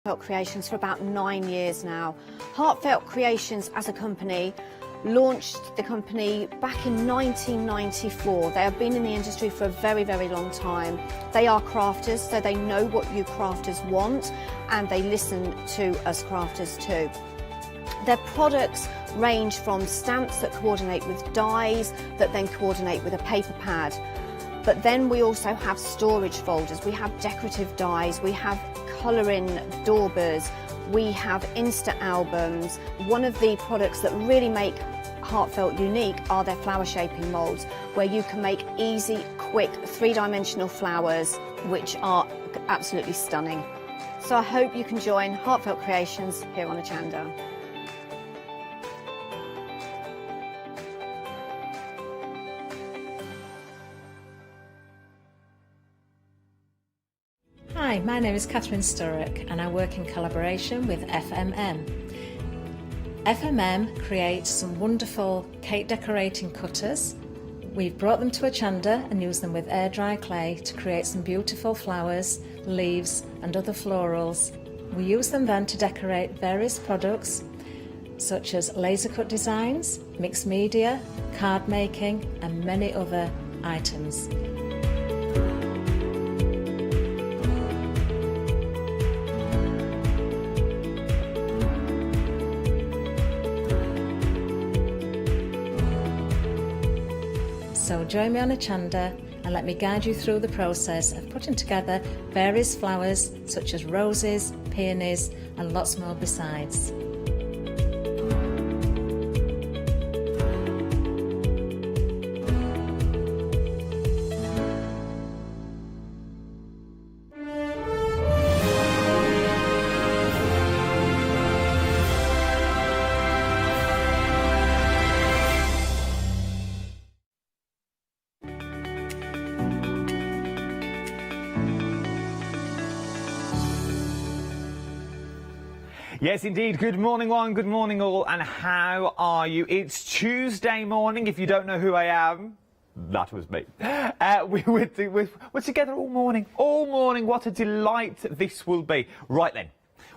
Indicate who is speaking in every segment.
Speaker 1: Heartfelt Creations for about 9 years now. Heartfelt Creations as a company launched the company back in 1994. They have been in the industry for a very, very long time. They are crafters, so they know what you crafters want, and they listen to us crafters too. Their products range from stamps that coordinate with dies that then coordinate with a paper pad. But then we also have storage folders, we have decorative dies, we have colouring daubers, we have Insta albums. One of the products that really make Heartfelt unique are their flower shaping moulds, where you can make easy, quick, three-dimensional flowers, which are absolutely stunning. So I hope you can join Heartfelt Creations here on Hochanda.
Speaker 2: Hi, my name is Catherine Sturrock and I work in collaboration with FMM. FMM creates some wonderful cake decorating cutters. We've brought them to Hochanda and used them with air dry clay to create some beautiful flowers, leaves and other florals. We use them then to decorate various products such as laser cut designs, mixed media, card making and many other items. So join me on Hochanda and let me guide you through the process of putting together various flowers such as roses, peonies and lots more besides.
Speaker 3: Yes, indeed. Good morning, one. Good morning, all. And how are you? It's Tuesday morning. If you don't know who I am, that was me. We're together all morning. All morning. What a delight this will be. Right then.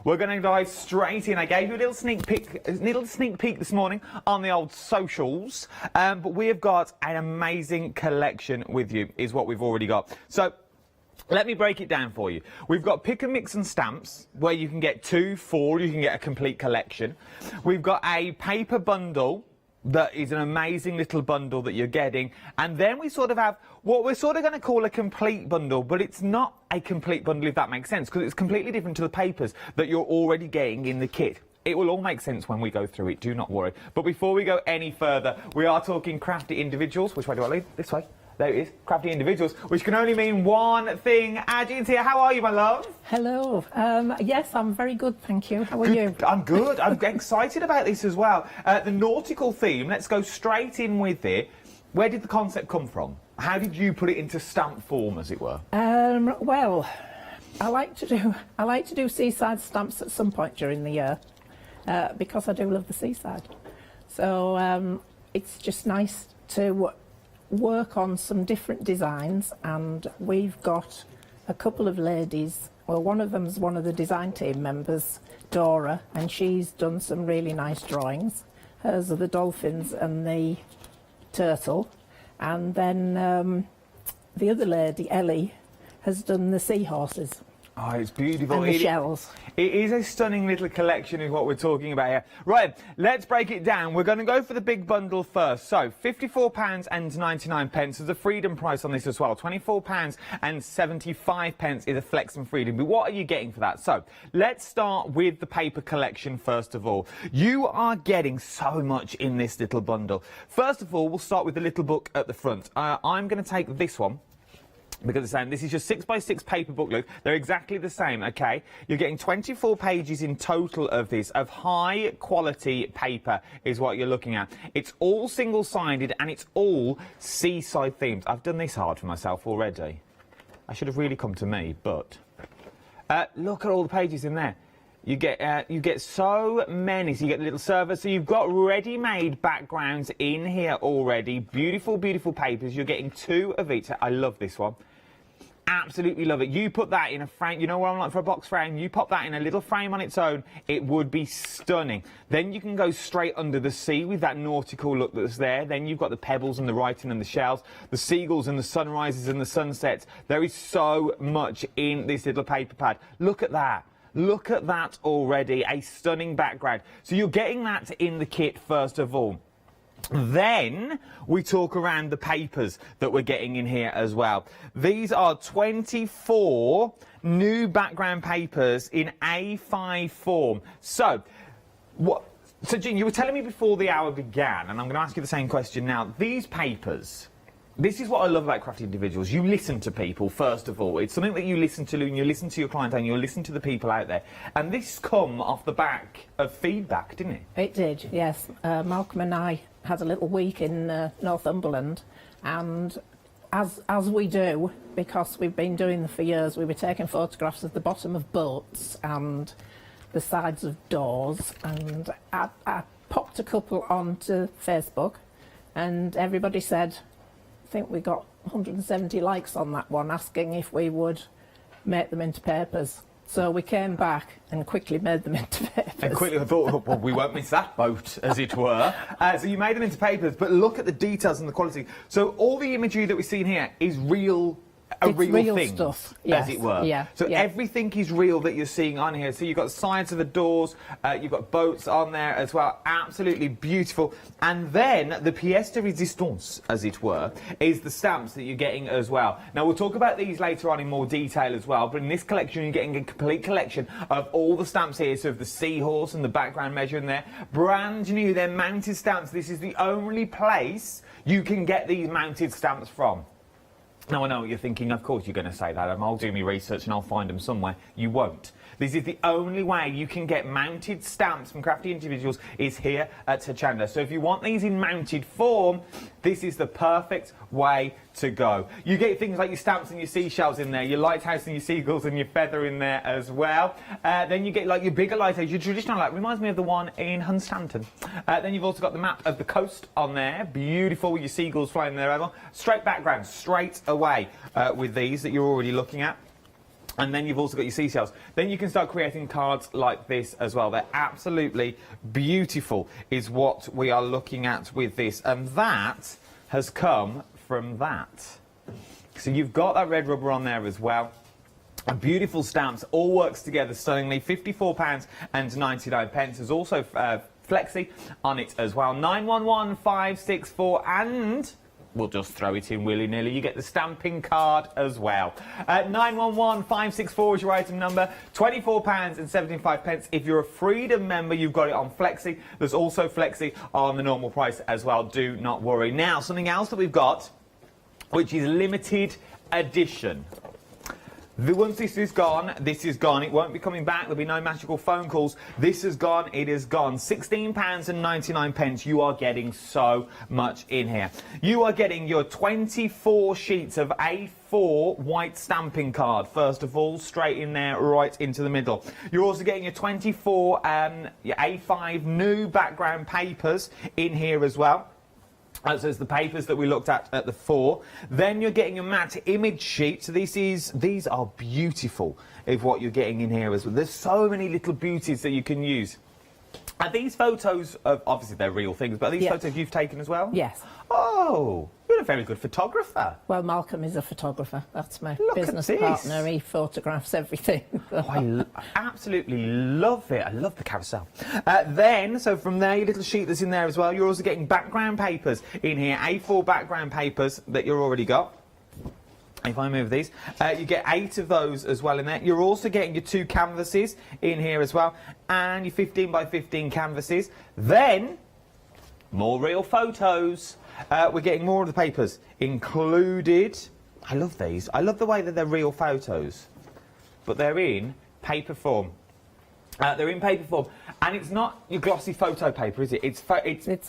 Speaker 3: We're going to dive straight in. I gave you a little sneak peek this morning on the old socials. But we have got an amazing collection with you, is what we've already got. So, let me break it down for you. We've got pick and mix and stamps, where you can get 2, 4, you can get a complete collection. We've got a paper bundle that is an amazing little bundle that you're getting. And then we sort of have what we're sort of going to call a complete bundle, but it's not a complete bundle, if that makes sense, because it's completely different to the papers that you're already getting in the kit. It will all make sense when we go through it, do not worry. But before we go any further, we are talking crafty individuals. Which way do I lead? This way. There it is, crafty individuals, which can only mean one thing. Ajin's here. How are you, my love?
Speaker 4: Hello. Yes, I'm very good, thank you. How are you?
Speaker 3: I'm good. I'm excited about this as well. The nautical theme, let's go straight in with it. Where did the concept come from? How did you put it into stamp form, as it were?
Speaker 4: Well, I like to do seaside stamps at some point during the year because I do love the seaside. So it's just nice to work on some different designs, and we've got a couple of ladies. Well, one of them's one of the design team members, Dora, and she's done some really nice drawings. Hers are the dolphins and the turtle, and then the other lady, Ellie, has done the seahorses.
Speaker 3: Oh, it's beautiful.
Speaker 4: And the shells.
Speaker 3: It is a stunning little collection is what we're talking about here. Right, let's break it down. We're going to go for the big bundle first. So, £54.99 is the freedom price on this as well. £24.75 is a flex and freedom. But what are you getting for that? So, let's start with the paper collection first of all. You are getting so much in this little bundle. First of all, we'll start with the little book at the front. I'm going to take this one, because it's the same. This is your 6x6 paper booklet. They're exactly the same, okay? You're getting 24 pages in total of this, of high quality paper is what you're looking at. It's all single-sided and it's all seaside themed. I've done this hard for myself already. I should have really come to me, but look at all the pages in there. You get so many. So you get the little server. So you've got ready-made backgrounds in here already. Beautiful, beautiful papers. You're getting 2 of each. I love this one. Absolutely love it. You put that in a frame, you know what I'm like for a box frame? You pop that in a little frame on its own, it would be stunning. Then you can go straight under the sea with that nautical look that's there. Then you've got the pebbles and the writing and the shells, the seagulls and the sunrises and the sunsets. There is so much in this little paper pad. Look at that. Look at that already, a stunning background. So you're getting that in the kit first of all. Then we talk around the papers that we're getting in here as well. These are 24 new background papers in A5 form. So Jean, you were telling me before the hour began, and I'm going to ask you the same question now. These papers, this is what I love about Crafty Individuals. You listen to people, first of all. It's something that you listen to, and you listen to your client, and you listen to the people out there. And this come off the back of feedback, didn't it?
Speaker 4: It did, yes. Malcolm and I had a little week in Northumberland, and as we do, because we've been doing them for years, we were taking photographs of the bottom of boats and the sides of doors, and I popped a couple onto Facebook, and everybody said, I think we got 170 likes on that one, asking if we would make them into papers. So we came back and quickly made them into papers.
Speaker 3: And quickly I thought, well, we won't miss that boat, as it were. So you made them into papers, but look at the details and the quality. So all the imagery that we've seen here is real real thing,
Speaker 4: stuff, yes,
Speaker 3: as it were.
Speaker 4: Yeah,
Speaker 3: so
Speaker 4: yeah.
Speaker 3: everything is real that you're seeing on here. So you've got the sides of the doors, you've got boats on there as well. Absolutely beautiful. And then the pièce de résistance, as it were, is the stamps that you're getting as well. Now we'll talk about these later on in more detail as well, but in this collection you're getting a complete collection of all the stamps here. So of the seahorse and the background measure in there. Brand new, they're mounted stamps. This is the only place you can get these mounted stamps from. Now, I know what you're thinking. Of course you're going to say that. I'll do my research and I'll find them somewhere. You won't. This is the only way you can get mounted stamps from Crafty Individuals is here at Hochanda. So if you want these in mounted form, this is the perfect way to go. You get things like your stamps and your seashells in there, your lighthouse and your seagulls and your feather in there as well. Then you get like your bigger lighthouse, your traditional light. Reminds me of the one in Hunstanton. Then you've also got the map of the coast on there. Beautiful with your seagulls flying there as well. Straight background, straight away with these that you're already looking at. And then you've also got your seashells. Then you can start creating cards like this as well. They're absolutely beautiful is what we are looking at with this. And that has come from that. So you've got that red rubber on there as well. And beautiful stamps, all works together stunningly. £54.99. There's also Flexi on it as well. 911564 and... we'll just throw it in willy-nilly. You get the stamping card as well. 911564 is your item number. £24.75. If you're a Freedom member, you've got it on Flexi. There's also Flexi on the normal price as well. Do not worry. Now, something else that we've got, which is limited edition. Once this is gone, this is gone. It won't be coming back. There'll be no magical phone calls. This is gone. It is gone. £16.99. You are getting so much in here. You are getting your 24 sheets of A4 white stamping card. First of all, straight in there, right into the middle. You're also getting your 24 your A5 new background papers in here as well. So it's the papers that we looked at the 4. Then you're getting your matte image sheet. So these are beautiful of what you're getting in here as well. There's so many little beauties that you can use. Are these photos of, obviously they're real things, but are these photos you've taken as well?
Speaker 4: Yes.
Speaker 3: Oh, you're a very good photographer.
Speaker 4: Well, Malcolm is a photographer. That's my
Speaker 3: Look
Speaker 4: business
Speaker 3: at this.
Speaker 4: partner. He photographs everything.
Speaker 3: Oh, I absolutely love it. I love the carousel. Then, so from there, your little sheet that's in there as well, you're also getting background papers in here, A4 background papers that you've already got. If I move these, you get 8 of those as well in there. You're also getting your 2 canvases in here as well, and your 15 by 15 canvases. Then, more real photos. We're getting more of the papers included. I love these. I love the way that they're real photos, but they're in paper form. They're in paper form, and it's not your glossy photo paper, is it?
Speaker 4: It's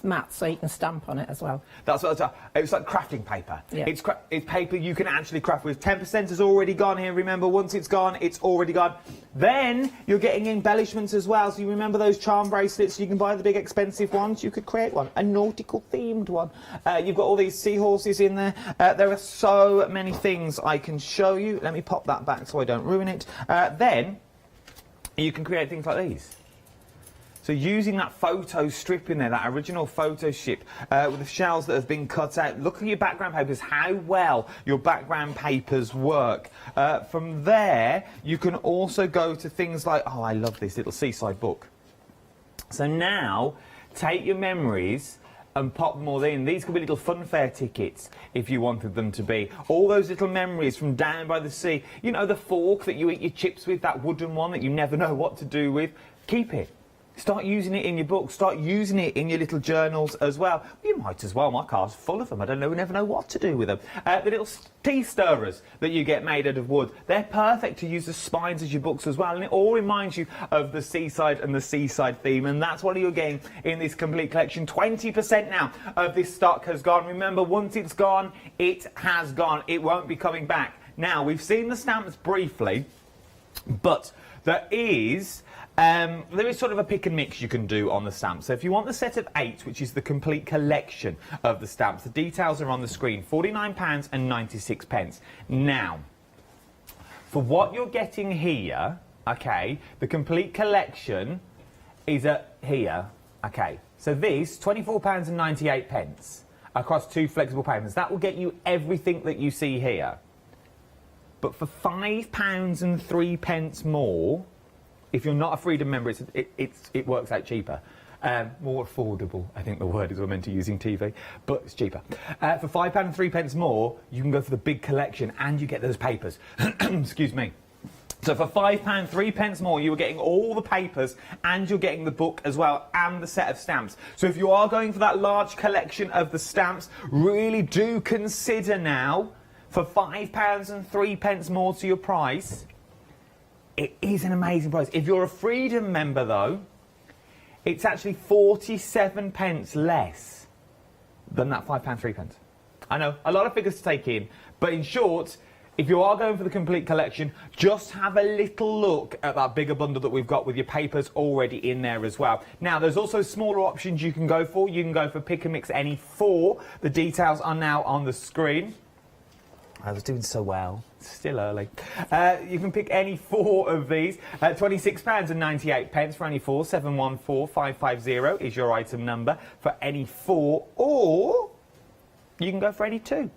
Speaker 4: matte, so you can stamp on it as well.
Speaker 3: That's what it's like crafting paper.
Speaker 4: Yeah.
Speaker 3: It's paper you can actually craft with. 10% has already gone here. Remember, once it's gone, it's already gone. Then you're getting embellishments as well. So you remember those charm bracelets? You can buy the big expensive ones. You could create one, a nautical themed one. You've got all these seahorses in there. There are so many things I can show you. Let me pop that back so I don't ruin it. Then you can create things like these. So using that photo strip in there, that original photo strip with the shells that have been cut out, look at your background papers, how well your background papers work. From there, you can also go to things like, oh, I love this little seaside book. So now, take your memories and pop them all in. These could be little funfair tickets if you wanted them to be. All those little memories from down by the sea. You know, the fork that you eat your chips with, that wooden one that you never know what to do with. Keep it. Start using it in your books. Start using it in your little journals as well. You might as well. My car's full of them. I don't know. We never know what to do with them. The little tea stirrers that you get made out of wood. They're perfect to use as spines as your books as well. And it all reminds you of the seaside and the seaside theme. And that's what you're getting in this complete collection. 20% now of this stock has gone. Remember, once it's gone, it has gone. It won't be coming back. Now, we've seen the stamps briefly, but there is sort of a pick and mix you can do on the stamps. So if you want the set of 8, which is the complete collection of the stamps, the details are on the screen, £49.96. Now, for what you're getting here, okay, the complete collection is at here, okay. So this, £24.98 across 2 flexible payments. That will get you everything that you see here. But for £5.03 more, if you're not a Freedom member, it works out cheaper. More affordable, I think the word is we're meant to use in TV, but it's cheaper. For £5.03 more, you can go for the big collection and you get those papers. Excuse me. So for £5.03 more, you are getting all the papers and you're getting the book as well and the set of stamps. So if you are going for that large collection of the stamps, really do consider now, for £5.03 more to your price, it is an amazing price. If you're a Freedom member, though, it's actually 47p less than that £5.03. I know, a lot of figures to take in, but in short, if you are going for the complete collection, just have a little look at that bigger bundle that we've got with your papers already in there as well. Now, there's also smaller options you can go for. You can go for Pick and Mix any 4. The details are now on the screen. I was doing so well. It's still early. You can pick any 4 of these. £26.98 for any 4. 714550 is your item number for any 4. Or you can go for any 2.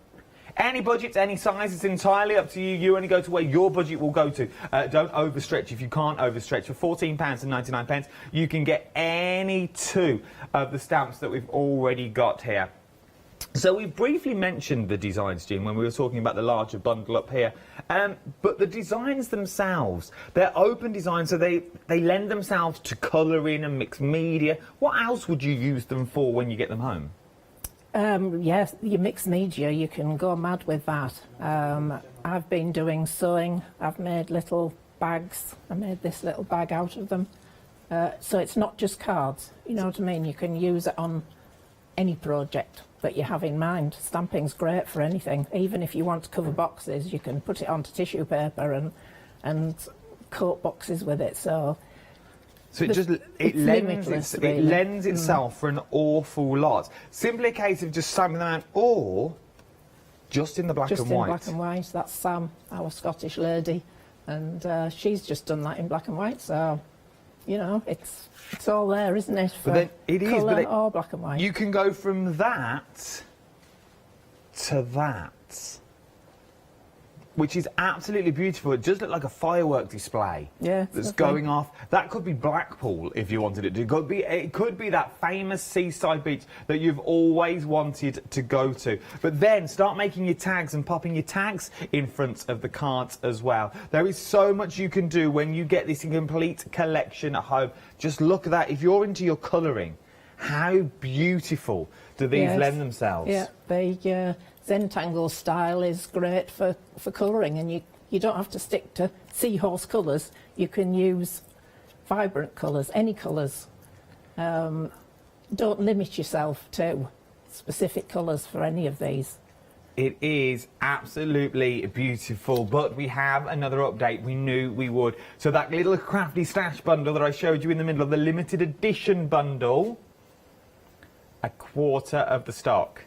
Speaker 3: Any budgets, any size, it's entirely up to you. You only go to where your budget will go to. Don't overstretch if you can't overstretch. For £14.99, you can get any 2 of the stamps that we've already got here. So we briefly mentioned the designs, Jim, when we were talking about the larger bundle up here. But the designs themselves, they're open designs, so they lend themselves to colouring and mixed media. What else would you use them for when you get them home?
Speaker 4: Yes, your mixed media, you can go mad with that. I've been doing sewing. I've made little bags. I made this little bag out of them. So it's not just cards, you know what I mean? You can use it on any project that you have in mind. Stamping's great for anything. Even if you want to cover boxes, you can put it onto tissue paper and coat boxes with it. So it
Speaker 3: lends itself for an awful lot. Simply a case of just stamping them out, or just in the black and white. Just in
Speaker 4: black and white. That's Sam, our Scottish lady, and she's just done that in black and white. So, you know, it's all there, isn't it? For colour or black and white.
Speaker 3: You can go from that to that, which is absolutely beautiful. It does look like a firework display.
Speaker 4: Yeah,
Speaker 3: that's going off. That could be Blackpool if you wanted it to. It could be that famous seaside beach that you've always wanted to go to. But then start making your tags and popping your tags in front of the cards as well. There is so much you can do when you get this complete collection at home. Just look at that. If you're into your colouring, how beautiful do these lend themselves?
Speaker 4: Yeah, they Zentangle style is great for colouring, and you don't have to stick to seahorse colours. You can use vibrant colours, any colours. Don't limit yourself to specific colours for any of these.
Speaker 3: It is absolutely beautiful, but we have another update. We knew we would. So that little crafty stash bundle that I showed you in the middle of the limited edition bundle, a quarter of the stock.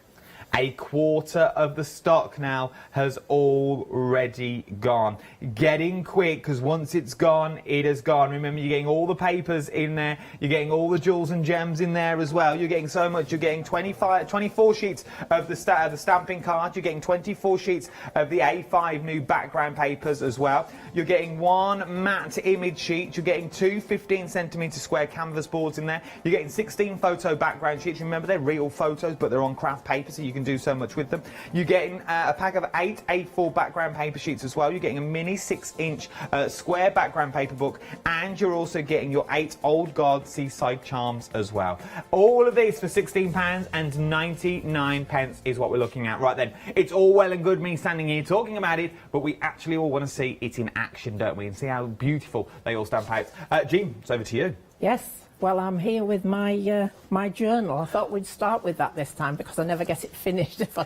Speaker 3: A quarter of the stock now has already gone. Get in quick, because once it's gone, it has gone. Remember, you're getting all the papers in there. You're getting all the jewels and gems in there as well. You're getting so much. You're getting 24 sheets of the stamping card. You're getting 24 sheets of the A5 new background papers as well. You're getting one matte image sheet. You're getting two 15cm square canvas boards in there. You're getting 16 photo background sheets. Remember, they're real photos, but they're on craft paper, so you can do so much with them. You're getting a pack of 8 A4 background paper sheets as well. You're getting a mini 6-inch square background paper book, and you're also getting your 8 Old God Seaside Charms as well. All of these for £16.99 is what we're looking at right then. It's all well and good me standing here talking about it, but we actually all want to see it in action, don't we? And see how beautiful they all stamp out. Jean, it's over to you.
Speaker 4: Yes, well, I'm here with my my journal. I thought we'd start with that this time because I never get it finished. If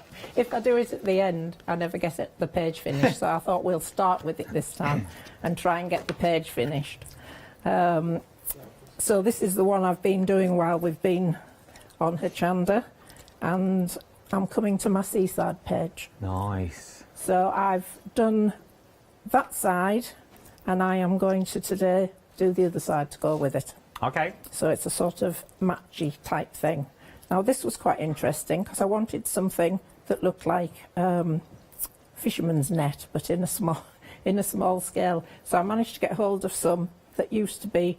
Speaker 4: I do it at the end, I never get the page finished. So I thought we'll start with it this time and try and get the page finished. So this is the one I've been doing while we've been on Hochanda, and I'm coming to my seaside page.
Speaker 3: Nice.
Speaker 4: So I've done that side, and I am going to today do the other side to go with it.
Speaker 3: Okay.
Speaker 4: So it's a sort of matchy type thing. Now this was quite interesting because I wanted something that looked like fisherman's net, but in a small scale. So I managed to get hold of some that used to be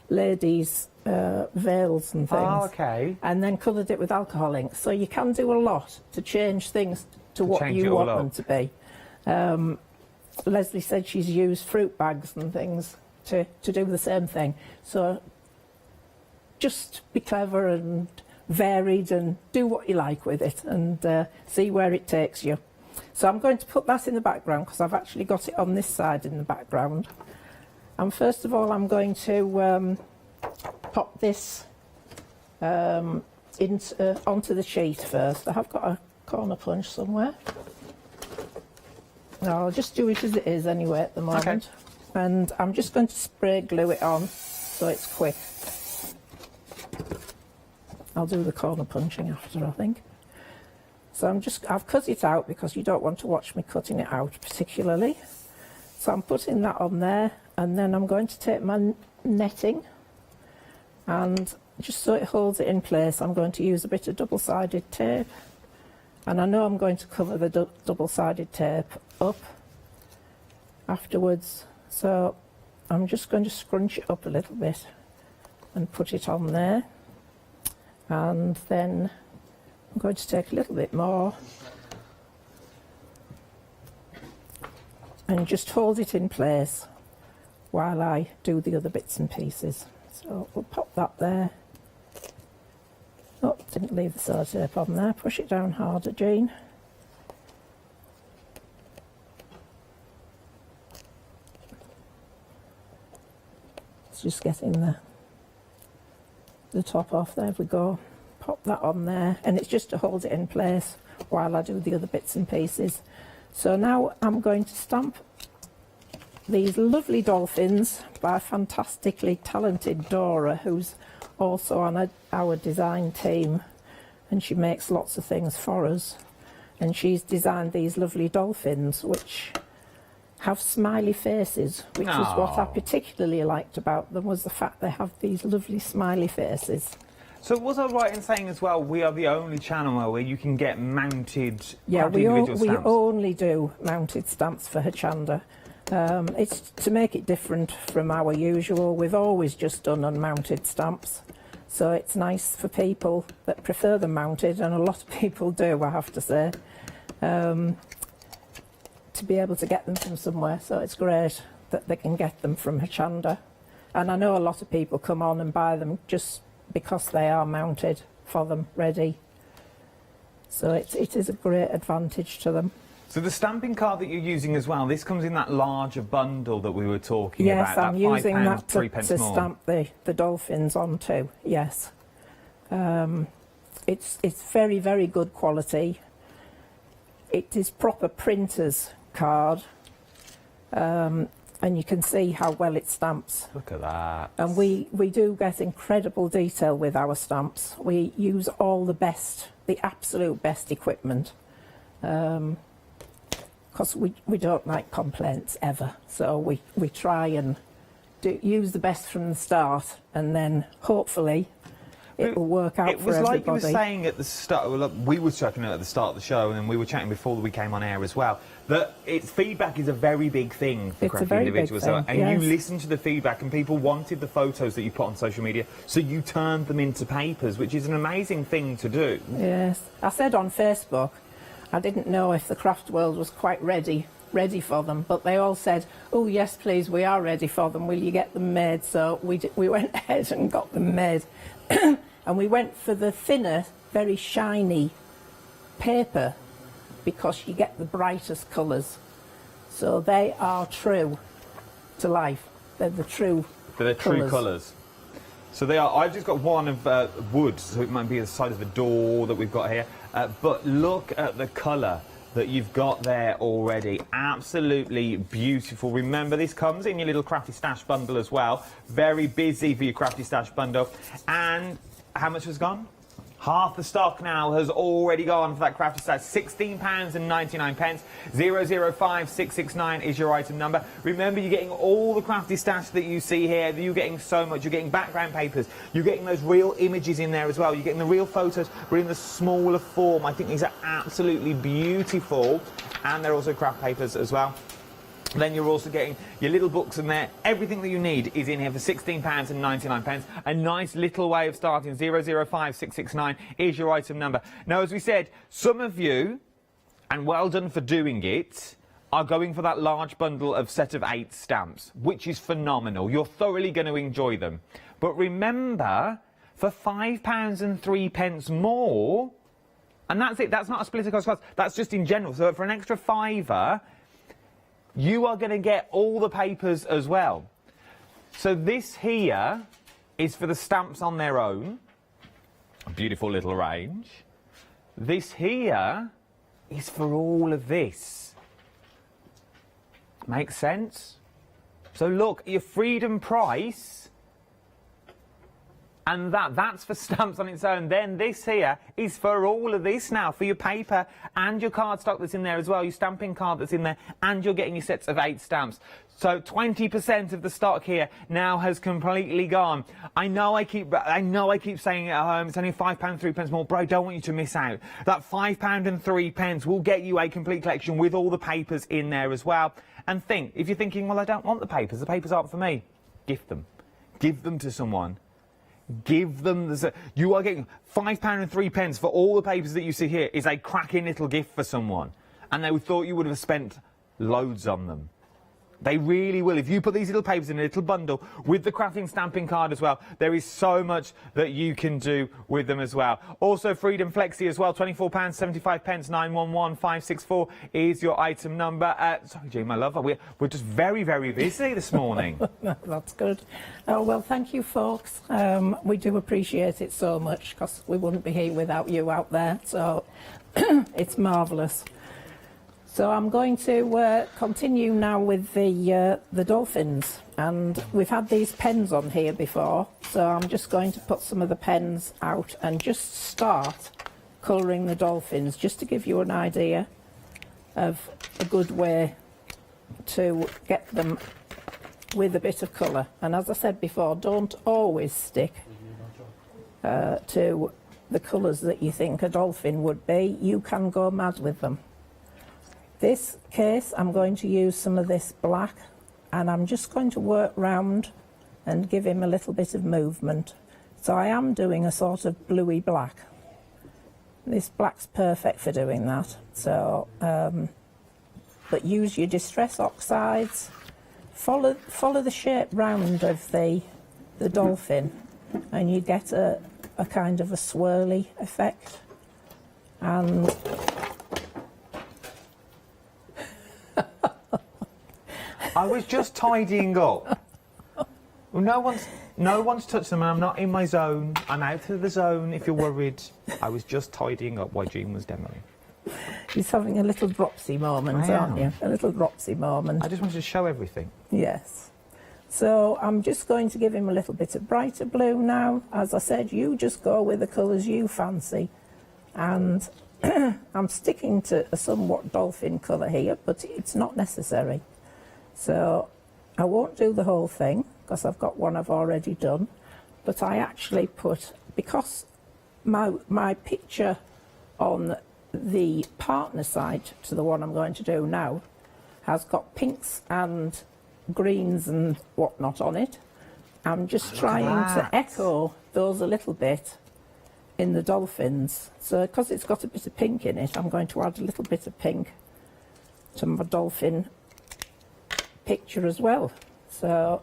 Speaker 4: ladies' veils and things.
Speaker 3: Oh, okay.
Speaker 4: And then coloured it with alcohol ink. So you can do a lot to change things to what you want them to be. Leslie said she's used fruit bags and things to do the same thing. So just be clever and varied and do what you like with it and see where it takes you. So I'm going to put that in the background because I've actually got it on this side in the background. And first of all, I'm going to pop this onto the sheet first. I have got a corner punch somewhere. No, I'll just do it as it is anyway at the moment.
Speaker 3: Okay.
Speaker 4: And I'm just going to spray glue it on so it's quick. I'll do the corner punching after, I think. So I've cut it out because you don't want to watch me cutting it out particularly. So I'm putting that on there, and then I'm going to take my netting, and just so it holds it in place, I'm going to use a bit of double-sided tape. And I know I'm going to cover the double-sided tape up afterwards. So I'm just going to scrunch it up a little bit and put it on there. And then I'm going to take a little bit more and just hold it in place while I do the other bits and pieces. So we'll pop that there. Oh, didn't leave the sellotape on there. Push it down harder, Jean. It's just getting the top off. There we go. Pop that on there, and it's just to hold it in place while I do the other bits and pieces. So now I'm going to stamp these lovely dolphins by fantastically talented Dora, who's also on our design team, and she makes lots of things for us. And she's designed these lovely dolphins which have smiley faces, which is what I particularly liked about them, was the fact they have these lovely smiley faces.
Speaker 3: So was I right in saying as well, we are the only channel where you can get mounted
Speaker 4: we
Speaker 3: stamps?
Speaker 4: only do mounted stamps for Hochanda. It's to make it different from our usual. We've always just done unmounted stamps, so it's nice for people that prefer them mounted, and a lot of people do, I have to say, to be able to get them from somewhere. So it's great that they can get them from Hochanda. And I know a lot of people come on and buy them just because they are mounted for them ready. So it is a great advantage to them.
Speaker 3: So the stamping card that you're using as well, this comes in that larger bundle that we were talking
Speaker 4: Yes,
Speaker 3: about.
Speaker 4: I'm
Speaker 3: that £5,
Speaker 4: using that to,
Speaker 3: 3p
Speaker 4: to
Speaker 3: more.
Speaker 4: stamp the dolphins on too, yes. It's very, very good quality. It is proper printer's card, and you can see how well it stamps.
Speaker 3: Look at that.
Speaker 4: And we do get incredible detail with our stamps. We use all the best, the absolute best equipment. Because we don't like complaints ever, so we try and use the best from the start, and then hopefully it will work out for everybody.
Speaker 3: It was like you were saying at the start, well, we were talking at the start of the show, and then we were chatting before we came on air as well, that feedback is a very big thing for crafty individuals. And
Speaker 4: yes.
Speaker 3: You listened to the feedback, and people wanted the photos that you put on social media, so you turned them into papers, which is an amazing thing to do.
Speaker 4: Yes. I said on Facebook, I didn't know if the craft world was quite ready for them, but they all said, oh yes please, we are ready for them, will you get them made? So we went ahead and got them made. And we went for the thinner, very shiny paper, because you get the brightest colours. So they are true to life. They're the true
Speaker 3: colours. So they are. I've just got one of wood, so it might be the side of the door that we've got here. But look at the colour that you've got there already. Absolutely beautiful. Remember, this comes in your little Crafty Stash bundle as well. Very busy for your Crafty Stash bundle. And how much has gone? Half the stock now has already gone for that Crafty Stash. £16.99. 005669 is your item number. Remember, you're getting all the Crafty Stash that you see here. You're getting so much. You're getting background papers. You're getting those real images in there as well. You're getting the real photos, but in the smaller form. I think these are absolutely beautiful. And they're also craft papers as well. Then you're also getting your little books in there. Everything that you need is in here for £16.99. A nice little way of starting. 005669 is your item number. Now, as we said, some of you, and well done for doing it, are going for that large bundle of set of 8 stamps, which is phenomenal. You're thoroughly going to enjoy them. But remember, for £5 and 3p more, and that's it, that's not a splitter cost, that's just in general. So for an extra £5, you are going to get all the papers as well. So this here is for the stamps on their own. A beautiful little range. This here is for all of this. Makes sense? So look, your freedom price, and that's for stamps on its own. Then this here is for all of this now, for your paper and your cardstock that's in there as well, your stamping card that's in there, and you're getting your sets of 8 stamps. So 20% of the stock here now has completely gone. I know I keep saying it at home, it's only £5, 3p more, but I don't want you to miss out. That £5 and 3p will get you a complete collection with all the papers in there as well. And think, if you're thinking, well, I don't want the papers aren't for me, gift them. Give them to someone. Give them you are getting £5 and 3p for all the papers that you see here is a cracking little gift for someone, and they thought you would have spent loads on them. They really will. If you put these little papers in a little bundle with the crafting stamping card as well, there is so much that you can do with them as well. Also, Freedom Flexi as well, £24.75, 911564 is your item number. Sorry, Jane, my love, we're just very, very busy this morning.
Speaker 4: That's good. Oh, well, thank you, folks. We do appreciate it so much, because we wouldn't be here without you out there. So it's marvellous. So I'm going to continue now with the dolphins, and we've had these pens on here before, so I'm just going to put some of the pens out and just start colouring the dolphins, just to give you an idea of a good way to get them with a bit of colour. And as I said before, don't always stick to the colours that you think a dolphin would be. You can go mad with them. This case, I'm going to use some of this black, and I'm just going to work round and give him a little bit of movement. So I am doing a sort of bluey black. This black's perfect for doing that. So, but use your distress oxides. Follow the shape round of the dolphin, and you get a kind of a swirly effect. And
Speaker 3: I was just tidying up. Well, no one's touched them, and I'm not in my zone. I'm out of the zone, if you're worried. I was just tidying up while Jean was demoing.
Speaker 4: He's having a little dropsy moment, aren't you? A little dropsy moment.
Speaker 3: I just wanted to show everything.
Speaker 4: Yes. So I'm just going to give him a little bit of brighter blue now. As I said, you just go with the colours you fancy. And I'm sticking to a somewhat dolphin colour here, but it's not necessary. So I won't do the whole thing, because I've got one I've already done. But I actually put, because my picture on the partner side to the one I'm going to do now has got pinks and greens and whatnot on it. I'm just trying to echo those a little bit in the dolphins. So because it's got a bit of pink in it, I'm going to add a little bit of pink to my dolphin picture as well. So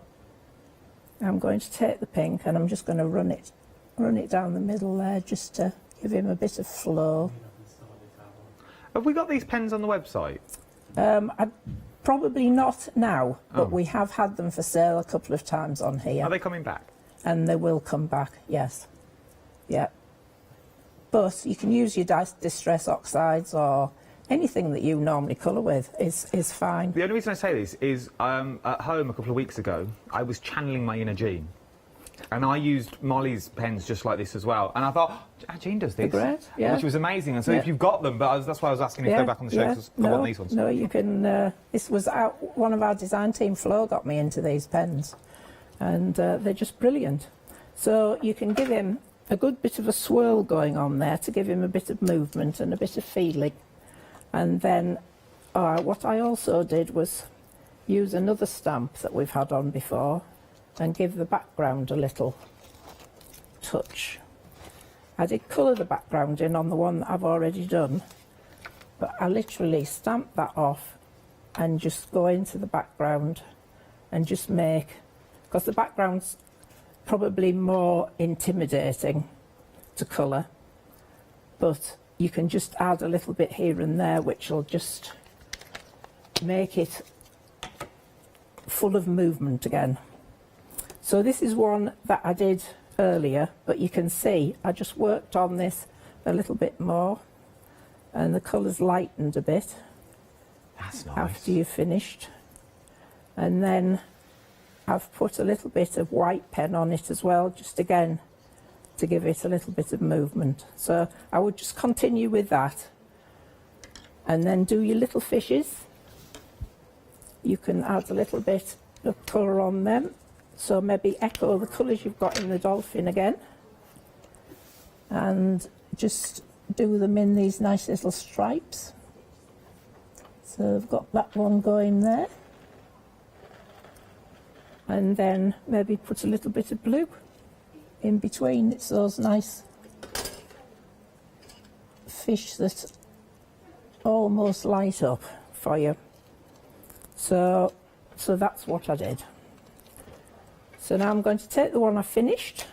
Speaker 4: I'm going to take the pink and I'm just going to run it down the middle there, just to give him a bit of flow.
Speaker 3: Have we got these pens on the website?
Speaker 4: Probably not now, but we have had them for sale a couple of times on here.
Speaker 3: Are they coming back?
Speaker 4: And they will come back, yes. Yeah. But you can use your distress oxides, or anything that you normally colour with is fine.
Speaker 3: The only reason I say this is at home a couple of weeks ago, I was channeling my inner Jean. And I used Molly's pens just like this as well. And I thought, oh, Jean does this.
Speaker 4: They're great, yeah.
Speaker 3: Which was amazing. And so if you've got them, but that's why I was asking if they're back on the show, because I want these ones.
Speaker 4: No, you can... this was one of our design team, Flo, got me into these pens. And they're just brilliant. So you can give him a good bit of a swirl going on there to give him a bit of movement and a bit of feeling. And then what I also did was use another stamp that we've had on before and give the background a little touch. I did colour the background in on the one that I've already done, but I literally stamped that off and just go into the background and just make, because the background's probably more intimidating to colour, but you can just add a little bit here and there which will just make it full of movement again. So this is one that I did earlier, but you can see I just worked on this a little bit more and the colours lightened a bit.
Speaker 3: That's nice.
Speaker 4: After you've finished. And then I've put a little bit of white pen on it as well, just again to give it a little bit of movement. So I would just continue with that and then do your little fishes. You can add a little bit of colour on them. So maybe echo the colours you've got in the dolphin again and just do them in these nice little stripes. So I've got that one going there. And then maybe put a little bit of blue in between. It's those nice fish that almost light up for you. So that's what I did. So now I'm going to take the one I finished,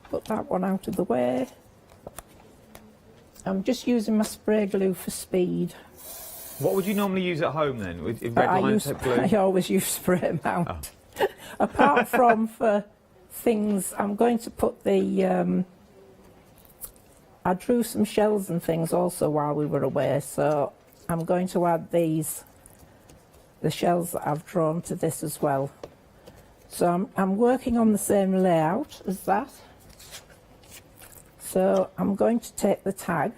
Speaker 4: put that one out of the way. I'm just using my spray glue for speed.
Speaker 3: What would you normally use at home then? With red line tape glue?
Speaker 4: I always use spray mount. Oh. Apart from for things, I'm going to put the... I drew some shells and things also while we were away, so I'm going to add the shells that I've drawn to this as well. So I'm working on the same layout as that. So I'm going to take the tag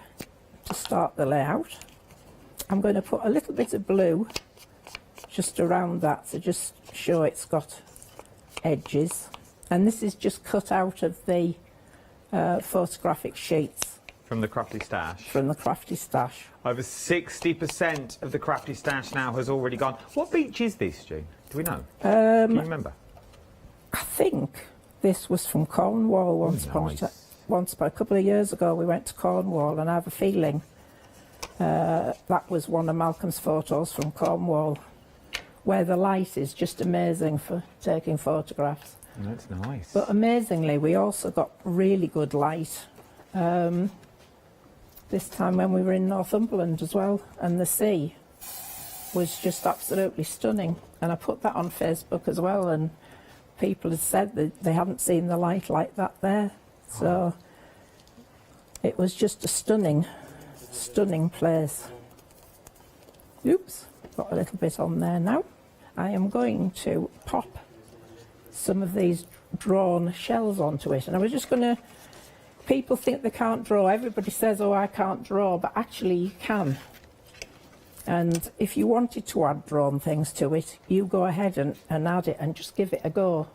Speaker 4: to start the layout. I'm going to put a little bit of blue just around that to just show it's got edges. And this is just cut out of the photographic sheets.
Speaker 3: From the Crafty Stash?
Speaker 4: From the Crafty Stash.
Speaker 3: Over 60% of the Crafty Stash now has already gone. What beach is this, Jean? Do we know? Do you remember?
Speaker 4: I think this was from Cornwall once a couple of years ago. We went to Cornwall, and I have a feeling that was one of Malcolm's photos from Cornwall, where the light is just amazing for taking photographs.
Speaker 3: That's nice.
Speaker 4: But amazingly, we also got really good light this time when we were in Northumberland as well, and the sea. was just absolutely stunning. And I put that on Facebook as well, and people had said that they hadn't seen the light like that there. So it was just a stunning, stunning place. Oops, got a little bit on there now. I am going to pop some of these drawn shells onto it, and I was just going to, people think they can't draw, everybody says, oh, I can't draw, but actually you can. And if you wanted to add drawn things to it, you go ahead and add it and just give it a go.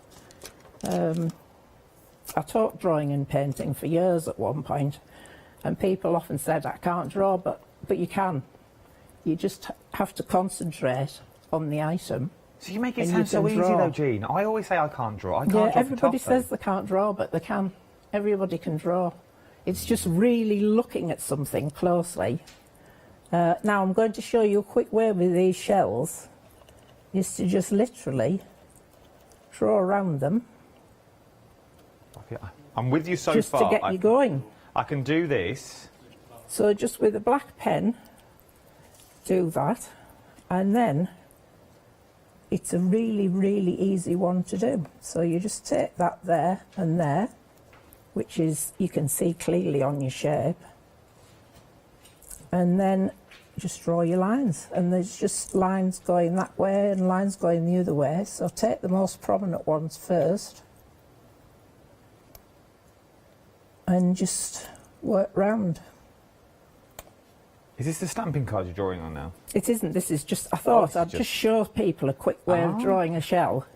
Speaker 4: I taught drawing and painting for years at one point, and people often said, I can't draw, but you can. You just have to concentrate on the item.
Speaker 3: So you make it sound so easy though, Jean. I always say I can't draw. I can't draw.
Speaker 4: Everybody says they can't draw, but they can. Everybody can draw. It's just really looking at something closely. Now I'm going to show you a quick way with these shells, is to just literally draw around them.
Speaker 3: I'm with you so far.
Speaker 4: Just to get you going.
Speaker 3: I can do this.
Speaker 4: So just with a black pen, do that, and then it's a really, really easy one to do. So you just take that there and there, which is, you can see clearly on your shape, and then just draw your lines, and there's just lines going that way and lines going the other way. So take the most prominent ones first and just work round.
Speaker 3: Is this the stamping card you're drawing on now?
Speaker 4: It isn't, this is just, I thought I'd just show people a quick way of drawing a shell,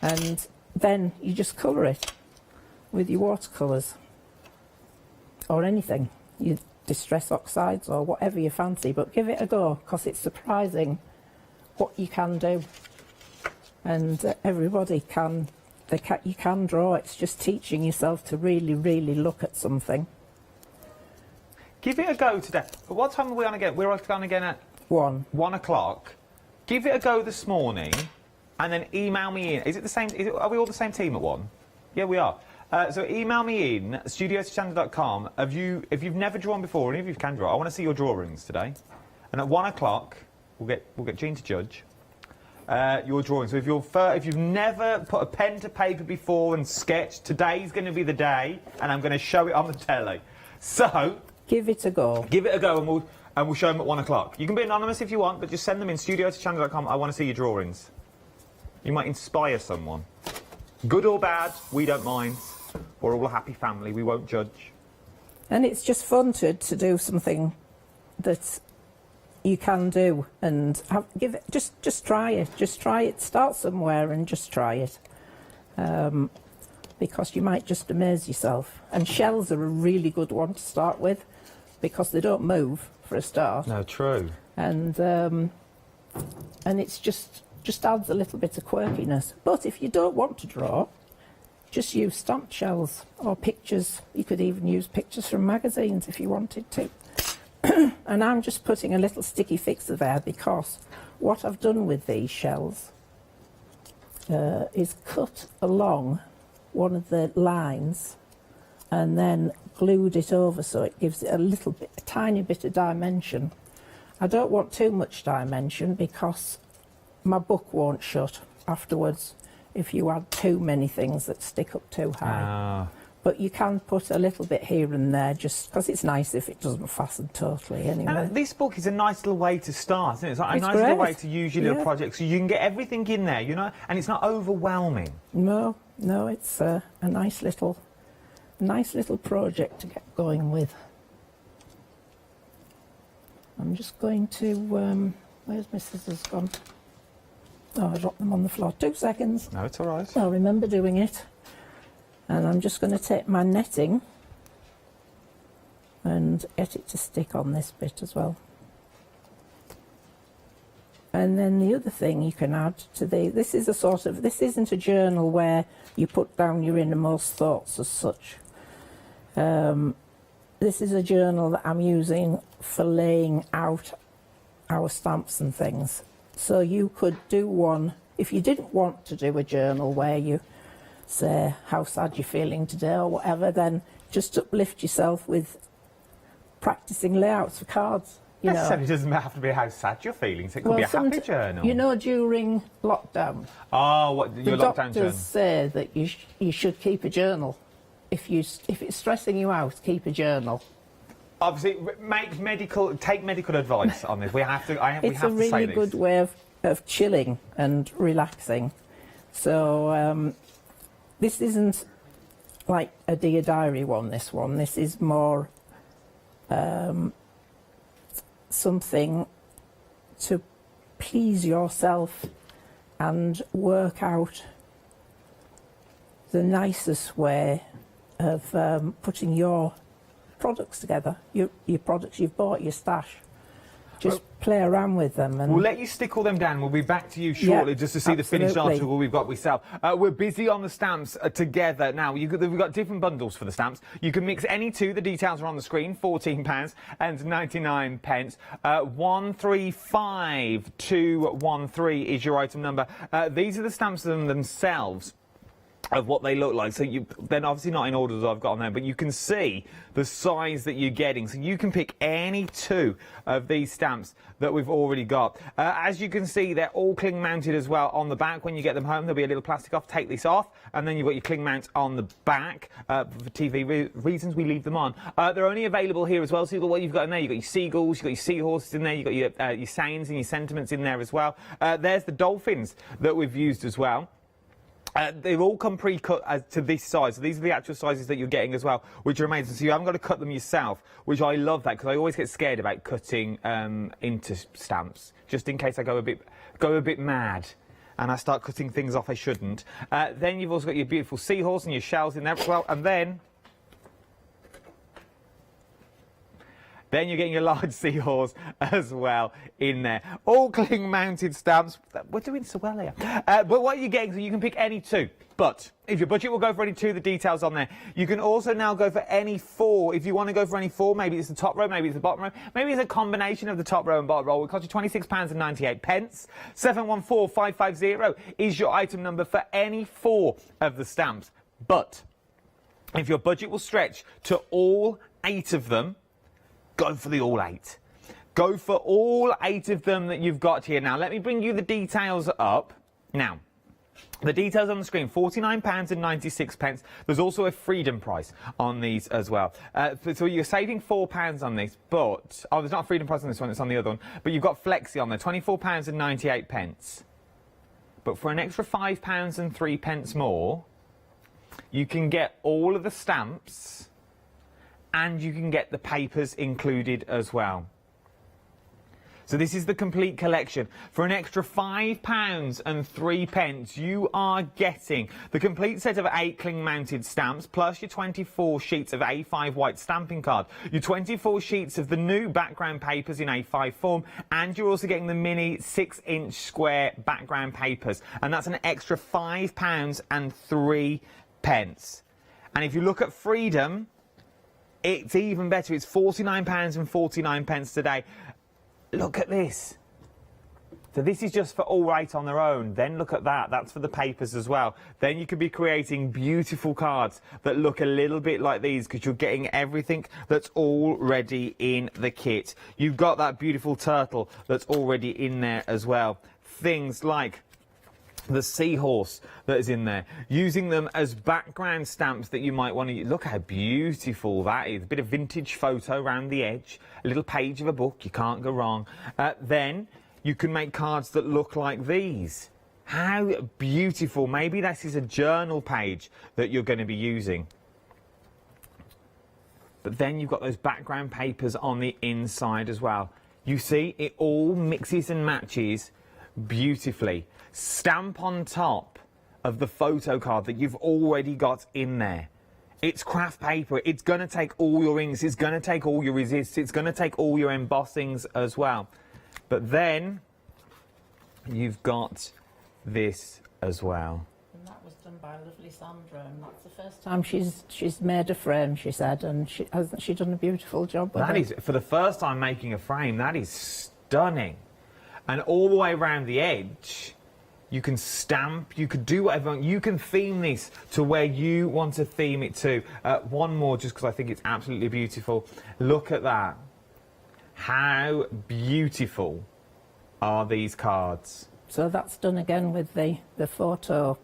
Speaker 4: and then you just colour it with your watercolours or anything, your distress oxides or whatever you fancy, but give it a go, because it's surprising what you can do. And everybody can, you can draw. It's just teaching yourself to really, really look at something.
Speaker 3: Give it a go today. But what time are we on again? We're on again at
Speaker 4: 1
Speaker 3: o'clock. Give it a go this morning, and then email me in. Is it the same? Are we all the same team at 1? Yeah, we are. So email me in studio@hochanda.com. If you've never drawn before, and if you can draw, I want to see your drawings today. And at 1 o'clock, we'll get Jean to judge your drawings. So if you've never put a pen to paper before and sketched, today's going to be the day, and I'm going to show it on the telly. So
Speaker 4: give it a go.
Speaker 3: Give it a go, and we'll show them at 1 o'clock. You can be anonymous if you want, but just send them in studio@hochanda.com. I want to see your drawings. You might inspire someone. Good or bad, we don't mind. We're all a happy family. We won't judge.
Speaker 4: And it's just fun to do something that you can do, and give it. Just try it. Just try it. Start somewhere and just try it, because you might just amaze yourself. And shells are a really good one to start with, because they don't move for a start.
Speaker 3: No, true.
Speaker 4: And it's just adds a little bit of quirkiness. But if you don't want to draw, just use stamped shells or pictures. You could even use pictures from magazines if you wanted to. And I'm just putting a little sticky fixer there, because what I've done with these shells is cut along one of the lines and then glued it over, so it gives it a tiny bit of dimension. I don't want too much dimension, because my book won't shut afterwards if you add too many things that stick up too high. But you can put a little bit here and there, just because it's nice if it doesn't fasten totally anyway.
Speaker 3: And this book is a nice little way to start, isn't it? It's like a nice
Speaker 4: great.
Speaker 3: little way to use your little project, so you can get everything in there, you know, and it's not overwhelming.
Speaker 4: No, it's a nice little project to get going with. I'm just going to, where's my scissors gone? Oh, I dropped them on the floor. 2 seconds.
Speaker 3: No, it's all right.
Speaker 4: I'll remember doing it. And I'm just going to take my netting and get it to stick on this bit as well. And then the other thing you can add to this isn't a journal where you put down your innermost thoughts as such. This is a journal that I'm using for laying out our stamps and things. So you could do one, if you didn't want to do a journal where you say how sad you're feeling today or whatever, then just uplift yourself with practicing layouts for cards. you know.
Speaker 3: Necessarily doesn't have to be how sad you're feeling. So it could be a happy journal.
Speaker 4: You know, during lockdown,
Speaker 3: Oh, what your
Speaker 4: the
Speaker 3: lockdown journal?
Speaker 4: doctors say that you should keep a journal. If it's stressing you out, keep a journal.
Speaker 3: Obviously, take medical advice on this. We have to. We have to say this.
Speaker 4: It's a really good way of chilling and relaxing. So this isn't like a Dear Diary one. This is more something to please yourself and work out the nicest way of putting your products together, your products you've bought, your stash. Just play around with them. And
Speaker 3: we'll let you stick all them down. We'll be back to you shortly just to see the finished article we've got we sell. We're busy on the stamps together now. We've got different bundles for the stamps. You can mix any two. The details are on the screen. £14 and 99 pence. 135213 is your item number. These are the stamps themselves of what they look like. So they're obviously not in order that I've got on there, but you can see the size that you're getting. So you can pick any two of these stamps that we've already got. As you can see, they're all cling mounted as well on the back. When you get them home, there'll be a little plastic off. Take this off, and then you've got your cling mount on the back. For TV reasons, we leave them on. They're only available here as well. So what you've got in there, you've got your seagulls, you've got your seahorses in there, you've got your sayings and your sentiments in there as well. There's the dolphins that we've used as well. They've all come pre-cut to this size. So these are the actual sizes that you're getting as well, which are amazing. So you haven't got to cut them yourself, which I love that, because I always get scared about cutting into stamps, just in case I go a bit mad and I start cutting things off I shouldn't. Then you've also got your beautiful seahorse and your shells in there as well, and then you're getting your large seahorse as well in there. All cling mounted stamps. We're doing so well here. But what you're getting, so you can pick any two. But if your budget will go for any two, the details on there. You can also now go for any four. If you want to go for any four, maybe it's the top row, maybe it's the bottom row, maybe it's a combination of the top row and bottom row. It costs you £26 and 98 pence. 714550 is your item number for any four of the stamps. But if your budget will stretch to all 8 of them, go for the all 8. Go for all 8 of them that you've got here. Now, let me bring you the details up. Now, the details on the screen, £49 and 96 pence. There's also a freedom price on these as well. So you're saving £4 on this, but... Oh, there's not a freedom price on this one, it's on the other one. But you've got Flexi on there, £24 and 98 pence. But for an extra £5 and 3 pence more, you can get all of the stamps and you can get the papers included as well. So this is the complete collection. For an extra £5 and 3 pence, you are getting the complete set of 8 cling-mounted stamps, plus your 24 sheets of A5 white stamping card, your 24 sheets of the new background papers in A5 form, and you're also getting the mini 6-inch square background papers. And that's an extra £5 and 3 pence. And if you look at Freedom, it's even better. It's £49 and 49 pence today. Look at this. So this is just for all 8 on their own. Then look at that. That's for the papers as well. Then you could be creating beautiful cards that look a little bit like these, because you're getting everything that's already in the kit. You've got that beautiful turtle that's already in there as well. Things like the seahorse that is in there, using them as background stamps that you might want to use. Look how beautiful that is. A bit of vintage photo around the edge, a little page of a book, you can't go wrong. Then you can make cards that look like these. How beautiful. Maybe this is a journal page that you're going to be using. But then you've got those background papers on the inside as well. You see, it all mixes and matches beautifully. Stamp on top of the photo card that you've already got in there. It's craft paper. It's going to take all your inks. It's going to take all your resists. It's going to take all your embossings as well. But then you've got this as well.
Speaker 4: And that was done by lovely Sandra, and that's the first time she's made a frame, she said, and hasn't she done a beautiful job with it?
Speaker 3: That is, for the first time making a frame, that is stunning. And all the way around the edge, you can stamp, you could do whatever, you can theme this to where you want to theme it to. One more, just because I think it's absolutely beautiful. Look at that. How beautiful are these cards?
Speaker 4: So that's done again with the photo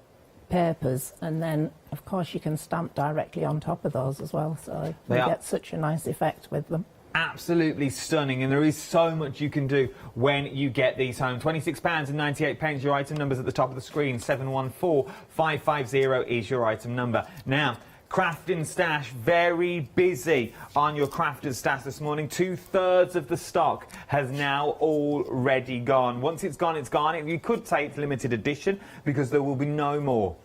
Speaker 4: papers, and then of course you can stamp directly on top of those as well, so you get such a nice effect with them.
Speaker 3: Absolutely stunning, and there is so much you can do when you get these home. £26.98, your item number's at the top of the screen. 714550 is your item number. Now, Crafting Stash, very busy on your Crafter's Stash this morning. 2/3 of the stock has now already gone. Once it's gone, it's gone. You could say it's limited edition because there will be no more.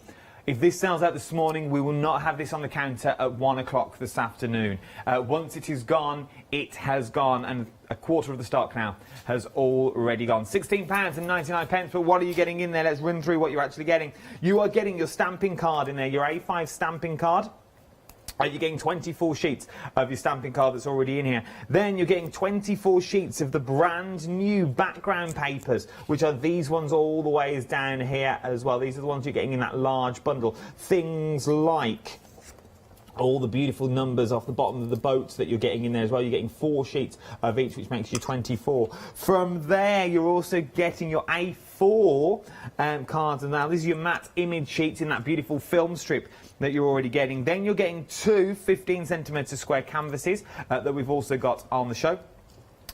Speaker 3: If this sells out this morning, we will not have this on the counter at 1 o'clock this afternoon. Once it is gone, it has gone, and a quarter of the stock now has already gone. £16.99, but what are you getting in there? Let's run through what you're actually getting. You are getting your stamping card in there, your A5 stamping card. You're getting 24 sheets of your stamping card that's already in here. Then you're getting 24 sheets of the brand new background papers, which are these ones all the ways down here as well. These are the ones you're getting in that large bundle. Things like all the beautiful numbers off the bottom of the boats that you're getting in there as well. You're getting 4 sheets of each, which makes you 24. From there, you're also getting your A4 cards, and now this is your matte image sheets in that beautiful film strip that you're already getting. Then you're getting 2 15cm square canvases that we've also got on the show.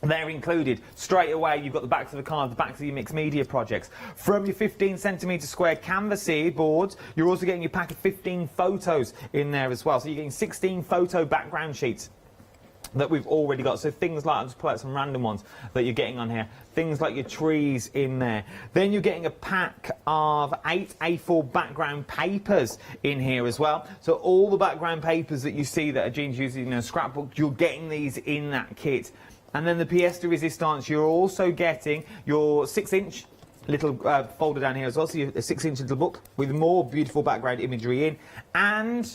Speaker 3: They're included straight away. You've got the backs of the cards, the backs of your mixed media projects. From your 15cm square canvas boards, you're also getting your pack of 15 photos in there as well. So you're getting 16 photo background sheets that we've already got. So things like, I'll just pull out some random ones that you're getting on here. Things like your trees in there. Then you're getting a pack of 8 A4 background papers in here as well. So all the background papers that you see that are Jean's using in a scrapbook, you're getting these in that kit. And then the pièce de résistance, you're also getting your 6-inch little folder down here as well. So you have a 6-inch little book with more beautiful background imagery in. And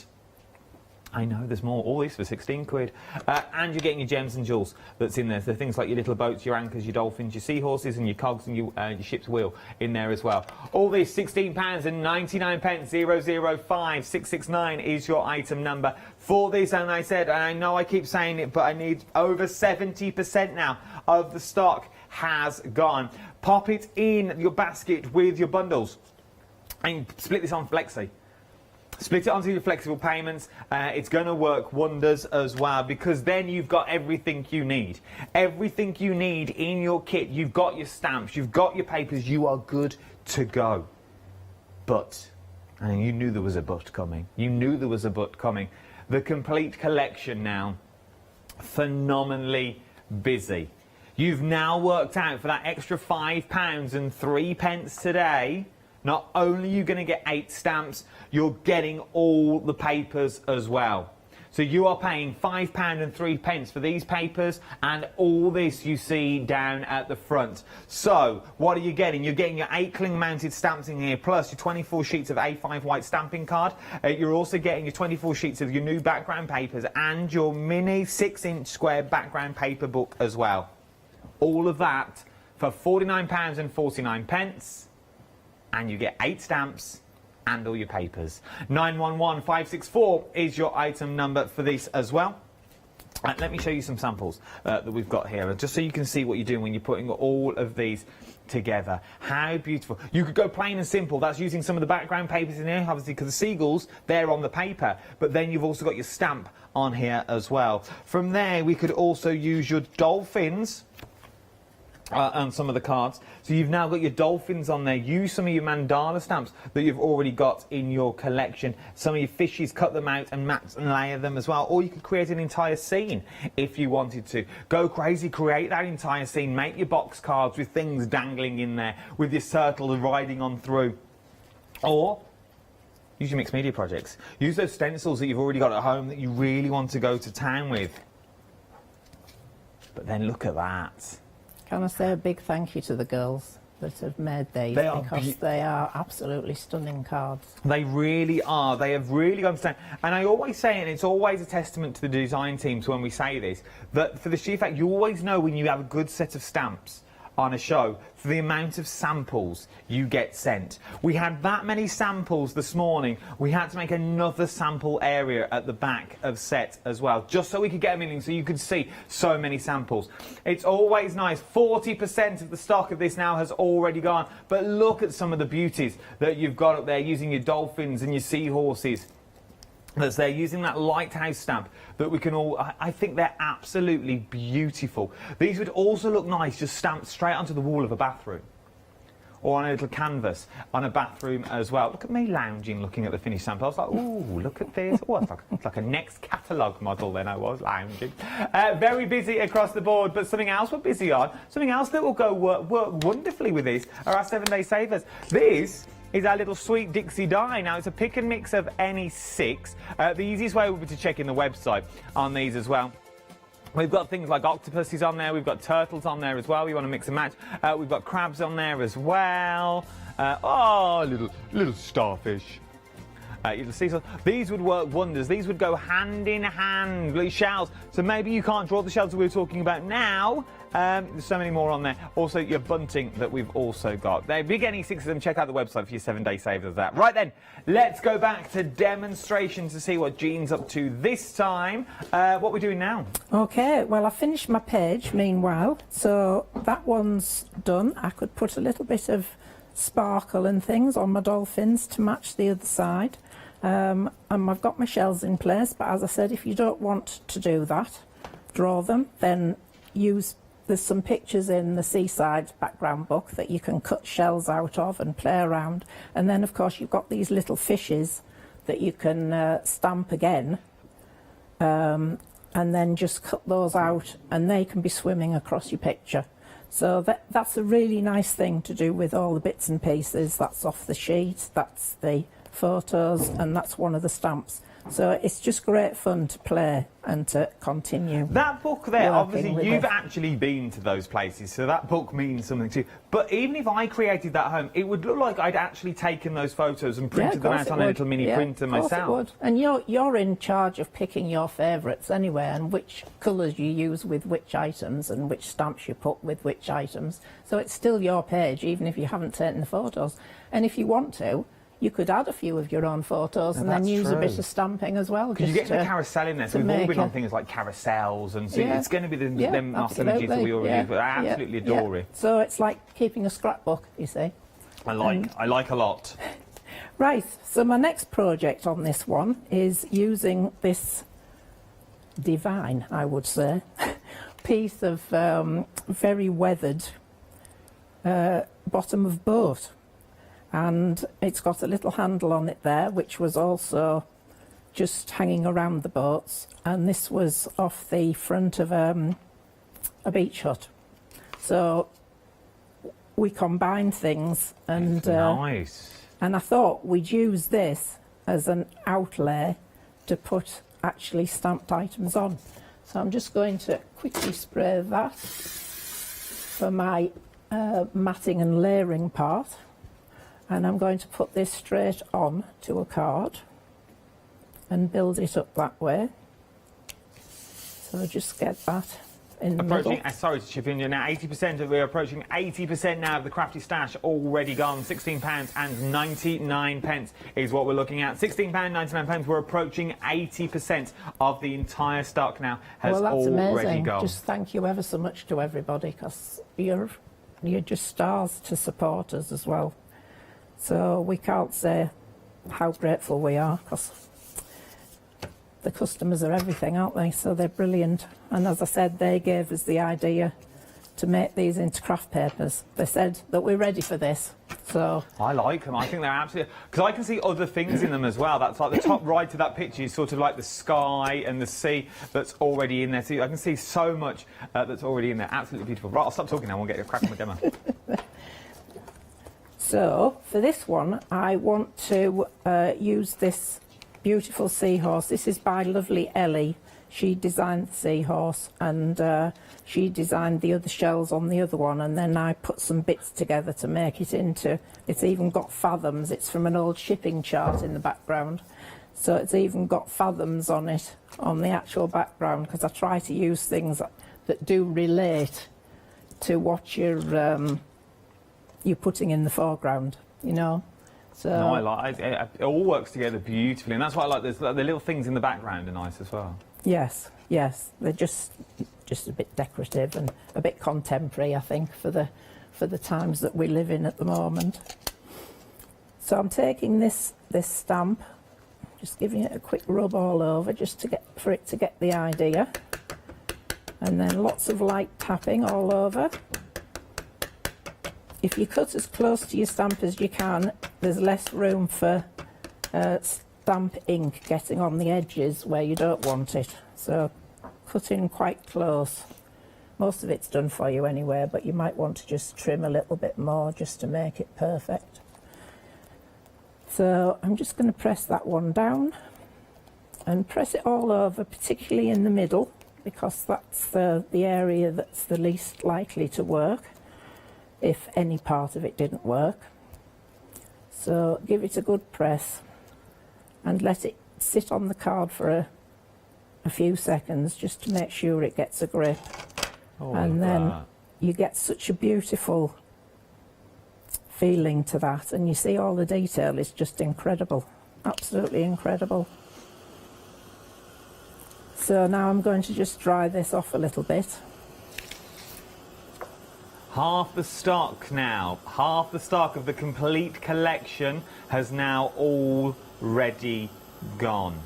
Speaker 3: I know there's more. All this for 16 quid. And you're getting your gems and jewels that's in there. So things like your little boats, your anchors, your dolphins, your seahorses, and your cogs, and your ship's wheel in there as well. All this £16.99, 005669 is your item number for this. And I said, and I know I keep saying it, but I need over 70% now of the stock has gone. Pop it in your basket with your bundles and split this on Flexi. Split it onto your flexible payments. It's going to work wonders as well, because then you've got everything you need. Everything you need in your kit. You've got your stamps, you've got your papers, you are good to go. But, and you knew there was a but coming. You knew there was a but coming. The complete collection now, phenomenally busy. You've now worked out for that extra £5.03 today. Not only are you going to get 8 stamps, you're getting all the papers as well. So you are paying £5.03 for these papers and all this you see down at the front. So what are you getting? You're getting your 8 cling mounted stamps in here, plus your 24 sheets of A5 white stamping card. You're also getting your 24 sheets of your new background papers and your mini 6-inch square background paper book as well. All of that for £49.49. And you get 8 stamps and all your papers. 911564 is your item number for this as well. Let me show you some samples that we've got here, just so you can see what you're doing when you're putting all of these together. How beautiful. You could go plain and simple. That's using some of the background papers in here, obviously, because the seagulls, they're on the paper. But then you've also got your stamp on here as well. From there, we could also use your dolphins on some of the cards. So you've now got your dolphins on there. Use some of your mandala stamps that you've already got in your collection. Some of your fishes, cut them out and mats and layer them as well. Or you could create an entire scene if you wanted to. Go crazy, create that entire scene. Make your box cards with things dangling in there, with your turtle riding on through. Or use your mixed media projects. Use those stencils that you've already got at home that you really want to go to town with. But then look at that.
Speaker 4: Can I say a big thank you to the girls that have made these, because they are absolutely stunning cards.
Speaker 3: They really are. They have really understand. And I always say, and it's always a testament to the design teams when we say this, that for the sheer fact, you always know when you have a good set of stamps on a show for the amount of samples you get sent. We had that many samples this morning, we had to make another sample area at the back of set as well, just so we could get them in, so you could see so many samples. It's always nice. 40% of the stock of this now has already gone, but look at some of the beauties that you've got up there using your dolphins and your seahorses. That's there, using that lighthouse stamp that we can all, I think they're absolutely beautiful. These would also look nice just stamped straight onto the wall of a bathroom, or on a little canvas on a bathroom as well. Look at me lounging looking at the finished sample. I was like, ooh, look at this. Oh, it's like a next catalogue model then I was lounging. Very busy across the board, but something else we're busy on, something else that will go work wonderfully with this are our 7-day savers. This is our little sweet Dixie die. Now, it's a pick and mix of any 6. The easiest way would be to check in the website on these as well. We've got things like octopuses on there, we've got turtles on there as well, you want to mix and match. We've got crabs on there as well. Little starfish. Little sea shells. These would work wonders. These would go hand in hand, these shells. So maybe you can't draw the shells that we're talking about now. There's so many more on there. Also, your bunting that we've also got. They're big, any 6 of them. Check out the website for your 7-day savers of that. Right then, let's go back to demonstration to see what Jean's up to this time. What we're doing now?
Speaker 4: Okay, well, I finished my page meanwhile, so that one's done. I could put a little bit of sparkle and things on my dolphins to match the other side. And I've got my shells in place, but as I said, if you don't want to do that, draw them, then there's some pictures in the Seaside background book that you can cut shells out of and play around. And then, of course, you've got these little fishes that you can stamp again, and then just cut those out, and they can be swimming across your picture. So that's a really nice thing to do with all the bits and pieces. That's off the sheet, that's the photos, and that's one of the stamps. So it's just great fun to play and to continue.
Speaker 3: That book there, obviously you've
Speaker 4: it.
Speaker 3: actually been to those places, so that book means something to you. But even if I created that home, it would look like I'd actually taken those photos and printed them out on a little mini printer myself. It would.
Speaker 4: And you're in charge of picking your favourites anyway, and which colours you use with which items and which stamps you put with which items. So it's still your page, even if you haven't taken the photos. And if you want to, you could add a few of your own photos and then use a bit of stamping as well.
Speaker 3: Because you get the carousel in there, so we've all been on things like carousels, and so it's going to be them images that we already use, but I absolutely adore it.
Speaker 4: So it's like keeping a scrapbook, you see.
Speaker 3: I like a lot.
Speaker 4: Right, so my next project on this one is using this divine, I would say, piece of very weathered bottom of boat. And it's got a little handle on it there, which was also just hanging around the boats, and this was off the front of a beach hut. So we combined things, and
Speaker 3: nice.
Speaker 4: And I thought we'd use this as an outlay to put actually stamped items on. So I'm just going to quickly spray that for my matting and layering part. And I'm going to put this straight on to a card and build it up that way. So just get that in the middle.
Speaker 3: Sorry to chip in, you're now 80%, we're approaching 80% now of the crafty stash already gone. £16.99 is what we're looking at. £16.99, we're approaching 80% of the entire stock now has already
Speaker 4: amazing.
Speaker 3: Gone.
Speaker 4: Just thank you ever so much to everybody, because you're just stars to support us as well. So we can't say how grateful we are, because the customers are everything, aren't they? So they're brilliant. And as I said, they gave us the idea to make these into craft papers. They said that we're ready for this. So
Speaker 3: I like them. I think they're absolutely... Because I can see other things in them as well. That's like the top right of that picture is sort of like the sky and the sea that's already in there. So I can see so much that's already in there. Absolutely beautiful. Right, I'll stop talking now. I won't get a crack on my demo.
Speaker 4: So for this one, I want to use this beautiful seahorse. This is by lovely Ellie. She designed the seahorse, and she designed the other shells on the other one, and then I put some bits together to make it into... It's even got fathoms. It's from an old shipping chart in the background. So it's even got fathoms on it, on the actual background, because I try to use things that do relate to what you're putting in the foreground, you know. So
Speaker 3: No, I like it all works together beautifully, and that's why I like this. Like, the little things in the background are nice as well.
Speaker 4: yes, they're just a bit decorative and a bit contemporary, I think, for the times that we live in at the moment. So I'm taking this stamp, just giving it a quick rub all over, just for it to get the idea, and then lots of light tapping all over. If you cut as close to your stamp as you can, there's less room for stamp ink getting on the edges where you don't want it. So cut in quite close. Most of it's done for you anyway, but you might want to just trim a little bit more just to make it perfect. So I'm just going to press that one down and press it all over, particularly in the middle, because that's the area that's the least likely to work if any part of it didn't work. So give it a good press and let it sit on the card for a few seconds just to make sure it gets a grip.
Speaker 3: Oh,
Speaker 4: and then you get such a beautiful feeling to that, and you see all the detail is just incredible, absolutely incredible. So now I'm going to just dry this off a little bit.
Speaker 3: Half the stock now, half the stock of the complete collection has now already gone.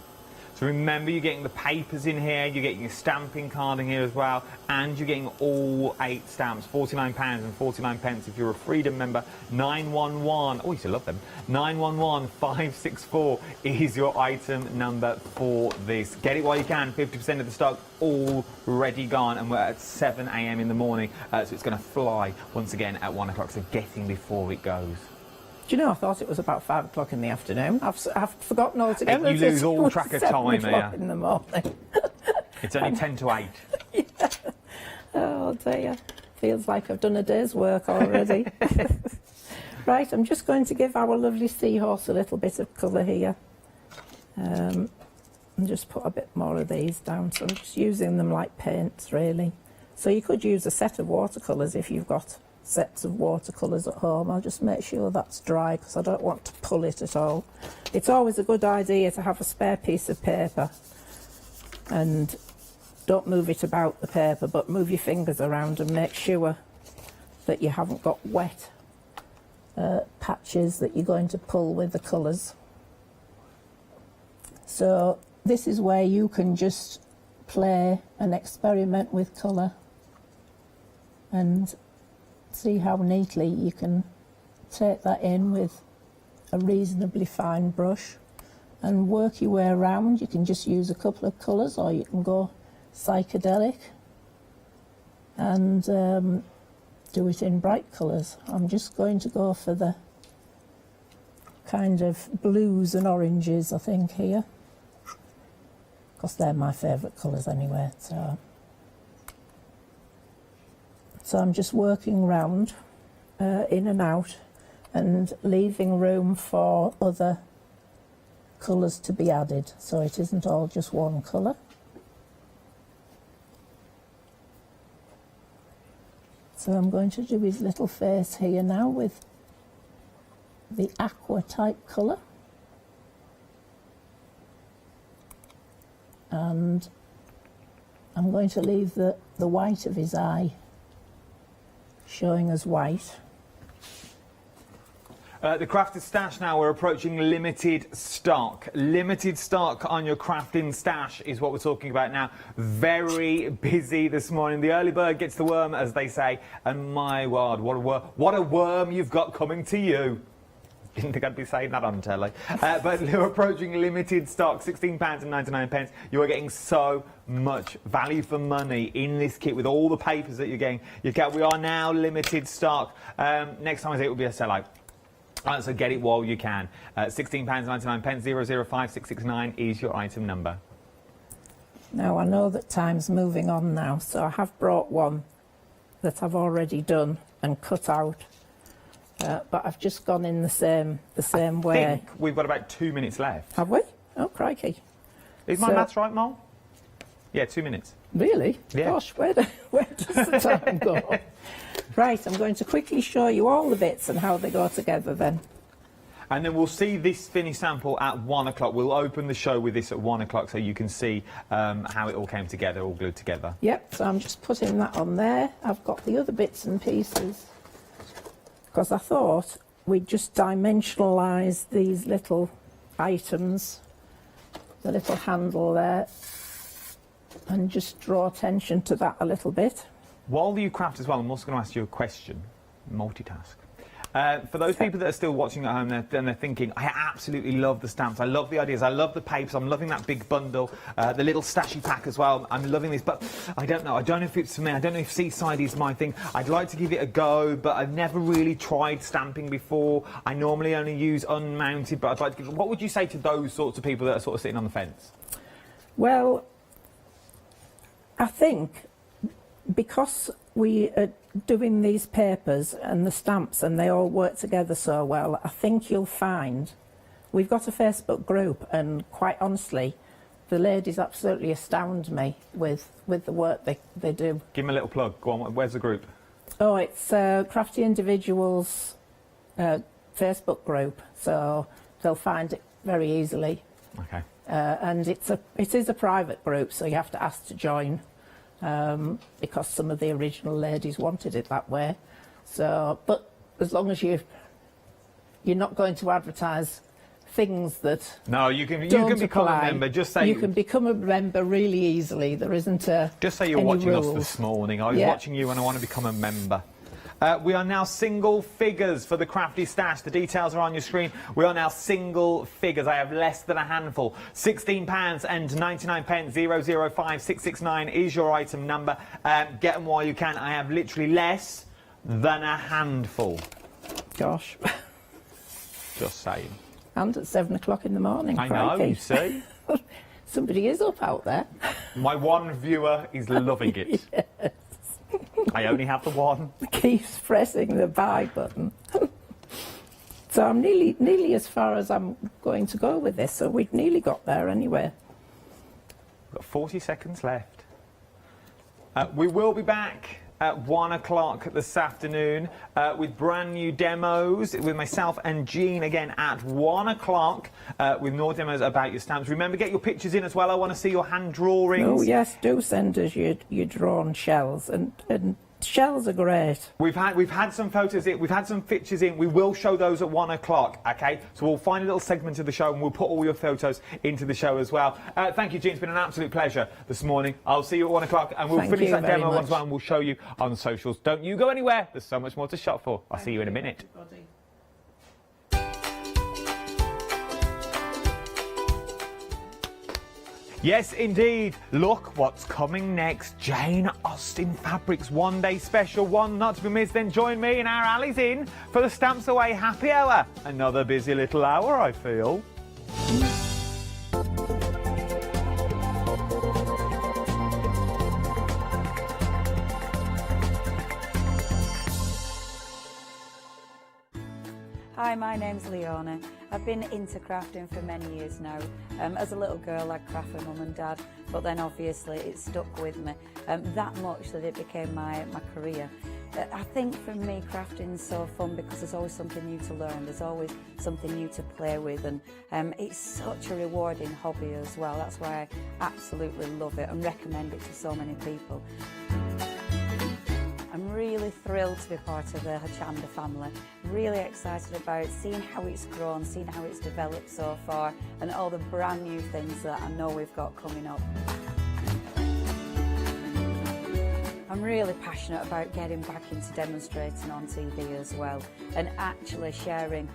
Speaker 3: So remember, you're getting the papers in here, you're getting your stamping card in here as well, and you're getting all 8 stamps, £49.49 if you're a Freedom member. 911, oh, you used to love them. 911564 is your item number for this. Get it while you can. 50% of the stock already gone, and we're at 7 a.m. in the morning, so it's going to fly once again at 1 o'clock. So getting before it goes.
Speaker 4: Do you know, I thought it was about 5 o'clock in the afternoon. I've forgotten altogether.
Speaker 3: You lose all track of time,
Speaker 4: 7 o'clock in the morning.
Speaker 3: It's only 10 to 8.
Speaker 4: Yeah. Oh dear, feels like I've done a day's work already. Right, I'm just going to give our lovely seahorse a little bit of colour here. And just put a bit more of these down. So I'm just using them like paints, really. So you could use a set of watercolours if you've got sets of watercolours at home. I'll just make sure that's dry because I don't want to pull it at all. It's always a good idea to have a spare piece of paper, and don't move it about the paper, but move your fingers around and make sure that you haven't got wet patches that you're going to pull with the colours. So this is where you can just play and experiment with colour and see how neatly you can take that in with a reasonably fine brush and work your way around. You can just use a couple of colours, or you can go psychedelic and do it in bright colours. I'm just going to go for the kind of blues and oranges, I think, here, because they're my favourite colours anyway. So I'm just working round in and out and leaving room for other colours to be added, so it isn't all just one colour. So I'm going to do his little face here now with the aqua type colour. And I'm going to leave the white of his eye showing as white.
Speaker 3: The crafted stash now, we're approaching limited stock. Limited stock on your crafting stash is what we're talking about now. Very busy this morning. The early bird gets the worm, as they say. And my word, what a worm you've got coming to you. Didn't think I'd be saying that on telly. But we're approaching limited stock, £16.99. You are getting so much value for money in this kit with all the papers that you're getting. We are now limited stock. Next time I say it will be a sellout. So get it while you can. £16.99, 005669 is your item number.
Speaker 4: Now I know that time's moving on now, so I have brought one that I've already done and cut out. But I've just gone in the same way.
Speaker 3: I think we've got about 2 minutes left.
Speaker 4: Have we? Oh, crikey.
Speaker 3: Is my maths right, Mol? Yeah, 2 minutes.
Speaker 4: Really?
Speaker 3: Yeah.
Speaker 4: Gosh, where does the time go? Right, I'm going to quickly show you all the bits and how they go together then.
Speaker 3: And then we'll see this finished sample at 1 o'clock. We'll open the show with this at 1 o'clock so you can see how it all came together, all glued together.
Speaker 4: Yep, so I'm just putting that on there. I've got the other bits and pieces because I thought we'd just dimensionalise these little items, the little handle there, and just draw attention to that a little bit.
Speaker 3: While you craft as well, I'm also going to ask you a question. Multitask. For those people that are still watching at home, they're thinking, I absolutely love the stamps, I love the ideas, I love the papers, I'm loving that big bundle, the little stashy pack as well, I'm loving this, but I don't know if it's for me, I don't know if Seaside is my thing. I'd like to give it a go, but I've never really tried stamping before. I normally only use unmounted, but I'd like to give... What would you say to those sorts of people that are sort of sitting on the fence?
Speaker 4: Well, I think because we are doing these papers and the stamps and they all work together so well, I think you'll find we've got a Facebook group, and quite honestly the ladies absolutely astound me with the work they do.
Speaker 3: Give me a little plug. Go on, where's the group?
Speaker 4: Oh, it's Crafty Individuals Facebook group, so they'll find it very easily.
Speaker 3: Okay.
Speaker 4: And it is a private group, so you have to ask to join. Because some of the original ladies wanted it that way. So, but as long as you're not going to advertise things that
Speaker 3: no, you can become a member. Just say
Speaker 4: you can become a member really easily. There isn't
Speaker 3: just say you're
Speaker 4: any
Speaker 3: watching
Speaker 4: rules.
Speaker 3: us this morning. I was watching you and I want to become a member. We are now single figures for the Crafty Stash. The details are on your screen. We are now single figures. I have less than a handful. £16.99. 005669 is your item number. Get them while you can. I have literally less than a handful.
Speaker 4: Gosh.
Speaker 3: Just saying.
Speaker 4: And at 7 o'clock in the morning.
Speaker 3: I know, you see.
Speaker 4: Somebody is up out there.
Speaker 3: My one viewer is loving it. Yes. I only have the one.
Speaker 4: Keeps pressing the buy button. So I'm nearly as far as I'm going to go with this, so we've nearly got there anyway.
Speaker 3: We've got 40 seconds left. We will be back at 1 o'clock this afternoon with brand new demos with myself and Jean again at 1 o'clock with more demos about your stamps. Remember, get your pictures in as well. I want to see your hand drawings.
Speaker 4: Oh yes, do send us your drawn shells, and shells are great.
Speaker 3: We've had some photos in, we've had some pictures in. We will show those at 1 o'clock, okay? So we'll find a little segment of the show and we'll put all your photos into the show as well. Thank you, Jean. It's been an absolute pleasure this morning. I'll see you at 1 o'clock and we'll finish that demo once and we'll show you on socials. Don't you go anywhere. There's so much more to shop for. I'll see you in a minute.
Speaker 4: Everybody.
Speaker 3: Yes, indeed. Look what's coming next. Jane Austen Fabrics one-day special, one not to be missed. Then join me and our Ali's in for the Stamps Away happy hour. Another busy little hour, I feel.
Speaker 5: Hi, my name's Leona. I've been into crafting for many years now. As a little girl I'd craft for mum and dad, but then obviously it stuck with me that much that it became my career. I think for me crafting's so fun because there's always something new to learn, there's always something new to play with, and it's such a rewarding hobby as well. That's why I absolutely love it and recommend it to so many people. I'm really thrilled to be part of the Hochanda family. Really excited about seeing how it's grown, seeing how it's developed so far, and all the brand new things that I know we've got coming up. I'm really passionate about getting back into demonstrating on TV as well, and actually sharing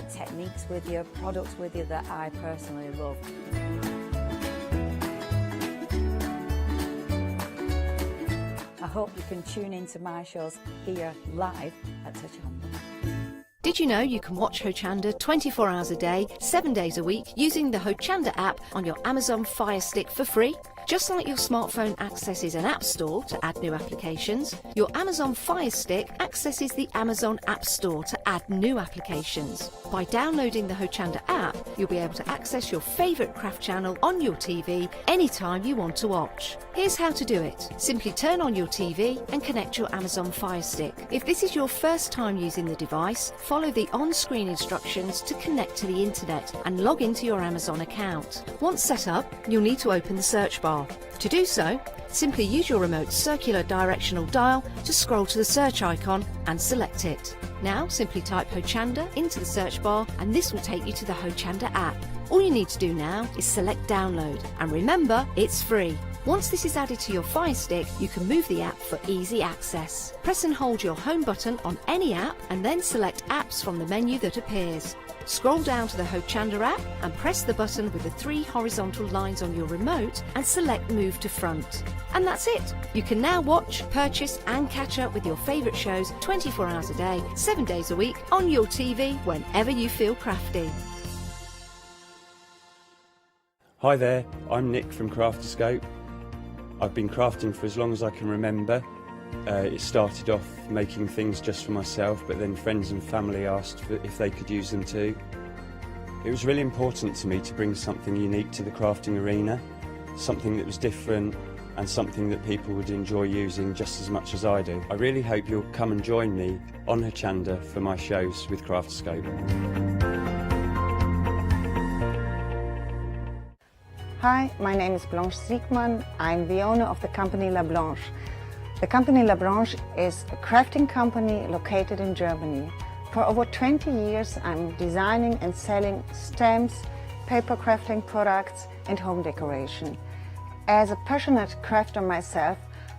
Speaker 5: techniques with you, products with you that I personally love. I hope you can tune into my shows here live at Hochanda.
Speaker 6: Did you know you can watch Hochanda 24 hours a day, 7 days a week using the Hochanda app on your Amazon Fire Stick for free? Just like your smartphone accesses an app store to add new applications, your Amazon Fire Stick accesses the Amazon App Store to add new applications. By downloading the Hochanda app, you'll be able to access your favourite craft channel on your TV anytime you want to watch. Here's how to do it. Simply turn on your TV and connect your Amazon Fire Stick. If this is your first time using the device, follow the on-screen instructions to connect to the internet and log into your Amazon account. Once set up, you'll need to open the search bar. To do so, simply use your remote circular directional dial to scroll to the search icon and select it. Now simply type Hochanda into the search bar and this will take you to the Hochanda app. All you need to do now is select download, and remember, it's free. Once this is added to your Fire Stick, you can move the app for easy access. Press and hold your home button on any app and then select apps from the menu that appears. Scroll down to the Hochanda app and press the button with the 3 horizontal lines on your remote and select Move to Front. And that's it! You can now watch, purchase and catch up with your favourite shows 24 hours a day, 7 days a week on your TV whenever you feel crafty.
Speaker 7: Hi there, I'm Nick from Crafterscope. I've been crafting for as long as I can remember. It started off making things just for myself, but then friends and family asked if they could use them too. It was really important to me to bring something unique to the crafting arena, something that was different and something that people would enjoy using just as much as I do. I really hope you'll come and join me on Hochanda for my shows with Crafterscope.
Speaker 8: Hi, my name is Blanche Siegmann. I'm the owner of the company La Blanche. The company La Blanche is a crafting company located in Germany. For over 20 years I'm designing and selling stamps, paper crafting products and home decoration. As a passionate crafter myself,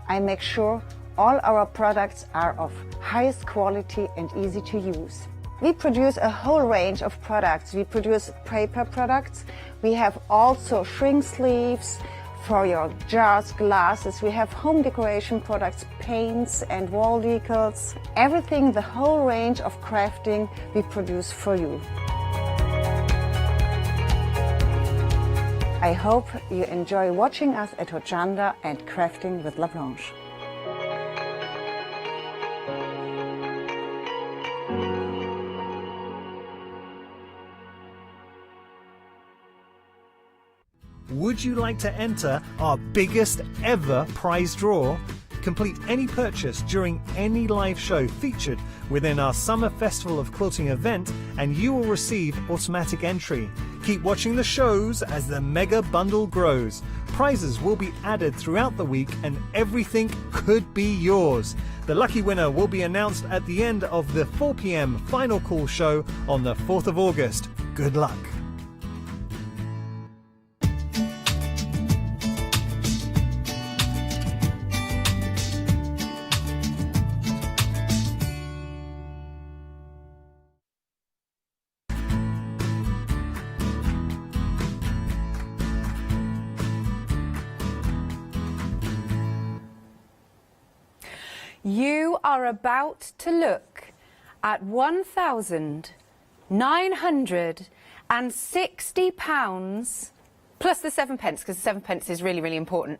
Speaker 8: I make sure all our products are of highest quality and easy to use. We produce a whole range of products. We produce paper products. We have also shrink sleeves for your jars, glasses. We have home decoration products, paints and wall decals. Everything, the whole range of crafting we produce for you. I hope you enjoy watching us at Hochanda and crafting with La Blanche.
Speaker 9: Would you like to enter our biggest ever prize draw? Complete any purchase during any live show featured within our Summer Festival of Quilting event and you will receive automatic entry. Keep watching the shows as the mega bundle grows. Prizes will be added throughout the week and everything could be yours. The lucky winner will be announced at the end of the 4 p.m. final call show on the 4th of August. Good luck.
Speaker 10: You are about to look at £1,960 plus the 7 pence, because the 7 pence is really, really important,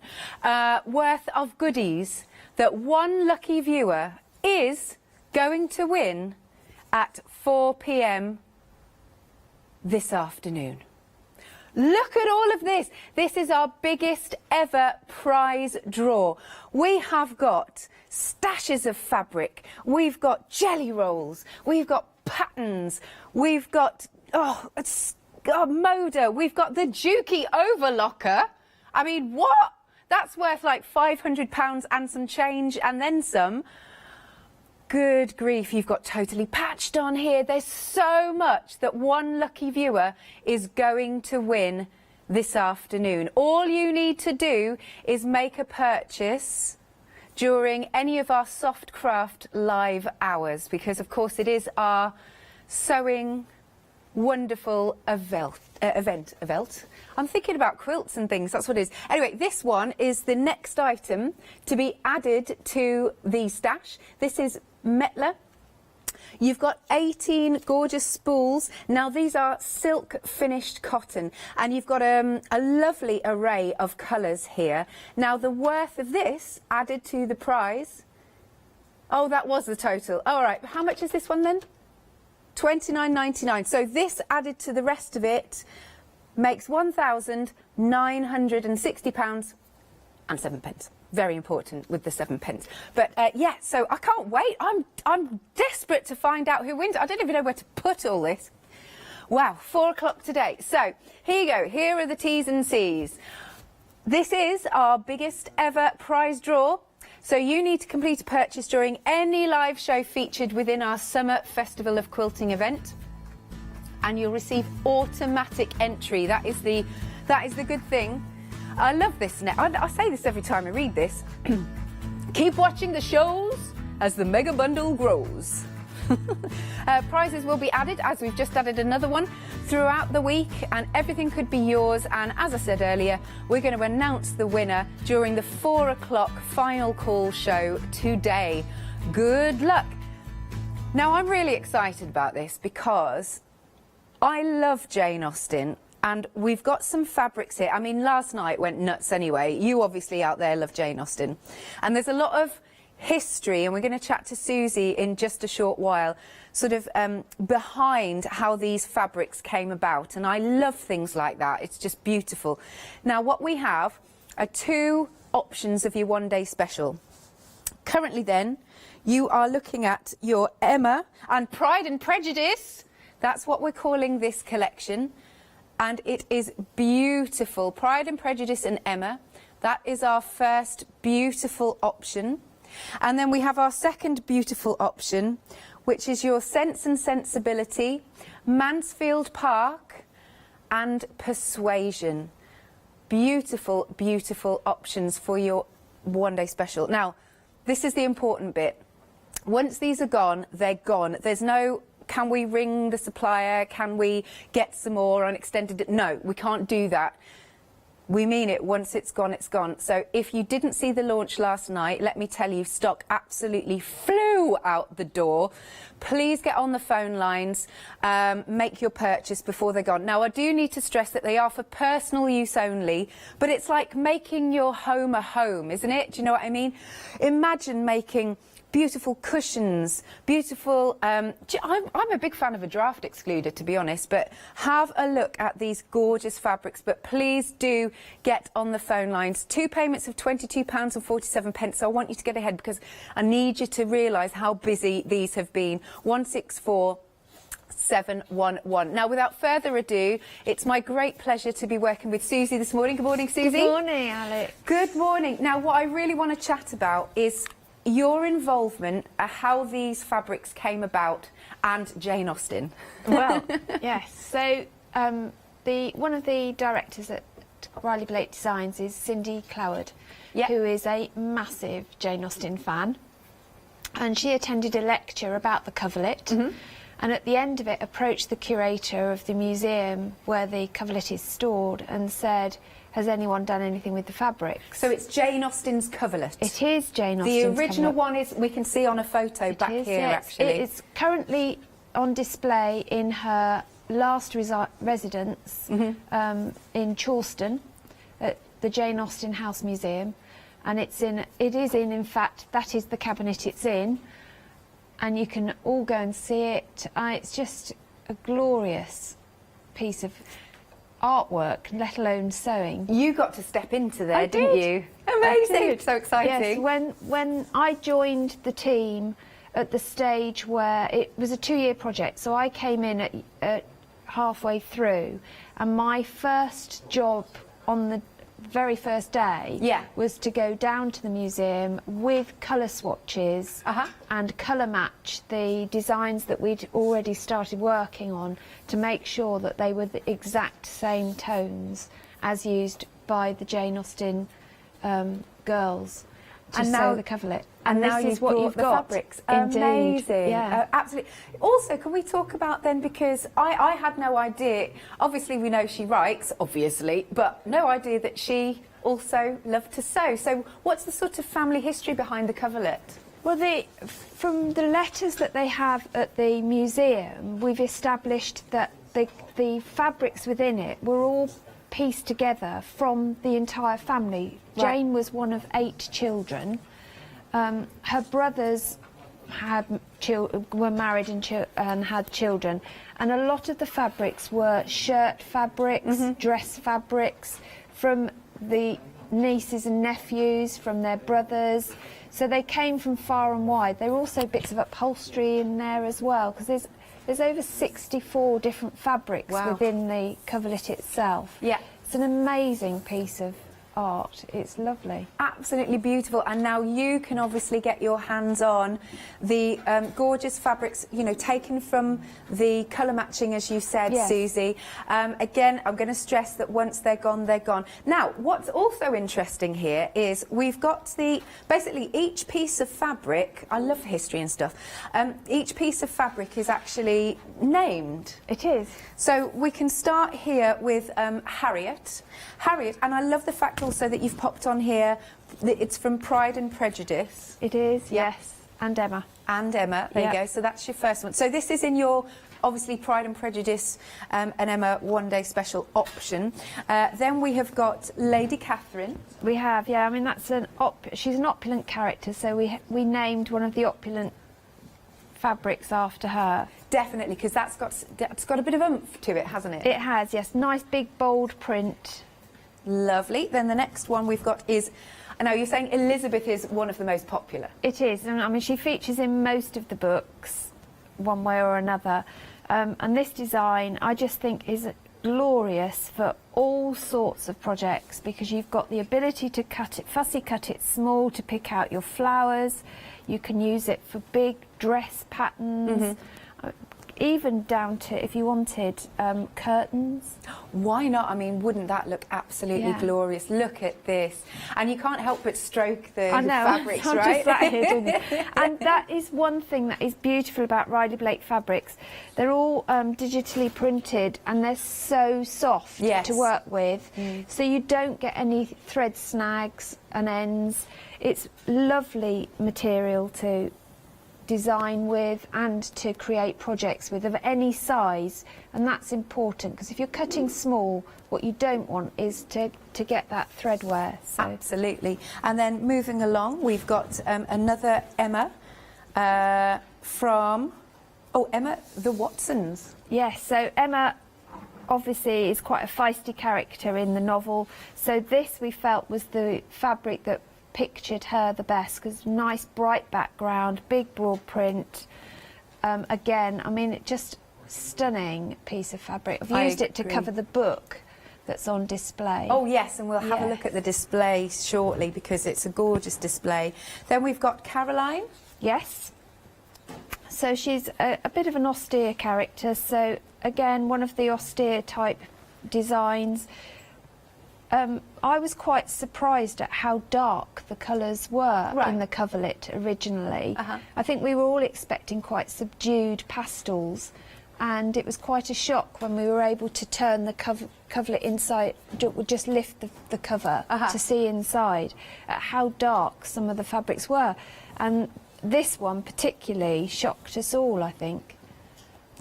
Speaker 10: worth of goodies that one lucky viewer is going to win at 4 p.m. this afternoon. Look at all of this. This is our biggest ever prize draw. We have got stashes of fabric. We've got jelly rolls. We've got patterns. We've got, Moda. We've got the Dukey overlocker. I mean, what? That's worth like £500 and some change and then some. Good grief, you've got Totally Patched on here. There's so much that one lucky viewer is going to win this afternoon. All you need to do is make a purchase during any of our soft craft live hours, because of course it is our sewing wonderful event. I'm thinking about quilts and things, that's what it is. Anyway, this one is the next item to be added to the stash. This is Metler. You've got 18 gorgeous spools. Now these are silk finished cotton and you've got a lovely array of colours here. Now the worth of this added to the prize, oh, that was the total. All right, how much is this one then? £29.99. So this added to the rest of it makes £1,960 and 7 pence. Very important with the 7 pence. But yeah, so I can't wait. I'm desperate to find out who wins. I don't even know where to put all this. Wow, 4 o'clock today. So here you go. Here are the T's and C's. This is our biggest ever prize draw. So you need to complete a purchase during any live show featured within our Summer Festival of Quilting event, and you'll receive automatic entry. That is the good thing. I love this now. I say this every time I read this. Keep watching the shows as the mega bundle grows. Prizes will be added, as we've just added another one, throughout the week, and everything could be yours. And as I said earlier, we're going to announce the winner during the 4 o'clock final call show today. Good luck. Now, I'm really excited about this because I love Jane Austen, and we've got some fabrics here. I mean, last night went nuts anyway. You obviously out there love Jane Austen. And there's a lot of history, and we're going to chat to Susie in just a short while, sort of behind how these fabrics came about. And I love things like that. It's just beautiful. Now, what we have are 2 options of your one-day special. Currently, then, you are looking at your Emma and Pride and Prejudice. That's what we're calling this collection. And it is beautiful. Pride and Prejudice and Emma. That is our first beautiful option. And then we have our second beautiful option, which is your Sense and Sensibility, Mansfield Park and Persuasion. Beautiful, beautiful options for your one-day special. Now, this is the important bit. Once these are gone, they're gone. There's no, can we ring the supplier? Can we get some more on extended? No, we can't do that. We mean it. Once it's gone, it's gone. So if you didn't see the launch last night, let me tell you, stock absolutely flew out the door. Please get on the phone lines, make your purchase before they're gone. Now, I do need to stress that they are for personal use only, but it's like making your home a home, isn't it? Do you know what I mean? Imagine making beautiful cushions, beautiful... I'm a big fan of a draft excluder, to be honest, but have a look at these gorgeous fabrics. But please do get on the phone lines. 2 payments of £22.47. So I want you to get ahead, because I need you to realise how busy these have been. 164711. Now, without further ado, it's my great pleasure to be working with Susie this morning. Good morning, Susie.
Speaker 1: Good morning, Alex.
Speaker 10: Good morning. Now, what I really want to chat about is your involvement, how these fabrics came about, and Jane Austen.
Speaker 1: Well, yes. So one of the directors at Riley Blake Designs is Cindy Cloward, who is a massive Jane Austen fan, and she attended a lecture about the coverlet, and at the end of it approached the curator of the museum where the coverlet is stored and said, has anyone done anything with the fabrics?
Speaker 10: So it's Jane Austen's coverlet?
Speaker 1: It is Jane Austen's
Speaker 10: The original
Speaker 1: coverlet.
Speaker 10: one is, we can see on a photo back here, actually.
Speaker 1: It is currently on display in her last residence in Charleston at the Jane Austen House Museum, and it is in fact, that is the cabinet it's in, and you can all go and see it. It's just a glorious piece of artwork, let alone sewing.
Speaker 10: You got to step into there, didn't you? Amazing! So exciting.
Speaker 1: Yes, when I joined the team at the stage where it was a 2-year project, so I came in at halfway through, and my first job on the very first day was to go down to the museum with colour swatches and colour match the designs that we'd already started working on to make sure that they were the exact same tones as used by the Jane Austen girls to sew the coverlet.
Speaker 10: And
Speaker 1: this
Speaker 10: now
Speaker 1: is what you've
Speaker 10: the
Speaker 1: got.
Speaker 10: fabrics.
Speaker 1: Indeed.
Speaker 10: Amazing.
Speaker 1: Yeah.
Speaker 10: Absolutely. Also, can we talk about then, because I had no idea, obviously we know she writes, obviously, but no idea that she also loved to sew. So what's the sort of family history behind the coverlet?
Speaker 1: Well, from the letters that they have at the museum, we've established that the fabrics within it were all pieced together from the entire family. Jane was one of 8 children. Her brothers were married and had children, and a lot of the fabrics were shirt fabrics, dress fabrics from the nieces and nephews, from their brothers. So they came from far and wide. There were also bits of upholstery in there as well, because there's over 64 different fabrics within the coverlet itself.
Speaker 10: Yeah.
Speaker 1: It's an amazing piece of art. It's lovely.
Speaker 10: Absolutely beautiful. And now you can obviously get your hands on the gorgeous fabrics, you know, taken from the colour matching, as you said,
Speaker 1: Yes.
Speaker 10: Susie. Again, I'm going to stress that once they're gone, they're gone. Now, what's also interesting here is we've got basically each piece of fabric, I love history and stuff, each piece of fabric is actually named.
Speaker 1: It is.
Speaker 10: So we can start here with Harriet, and I love the fact also that you've popped on here that it's from Pride and Prejudice.
Speaker 1: It is, yes. And Emma.
Speaker 10: And Emma, there you go. So that's your first one. So this is in your, obviously, Pride and Prejudice and Emma one-day special option. Then we have got Lady Catherine.
Speaker 1: We have, yeah. I mean, that's she's an opulent character, so we named one of the opulent fabrics after her.
Speaker 10: Definitely, because that's got a bit of oomph to it, hasn't it?
Speaker 1: It has, yes. Nice big bold print.
Speaker 10: Lovely. Then the next one we've got is, I know you're saying Elizabeth is one of the most popular.
Speaker 1: It is, and I mean, she features in most of the books, one way or another. And this design, I just think, is glorious for all sorts of projects, because you've got the ability to fussy cut it small to pick out your flowers. You can use it for big dress patterns. Even down to, if you wanted, curtains.
Speaker 10: Why not? I mean, wouldn't that look absolutely glorious? Look at this. And you can't help but stroke the fabrics,
Speaker 1: I'm
Speaker 10: right?
Speaker 1: just sat here doing it. And that is one thing that is beautiful about Riley Blake fabrics. They're all digitally printed, and they're so soft to work with. So you don't get any thread snags and ends. It's lovely material to design with and to create projects with of any size, and that's important, because if you're cutting small, what you don't want is to get that thread wear. So.
Speaker 10: Absolutely. And then moving along, we've got another Emma from Emma the Watsons.
Speaker 1: Yes, so Emma obviously is quite a feisty character in the novel, so this we felt was the fabric that pictured her the best, because nice bright background, big broad print. Again, I mean, just stunning piece of fabric. I've used it to cover the book that's on display.
Speaker 10: Oh yes, and we'll have a look at the display shortly, because it's a gorgeous display. Then we've got Caroline.
Speaker 1: Yes. So she's a bit of an austere character, so again, one of the austere type designs. I was quite surprised at how dark the colours were in the coverlet originally. I think we were all expecting quite subdued pastels, and it was quite a shock when we were able to turn the coverlet inside, just lift the cover to see inside, at how dark some of the fabrics were. And this one particularly shocked us all, I think.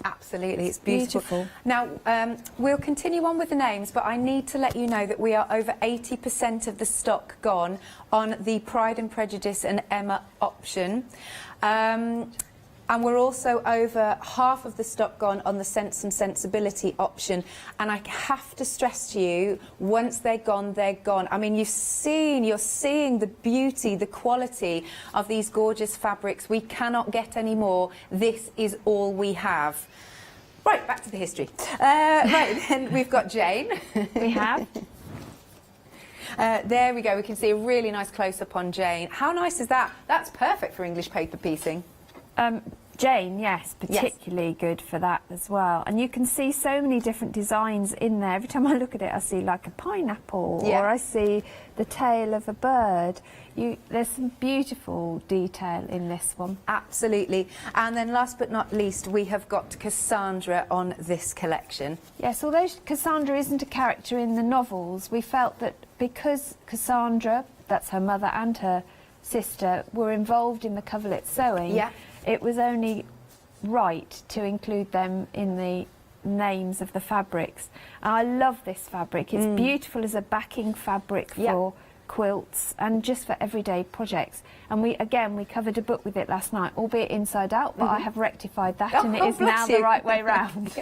Speaker 10: Absolutely, it's beautiful. Now, we'll continue on with the names, but I need to let you know that we are over 80% of the stock gone on the Pride and Prejudice and Emma option. And we're also over half of the stock gone on the Sense and Sensibility option. And I have to stress to you, once they're gone, they're gone. I mean, you're seeing the beauty, the quality of these gorgeous fabrics. We cannot get any more. This is all we have. Right, back to the history. Right, then we've got Jane.
Speaker 1: We have.
Speaker 10: There we go. We can see a really nice close-up on Jane. How nice is that? That's perfect for English paper piecing.
Speaker 1: Jane, yes, particularly good for that as well. And you can see so many different designs in there. Every time I look at it, I see like a pineapple, or I see the tail of a bird. There's some beautiful detail in this one.
Speaker 10: Absolutely. And then last but not least, we have got Cassandra on this collection.
Speaker 1: Yes, although Cassandra isn't a character in the novels, we felt that because Cassandra, that's her mother and her sister, were involved in the coverlet sewing, it was only right to include them in the names of the fabrics. And I love this fabric. It's beautiful as a backing fabric for quilts, and just for everyday projects. And we covered a book with it last night, albeit inside out, but I have rectified that, and it is now the right way round.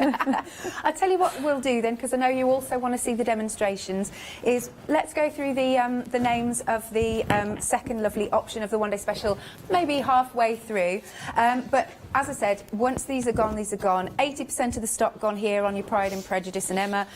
Speaker 10: I'll tell you what we'll do then, because I know you also want to see the demonstrations, is let's go through the names of the second lovely option of the one day special, maybe halfway through. But as I said, once these are gone, these are gone. 80% of the stock gone here on your Pride and Prejudice and Emma.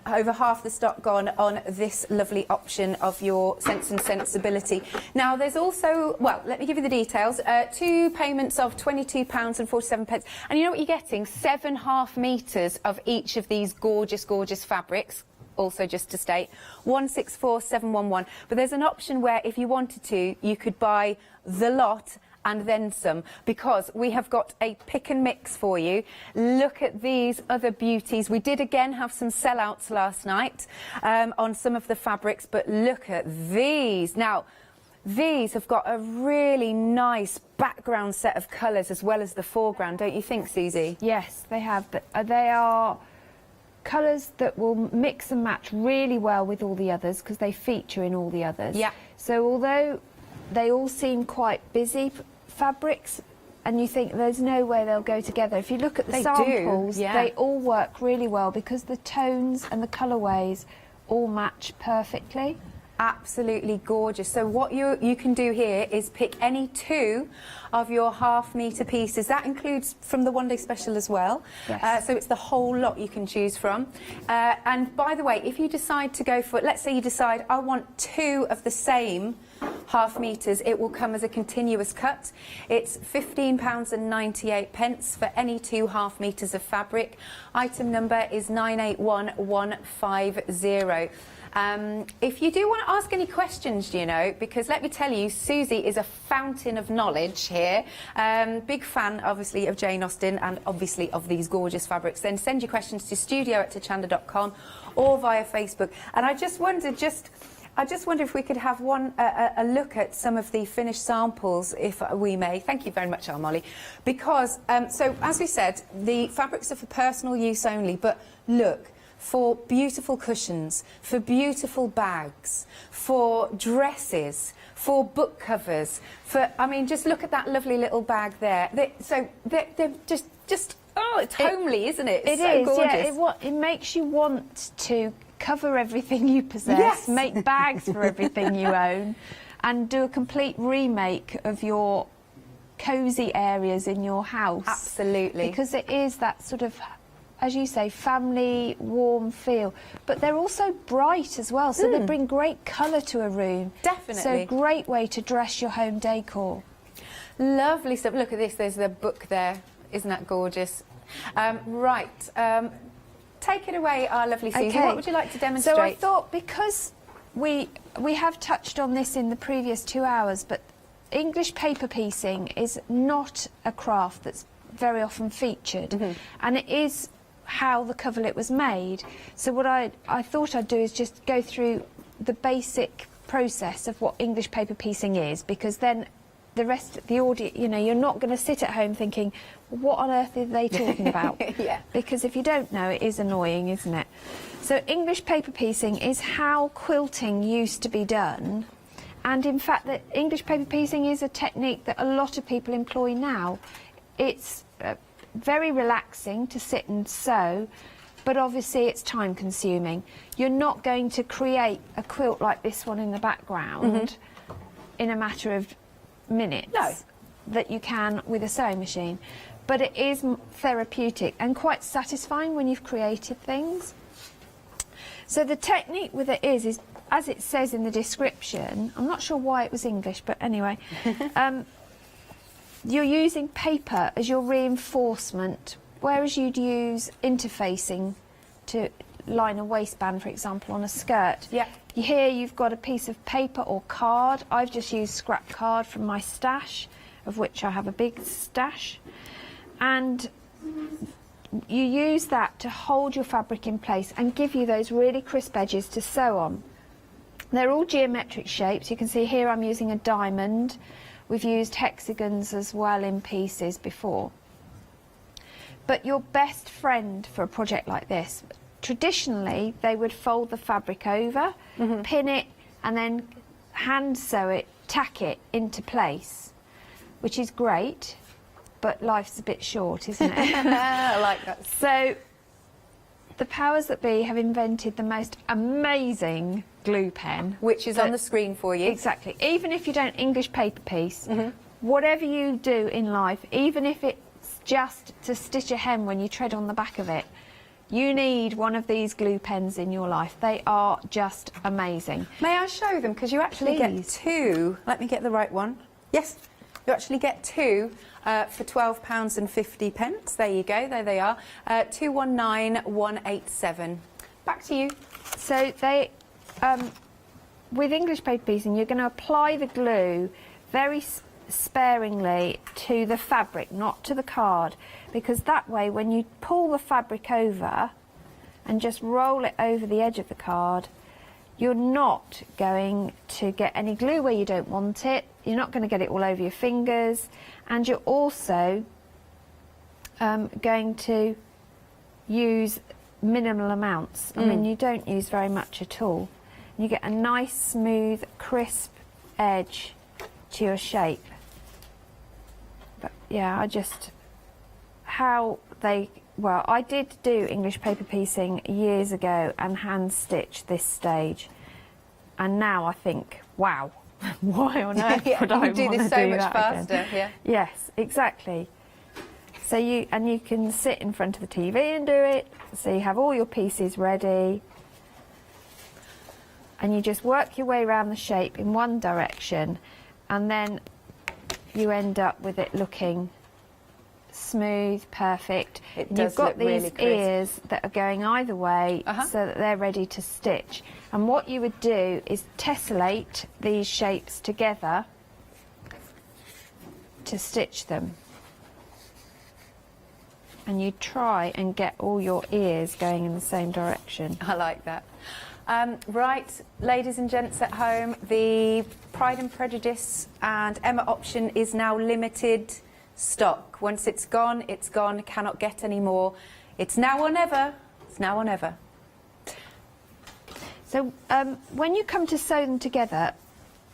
Speaker 10: Over half the stock gone on this lovely option of your Sense and Sensibility. Now, there's also, well, let me give you the details. 2 payments of £22.47. And you know what you're getting? 7 half metres of each of these gorgeous, gorgeous fabrics. Also, just to state, 164,711. But there's an option where, if you wanted to, you could buy the lot and then some, because we have got a pick and mix for you. Look at these other beauties. We did again have some sellouts last night on some of the fabrics, but look at these. Now, these have got a really nice background set of colours as well as the foreground, don't you think, Susie?
Speaker 1: Yes, they have. But they are colours that will mix and match really well with all the others, because they feature in all the others.
Speaker 10: Yeah.
Speaker 1: So although they all seem quite busy fabrics, and you think there's no way they'll go together, if you look at the samples, they all work really well, because the tones and the colourways all match perfectly.
Speaker 10: Absolutely gorgeous. So what you can do here is pick any 2 of your half-metre pieces. That includes from the one-day special as well.
Speaker 1: Yes.
Speaker 10: So it's the whole lot you can choose from. And by the way, if you decide to go for, let's say you decide, I want 2 of the same half metres, it will come as a continuous cut. It's £15.98 for any 2 half metres of fabric. Item number is 981150. If you do want to ask any questions, you know, because let me tell you, Susie is a fountain of knowledge here. Big fan, obviously, of Jane Austen and obviously of these gorgeous fabrics. Then send your questions to studio@hochanda.com or via Facebook. And I just wondered, I just wonder if we could have a look at some of the finished samples, if we may. Thank you very much, Molly. Because, so as we said, the fabrics are for personal use only, but look, for beautiful cushions, for beautiful bags, for dresses, for book covers, for, I mean, just look at that lovely little bag there. They're just oh, it's homely, isn't it? It's so gorgeous.
Speaker 1: Yeah, it makes you want to cover everything you possess, make bags for everything you own, and do a complete remake of your cosy areas in your house.
Speaker 10: Absolutely.
Speaker 1: Because it is that sort of, as you say, family, warm feel. But they're also bright as well, so they bring great colour to a room.
Speaker 10: Definitely.
Speaker 1: So a great way to dress your home decor.
Speaker 10: Lovely stuff. Look at this, there's the book there. Isn't that gorgeous? Take it away, our lovely Susie.
Speaker 1: Okay.
Speaker 10: What would you like to demonstrate?
Speaker 1: So I thought, because we have touched on this in the previous 2 hours, but English paper piecing is not a craft that's very often featured, and it is how the coverlet was made. So what I thought I'd do is just go through the basic process of what English paper piecing is, because then the rest of the audience, you know, you're not going to sit at home thinking, what on earth are they talking about? Because if you don't know, it is annoying, isn't it? So English paper piecing is how quilting used to be done, and in fact that English paper piecing is a technique that a lot of people employ now. It's very relaxing to sit and sew, but obviously it's time consuming. You're not going to create a quilt like this one in the background in a matter of minutes that you can with a sewing machine, but it is therapeutic and quite satisfying when you've created things. So the technique with it is as it says in the description, I'm not sure why it was English, but anyway, you're using paper as your reinforcement, whereas you'd use interfacing to line a waistband, for example, on a skirt. Here you've got a piece of paper or card. I've just used scrap card from my stash, of which I have a big stash. And you use that to hold your fabric in place and give you those really crisp edges to sew on. They're all geometric shapes. You can see here I'm using a diamond. We've used hexagons as well in pieces before. But your best friend for a project like this, traditionally they would fold the fabric over, pin it, and then hand sew it, tack it into place, which is great, but life's a bit short, isn't it?
Speaker 10: I like that.
Speaker 1: So the powers that be have invented the most amazing glue pen,
Speaker 10: Which is on the screen for you.
Speaker 1: exactly. Even if you don't English paper piece, whatever you do in life, even if it's just to stitch a hem when you tread on the back of it, you need one of these glue pens in your life. They are just amazing.
Speaker 10: May I show them? Because you actually get
Speaker 1: Please.
Speaker 10: 2. Let me get the right one. Yes, you actually get 2 for £12.50. There you go. There they are. 219187. Back to you.
Speaker 1: So they, with English paper piecing, you're going to apply the glue very sparingly to the fabric, not to the card, because that way when you pull the fabric over and just roll it over the edge of the card, you're not going to get any glue where you don't want it, you're not going to get it all over your fingers, and you're also going to use minimal amounts. I mean, you don't use very much at all. You get a nice, smooth, crisp edge to your shape. But yeah, I did do English paper piecing years ago and hand stitch this stage, and now I think, wow, why on earth would I
Speaker 10: do
Speaker 1: want
Speaker 10: this
Speaker 1: to
Speaker 10: so
Speaker 1: do
Speaker 10: much
Speaker 1: that
Speaker 10: faster?
Speaker 1: again?
Speaker 10: Yeah.
Speaker 1: Yes, exactly. So you can sit in front of the TV and do it. So you have all your pieces ready, and you just work your way around the shape in one direction, and then you end up with it looking smooth, perfect.
Speaker 10: It
Speaker 1: And
Speaker 10: does
Speaker 1: you've got
Speaker 10: look really
Speaker 1: these
Speaker 10: crisp.
Speaker 1: ears that are going either way, so that they're ready to stitch. And what you would do is tessellate these shapes together to stitch them. And you try and get all your ears going in the same direction.
Speaker 10: I like that. Right, ladies and gents at home, the Pride and Prejudice and Emma option is now limited stock. Once it's gone, cannot get any more. It's now or never. It's now or never.
Speaker 1: So when you come to sew them together,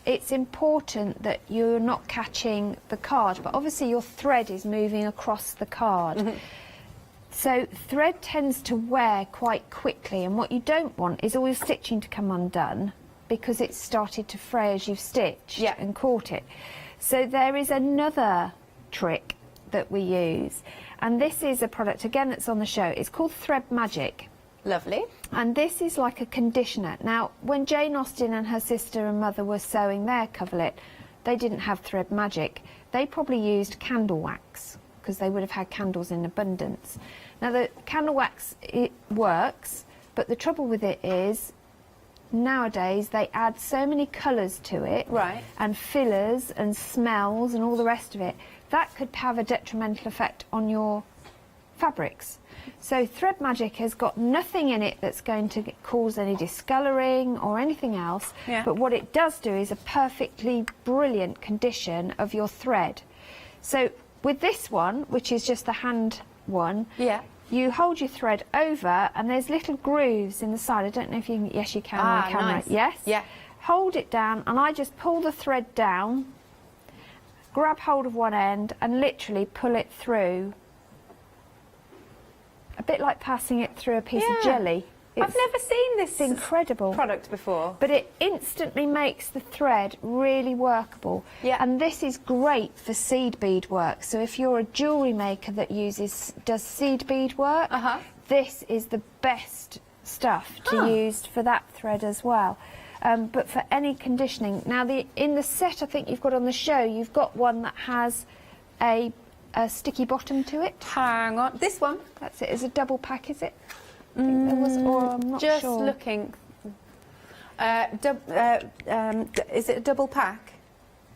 Speaker 1: it's important that you're not catching the card, but obviously your thread is moving across the card. So thread tends to wear quite quickly, and what you don't want is all your stitching to come undone because it's started to fray as you've stitched and caught it. So there is another trick that we use, and this is a product again that's on the show. It's called Thread Magic.
Speaker 10: Lovely.
Speaker 1: And this is like a conditioner. Now, when Jane Austen and her sister and mother were sewing their coverlet, they didn't have Thread Magic. They probably used candle wax because they would have had candles in abundance. Now, the candle wax, it works, but the trouble with it is nowadays they add so many colours to it, and fillers and smells and all the rest of it, that could have a detrimental effect on your fabrics. So Thread Magic has got nothing in it that's going to cause any discolouring or anything else, but what it does do is a perfectly brilliant condition of your thread. So with this one, which is just the hand one, you hold your thread over and there's little grooves in the side. I don't know if you can, yes you can on the camera.
Speaker 10: Nice.
Speaker 1: Yes?
Speaker 10: Yeah.
Speaker 1: Hold it down and I just pull the thread down, grab hold of one end and literally pull it through. A bit like passing it through a piece of jelly.
Speaker 10: I've never seen this
Speaker 1: incredible
Speaker 10: product before.
Speaker 1: But it instantly makes the thread really workable. And this is great for seed bead work. So if you're a jewellery maker that does seed bead work, this is the best stuff to use for that thread as well. But for any conditioning. Now, in the set I think you've got on the show, you've got one that has a sticky bottom to it.
Speaker 10: Hang on. This one?
Speaker 1: That's it. Is a double pack, is it? I think there was, or I'm not
Speaker 10: just
Speaker 1: sure.
Speaker 10: looking. Is it a double pack?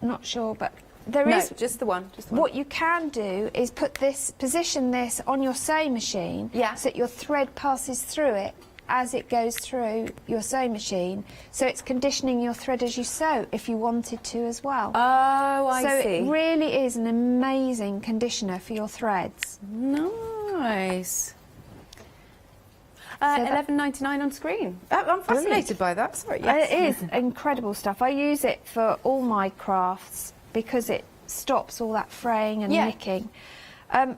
Speaker 1: Not sure, but there is.
Speaker 10: No, just the one. Just the one.
Speaker 1: What you can do is position this on your sewing machine, so that your thread passes through it as it goes through your sewing machine, so it's conditioning your thread as you sew if you wanted to as well.
Speaker 10: Oh, I see.
Speaker 1: So it really is an amazing conditioner for your threads.
Speaker 10: Nice. 11.99 on screen. I'm fascinated by that. Sorry.
Speaker 1: It is incredible stuff. I use it for all my crafts because it stops all that fraying and nicking.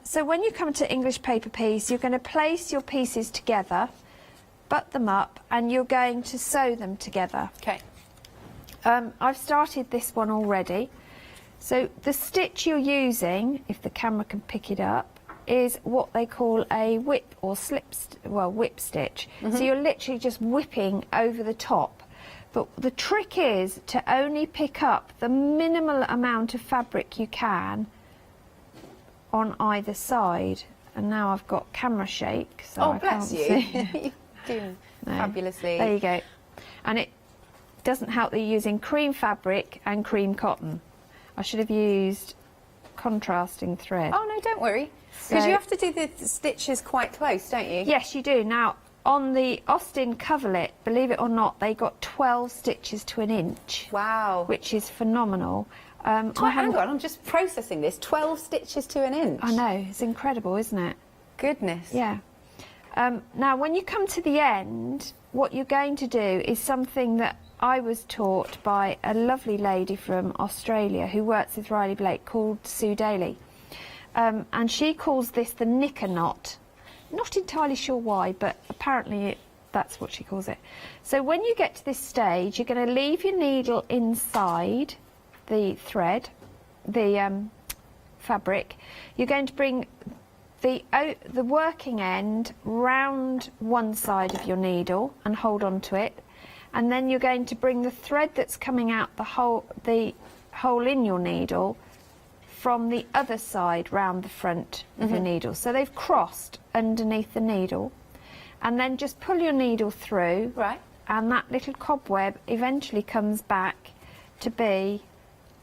Speaker 1: So when you come to English paper piece, you're going to place your pieces together, butt them up, and you're going to sew them together.
Speaker 10: Okay.
Speaker 1: I've started this one already. So the stitch you're using, if the camera can pick it up, is what they call a whip or whip stitch. So you're literally just whipping over the top. But the trick is to only pick up the minimal amount of fabric you can on either side. And now I've got camera shake, so I
Speaker 10: bless
Speaker 1: can't
Speaker 10: you.
Speaker 1: see.
Speaker 10: You're doing fabulously.
Speaker 1: There you go. And it doesn't help that you're using cream fabric and cream cotton. I should have used contrasting thread.
Speaker 10: Oh no, don't worry. Because you have to do the stitches quite close, don't you?
Speaker 1: Yes, you do. Now, on the Austin coverlet, believe it or not, they got 12 stitches to an inch.
Speaker 10: Wow.
Speaker 1: Which is phenomenal.
Speaker 10: Hang on, I'm just processing this. 12 stitches to an inch.
Speaker 1: I know, it's incredible, isn't it?
Speaker 10: Goodness.
Speaker 1: Yeah. Now, when you come to the end, what you're going to do is something that I was taught by a lovely lady from Australia who works with Riley Blake called Sue Daly. And she calls this the knicker knot. Not entirely sure why, but apparently that's what she calls it. So when you get to this stage, you're going to leave your needle inside the thread, the fabric. You're going to bring the working end round one side of your needle and hold on to it. And then you're going to bring the thread that's coming out the hole in your needle from the other side round the front of your needle. So they've crossed underneath the needle. And then just pull your needle through.
Speaker 10: Right.
Speaker 1: And that little cobweb eventually comes back to be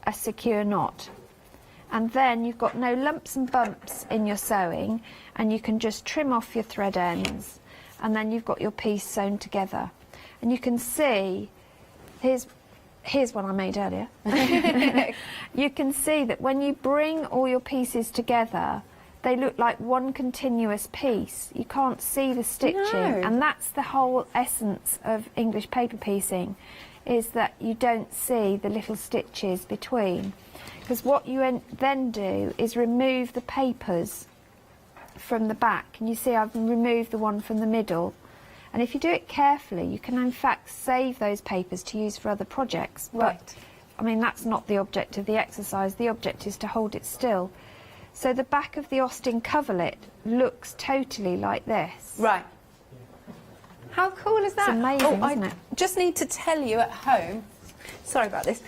Speaker 1: a secure knot. And then you've got no lumps and bumps in your sewing, and you can just trim off your thread ends. And then you've got your piece sewn together. And you can see, here's one I made earlier. You can see that when you bring all your pieces together, they look like one continuous piece. You can't see the stitching.
Speaker 10: No.
Speaker 1: And that's the whole essence of English paper piecing, is that you don't see the little stitches between. Because what you then do is remove the papers from the back. And you see I've removed the one from the middle. And if you do it carefully, you can in fact save those papers to use for other projects.
Speaker 10: Right.
Speaker 1: But, I mean, that's not the object of the exercise. The object is to hold it still. So the back of the Austin coverlet looks totally like this.
Speaker 10: Right. How cool is that?
Speaker 1: It's amazing, isn't
Speaker 10: I
Speaker 1: it?
Speaker 10: just need to tell you at home, sorry about this,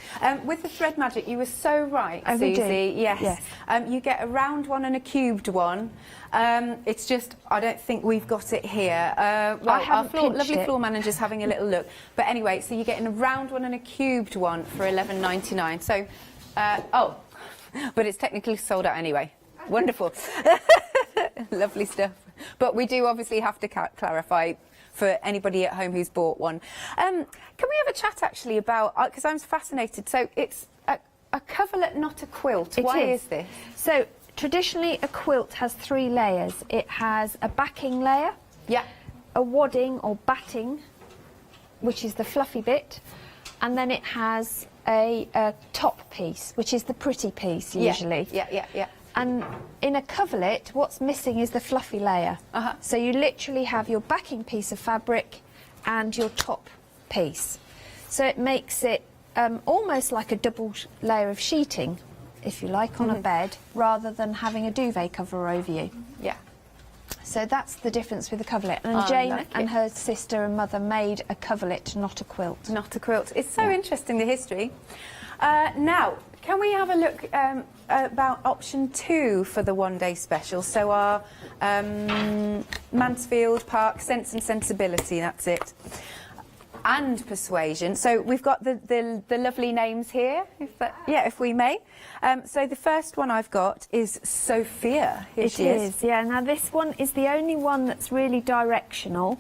Speaker 10: with the thread magic, you were so right,
Speaker 1: Oh, we
Speaker 10: Susie.
Speaker 1: do?
Speaker 10: Yes.
Speaker 1: Yes.
Speaker 10: You get a round one and a cubed one. It's just, I don't think we've got it here. Well,
Speaker 1: I haven't
Speaker 10: our
Speaker 1: pinched
Speaker 10: lovely
Speaker 1: it.
Speaker 10: floor manager's having a little look. But anyway, so you're getting a round one and a cubed one for $11.99. So, but it's technically sold out anyway. Wonderful. Lovely stuff. But we do obviously have to clarify for anybody at home who's bought one. Can we have a chat actually about, because I'm fascinated, so it's a coverlet, not a quilt. Why is this?
Speaker 1: So traditionally a quilt has 3 layers. It has a backing layer,
Speaker 10: Yeah.
Speaker 1: a wadding or batting, which is the fluffy bit, and then it has a top piece, which is the pretty piece usually.
Speaker 10: Yeah.
Speaker 1: And in a coverlet, what's missing is the fluffy layer. So you literally have your backing piece of fabric and your top piece. So it makes it almost like a double layer of sheeting, if you like, on a bed, rather than having a duvet cover over you.
Speaker 10: Yeah.
Speaker 1: So that's the difference with the coverlet. And Jane
Speaker 10: like
Speaker 1: and
Speaker 10: it.
Speaker 1: her sister and mother made a coverlet, not a quilt.
Speaker 10: Not a quilt. It's so interesting, the history. Now, can we have a look about option 2 for the one-day special? So our Mansfield Park Sense and Sensibility, that's it. And Persuasion. So we've got the lovely names here, if we may. So the first one I've got is Sophia. Here she is.
Speaker 1: Yeah. Now this one is the only one that's really directional.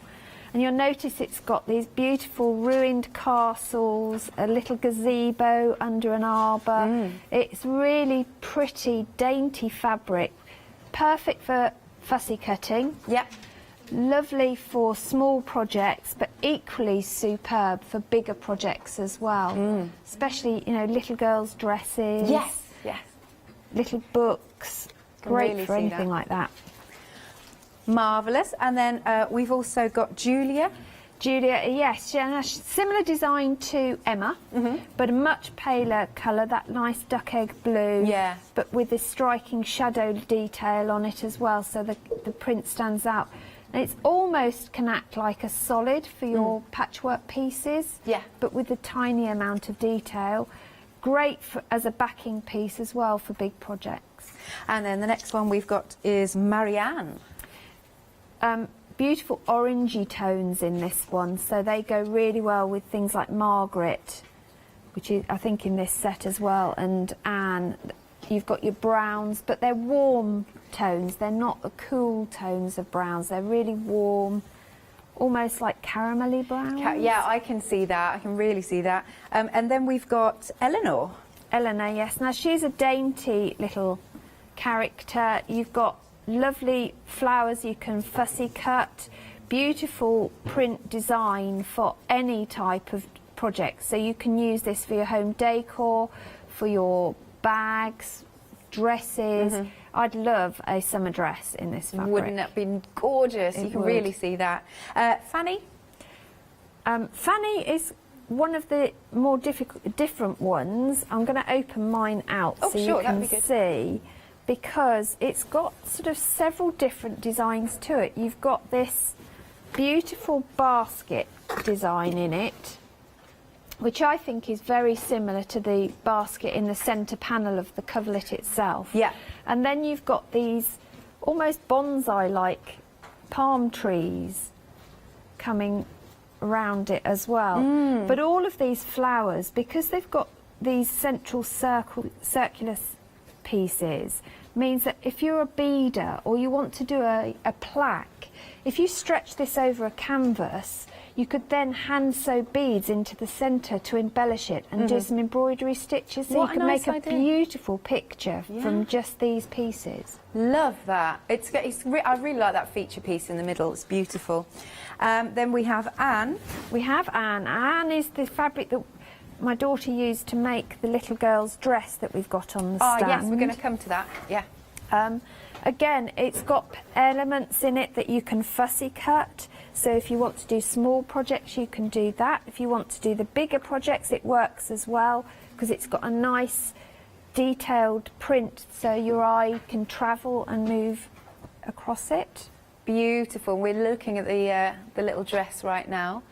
Speaker 1: And you'll notice it's got these beautiful ruined castles, a little gazebo under an arbour. It's really pretty, dainty fabric, perfect for fussy cutting.
Speaker 10: Yeah.
Speaker 1: Lovely for small projects, but equally superb for bigger projects as well. Especially, you know, little girls' dresses.
Speaker 10: Yes.
Speaker 1: Little books.
Speaker 10: Can
Speaker 1: Great
Speaker 10: really
Speaker 1: for
Speaker 10: see
Speaker 1: anything
Speaker 10: that.
Speaker 1: like that.
Speaker 10: Marvellous. And then we've also got Julia.
Speaker 1: Julia, yes, she has a similar design to Emma, but a much paler colour, that nice duck egg blue,
Speaker 10: Yeah.
Speaker 1: but with this striking shadow detail on it as well, so the print stands out. And it's almost can act like a solid for your patchwork pieces,
Speaker 10: Yeah.
Speaker 1: but with a tiny amount of detail. Great as a backing piece as well for big projects.
Speaker 10: And then the next one we've got is Marianne.
Speaker 1: Beautiful orangey tones in this one, so they go really well with things like Margaret, which is I think in this set as well, and Anne. You've got your browns, but they're warm tones. They're not the cool tones of browns. They're really warm, almost like caramelly browns.
Speaker 10: Yeah, I can see that. I can really see that. And then we've got Eleanor.
Speaker 1: Eleanor, yes. Now she's a dainty little character. You've got lovely flowers you can fussy cut, beautiful print design for any type of project. So you can use this for your home decor, for your bags, dresses. I'd love a summer dress in this fabric.
Speaker 10: Wouldn't that be gorgeous?
Speaker 1: It
Speaker 10: You can
Speaker 1: would.
Speaker 10: really see that. Fanny?
Speaker 1: Fanny is one of the more different ones. I'm going to open mine out
Speaker 10: Oh,
Speaker 1: so
Speaker 10: sure,
Speaker 1: you can
Speaker 10: that'd be good.
Speaker 1: see, because it's got sort of several different designs to it. You've got this beautiful basket design in it, which I think is very similar to the basket in the centre panel of the coverlet itself.
Speaker 10: Yeah.
Speaker 1: And then you've got these almost bonsai-like palm trees coming around it as well. But all of these flowers, because they've got these central circular pieces, means that if you're a beader or you want to do a plaque, if you stretch this over a canvas, you could then hand sew beads into the centre to embellish it and do some embroidery stitches, so
Speaker 10: What
Speaker 1: you
Speaker 10: a
Speaker 1: can
Speaker 10: nice
Speaker 1: make a
Speaker 10: idea.
Speaker 1: beautiful picture from just these pieces.
Speaker 10: Love that. I really like that feature piece in the middle. It's beautiful. Then we have Anne.
Speaker 1: We have Anne. Anne is the fabric that my daughter used to make the little girl's dress that we've got on the stand.
Speaker 10: Yes, we're going to come to that. Yeah.
Speaker 1: Again, it's got elements in it that you can fussy cut. So if you want to do small projects, you can do that. If you want to do the bigger projects, it works as well, because it's got a nice detailed print, so your eye can travel and move across it.
Speaker 10: Beautiful. We're looking at the little dress right now,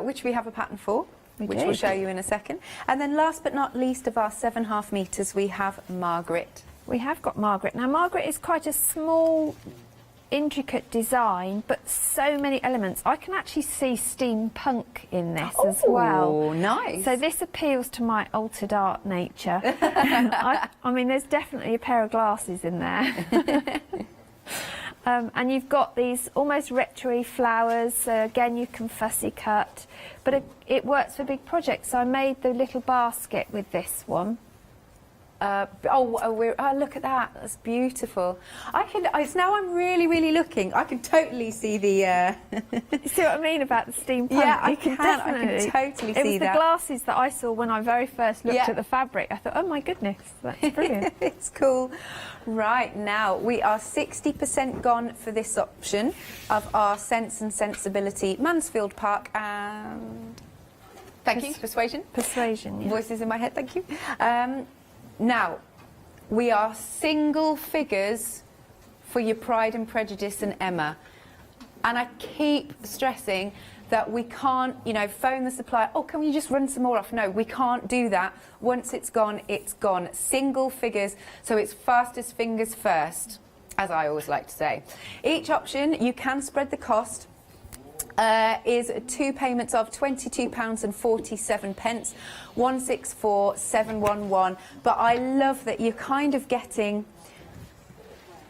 Speaker 10: which we have a pattern for, which we'll show you in a second. And then last but not least of our 7.5 metres, we have Margaret.
Speaker 1: We have got Margaret. Now, Margaret is quite a small, intricate design, but so many elements. I can actually see steampunk in this as well.
Speaker 10: Oh, nice.
Speaker 1: So this appeals to my altered art nature. I mean, there's definitely a pair of glasses in there. And you've got these almost retro-y flowers, so again you can fussy cut, but it works for big projects. So I made the little basket with this one.
Speaker 10: Look at that. That's beautiful. It's now I'm really looking. I can totally see the...
Speaker 1: You see what I mean about the steampunk?
Speaker 10: Yeah, I
Speaker 1: You
Speaker 10: can
Speaker 1: definitely.
Speaker 10: totally
Speaker 1: It
Speaker 10: see
Speaker 1: was
Speaker 10: that.
Speaker 1: the glasses that I saw when I very first looked
Speaker 10: Yeah.
Speaker 1: at the fabric. I thought, oh my goodness, that's brilliant.
Speaker 10: It's cool. Right, now we are 60% gone for this option of our Sense and Sensibility Mansfield Park and... Thank you, Persuasion.
Speaker 1: Persuasion, yeah.
Speaker 10: Voices in my head, thank you. Now, we are single figures for your Pride and Prejudice and Emma. And I keep stressing that we can't, phone the supplier, oh, can we just run some more off? No, we can't do that. Once it's gone, it's gone. Single figures, so it's fastest fingers first, as I always like to say. Each option, you can spread the cost. Is 2 payments of £22.47, 164,711. But I love that you're kind of getting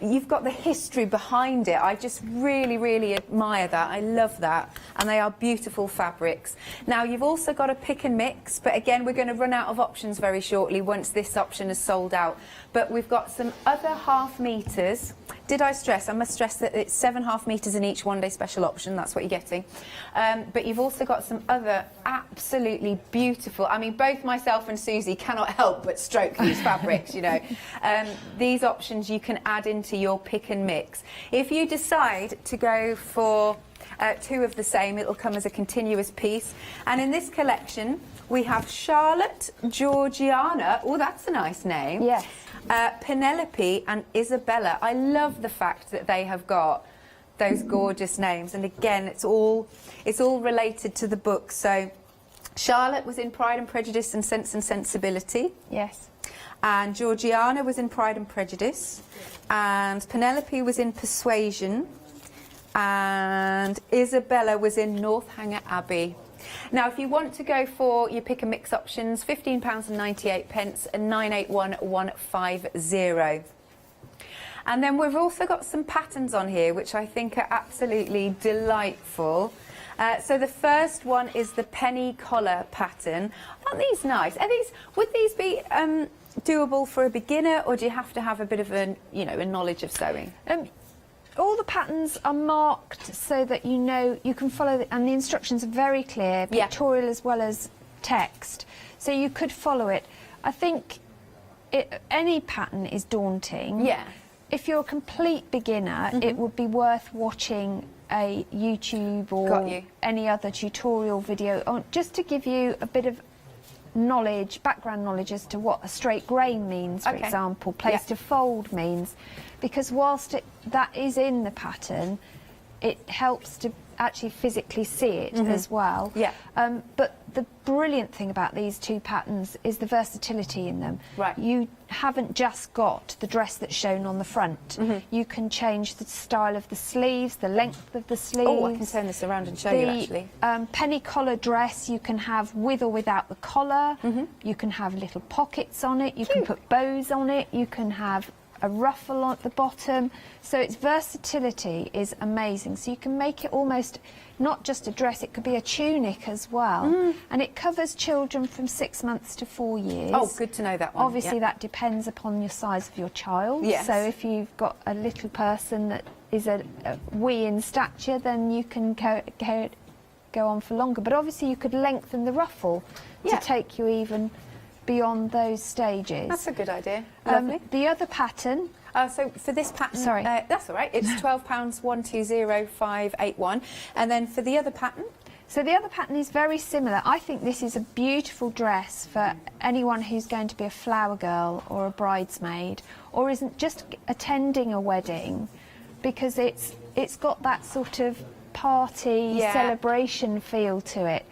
Speaker 10: you've got the history behind it. I just really, really admire that. I love that. And they are beautiful fabrics. Now, you've also got a pick and mix, but again, we're going to run out of options very shortly once this option is sold out. But we've got some other half meters. Did I stress? I must stress that it's 7 half meters in each one-day special option. That's what you're getting. But you've also got some other absolutely beautiful. I mean, both myself and Susie cannot help but stroke these fabrics, you know. These options you can add into your pick and mix. If you decide to go for 2 of the same, it'll come as a continuous piece. And in this collection, we have Charlotte, Georgiana. Oh, that's a nice name.
Speaker 1: Yes.
Speaker 10: Penelope and Isabella. I love the fact that they have got those gorgeous names, and again, it's all related to the book. So Charlotte was in Pride and Prejudice and Sense and Sensibility.
Speaker 1: Yes.
Speaker 10: And Georgiana was in Pride and Prejudice, and Penelope was in Persuasion, and Isabella was in Northanger Abbey. Now, if you want to go for your pick and mix options, £15.98 and 981150. And then we've also got some patterns on here, which I think are absolutely delightful. So the first one is the penny collar pattern. Aren't these nice? Would these be doable for a beginner, or do you have to have a bit of a knowledge of sewing?
Speaker 1: All the patterns are marked so that you know you can follow, and the instructions are very clear, pictorial as well as text, so you could follow it. I think any pattern is daunting.
Speaker 10: Yeah.
Speaker 1: If you're a complete beginner, it would be worth watching a YouTube or any other tutorial video just to give you a bit of knowledge, background knowledge as to what a straight grain means, for example, place to fold means, because whilst that is in the pattern, it helps to actually physically see it as well.
Speaker 10: Yeah.
Speaker 1: But the brilliant thing about these 2 patterns is the versatility in them.
Speaker 10: Right.
Speaker 1: You haven't just got the dress that's shown on the front. You can change the style of the sleeves, the length of the sleeves.
Speaker 10: Oh, I can turn this around and show you, actually.
Speaker 1: Penny collar dress you can have with or without the collar. You can have little pockets on it. You can put bows on it. You can have a ruffle at the bottom. So its versatility is amazing. So you can make it almost not just a dress, it could be a tunic as well. And it covers children from 6 months to 4 years.
Speaker 10: Oh, good to know that one.
Speaker 1: Obviously that depends upon your size of your child.
Speaker 10: Yes.
Speaker 1: So if you've got a little person that is a wee in stature, then you can go on for longer. But obviously you could lengthen the ruffle to take you even beyond those stages.
Speaker 10: That's a good idea. Lovely.
Speaker 1: The other pattern.
Speaker 10: So for this pattern,
Speaker 1: sorry,
Speaker 10: that's all right. It's £12,120,581, and then for the other pattern.
Speaker 1: So the other pattern is very similar. I think this is a beautiful dress for anyone who's going to be a flower girl or a bridesmaid, or isn't just attending a wedding, because it's got that sort of party celebration feel to it.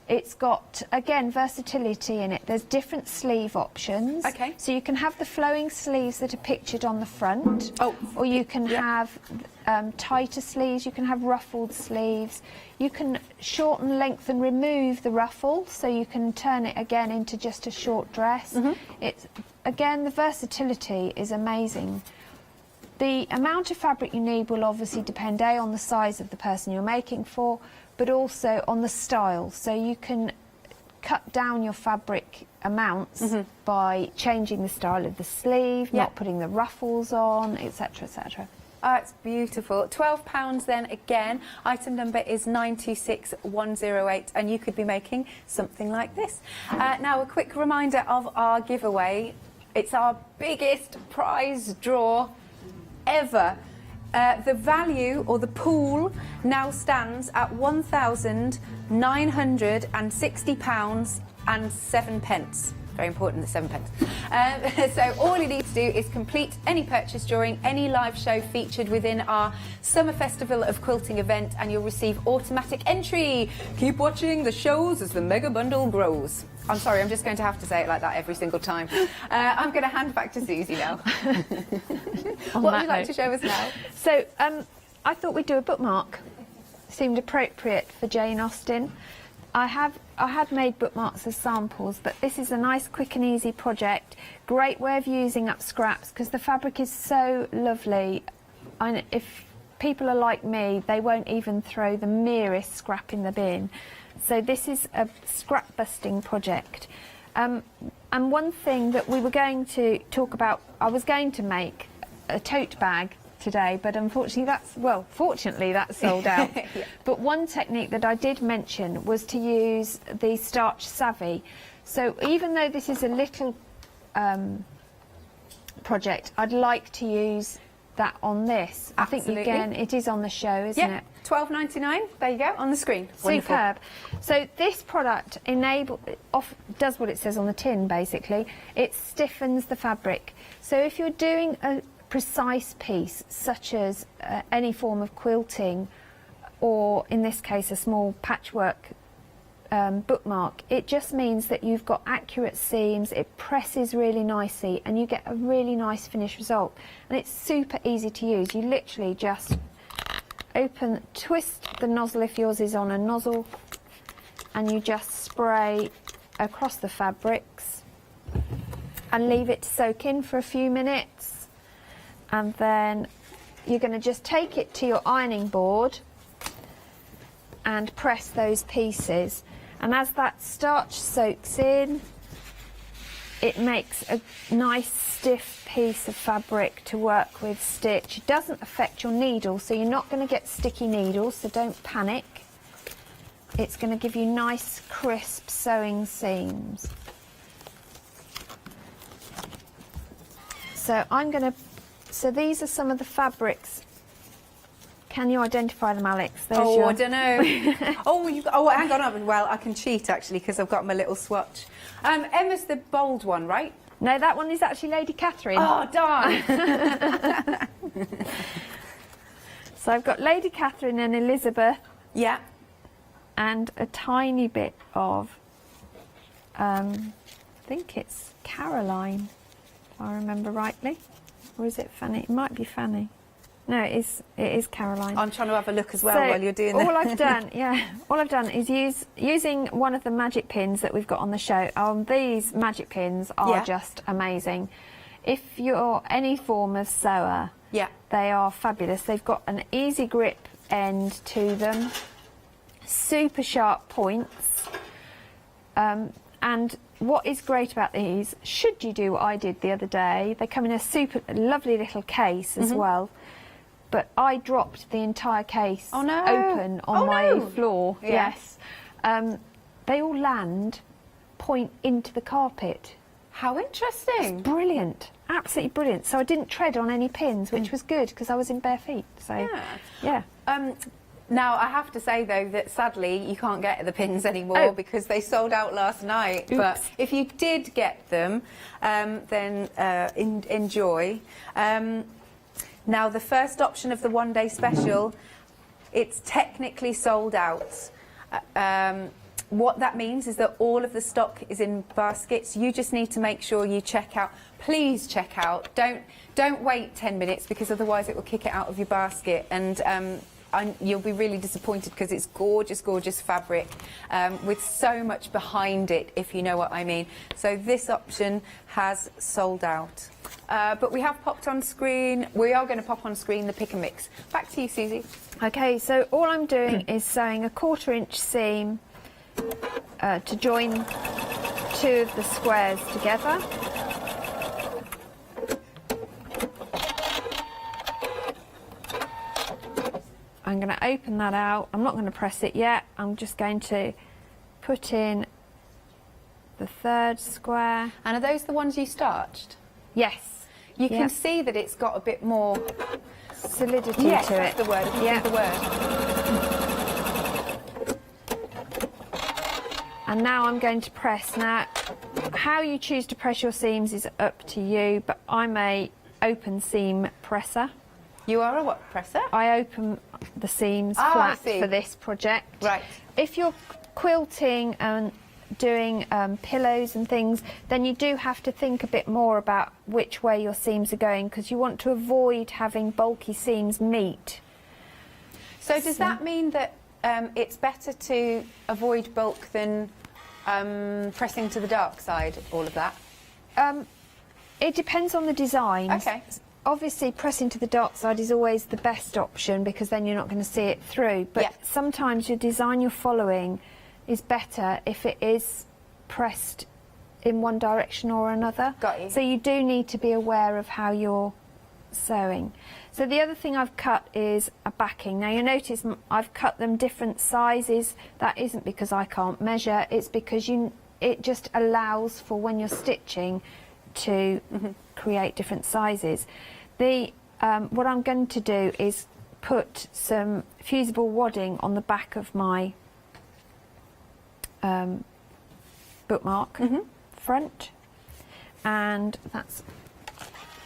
Speaker 1: It's got, again, versatility in it. There's different sleeve options.
Speaker 10: Okay.
Speaker 1: So you can have the flowing sleeves that are pictured on the front.
Speaker 10: Oh.
Speaker 1: Or you can have tighter sleeves. You can have ruffled sleeves. You can shorten, lengthen, remove the ruffle, so you can turn it again into just a short dress. It's, again, the versatility is amazing. The amount of fabric you need will obviously depend, A, on the size of the person you're making for, but also on the style. So you can cut down your fabric amounts by changing the style of the sleeve, not putting the ruffles on, etc., etc.
Speaker 10: Oh, it's beautiful. £12 then again. Item number is 926108, and you could be making something like this. Now, a quick reminder of our giveaway. It's our biggest prize draw ever. The value, or the pool, now stands at £1,960.07. Very important, the 7 pence. So all you need to do is complete any purchase during any live show featured within our Summer Festival of Quilting event, and you'll receive automatic entry. Keep watching the shows as the mega bundle grows. I'm sorry, I'm just going to have to say it like that every single time. I'm going to hand back to Susie now. What would you like to show us now?
Speaker 1: So I thought we'd do a bookmark. Seemed appropriate for Jane Austen. I I had made bookmarks as samples, but this is a nice, quick and easy project. Great way of using up scraps because the fabric is so lovely. And if people are like me, they won't even throw the merest scrap in the bin. So this is a scrap busting project. And one thing that we were going to talk about, I was going to make a tote bag today, but unfortunately fortunately that's sold out. Yeah. But one technique that I did mention was to use the starch savvy. So even though this is a little project, I'd like to use that on this.
Speaker 10: Absolutely.
Speaker 1: I think again it is on the show, isn't it?
Speaker 10: £12.99. There you go, on the screen. Wonderful.
Speaker 1: Superb. So this product does what it says on the tin. Basically, it stiffens the fabric. So if you're doing a precise piece, such as any form of quilting, or in this case a small patchwork bookmark, it just means that you've got accurate seams, it presses really nicely, and you get a really nice finished result. And it's super easy to use. You literally just twist the nozzle if yours is on a nozzle, and you just spray across the fabrics and leave it to soak in for a few minutes. And then you're going to just take it to your ironing board and press those pieces. And as that starch soaks in, it makes a nice stiff piece of fabric to work with stitch. It doesn't affect your needle, so you're not going to get sticky needles, so don't panic. It's going to give you nice, crisp sewing seams. So So these are some of the fabrics. Can you identify them, Alex?
Speaker 10: I don't know. Hang on. Well, I can cheat actually because I've got my little swatch. Emma's the bold one, right?
Speaker 1: No, that one is actually Lady Catherine.
Speaker 10: Oh, darn.
Speaker 1: So I've got Lady Catherine and Elizabeth.
Speaker 10: Yeah.
Speaker 1: And a tiny bit of, I think it's Caroline, if I remember rightly. Or is it Fanny? It might be Fanny. No, it is Caroline.
Speaker 10: I'm trying to have a look as well while you're doing that.
Speaker 1: All I've done is using one of the magic pins that we've got on the show. These magic pins are just amazing. If you're any form of sewer, they are fabulous. They've got an easy grip end to them, super sharp points, and what is great about these, should you do what I did the other day, they come in a super lovely little case as well. But I dropped the entire case open on my floor.
Speaker 10: Yeah.
Speaker 1: Yes. They all point into the carpet.
Speaker 10: How interesting.
Speaker 1: It's brilliant. Absolutely brilliant. So I didn't tread on any pins, which was good because I was in bare feet. So, yeah.
Speaker 10: Now, I have to say, though, that sadly you can't get the pins anymore because they sold out last night.
Speaker 1: Oops.
Speaker 10: But if you did get them, then enjoy. Now, the first option of the one-day special, it's technically sold out. What that means is that all of the stock is in baskets. You just need to make sure you check out. Please check out. Don't wait 10 minutes because otherwise it will kick it out of your basket. And you'll be really disappointed because it's gorgeous, gorgeous fabric with so much behind it, if you know what I mean. So this option has sold out. But we have popped on screen. We are going to pop on screen the pick and mix. Back to you, Susie.
Speaker 1: Okay, so all I'm doing is sewing a 1/4 inch seam to join two of the squares together. I'm going to open that out. I'm not going to press it yet. I'm just going to put in the 3rd square.
Speaker 10: And are those the ones you starched?
Speaker 1: Yes.
Speaker 10: You can see that it's got a bit more
Speaker 1: solidity to it.
Speaker 10: Yes, that's the word. The word.
Speaker 1: And now I'm going to press. Now, how you choose to press your seams is up to you, but I'm a open seam presser.
Speaker 10: You are a what presser?
Speaker 1: I open the seams flat for this project.
Speaker 10: Right.
Speaker 1: If you're quilting and doing pillows and things, then you do have to think a bit more about which way your seams are going because you want to avoid having bulky seams meet.
Speaker 10: So does that mean that it's better to avoid bulk than pressing to the dark side, all of that?
Speaker 1: It depends on the design.
Speaker 10: Okay.
Speaker 1: Obviously, pressing to the dark side is always the best option because then you're not going to see it through. But
Speaker 10: Yeah.
Speaker 1: sometimes your design you're following is better if it is pressed in one direction or another.
Speaker 10: Got you.
Speaker 1: So you do need to be aware of how you're sewing. So the other thing I've cut is a backing. Now you notice I've cut them different sizes. That isn't because I can't measure, it's because it just allows for when you're stitching to create different sizes. What I'm going to do is put some fusible wadding on the back of my bookmark front, and that's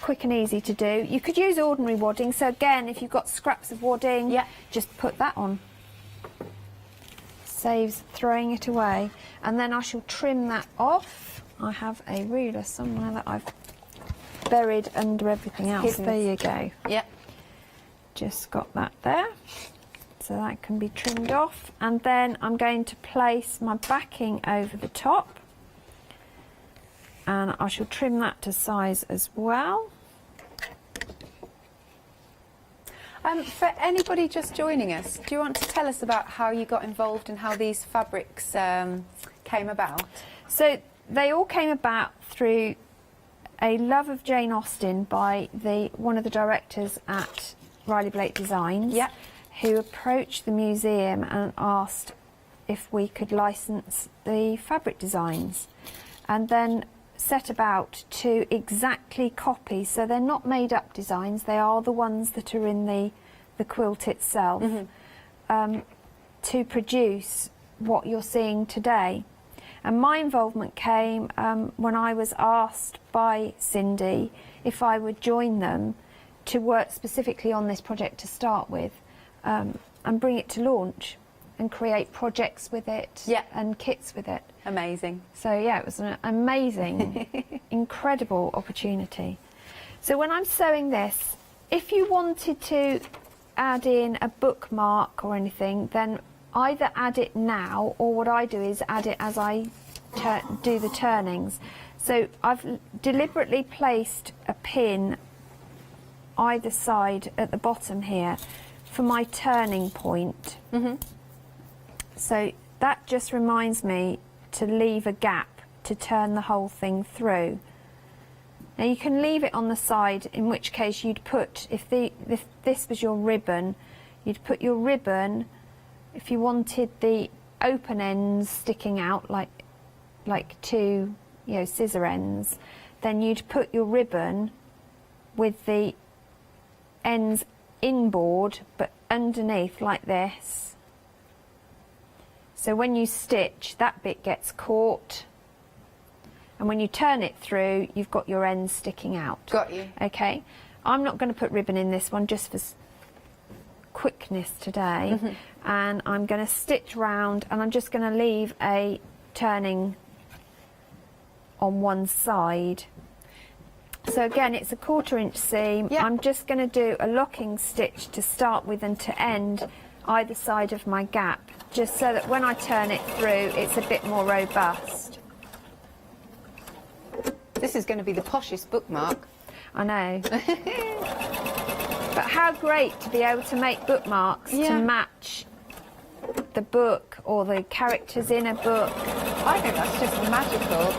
Speaker 1: quick and easy to do. You could use ordinary wadding, so again, if you've got scraps of wadding, just put that on. Saves throwing it away. And then I shall trim that off. I have a ruler somewhere that I've buried under everything else. There you go.
Speaker 10: Yep.
Speaker 1: Just got that there. So that can be trimmed off. And then I'm going to place my backing over the top. And I shall trim that to size as well.
Speaker 10: For anybody just joining us, do you want to tell us about how you got involved and how these fabrics came about?
Speaker 1: So they all came about through a love of Jane Austen by one of the directors at Riley Blake Designs, who approached the museum and asked if we could license the fabric designs, and then set about to exactly copy. So they're not made up designs, they are the ones that are in the quilt itself, to produce what you're seeing today. And my involvement came when I was asked by Cindy if I would join them to work specifically on this project to start with, and bring it to launch and create projects with it and kits with it.
Speaker 10: Amazing.
Speaker 1: So yeah, it was an amazing, incredible opportunity. So when I'm sewing this, if you wanted to add in a bookmark or anything, then either add it now, or what I do is add it as I do the turnings. So I've deliberately placed a pin either side at the bottom here for my turning point. So that just reminds me to leave a gap to turn the whole thing through. Now you can leave it on the side, in which case you'd put, if this was your ribbon, you'd put your ribbon, if you wanted the open ends sticking out like two, scissor ends, then you'd put your ribbon with the ends inboard but underneath like this. So when you stitch, that bit gets caught, and when you turn it through, you've got your ends sticking out.
Speaker 10: Got you.
Speaker 1: Okay. I'm not going to put ribbon in this one just for quickness today, and I'm going to stitch round, and I'm just going to leave a turning on one side. So again, it's a 1/4 inch seam. I'm just going to do a locking stitch to start with and to end either side of my gap, just so that when I turn it through, it's a bit more robust.
Speaker 10: This is going to be the poshest bookmark.
Speaker 1: I know. But how great to be able to make bookmarks to match the book or the characters in a book.
Speaker 10: I think that's just magical.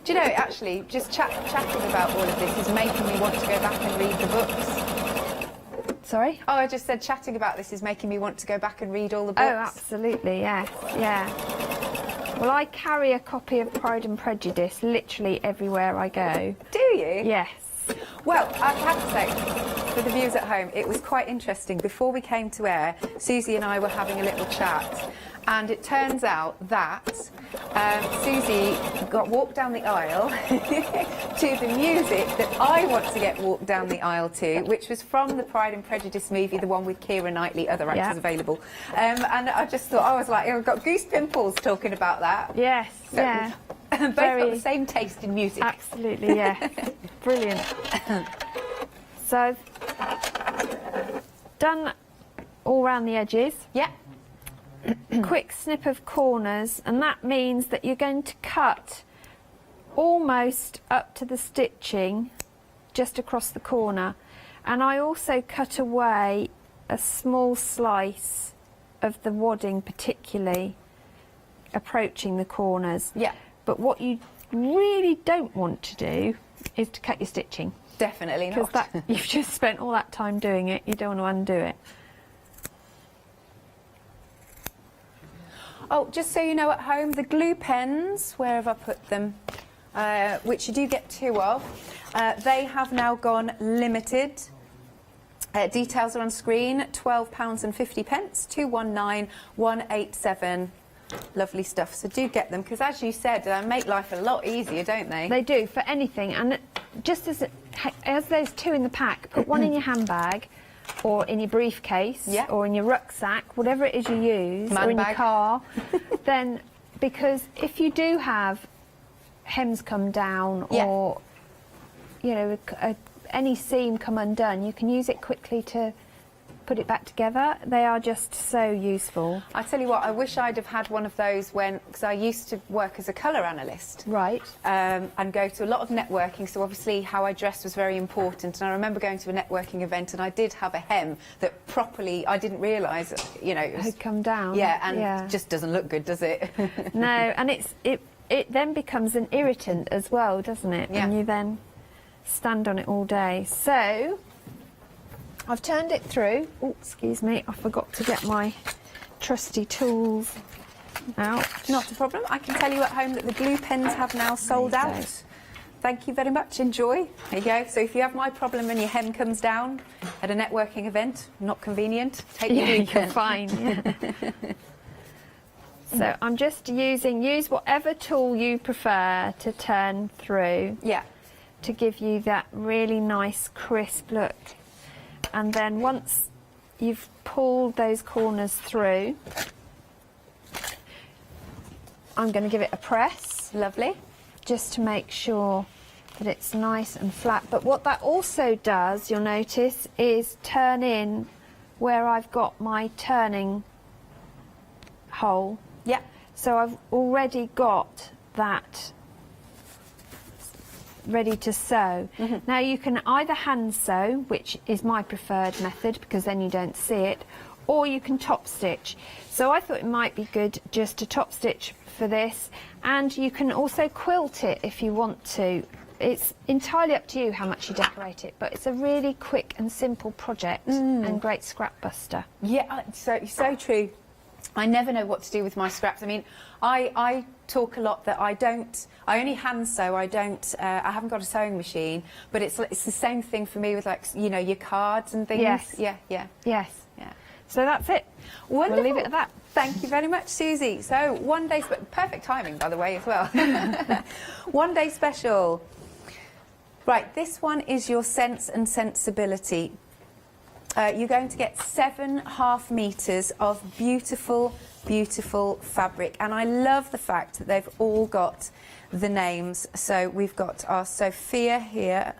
Speaker 10: Do you know, actually, just chatting about all of this is making me want to go back and read the books.
Speaker 1: Sorry?
Speaker 10: Oh, I just said chatting about this is making me want to go back and read all the books.
Speaker 1: Oh, absolutely, yes, yeah. Well, I carry a copy of Pride and Prejudice literally everywhere I go.
Speaker 10: Do you?
Speaker 1: Yes.
Speaker 10: Well, I have to say, for the viewers at home, it was quite interesting. Before we came to air, Susie and I were having a little chat, and it turns out that Susie walked down the aisle to the music that I want to get walked down the aisle to, which was from the Pride and Prejudice movie, the one with Keira Knightley, other actors available. And I just thought, I was like, I've got goose pimples talking about that.
Speaker 1: Yes,
Speaker 10: So,
Speaker 1: yeah.
Speaker 10: both got the same taste in music.
Speaker 1: Absolutely, yeah. Brilliant. So I've done all around the edges.
Speaker 10: Yeah.
Speaker 1: quick snip of corners, and that means that you're going to cut almost up to the stitching just across the corner. And I also cut away a small slice of the wadding, particularly approaching the corners.
Speaker 10: Yeah.
Speaker 1: But what you really don't want to do is to cut your stitching.
Speaker 10: Definitely
Speaker 1: Because
Speaker 10: not.
Speaker 1: you've just spent all that time doing it, you don't want to undo it.
Speaker 10: Oh, just so you know at home, the glue pens, where have I put them? Which you do get 2 of, they have now gone limited. Details are on screen, £12.50, 219187. Lovely stuff, so do get them, because as you said, they make life a lot easier, don't they?
Speaker 1: They do, for anything. And just as there's 2 in the pack, put one in your handbag, or in your briefcase,
Speaker 10: Yeah.
Speaker 1: or in your rucksack, whatever it is you use,
Speaker 10: Man
Speaker 1: or in
Speaker 10: bag.
Speaker 1: your car. Then, because if you do have hems come down,
Speaker 10: Yeah.
Speaker 1: or any seam come undone, you can use it quickly to put it back together. They are just so useful.
Speaker 10: I tell you what, I wish I'd have had one of those because I used to work as a colour analyst.
Speaker 1: Right.
Speaker 10: And go to a lot of networking, so obviously how I dressed was very important. And I remember going to a networking event, and I did have a hem that properly, I didn't realise, it was,
Speaker 1: Had come down.
Speaker 10: yeah, and
Speaker 1: yeah.
Speaker 10: just doesn't look good, does it?
Speaker 1: No, and it then becomes an irritant as well, doesn't it?
Speaker 10: Yeah.
Speaker 1: And you then stand on it all day. So I've turned it through. Oh, excuse me, I forgot to get my trusty tools out.
Speaker 10: Not a problem. I can tell you at home that the glue pens have now sold
Speaker 1: There you
Speaker 10: out.
Speaker 1: go.
Speaker 10: Thank you very much. Enjoy. There you go. So if you have my problem and your hem comes down at a networking event, not convenient, take your glue
Speaker 1: You're
Speaker 10: pen.
Speaker 1: fine. Yeah. So I'm just use whatever tool you prefer to turn through
Speaker 10: Yeah.
Speaker 1: to give you that really nice crisp look. And then once you've pulled those corners through, I'm going to give it a press.
Speaker 10: Lovely.
Speaker 1: Just to make sure that it's nice and flat. But what that also does, you'll notice, is turn in where I've got my turning hole.
Speaker 10: Yeah.
Speaker 1: So I've already got that ready to sew. Now you can either hand sew, which is my preferred method because then you don't see it, or you can top stitch. So I thought it might be good just to top stitch for this, and you can also quilt it if you want to. It's entirely up to you how much you decorate it, but it's a really quick and simple project and great scrap buster.
Speaker 10: Yeah, so true. I never know what to do with my scraps. I mean, I talk a lot that I only hand sew, I haven't got a sewing machine, but it's the same thing for me with, like, your cards and things.
Speaker 1: Yes.
Speaker 10: Yeah.
Speaker 1: Yes.
Speaker 10: Yeah.
Speaker 1: So that's it.
Speaker 10: Wonderful.
Speaker 1: We'll leave it at that.
Speaker 10: Thank you very much, Susie. So, one day, perfect timing, by the way, as well. One day special. Right, this one is your Sense and Sensibility. You're going to get 7.5 metres of beautiful, beautiful fabric. And I love the fact that they've all got the names. So we've got our Sophia here.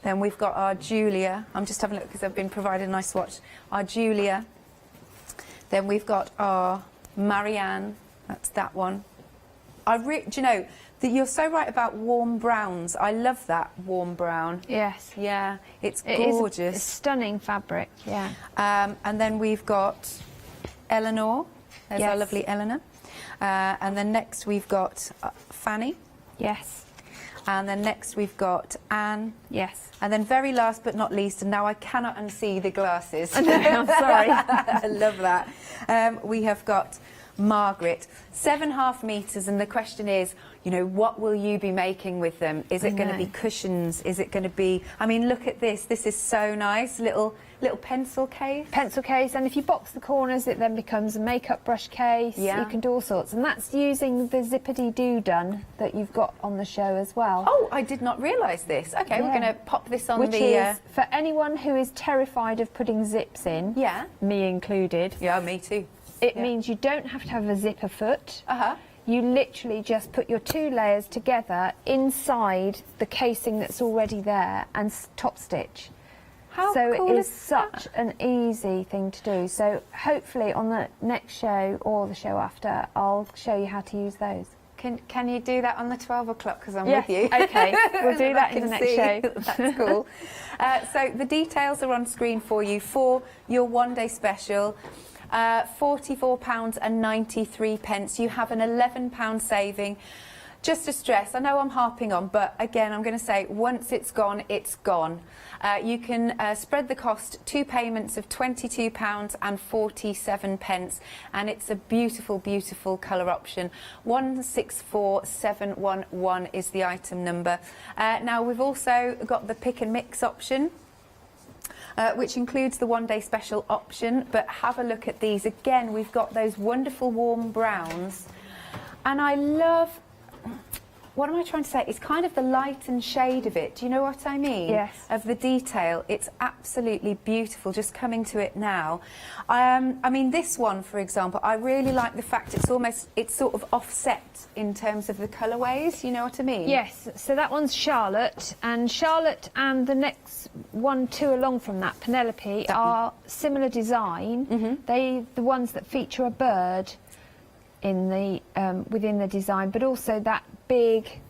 Speaker 10: Then we've got our Julia. I'm just having a look because I've been provided a nice swatch. Our Julia. Then we've got our Marianne. That's that one. Do you know, that you're so right about warm browns. I love that warm brown.
Speaker 1: Yes.
Speaker 10: Yeah, it's
Speaker 1: It is
Speaker 10: gorgeous.
Speaker 1: a stunning fabric, yeah.
Speaker 10: And then we've got Eleanor. There's our
Speaker 1: Yes.
Speaker 10: lovely Eleanor. And then next we've got Fanny.
Speaker 1: Yes.
Speaker 10: And then next we've got Anne.
Speaker 1: Yes.
Speaker 10: And then very last but not least, and now I cannot unsee the glasses.
Speaker 1: I'm sorry.
Speaker 10: I love that. We have got Margaret. 7.5 metres, and the question is, what will you be making with them? Is it going to be cushions? Is it going to be... I mean, look at this. This is so nice. Little pencil case.
Speaker 1: Pencil case, and if you box the corners, it then becomes a makeup brush case.
Speaker 10: Yeah.
Speaker 1: You can do all sorts, and that's using the zippity-doo done that you've got on the show as well.
Speaker 10: Oh, I did not realise this. OK, we're
Speaker 1: Yeah.
Speaker 10: going to pop this on
Speaker 1: Which
Speaker 10: the...
Speaker 1: is, for anyone who is terrified of putting zips in,
Speaker 10: Yeah.
Speaker 1: me included,
Speaker 10: Yeah, me too.
Speaker 1: it
Speaker 10: Yeah.
Speaker 1: means you don't have to have a zipper foot.
Speaker 10: Uh-huh.
Speaker 1: You literally just put your 2 layers together inside the casing that's already there and top stitch.
Speaker 10: How
Speaker 11: So
Speaker 10: cool
Speaker 11: it is
Speaker 10: that?
Speaker 11: such an easy thing to do. So hopefully on the next show or the show after, I'll show you how to use those.
Speaker 10: Can you do that on the 12 o'clock because I'm
Speaker 11: Yes,
Speaker 10: with you?
Speaker 11: okay. We'll do
Speaker 10: I
Speaker 11: that in
Speaker 10: can
Speaker 11: the next
Speaker 10: see.
Speaker 11: show.
Speaker 10: That's cool. So the details are on screen for you for your one-day special. £44.93. You have an £11 saving. Just to stress, I know I'm harping on, but again, I'm going to say once it's gone, it's gone. You can spread the cost, 2 payments of £22.47, and it's a beautiful, beautiful colour option. 164711 is the item number. Now, we've also got the pick and mix option. Which includes the one-day special option, but have a look at these. Again, we've got those wonderful warm browns, and I love, what am I trying to say? It's kind of the light and shade of it. Do you know what I mean?
Speaker 11: Yes.
Speaker 10: Of the detail. It's absolutely beautiful, just coming to it now. I mean, this one, for example, I really like the fact it's sort of offset in terms of the colourways. You know what I mean?
Speaker 11: Yes, so that one's Charlotte, and the next one, 2 along from that, Penelope, are similar design. They the ones that feature a bird in the within the design, but also that big,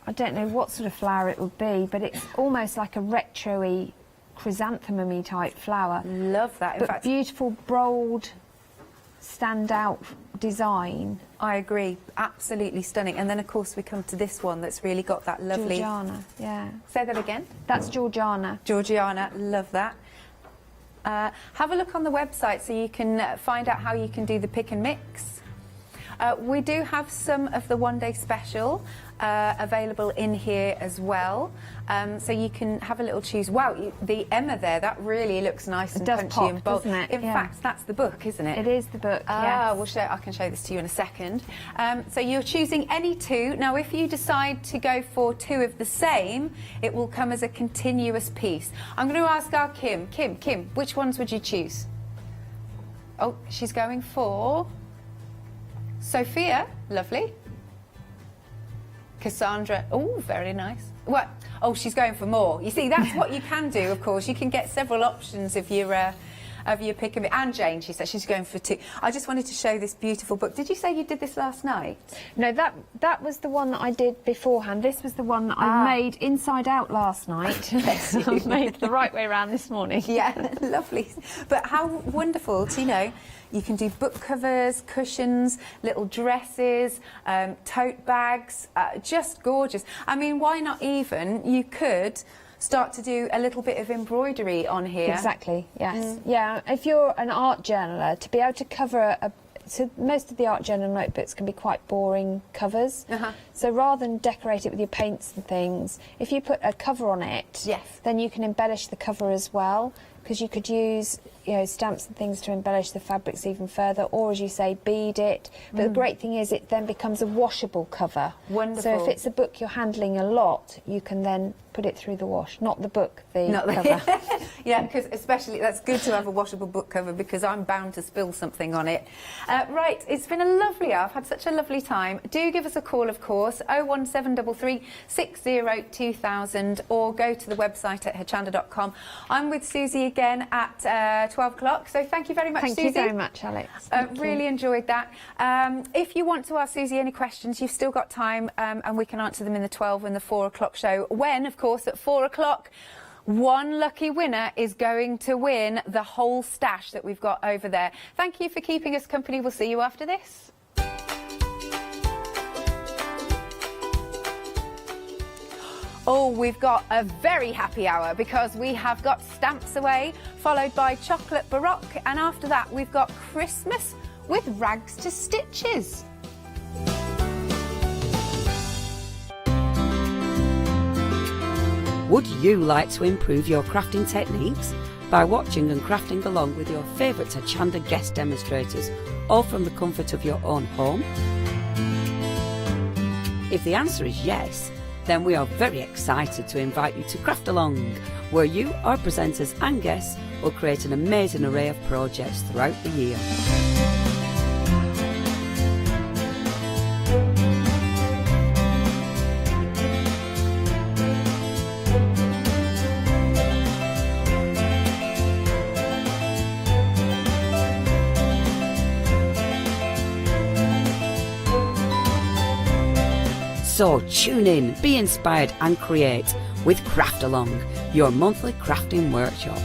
Speaker 11: I don't know what sort of flower it would be, but it's almost like a retro-y, chrysanthemum-y type flower.
Speaker 10: Love that. In
Speaker 11: but
Speaker 10: fact,
Speaker 11: beautiful, bold, stand-out design.
Speaker 10: I agree. Absolutely stunning. And then, of course, we come to this one that's really got that lovely...
Speaker 11: Georgiana, yeah.
Speaker 10: Say that again.
Speaker 11: That's Georgiana.
Speaker 10: Georgiana, love that. Have a look on the website so you can find out how you can do the pick and mix. We do have some of the one-day special available in here as well, so you can have a little choose. Wow, the Emma there, that really looks nice and
Speaker 11: does
Speaker 10: punchy
Speaker 11: pop,
Speaker 10: and bold.
Speaker 11: doesn't it?
Speaker 10: In
Speaker 11: Yeah.
Speaker 10: fact, that's the book, isn't it?
Speaker 11: It is the book,
Speaker 10: Ah,
Speaker 11: yes.
Speaker 10: I can show this to you in a second. So you're choosing any 2. Now, if you decide to go for 2 of the same, it will come as a continuous piece. I'm going to ask our Kim, which ones would you choose? Oh, she's going for Sophia, lovely. Cassandra, oh, very nice. What? Oh, she's going for more. You see, that's what you can do, of course. You can get several options of your pick and mix. And Jane, she said she's going for 2. I just wanted to show this beautiful book. Did you say you did this last night?
Speaker 11: No, that was the one that I did beforehand. This was the one that I made inside out last night. I made the right way around this morning.
Speaker 10: Yeah, lovely. But how wonderful to, you can do book covers, cushions, little dresses, tote bags, just gorgeous. I mean, why not even, you could start to do a little bit of embroidery on here.
Speaker 11: Exactly, yes. Yeah, if you're an art journaler, to be able to cover so most of the art journal notebooks can be quite boring covers. So rather than decorate it with your paints and things, if you put a cover on it, then you can embellish the cover as well, because you could use stamps and things to embellish the fabrics even further, or as you say, bead it. But the great thing is it then becomes a washable cover.
Speaker 10: Wonderful.
Speaker 11: So if it's a book you're handling a lot, you can then put it through the wash, not the book, the cover.
Speaker 10: Yeah, because especially that's good to have a washable book cover, because I'm bound to spill something on it. Right, it's been a lovely hour. I've had such a lovely time. Do give us a call, of course, 01733 60 2000, or go to the website at hochanda.com. I'm with Susie again at 12 o'clock, so thank you very much, Susie.
Speaker 11: Thank you very much, Alex.
Speaker 10: Really enjoyed that. If you want to ask Susie any questions, you've still got time, and we can answer them in the 12 and the 4 o'clock show, when, of course, at 4 o'clock, one lucky winner is going to win the whole stash that we've got over there. Thank you for keeping us company. We'll see you after this. Oh, we've got a very happy hour, because we have got Stamps Away, followed by Chocolate Baroque, and after that we've got Christmas with Rags to Stitches.
Speaker 12: Would you like to improve your crafting techniques by watching and crafting along with your favourite Hochanda guest demonstrators, all from the comfort of your own home? If the answer is yes, then we are very excited to invite you to Craft Along, where you, our presenters and guests, will create an amazing array of projects throughout the year. So tune in, be inspired and create with Craft Along, your monthly crafting workshop.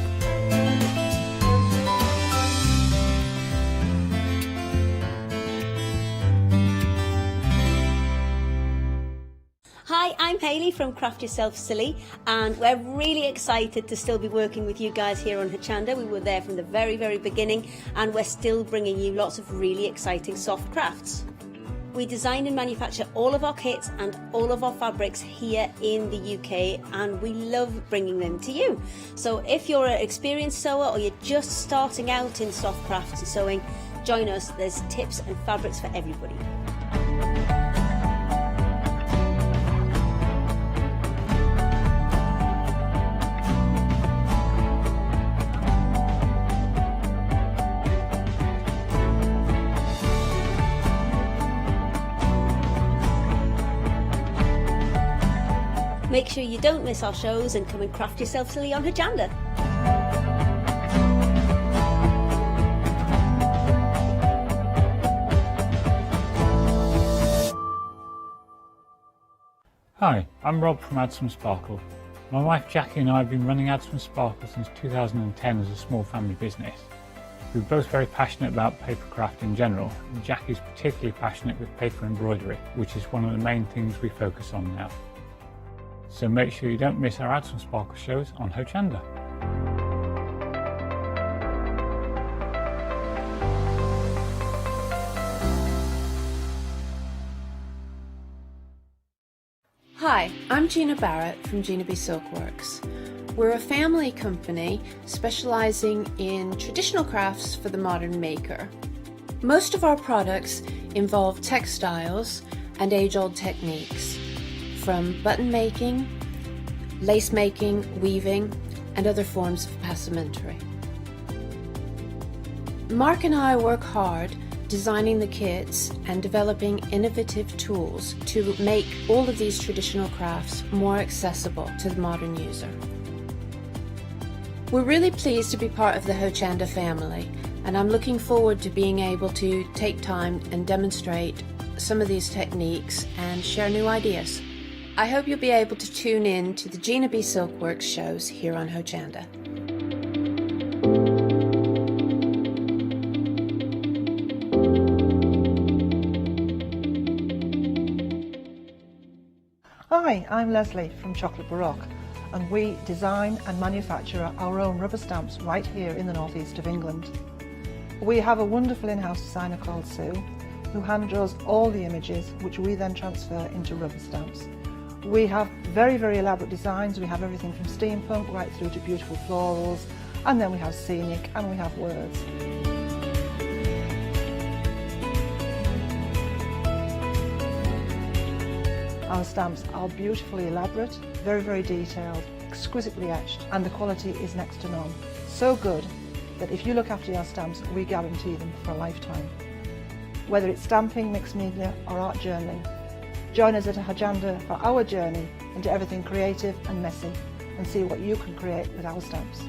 Speaker 13: Hi, I'm Hayley from Craft Yourself Silly, and we're really excited to still be working with you guys here on Hochanda. We were there from the very, very beginning, and we're still bringing you lots of really exciting soft crafts. We design and manufacture all of our kits and all of our fabrics here in the UK, and we love bringing them to you. So if you're an experienced sewer or you're just starting out in soft crafts and sewing, join us. There's tips and fabrics for everybody. Make sure you don't miss our shows and come and craft yourself silly on Hochanda.
Speaker 14: Hi, I'm Rob from Add Some Sparkle. My wife Jackie and I have been running Add Some Sparkle since 2010 as a small family business. We're both very passionate about papercraft in general, and Jackie's particularly passionate with paper embroidery, which is one of the main things we focus on now. So make sure you don't miss our Add Some Sparkle shows on Hochanda.
Speaker 15: Hi, I'm Gina Barrett from Gina B Silkworks. We're a family company specialising in traditional crafts for the modern maker. Most of our products involve textiles and age-old techniques, from button making, lace making, weaving, and other forms of passementerie. Mark and I work hard designing the kits and developing innovative tools to make all of these traditional crafts more accessible to the modern user. We're really pleased to be part of the Hochanda family, and I'm looking forward to being able to take time and demonstrate some of these techniques and share new ideas. I hope you'll be able to tune in to the Gina B Silkworks shows here on Hochanda.
Speaker 16: Hi, I'm Leslie from Chocolate Baroque, and we design and manufacture our own rubber stamps right here in the northeast of England. We have a wonderful in-house designer called Sue, who hand draws all the images, which we then transfer into rubber stamps. We have very, very elaborate designs. We have everything from steampunk right through to beautiful florals, and then we have scenic and we have words. Our stamps are beautifully elaborate, very, very detailed, exquisitely etched, and the quality is next to none. So good that if you look after your stamps, we guarantee them for a lifetime. Whether it's stamping, mixed media or art journaling, join us at Hochanda for our journey into everything creative and messy, and see what you can create with our stamps.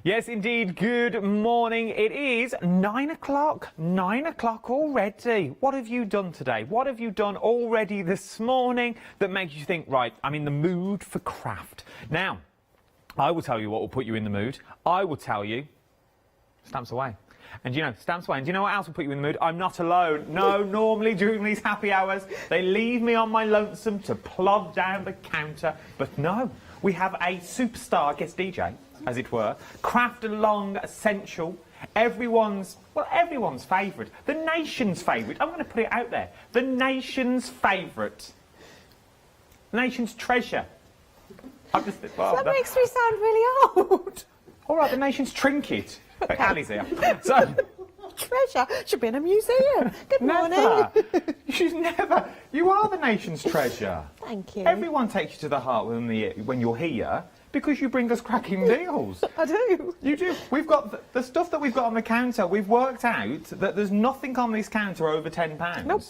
Speaker 3: Yes, indeed. Good morning. It is 9 o'clock. 9 o'clock already. What have you done today? What have you done already this morning that makes you think, right, I'm in the mood for craft? Now, I will tell you what will put you in the mood. I will tell you, stamps away. And you know, stamps away. And do you know what else will put you in the mood? I'm not alone. No, normally during these happy hours, they leave me on my lonesome to plod down the counter. But no, we have a superstar guest DJ, as it were, Craft Along Essential, everyone's favourite, the nation's favourite. I'm going to put it out there, the nation's favourite, nation's treasure. That
Speaker 10: makes me sound really old.
Speaker 3: All right, the nation's trinket. Ali's here. So,
Speaker 10: Treasure should be in a museum. Good morning.
Speaker 3: You are the nation's treasure.
Speaker 10: Thank you.
Speaker 3: Everyone takes you to the heart when you're here. Because you bring us cracking deals.
Speaker 16: I do.
Speaker 3: You do. We've got the stuff that we've got on the counter. We've worked out that there's nothing on this counter over £10.
Speaker 16: Nope.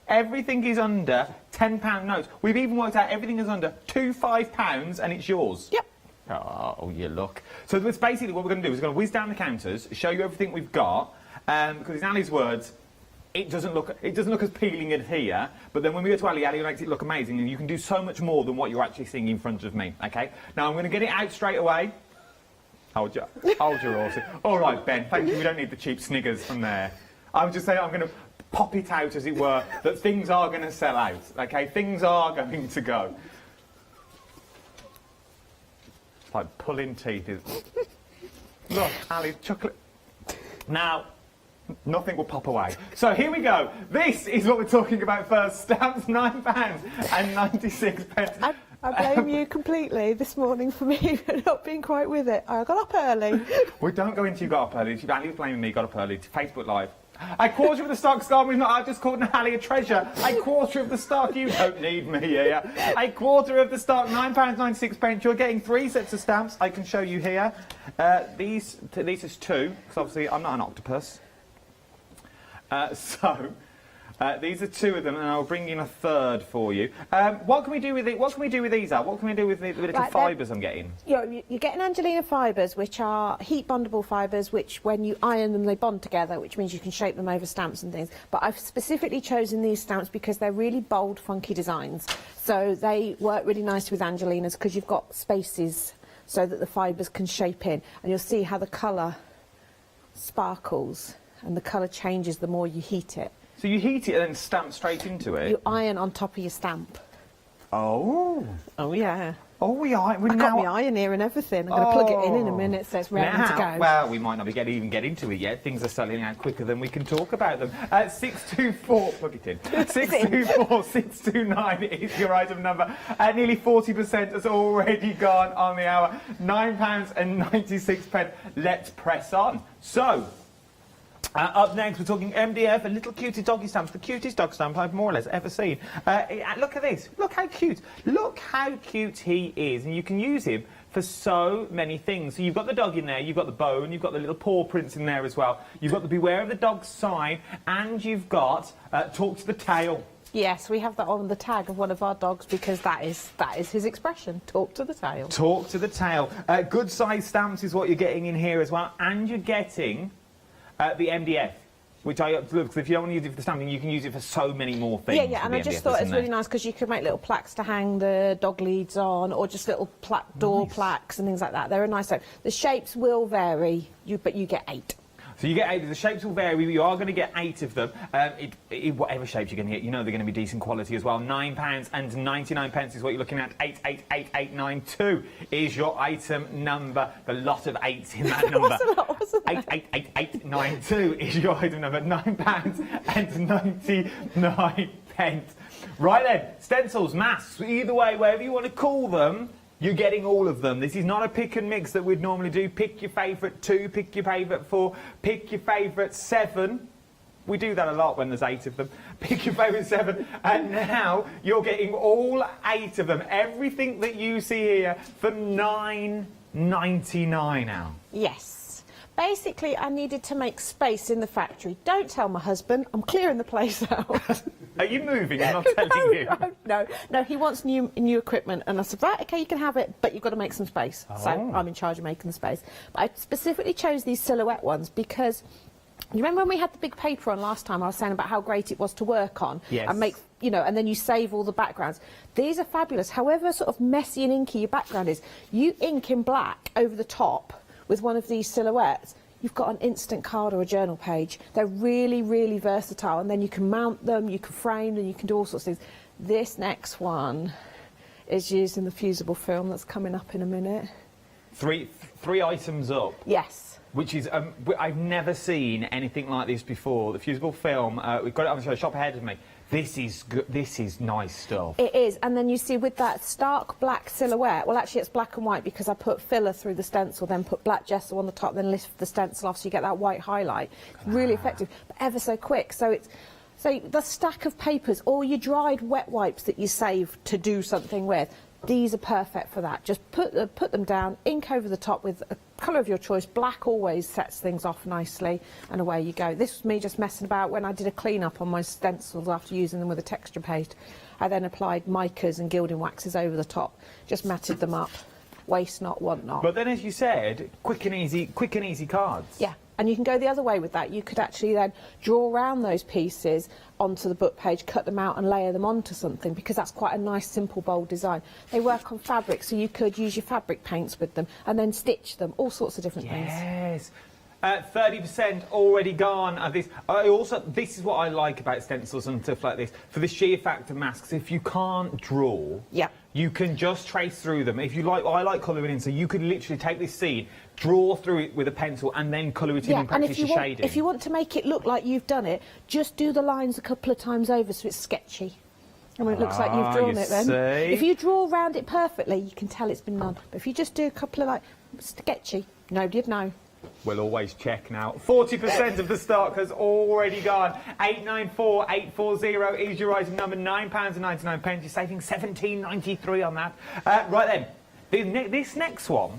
Speaker 3: Everything is under £10 notes. We've even worked out everything is under £2 £5 and it's yours.
Speaker 16: Yep.
Speaker 3: Oh, you look. So that's basically what we're going to do. Is we're going to whiz down the counters, show you everything we've got, because in Ali's words, it doesn't look as appealing as here, but then when we go to Ali makes it look amazing, and you can do so much more than what you're actually seeing in front of me, okay? Now, I'm going to get it out straight away. Hold your horses. All right, Ben, thank you. We don't need the cheap sniggers from there. I would just say I'm going to pop it out, as it were, that things are going to sell out, okay? Things are going to go. It's like pulling teeth. Look, Ali's chocolate. Now, nothing will pop away. So here we go. This is what we're talking about first. Stamps, £9.96.
Speaker 16: I blame you completely this morning for me not being quite with it. I got up early.
Speaker 3: Well, don't go into you got up early. Ali was blaming me, got up early. Facebook Live. A quarter of the stock, we've not. I've just called Ali a treasure. A quarter of the stock, you don't need me here. A quarter of the stock, £9.96. You're getting 3 sets of stamps. I can show you here. These is 2, because obviously I'm not an octopus. These are 2 of them, and I'll bring in a 3rd for you. What can we do with it? What can we do with these? What can we do with the little fibres I'm getting?
Speaker 16: You're getting Angelina fibres, which are heat bondable fibres, which when you iron them, they bond together, which means you can shape them over stamps and things. But I've specifically chosen these stamps because they're really bold, funky designs. So they work really nicely with Angelinas because you've got spaces so that the fibres can shape in. And you'll see how the colour sparkles and the colour changes the more you heat it.
Speaker 3: So you heat it and then stamp straight into it?
Speaker 16: You iron on top of your stamp.
Speaker 3: Oh.
Speaker 16: Oh, yeah.
Speaker 3: Oh, we are.
Speaker 16: I've got my iron here and everything. I'm going to plug it in a minute, so it's ready to go.
Speaker 3: Well, we might not be even get into it yet. Things are selling out quicker than we can talk about them. 624, plug it in. 624 629 is your item number. Nearly 40% has already gone on the hour. £9.96. Let's press on. So, up next, we're talking MDF, a little cutie doggy stamps, the cutest dog stamp I've more or less ever seen. Look at this. Look how cute. Look how cute he is. And you can use him for so many things. So you've got the dog in there, you've got the bone, you've got the little paw prints in there as well. You've got the Beware of the Dog sign, and you've got Talk to the Tail.
Speaker 16: Yes, we have that on the tag of one of our dogs because that is his expression, talk to the tail.
Speaker 3: Talk to the tail. Good size stamps is what you're getting in here as well, and you're getting the MDF, which because if you don't want to use it for the stamping, you can use it for so many more things.
Speaker 16: Yeah, and I just thought it's really nice because you could make little plaques to hang the dog leads on, or just little door plaques and things like that. They're a nice shape. The shapes will vary, but you get 8.
Speaker 3: So you get 8. The shapes will vary. You are going to get 8 of them. Whatever shapes you're going to get, you know they're going to be decent quality as well. £9.99 is what you're looking at. 888892 is your item number. The lot of 8s in that number. 888892 is your item number. £9.99. Right then, stencils, masks, either way, whatever you want to call them. You're getting all of them. This is not a pick and mix that we'd normally do. Pick your favourite 2, pick your favourite 4, pick your favourite 7. We do that a lot when there's 8 of them. Pick your favourite 7. And now you're getting all 8 of them. Everything that you see here for £9.99 now.
Speaker 16: Yes. Basically, I needed to make space in the factory. Don't tell my husband. I'm clearing the place out.
Speaker 3: Are you moving? I'm not telling you.
Speaker 16: No, he wants new equipment. And I said, right, OK, you can have it, but you've got to make some space. So I'm in charge of making the space. But I specifically chose these silhouette ones because you remember when we had the big paper on last time, I was saying about how great it was to work on?
Speaker 3: Yes.
Speaker 16: And make, and then you save all the backgrounds. These are fabulous. However sort of messy and inky your background is, you ink in black over the top with one of these silhouettes, you've got an instant card or a journal page. They're really, really versatile, and then you can mount them, you can frame them, you can do all sorts of things. This next one is using the fusible film that's coming up in a minute. 3
Speaker 3: items up.
Speaker 16: Yes.
Speaker 3: Which is, I've never seen anything like this before. The fusible film, we've got it on the shop ahead of me. This is good. This is nice stuff.
Speaker 16: It is, and then you see with that stark black silhouette, well actually it's black and white because I put filler through the stencil, then put black gesso on the top, then lift the stencil off so you get that white highlight. It's really effective, but ever so quick. So the stack of papers, or your dried wet wipes that you save to do something with,
Speaker 4: these are perfect for that. Just put them down, ink over the top with a colour of your choice. Black always sets things off nicely, and away you go. This was me just messing about when I did a clean-up on my stencils after using them with a texture paste. I then applied micas and gilding waxes over the top, just matted them up. Waste not, want not.
Speaker 3: But then, as you said, quick and easy cards.
Speaker 4: Yeah, and you can go the other way with that. You could actually then draw around those pieces onto the book page, cut them out and layer them onto something, because that's quite a nice, simple, bold design. They work on fabric, so you could use your fabric paints with them and then stitch them, all sorts of different things.
Speaker 3: Yes. 30% already gone at this. This is what I like about stencils and stuff like this. For the sheer fact of masks, if you can't draw, you can just trace through them. If you like, I like colouring in, so you could literally take this scene, draw through it with a pencil, and then colour it in and practice your shading.
Speaker 4: If you want to make it look like you've done it, just do the lines a couple of times over so it's sketchy. And when it looks like you've drawn it then.
Speaker 3: See?
Speaker 4: If you draw around it perfectly, you can tell it's been done. But if you just do a couple of, like, sketchy, nobody'd know.
Speaker 3: We'll always check now. 40% of the stock has already gone. 894840 is your item number. £9.99. You're saving £17.93 on that. Right then, this next one.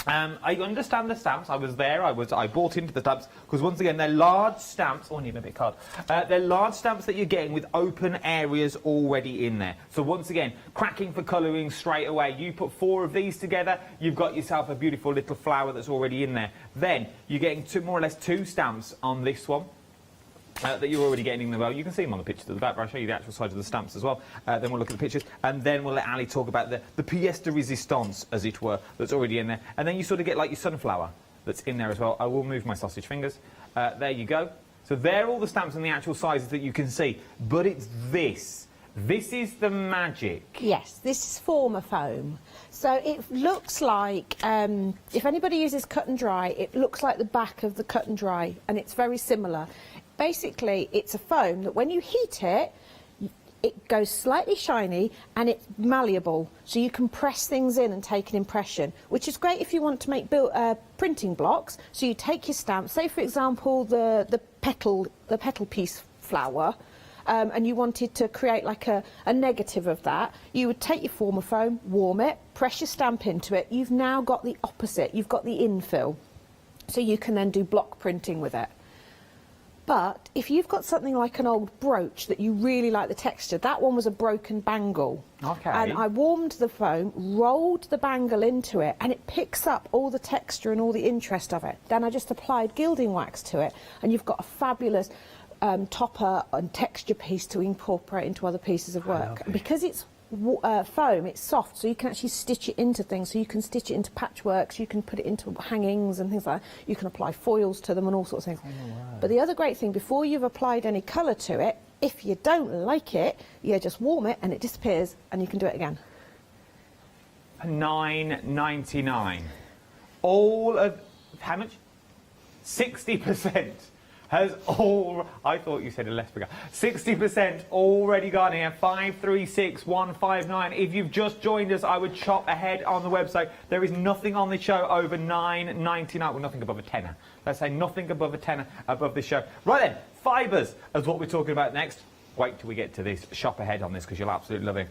Speaker 3: I understand the stamps. I was there. I bought into the stamps because once again they're large stamps. Oh, I need a bit card. They're large stamps that you're getting with open areas already in there. So once again, cracking for colouring straight away. You put 4 of these together, you've got yourself a beautiful little flower that's already in there. Then you're getting more or less 2 stamps on this one. That you're already getting in the well. You can see them on the pictures at the back, but I'll show you the actual side of the stamps as well. Then we'll look at the pictures, and then we'll let Ali talk about the pièce de résistance, as it were, that's already in there. And then you sort of get like your sunflower that's in there as well. I will move my sausage fingers. There you go. So they're all the stamps and the actual sizes that you can see. But it's this. This is the magic.
Speaker 4: Yes, this is former foam. So it looks like, if anybody uses cut and dry, it looks like the back of the cut and dry, and it's very similar. Basically, it's a foam that when you heat it, it goes slightly shiny and it's malleable, so you can press things in and take an impression, which is great if you want to make printing blocks. So you take your stamp, say for example the petal piece flower, and you wanted to create like a negative of that. You would take your former foam, warm it, press your stamp into it. You've now got the opposite. You've got the infill, so you can then do block printing with it. But if you've got something like an old brooch that you really like the texture, that one was a broken bangle.
Speaker 3: Okay.
Speaker 4: And I warmed the foam, rolled the bangle into it, and it picks up all the texture and all the interest of it. Then I just applied gilding wax to it, and you've got a fabulous topper and texture piece to incorporate into other pieces of work. Because it's foam, it's soft, so you can actually stitch it into things. So you can stitch it into patchworks, you can put it into hangings and things like that. You can apply foils to them and all sorts of things. But the other great thing, before you've applied any colour to it, if you don't like it, you just warm it and it disappears and you can do it again.
Speaker 3: £9.99. All of, how much? 60%. Has all, I thought you said a less figure. 60% already gone here. 536159. If you've just joined us, I would chop ahead on the website. There is nothing on the show over £9.99. Well, nothing above a tenner. Let's say nothing above a tenner above the show. Right then, fibres is what we're talking about next. Wait till we get to this. Shop ahead on this because you'll absolutely love it.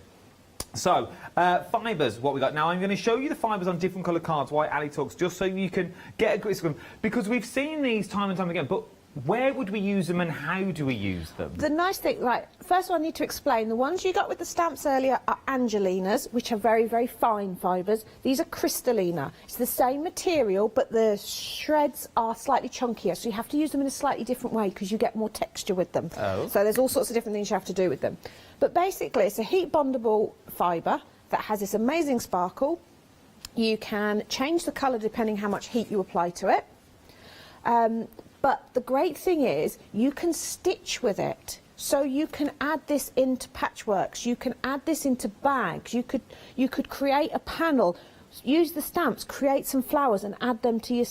Speaker 3: So, fibres, what we got. Now, I'm going to show you the fibres on different coloured cards while Ali talks, just so you can get a grip of them. Because we've seen these time and time again, but where would we use them and how do we use them?
Speaker 4: The nice thing, right, first of all I need to explain, the ones you got with the stamps earlier are Angelinas, which are very, very fine fibres. These are Crystallina. It's the same material, but the shreds are slightly chunkier, so you have to use them in a slightly different way because you get more texture with them.
Speaker 3: Oh.
Speaker 4: So there's all sorts of different things you have to do with them. But basically, it's a heat bondable fibre that has this amazing sparkle. You can change the colour depending how much heat you apply to it. But the great thing is you can stitch with it. So you can add this into patchworks, you can add this into bags, you could create a panel, use the stamps, create some flowers and add them to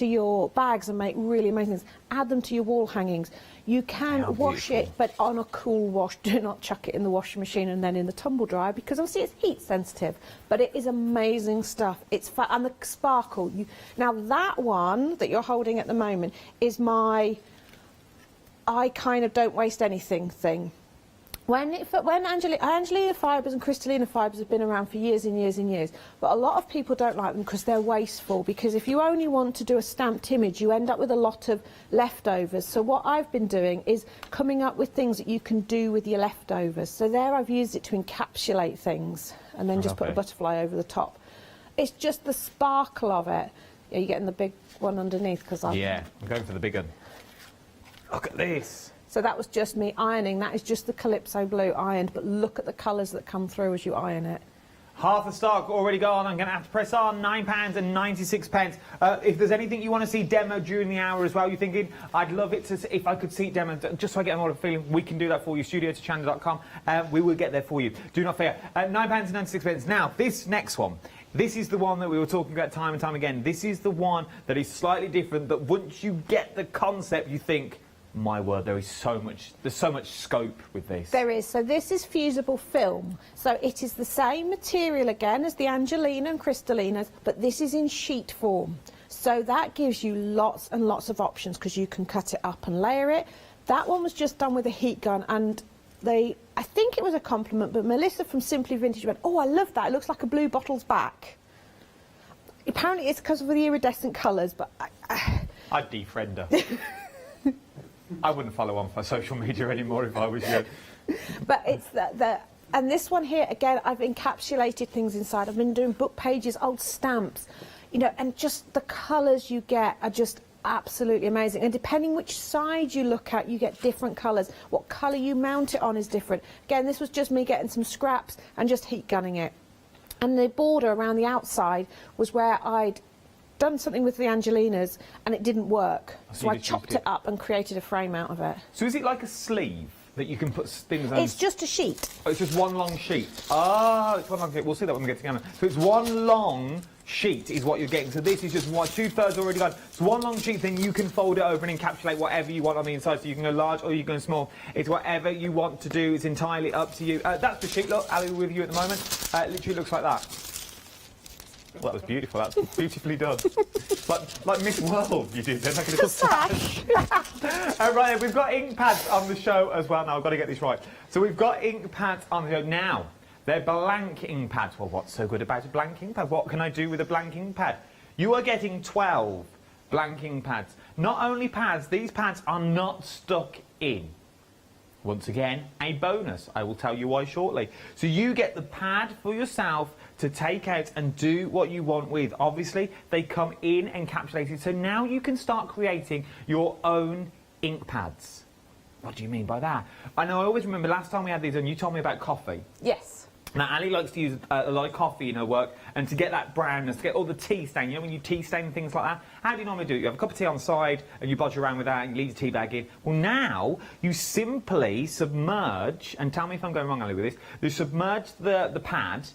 Speaker 4: your bags and make really amazing things. Add them to your wall hangings. You can wash it, but on a cool wash. Do not chuck it in the washing machine and then in the tumble dryer because obviously it's heat sensitive. But it is amazing stuff. It's and the sparkle. Now that one that you're holding at the moment is my I kind of don't waste anything thing. When Angelina fibres and Crystallina fibres have been around for years and years and years, but a lot of people don't like them because they're wasteful, because if you only want to do a stamped image, you end up with a lot of leftovers. So what I've been doing is coming up with things that you can do with your leftovers. So there I've used it to encapsulate things and then just put a butterfly over the top. It's just the sparkle of it. Yeah, you're getting the big one underneath because I'm
Speaker 3: going for the big one. Look at this.
Speaker 4: So that was just me ironing. That is just the Calypso blue ironed, but look at the colours that come through as you iron it.
Speaker 3: Half the stock already gone. I'm going to have to press on. £9.96. If there's anything you want to see demo during the hour as well, you're thinking, I'd love it to, if I could see it demo, just so I get more of a feeling, we can do that for you. studio@hochanda.com. We will get there for you. Do not fear. £9.96. Now, this next one. This is the one that we were talking about time and time again. This is the one that is slightly different, that once you get the concept, you think, my word, there's so much scope with this.
Speaker 4: There is. So this is fusible film. So it is the same material again as the Angelina and Crystallinas, but this is in sheet form. So that gives you lots and lots of options because you can cut it up and layer it. That one was just done with a heat gun, and I think it was a compliment, but Melissa from Simply Vintage went, oh, I love that. It looks like a blue bottle's back. Apparently it's because of the iridescent colours, but
Speaker 3: I'd defriend her. I wouldn't follow on for social media anymore if I was you.
Speaker 4: But it's and this one here, again, I've encapsulated things inside. I've been doing book pages, old stamps, you know, and just the colours you get are just absolutely amazing. And depending which side you look at, you get different colours. What colour you mount it on is different. Again, this was just me getting some scraps and just heat gunning it. And the border around the outside was where I'd done something with the Angelinas and it didn't work, so I chopped it up and created a frame out of it.
Speaker 3: So is it like a sleeve that you can put things on?
Speaker 4: It's just a sheet.
Speaker 3: Oh, it's just one long sheet. Oh, it's one long sheet. We'll see that when we get together. So it's one long sheet is what you're getting. So this is just one, 2/3 already done. It's one long sheet, then you can fold it over and encapsulate whatever you want on the inside. So you can go large or you can go small. It's whatever you want to do. It's entirely up to you. That's the sheet. Look, Ali with you at the moment. Literally looks like that. Well, that was beautiful. That's beautifully done. like Miss World, you did then. Like a little sash. Right, we've got ink pads on the show as well. Now, I've got to get this right. So we've got ink pads on the show. Now, they're blank ink pads. Well, what's so good about a blank ink pad? What can I do with a blank ink pad? You are getting 12 blank ink pads. Not only pads, these pads are not stuck in. Once again, a bonus. I will tell you why shortly. So you get the pad for yourself to take out and do what you want with. Obviously, they come in encapsulated, so now you can start creating your own ink pads. What do you mean by that? I know, I always remember last time we had these and you told me about coffee.
Speaker 4: Yes.
Speaker 3: Now, Ali likes to use a lot of coffee in her work, and to get that brownness, to get all the tea stain, you know, when you tea stain things like that, how do you normally do it? You have a cup of tea on the side, and you bodge around with that, and you leave the tea bag in. Well, now, you simply submerge, and tell me if I'm going wrong, Ali, with this, you submerge the pad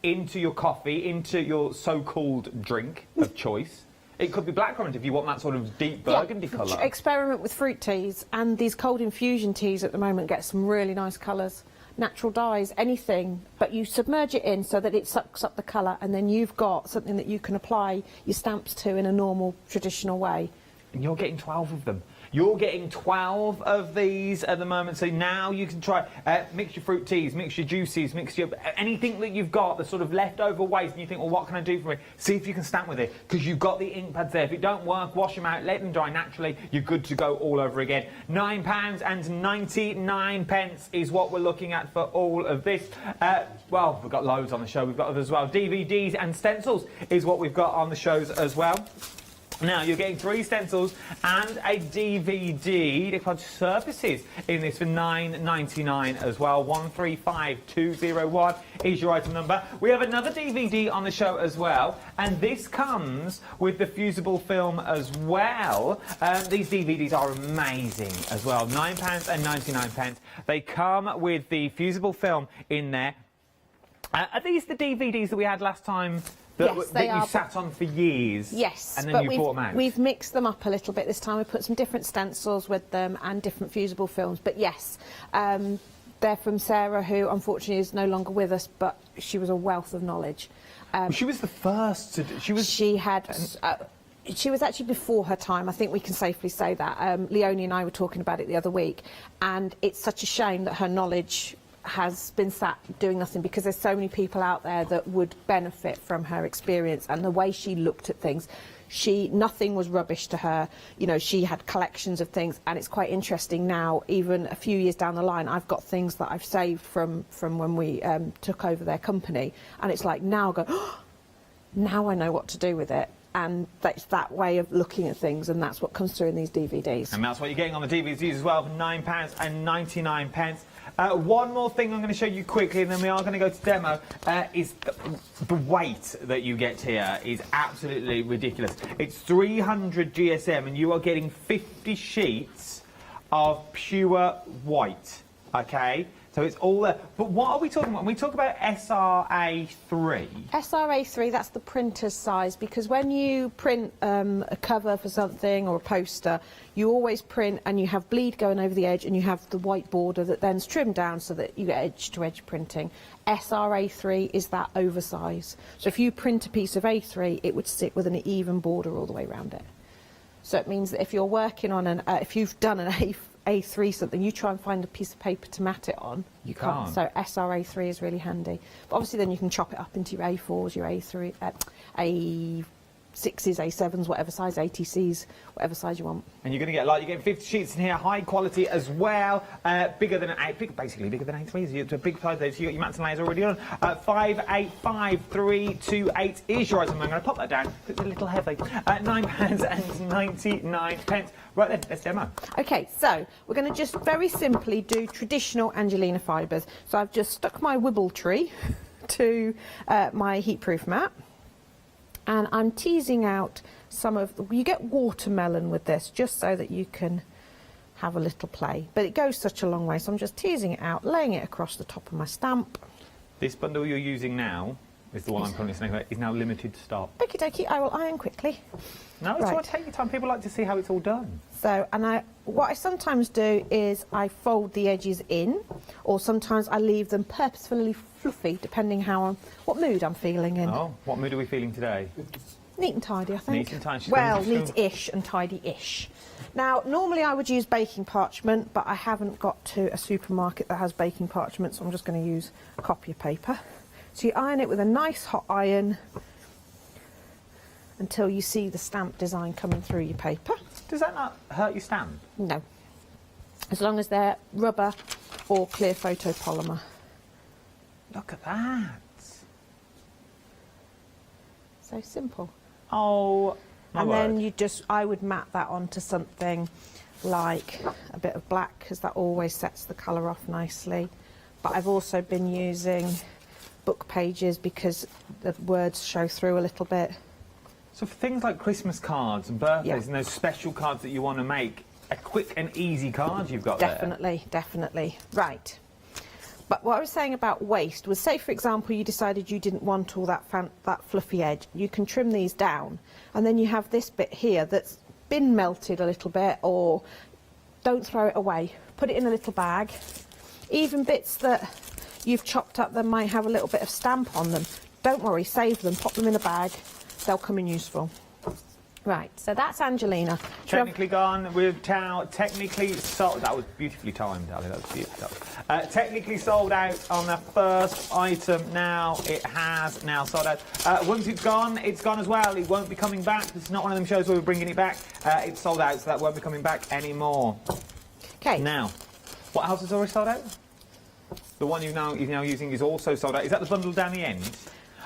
Speaker 3: into your coffee, into your so-called drink of choice. It could be blackcurrant if you want that sort of deep burgundy colour.
Speaker 4: Experiment with fruit teas, and these cold infusion teas at the moment get some really nice colours. Natural dyes, anything, but you submerge it in so that it sucks up the colour, and then you've got something that you can apply your stamps to in a normal, traditional way.
Speaker 3: And you're getting 12 of them. You're getting 12 of these at the moment, so now you can try mix your fruit teas, mix your juices, mix your anything that you've got, the sort of leftover waste, and you think, well, what can I do for it? See if you can stamp with it, because you've got the ink pads there. If it don't work, wash them out, let them dry naturally, you're good to go all over again. £9.99 is what we're looking at for all of this. Well, we've got loads on the show, we've got others as well. DVDs and stencils is what we've got on the shows as well. Now, you're getting 3 stencils and a DVD. They've got surfaces in this for $9.99 as well. 135201 is your item number. We have another DVD on the show as well, and this comes with the fusible film as well. These DVDs are amazing as well. £9.99. They come with the fusible film in there. Are these the DVDs that we had last time?
Speaker 4: Yes, they are.
Speaker 3: You sat on for years.
Speaker 4: Yes,
Speaker 3: and then you brought them out.
Speaker 4: We've mixed them up a little bit this time. We put some different stencils with them and different fusible films. But yes, they're from Sarah, who unfortunately is no longer with us, but she was a wealth of knowledge.
Speaker 3: Well, she was the first to. She had
Speaker 4: she was actually before her time. I think we can safely say that. Leonie and I were talking about it the other week, and it's such a shame that her knowledge has been sat doing nothing, because there's so many people out there that would benefit from her experience and the way she looked at things. Nothing was rubbish to her. You know, she had collections of things, and it's quite interesting now, even a few years down the line, I've got things that I've saved from when we took over their company, and it's like now I go, oh, now I know what to do with it. And that's that way of looking at things, and that's what comes through in these DVDs.
Speaker 3: And that's what you're getting on the DVDs as well, for £9.99. One more thing I'm going to show you quickly, and then we are going to go to demo, is the weight that you get here is absolutely ridiculous. It's 300 GSM, and you are getting 50 sheets of pure white, OK? So it's all there. But what are we talking about? When we talk about SRA3...
Speaker 4: SRA3, that's the printer's size, because when you print a cover for something or a poster, you always print and you have bleed going over the edge, and you have the white border that then's trimmed down so that you get edge-to-edge printing. SRA3 is that oversize. So if you print a piece of A3, it would sit with an even border all the way around it. So it means that if you're working on if you've done an A3 something, you try and find a piece of paper to mat it on, you can't. So SRA3 is really handy. But obviously then you can chop it up into your A4s, your A3, A6s, A7s, whatever size, ATCs, whatever size you want.
Speaker 3: And you're going to get you're getting 50 sheets in here, high quality as well, bigger than basically bigger than A3s. It's a big size there, so you got your mats and layers already on. 585328 is your item. I'm going to pop that down. It's a little heavy. £9.99. Right then, let's demo.
Speaker 4: Okay, so we're going to just very simply do traditional Angelina fibres. So I've just stuck my Wibble tree to my heatproof mat, and I'm teasing out some of you get watermelon with this, just so that you can have a little play. But it goes such a long way, so I'm just teasing it out, laying it across the top of my stamp.
Speaker 3: This bundle you're using now is the one I'm currently saying is now limited stock.
Speaker 4: Okie dokie, I will iron quickly.
Speaker 3: No, it's all right, take your time. People like to see how it's all done.
Speaker 4: So, what I sometimes do is I fold the edges in, or sometimes I leave them purposefully fluffy, depending what mood I'm feeling in.
Speaker 3: Oh, what mood are we feeling today?
Speaker 4: Neat and tidy, I think.
Speaker 3: Neat and tidy.
Speaker 4: Well, neat-ish and tidy-ish. Now, normally I would use baking parchment, but I haven't got to a supermarket that has baking parchment, so I'm just going to use copy paper. So you iron it with a nice hot iron until you see the stamp design coming through your paper.
Speaker 3: Does that not hurt your stamp?
Speaker 4: No. As long as they're rubber or clear photopolymer.
Speaker 3: Look at that.
Speaker 4: So simple.
Speaker 3: Oh, my word.
Speaker 4: And then I would mat that onto something like a bit of black, because that always sets the colour off nicely. But I've also been using book pages because the words show through a little bit.
Speaker 3: So for things like Christmas cards and birthdays and those special cards that you want to make, a quick and easy card you've got
Speaker 4: Definitely, definitely. Right. But what I was saying about waste was, say for example you decided you didn't want all that fluffy edge, you can trim these down, and then you have this bit here that's been melted a little bit, or don't throw it away. Put it in a little bag. Even bits that you've chopped up that might have a little bit of stamp on them, don't worry, save them, pop them in a bag, they'll come in useful. Right, so that's Angelina.
Speaker 3: Technically gone with Tao. Technically sold. That was beautifully timed, Ali. That was beautiful. Technically sold out on the first item. Now it has now sold out. Once it's gone as well. It won't be coming back. This is not one of them shows where we're bringing it back. It's sold out, so that won't be coming back anymore.
Speaker 4: Okay.
Speaker 3: Now, what else is already sold out? The one you're now using is also sold out. Is that the bundle down the end?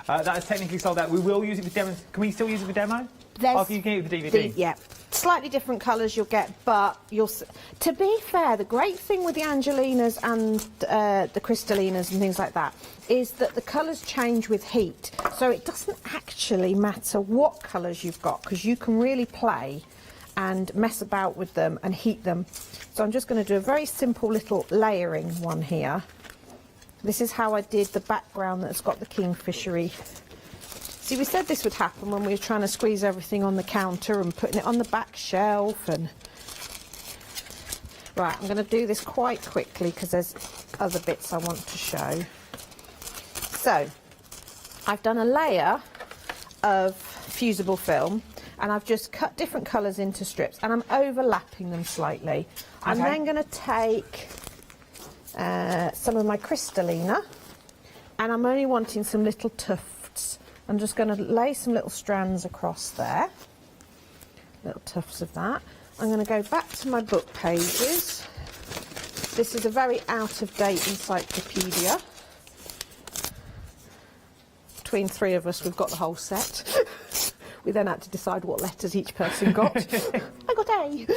Speaker 3: That is technically sold out. We will use it for demo. Can we still use it for demo? After you get it with the DVD?
Speaker 4: Yeah. Slightly different colours you'll get, but to be fair, the great thing with the Angelinas and the Crystallinas and things like that is that the colours change with heat. So it doesn't actually matter what colours you've got, because you can really play and mess about with them and heat them. So I'm just going to do a very simple little layering one here. This is how I did the background that's got the kingfishery. See, we said this would happen when we were trying to squeeze everything on the counter and putting it on the back shelf. And right, I'm going to do this quite quickly because there's other bits I want to show. So, I've done a layer of fusible film. and I've just cut different colours into strips, and I'm overlapping them slightly. I'm then going to take some of my Crystallina, and I'm only wanting some little tufts. I'm just going to lay some little strands across there, little tufts of that. I'm going to go back to my book pages. This is a very out-of-date encyclopedia. Between three of us, we've got the whole set. We then had to decide what letters each person got. I got A.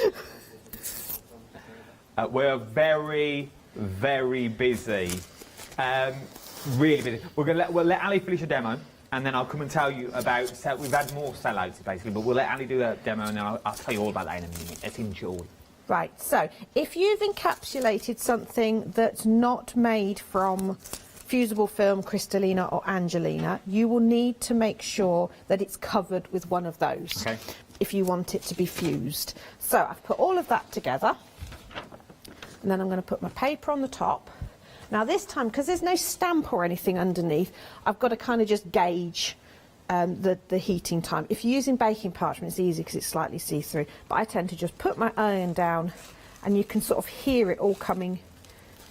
Speaker 3: We're very, very busy. Really busy. We'll let Ali finish a demo, and then I'll come and tell you about. We've had more sellouts basically, but we'll let Ali do a demo, and then I'll tell you all about that in a minute. Let's enjoy.
Speaker 4: Right. So, if you've encapsulated something that's not made from fusible film, Crystallina or Angelina, you will need to make sure that it's covered with one of those if you want it to be fused. So I've put all of that together, and then I'm going to put my paper on the top. Now this time, because there's no stamp or anything underneath, I've got to kind of just gauge the heating time. If you're using baking parchment, it's easy because it's slightly see-through, but I tend to just put my iron down, and you can sort of hear it all coming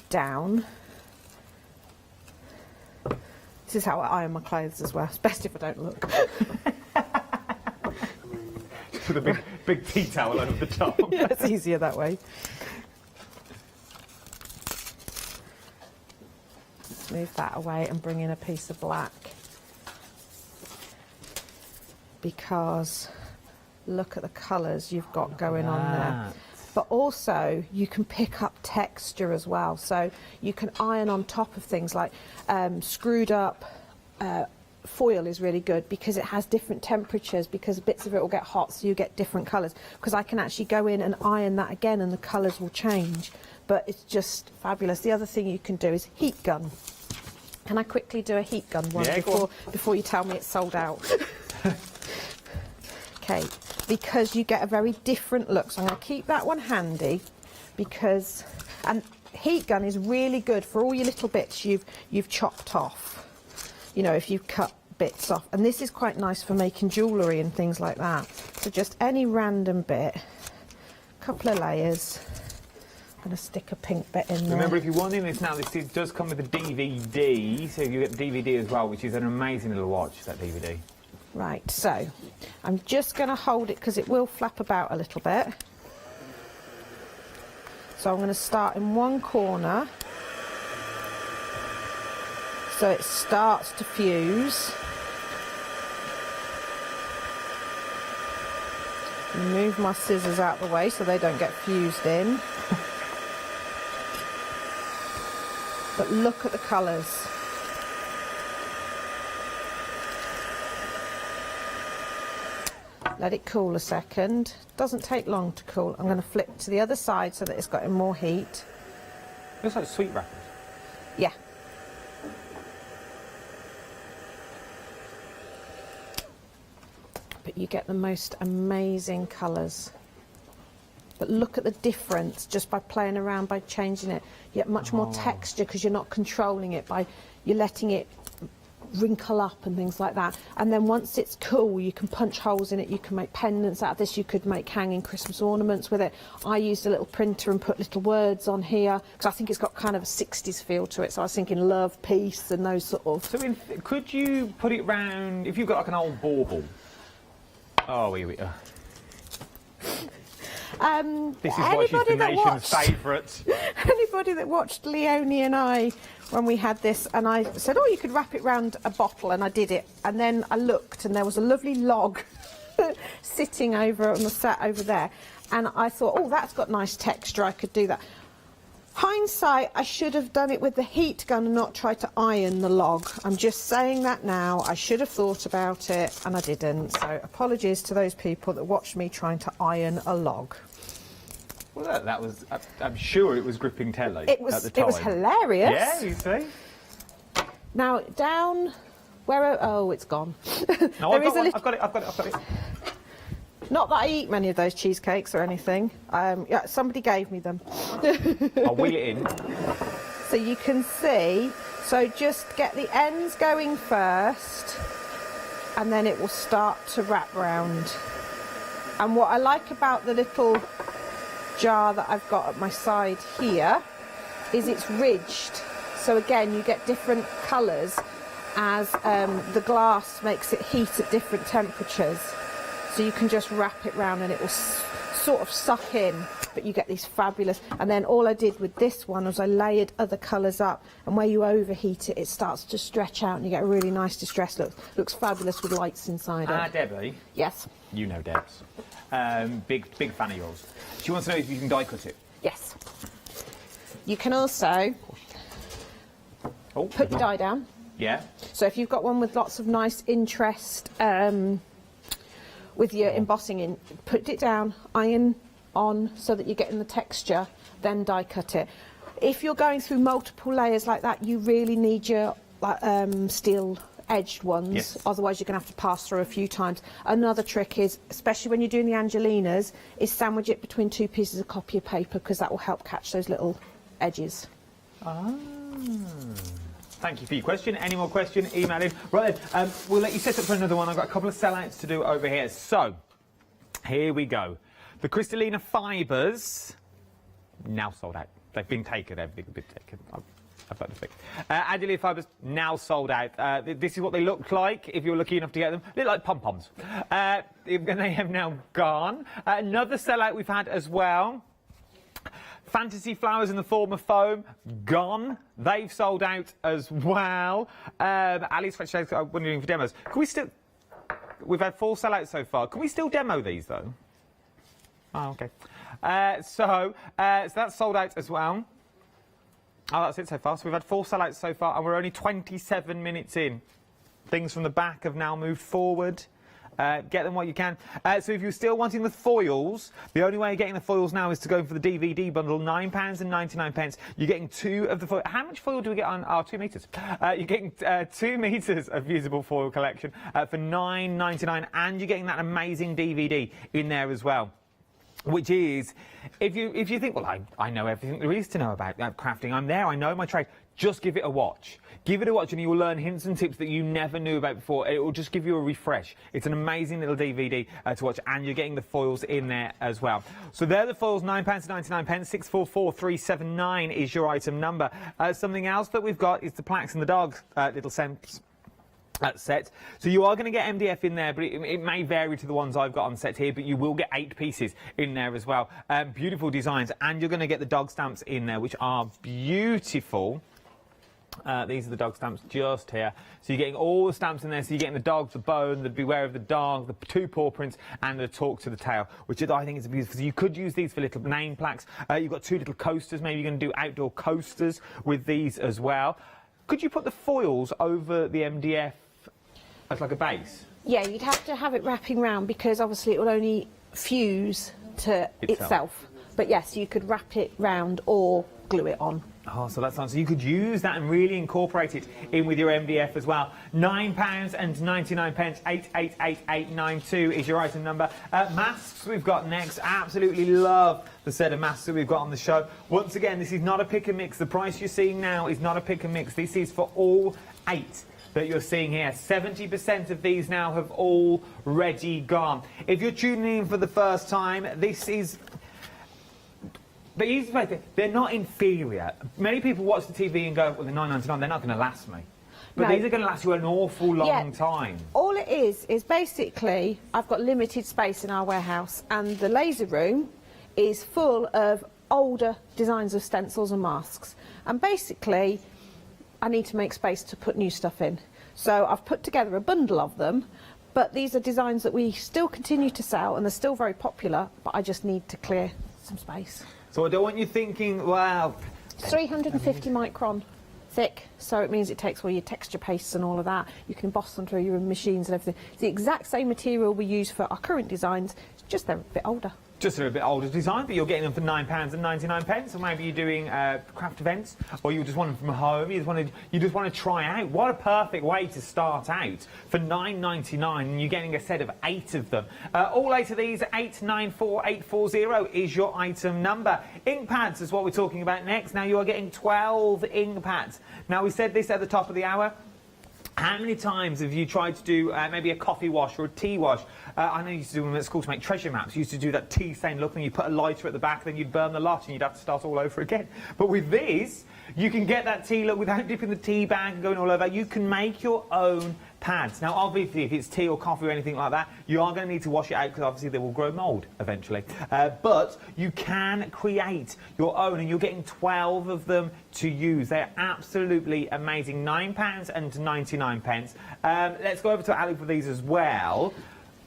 Speaker 4: down. This is how I iron my clothes as well. It's best if I don't look.
Speaker 3: With a big tea towel over the top.
Speaker 4: Yeah, it's easier that way. Move that away and bring in a piece of black. Because look at the colours you've got going on there. But also you can pick up texture as well. So you can iron on top of things like screwed up foil is really good because it has different temperatures, because bits of it will get hot, so you get different colours. Because I can actually go in and iron that again and the colours will change. But it's just fabulous. The other thing you can do is heat gun. Can I quickly do a heat gun one before you tell me it's sold out? Okay, because you get a very different look. So I'm going to keep that one handy because, and heat gun is really good for all your little bits you've chopped off. You know, if you've cut bits off. And this is quite nice for making jewellery and things like that. So just any random bit, a couple of layers. I'm going to stick a pink bit in there.
Speaker 3: Remember, if you're wanting this now, this does come with a DVD, so you get the DVD as well, which is an amazing little watch, that DVD.
Speaker 4: Right, so I'm just going to hold it because it will flap about a little bit. So I'm going to start in one corner so it starts to fuse. Move my scissors out the way so they don't get fused in. But look at the colours. Let it cool a second. Doesn't take long to cool. I'm going to flip to the other side so that it's got more heat.
Speaker 3: Looks like sweet wrappers.
Speaker 4: Yeah. But you get the most amazing colours. But look at the difference just by playing around, by changing it. You get much more texture because you're not controlling it, you're letting it wrinkle up and things like that. And then once it's cool, you can punch holes in it, you can make pendants out of this, you could make hanging Christmas ornaments with it. I used a little printer and put little words on here because I think it's got kind of a 60s feel to it, so I was thinking love, peace and those sort of...
Speaker 3: So could you put it round, if you've got like an old bauble? Oh, here we are. This is why she's the nation's favourite.
Speaker 4: Anybody that watched Leonie and I when we had this, and I said, oh, you could wrap it round a bottle, and I did it. And then I looked, and there was a lovely log sitting over on the set over there. And I thought, oh, that's got nice texture, I could do that. Hindsight, I should have done it with the heat gun and not tried to iron the log. I'm just saying that now. I should have thought about it, and I didn't. So apologies to those people that watched me trying to iron a log.
Speaker 3: Well, that was... I'm sure it was gripping telly at the time.
Speaker 4: It was hilarious.
Speaker 3: Yeah, you see.
Speaker 4: Now, down... where... oh, it's gone.
Speaker 3: No, I've got it.
Speaker 4: Not that I eat many of those cheesecakes or anything. Yeah, somebody gave me them.
Speaker 3: I'll wheel it in.
Speaker 4: So you can see, so just get the ends going first, and then it will start to wrap round. And what I like about the little jar that I've got at my side here is it's ridged. So again, you get different colours as the glass makes it heat at different temperatures. So you can just wrap it round and it will sort of suck in, but you get these fabulous. And then all I did with this one was I layered other colours up, and where you overheat it, it starts to stretch out and you get a really nice distressed look. Looks fabulous with lights inside it.
Speaker 3: Debbie.
Speaker 4: Yes.
Speaker 3: You know Debs. Big fan of yours. She wants to know if you can die cut it.
Speaker 4: Yes. You can also put your die down.
Speaker 3: Yeah.
Speaker 4: So if you've got one with lots of nice interest with your embossing in, put it down, iron on so that you're getting the texture, then die cut it. If you're going through multiple layers like that, you really need your steel edged ones,
Speaker 3: yes.
Speaker 4: Otherwise you're going to have to pass through a few times. Another trick is, especially when you're doing the Angelinas, is sandwich it between two pieces of copy of paper, because that will help catch those little edges.
Speaker 3: Thank you for your question. Any more question, email in. Right then, we'll let you set up for another one. I've got a couple of sellouts to do over here. So, here we go. The Crystallina fibres, now sold out. They've been taken, everything's been taken. I've got the fix. Angelia fibres, now sold out. This is what they look like if you're lucky enough to get them. They look like pom-poms. They have now gone. Another sellout we've had as well. Fantasy flowers in the form of foam, gone. They've sold out as well. Ali's wondering for demos. Can we still... We've had 4 sellouts so far. Can we still demo these, though? Oh, OK. So that's sold out as well. Oh, that's it so far. So we've had 4 sellouts so far, and we're only 27 minutes in. Things from the back have now moved forward. Get them while you can. So if you're still wanting the foils, the only way of getting the foils now is to go for the DVD bundle, £9.99. You're getting 2 of the foil. How much foil do we get on? 2 metres. You're getting 2 metres of usable foil collection for £9.99, and you're getting that amazing DVD in there as well. Which is, if you think, well, I know everything there is to know about crafting. I'm there, I know my trade. Just give it a watch. Give it a watch and you will learn hints and tips that you never knew about before. It will just give you a refresh. It's an amazing little DVD to watch, and you're getting the foils in there as well. So they're the foils, £9.99, 644379 is your item number. Something else that we've got is the plaques and the dogs little scents. Set. So you are going to get MDF in there, but it may vary to the ones I've got on set here, but you will get 8 pieces in there as well. Beautiful designs, and you're going to get the dog stamps in there, which are beautiful. These are the dog stamps just here. So you're getting all the stamps in there. So you're getting the dog, the bone, the beware of the dog, the 2 paw prints, and the talk to the tail, which I think is beautiful. So you could use these for little name plaques. You've got 2 little coasters. Maybe you're going to do outdoor coasters with these as well. Could you put the foils over the MDF as like a base?
Speaker 4: Yeah, you'd have to have it wrapping round, because obviously it will only fuse to itself. But yes, you could wrap it round or glue it on.
Speaker 3: Oh, so that's nice. So you could use that and really incorporate it in with your MDF as well. £9.99, 888892 is your item number. Masks we've got next. Absolutely love the set of masks that we've got on the show. Once again, this is not a pick and mix. The price you're seeing now is not a pick and mix. This is for all 8 that you're seeing here. 70% of these now have already gone. If you're tuning in for the first time, this is... The easy way to, they're not inferior. Many people watch the TV and go, well, they're £9.99, they're not going to last me. But these are going to last you an awful long time.
Speaker 4: All it is basically, I've got limited space in our warehouse, and the laser room is full of older designs of stencils and masks. And basically, I need to make space to put new stuff in. So I've put together a bundle of them, but these are designs that we still continue to sell, and they're still very popular, but I just need to clear some space.
Speaker 3: So I don't want you thinking, wow...
Speaker 4: It's 350 micron thick, so it means it takes all your texture pastes and all of that. You can emboss them through your machines and everything. It's the exact same material we use for our current designs, it's just they're a bit older.
Speaker 3: Just a bit older design, but you're getting them for £9.99. So maybe you're doing craft events, or you just want them from home. You just want to try out. What a perfect way to start out for £9.99, and you're getting a set of 8 of them. All 8 of these, 894840 is your item number. Ink pads is what we're talking about next. Now you are getting 12 ink pads. Now we said this at the top of the hour. How many times have you tried to do maybe a coffee wash or a tea wash? I know you used to do them at school to make treasure maps. You used to do that tea stain look, and you put a lighter at the back, then you'd burn the lot, and you'd have to start all over again. But with these, you can get that tea look without dipping the tea bag and going all over. You can make your own pads. Now, obviously, if it's tea or coffee or anything like that, you are going to need to wash it out because obviously they will grow mould eventually. But you can create your own, and you're getting 12 of them to use. They're absolutely amazing. £9.99. Let's go over to Ali for these as well.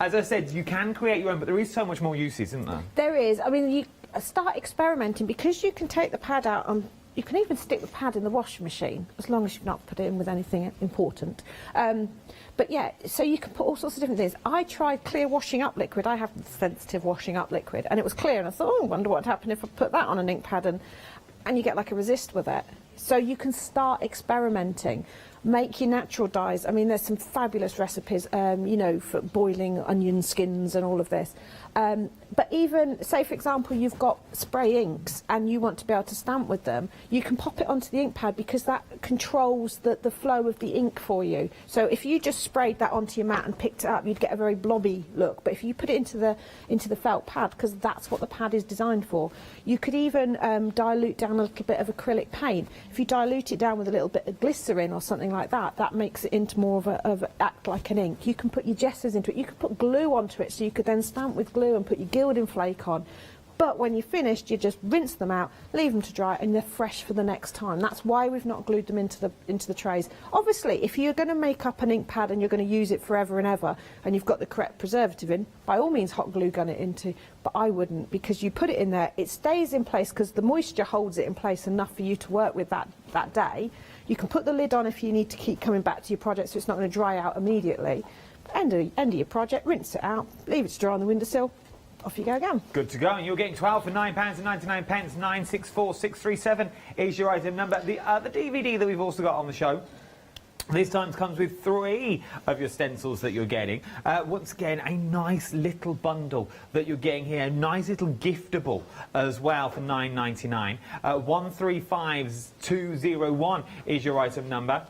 Speaker 3: As I said, you can create your own, but there is so much more uses, isn't there?
Speaker 4: There is. I mean, you start experimenting because you can take the pad out and you can even stick the pad in the washing machine as long as you've not put it in with anything important. But yeah, so you can put all sorts of different things. I tried clear washing up liquid. I have sensitive washing up liquid, and it was clear. And I thought, oh, I wonder what would happen if I put that on an ink pad, and you get like a resist with it. So you can start experimenting. Make your natural dyes. I mean, there's some fabulous recipes, you know, for boiling onion skins and all of this. But even, say, for example, you've got spray inks and you want to be able to stamp with them, you can pop it onto the ink pad because that controls the flow of the ink for you. So if you just sprayed that onto your mat and picked it up, you'd get a very blobby look. But if you put it into the felt pad, because that's what the pad is designed for, you could even dilute down a little bit of acrylic paint. If you dilute it down with a little bit of glycerin or something like that, that makes it into more of act like an ink. You can put your gestures into it. You could put glue onto it, so you could then stamp with glue and put your gilding flake on. But when you're finished, you just rinse them out, leave them to dry, and they're fresh for the next time. That's why we've not glued them into the trays. Obviously, if you're going to make up an ink pad and you're going to use it forever and ever, and you've got the correct preservative in, by all means hot glue gun it into, but I wouldn't, because you put it in there, it stays in place because the moisture holds it in place enough for you to work with that day. You can put the lid on if you need to keep coming back to your project, so it's not going to dry out immediately. End of your project, rinse it out, leave it to dry on the windowsill. Off you go again.
Speaker 3: Good to go, and you're getting 12 for £9.99. 964637 is your item number. The other DVD that we've also got on the show this time comes with 3 of your stencils that you're getting. Once again, a nice little bundle that you're getting here. A nice little giftable as well for £9.99. 135201 is your item number.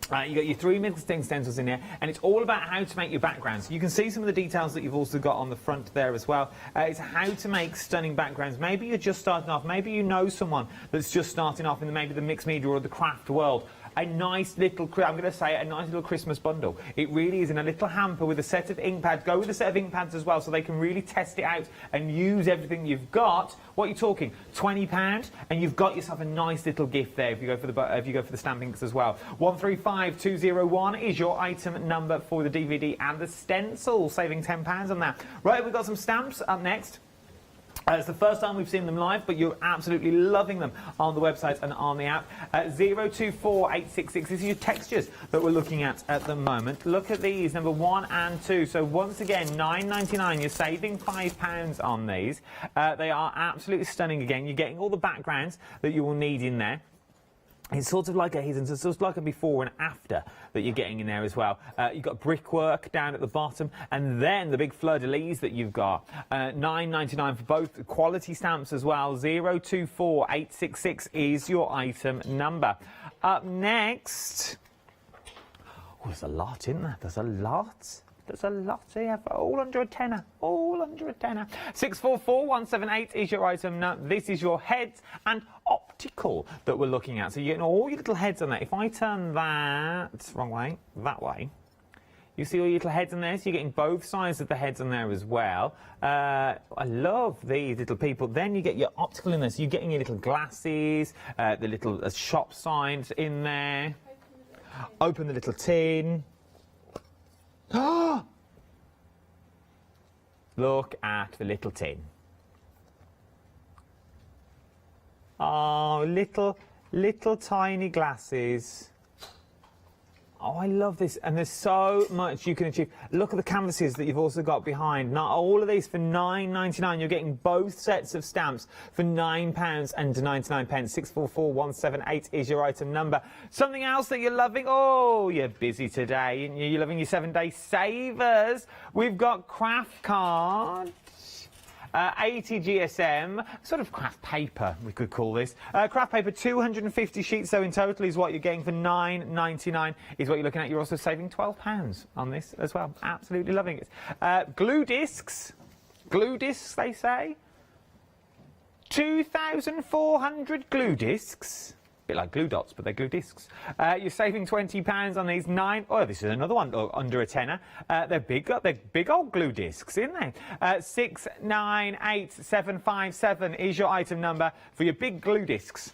Speaker 3: You got your 3 mixing stencils in here, and it's all about how to make your backgrounds. You can see some of the details that you've also got on the front there as well. It's how to make stunning backgrounds. Maybe you're just starting off. Maybe you know someone that's just starting off in maybe the mixed media or the craft world. A nice little, I'm going to say, a nice little Christmas bundle. It really is in a little hamper with a set of ink pads. Go with a set of ink pads as well, so they can really test it out and use everything you've got. What are you talking? £20, and you've got yourself a nice little gift there if you go for the stamp inks as well. 135201 is your item number for the DVD and the stencil, saving £10 on that. Right, we've got some stamps up next. It's the first time we've seen them live, but you're absolutely loving them on the website and on the app. 024866. This is your textures that we're looking at the moment. Look at these, number 1 and 2. So once again, £9.99. You're saving £5 on these. They are absolutely stunning again. You're getting all the backgrounds that you will need in there. It's sort of like it's sort of like a before and after that you're getting in there as well. You've got brickwork down at the bottom, and then the big fleur-de-lis that you've got. £9.99 for both quality stamps as well. 024866 is your item number. Up next, there's a lot, isn't there? There's a lot. There's a lot here, all under a tenner, all under a tenner. 644178 is your item. Now, this is your heads and optical that we're looking at. So you're getting all your little heads on that. If I turn that wrong way, that way, you see all your little heads on there. So you're getting both sides of the heads on there as well. I love these little people. Then you get your optical in there. So you're getting your little glasses, the little shop signs in there. Open the little tin. Look at the little tin. Oh, little tiny glasses. Oh, I love this. And there's so much you can achieve. Look at the canvases that you've also got behind. Now, all of these for £9.99. You're getting both sets of stamps for £9.99. 644178 is your item number. Something else that you're loving? Oh, you're busy today, and you're loving your 7-day savers. We've got craft cards. 80 GSM, sort of craft paper, we could call this. Craft paper, 250 sheets, so in total is what you're getting for £9.99 is what you're looking at. You're also saving £12 on this as well. Absolutely loving it. Glue discs, they say. 2,400 glue discs. Bit like glue dots, but they're glue discs. You're saving £20 on these Oh, this is another one under a tenner. They're big old glue discs, isn't they? 698757 is your item number for your big glue discs.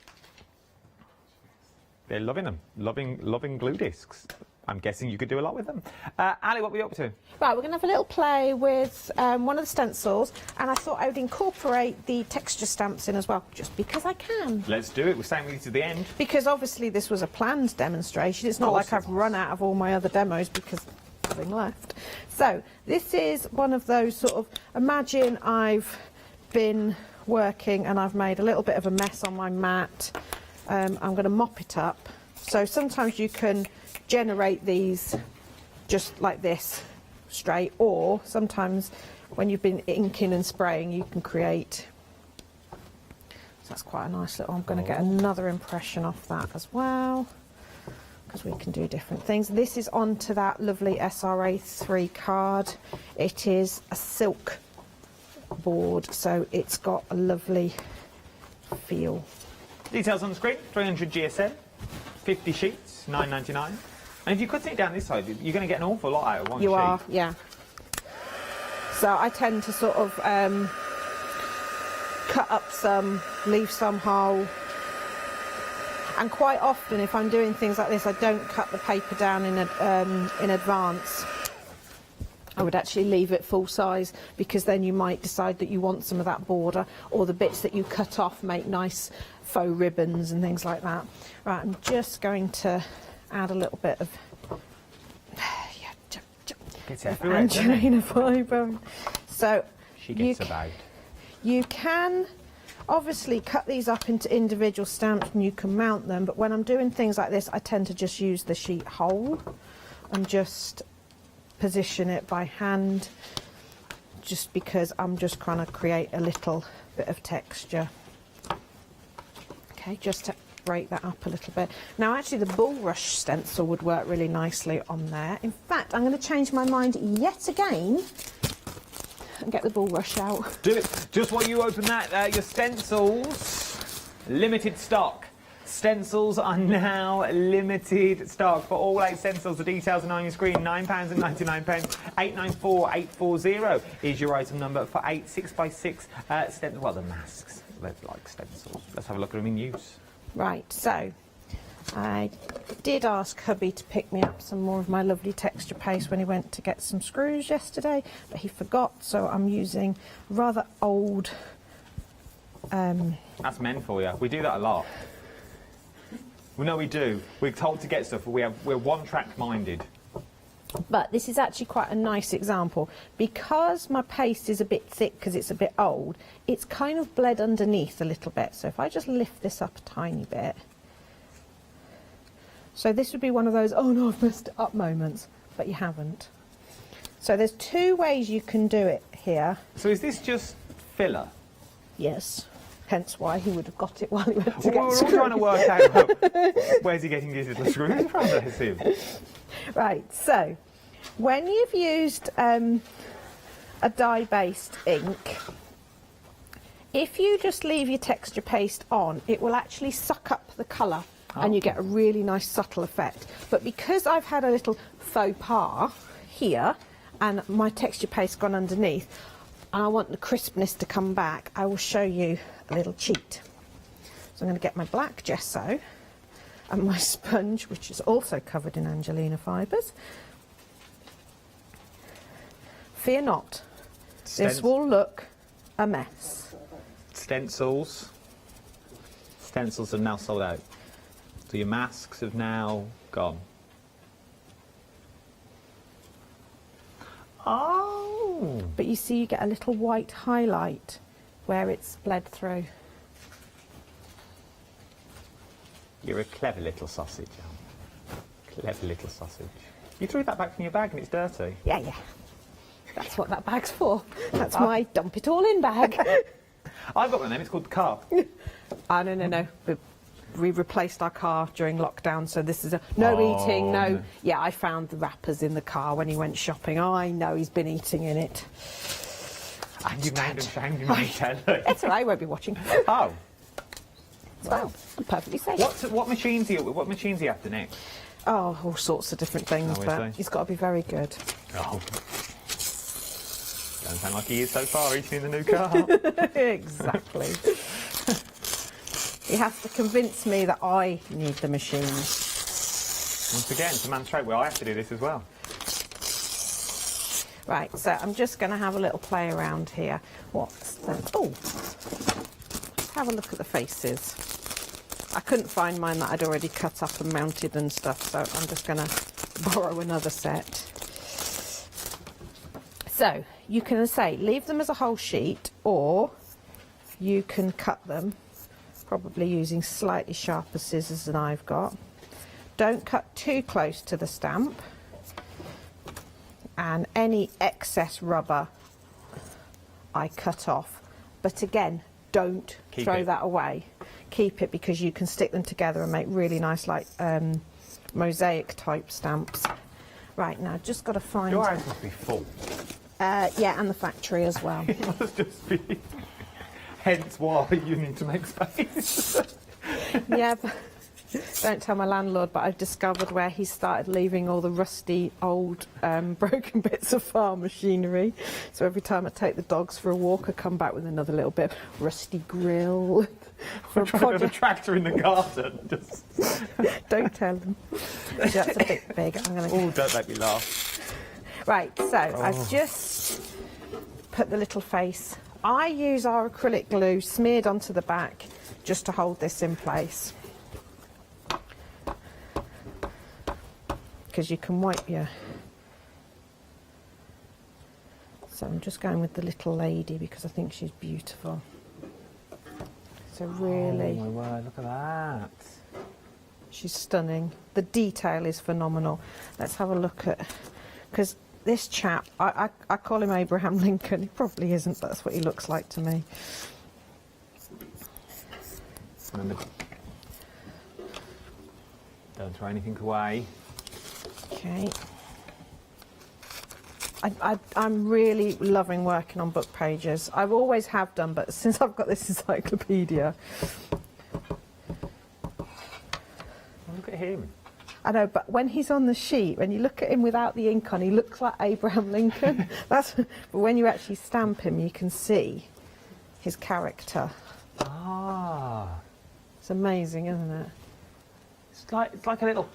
Speaker 3: They're loving them, loving glue discs. I'm guessing you could do a lot with them. Ali, what are we up to?
Speaker 4: Right, we're going to have a little play with one of the stencils, and I thought I would incorporate the texture stamps in as well, just because I can.
Speaker 3: Let's do it. We're staying with you to the end.
Speaker 4: Because obviously this was a planned demonstration. It's not like I've run out of all my other demos because there's nothing left. So this is one of those sort of, imagine I've been working and I've made a little bit of a mess on my mat. I'm going to mop it up. So sometimes you can generate these just like this straight, or sometimes when you've been inking and spraying you can create, so that's quite a nice little, I'm going to get another impression off that as well because we can do different things. This is onto that lovely SRA3 card. It is a silk board, so it's got a lovely feel.
Speaker 3: Details on the screen, 300 GSM, 50 sheets, £9.99. And if you cut it down this side, you're going to get an awful lot out of one sheet.
Speaker 4: You are, yeah. So I tend to sort of cut up some, leave some whole. And quite often, if I'm doing things like this, I don't cut the paper down in advance. I would actually leave it full size, because then you might decide that you want some of that border, or the bits that you cut off make nice faux ribbons and things like that. Right, I'm just going to add a little bit of Angelina fibre. So
Speaker 3: she gets about.
Speaker 4: You can obviously cut these up into individual stamps and you can mount them, but when I'm doing things like this I tend to just use the sheet whole and just position it by hand, just because I'm just trying to create a little bit of texture. Okay, just to break that up a little bit. Now actually the bulrush stencil would work really nicely on there. In fact, I'm going to change my mind yet again and get the bulrush out.
Speaker 3: Do it. Just while you open that, your stencils, limited stock. Stencils are now limited stock for all 8 stencils. The details are on your screen. £9.99. 894840 is your item number for 8 6x6 stencils. Well, the masks. They're like stencils. Let's have a look at them in use.
Speaker 4: Right, so I did ask hubby to pick me up some more of my lovely texture paste when he went to get some screws yesterday, but he forgot, so I'm using rather old...
Speaker 3: That's men for you. We do that a lot. Well, no, we do. We're told to get stuff, but we're one-track minded.
Speaker 4: But this is actually quite a nice example. Because my paste is a bit thick because it's a bit old, it's kind of bled underneath a little bit. So if I just lift this up a tiny bit. So this would be one of those, oh no, I've messed it up moments, but you haven't. So there's 2 ways you can do it here.
Speaker 3: So is this just filler?
Speaker 4: Yes. Hence why he would have got it while he went to get
Speaker 3: We're all trying to work out where's he getting these little screws from, I assume.
Speaker 4: Right, so when you've used a dye-based ink, if you just leave your texture paste on, it will actually suck up the colour and you get a really nice subtle effect. But because I've had a little faux pas here and my texture paste gone underneath, and I want the crispness to come back, I will show you a little cheat. So I'm going to get my black gesso and my sponge, which is also covered in Angelina fibres. Fear not, this will look a mess.
Speaker 3: Stencils have now sold out. So your masks have now gone. Oh!
Speaker 4: But you see, you get a little white highlight where it's bled through.
Speaker 3: You're a clever little sausage, Anne. Clever little sausage. You threw that back from your bag and it's dirty.
Speaker 4: Yeah, yeah. That's what that bag's for. That's my dump it all in bag.
Speaker 3: I've got one name, it's called the car.
Speaker 4: No. We replaced our car during lockdown, so this is no eating, no. Yeah, I found the wrappers in the car when he went shopping. Oh, I know he's been eating in it.
Speaker 3: And you made him shame, you made him tell.
Speaker 4: It's all right, I won't be watching.
Speaker 3: Oh.
Speaker 4: Well, I'm perfectly safe.
Speaker 3: What machines are you after, Nick?
Speaker 4: Oh, all sorts of different things,
Speaker 3: Oh,
Speaker 4: but he's got to be very good.
Speaker 3: Oh. Don't sound like he is so far, eating in the new car.
Speaker 4: Exactly. He has to convince me that I need the machine.
Speaker 3: Once again, it's a man's stroke where I have to do this as well.
Speaker 4: Right, so I'm just going to have a little play around here. What's the... Oh! Let's have a look at the faces. I couldn't find mine that I'd already cut up and mounted and stuff, so I'm just going to borrow another set. So, you can say, leave them as a whole sheet, or you can cut them, probably using slightly sharper scissors than I've got. Don't cut too close to the stamp, and any excess rubber I cut off. But again, don't throw that away. Keep it, because you can stick them together and make really nice, like mosaic type stamps. Right, now just got to find...
Speaker 3: Your house must be full.
Speaker 4: Yeah, and the factory as well.
Speaker 3: It must just be. Hence why you need to make space.
Speaker 4: Yeah, but don't tell my landlord, but I've discovered where he started leaving all the rusty, old, broken bits of farm machinery. So every time I take the dogs for a walk, I come back with another little bit of rusty grill.
Speaker 3: We're trying to have a tractor in the garden. Just...
Speaker 4: Don't tell them. That's a bit big. I'm gonna...
Speaker 3: Oh, don't make me laugh.
Speaker 4: Right, so I've just put the little face. I use our acrylic glue smeared onto the back just to hold this in place. Because you can wipe your... So I'm just going with the little lady because I think she's beautiful. So really...
Speaker 3: Oh my word, look at that.
Speaker 4: She's stunning. The detail is phenomenal. Let's have a look at... Because this chap, I call him Abraham Lincoln. He probably isn't, but that's what he looks like to me.
Speaker 3: Remember, don't throw anything away.
Speaker 4: Okay. I'm really loving working on book pages. I've always have done, but since I've got this encyclopedia.
Speaker 3: Look at him.
Speaker 4: I know, but when he's on the sheet, when you look at him without the ink on, he looks like Abraham Lincoln. But when you actually stamp him, you can see his character.
Speaker 3: Ah.
Speaker 4: It's amazing, isn't it?
Speaker 3: It's like a little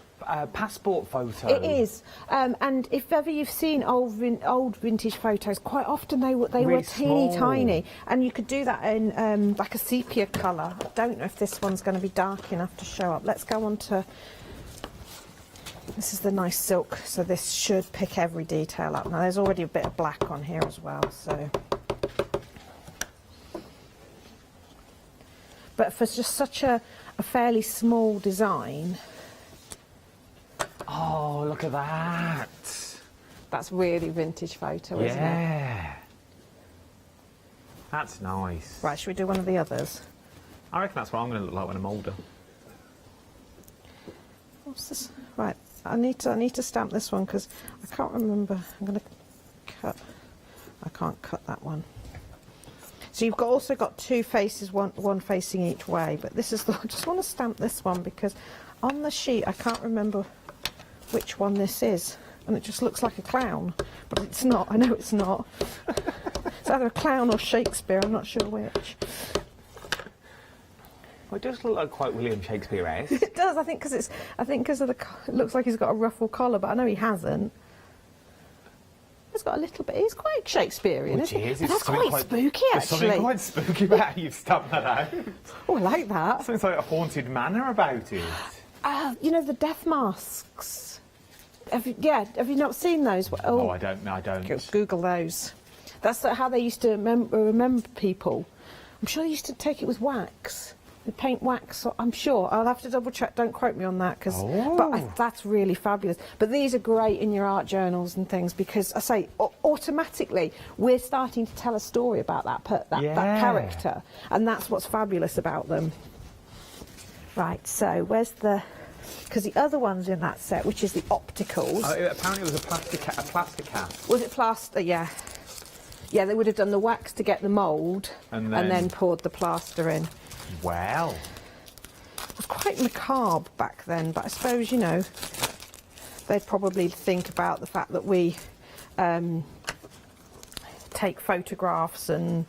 Speaker 3: passport photo.
Speaker 4: It is, and if ever you've seen old vintage photos, quite often they were
Speaker 3: Really
Speaker 4: teeny
Speaker 3: small.
Speaker 4: tiny, and you could do that in like a sepia colour. I don't know if this one's going to be dark enough to show up. Let's go on to... This is the nice silk, so this should pick every detail up. Now there's already a bit of black on here as well, so... But for just such a fairly small design...
Speaker 3: Oh, look at that.
Speaker 4: That's really vintage photo, isn't it?
Speaker 3: Yeah. That's nice.
Speaker 4: Right, should we do one of the others?
Speaker 3: I reckon that's what I'm going to look like when I'm older.
Speaker 4: What's this? Right, I need to stamp this one because I can't remember. I'm going to cut. I can't cut that one. So you've also got two faces, one facing each way. But this is I just want to stamp this one because on the sheet I can't remember which one this is, and it just looks like a clown, but it's not. I know it's not. It's either a clown or Shakespeare. I'm not sure which.
Speaker 3: Well, it does look like quite William Shakespeare-esque.
Speaker 4: It does. I think because of the. It looks like he's got a ruffle collar, but I know he hasn't. He's got a little bit. He's quite Shakespearean, isn't he? That's quite spooky,
Speaker 3: There's
Speaker 4: actually.
Speaker 3: something quite spooky about how you've stamped that out.
Speaker 4: Oh, I like that.
Speaker 3: Something like a haunted manor about it.
Speaker 4: You know the death masks. Have you not seen those?
Speaker 3: Oh, I don't.
Speaker 4: Google those. That's how they used to remember people. I'm sure they used to take it with wax. The paint wax, I'm sure. I'll have to double check, don't quote me on that, but that's really fabulous. But these are great in your art journals and things because, I say, automatically we're starting to tell a story about that character, and that's what's fabulous about them. Right, so where's the... Because the other one's in that set, which is the opticals.
Speaker 3: Apparently it was a plastic cast.
Speaker 4: Was it plaster? Yeah. Yeah, they would have done the wax to get the mould and then poured the plaster in.
Speaker 3: Wow.
Speaker 4: It was quite macabre back then, but I suppose, you know, they'd probably think about the fact that we take photographs and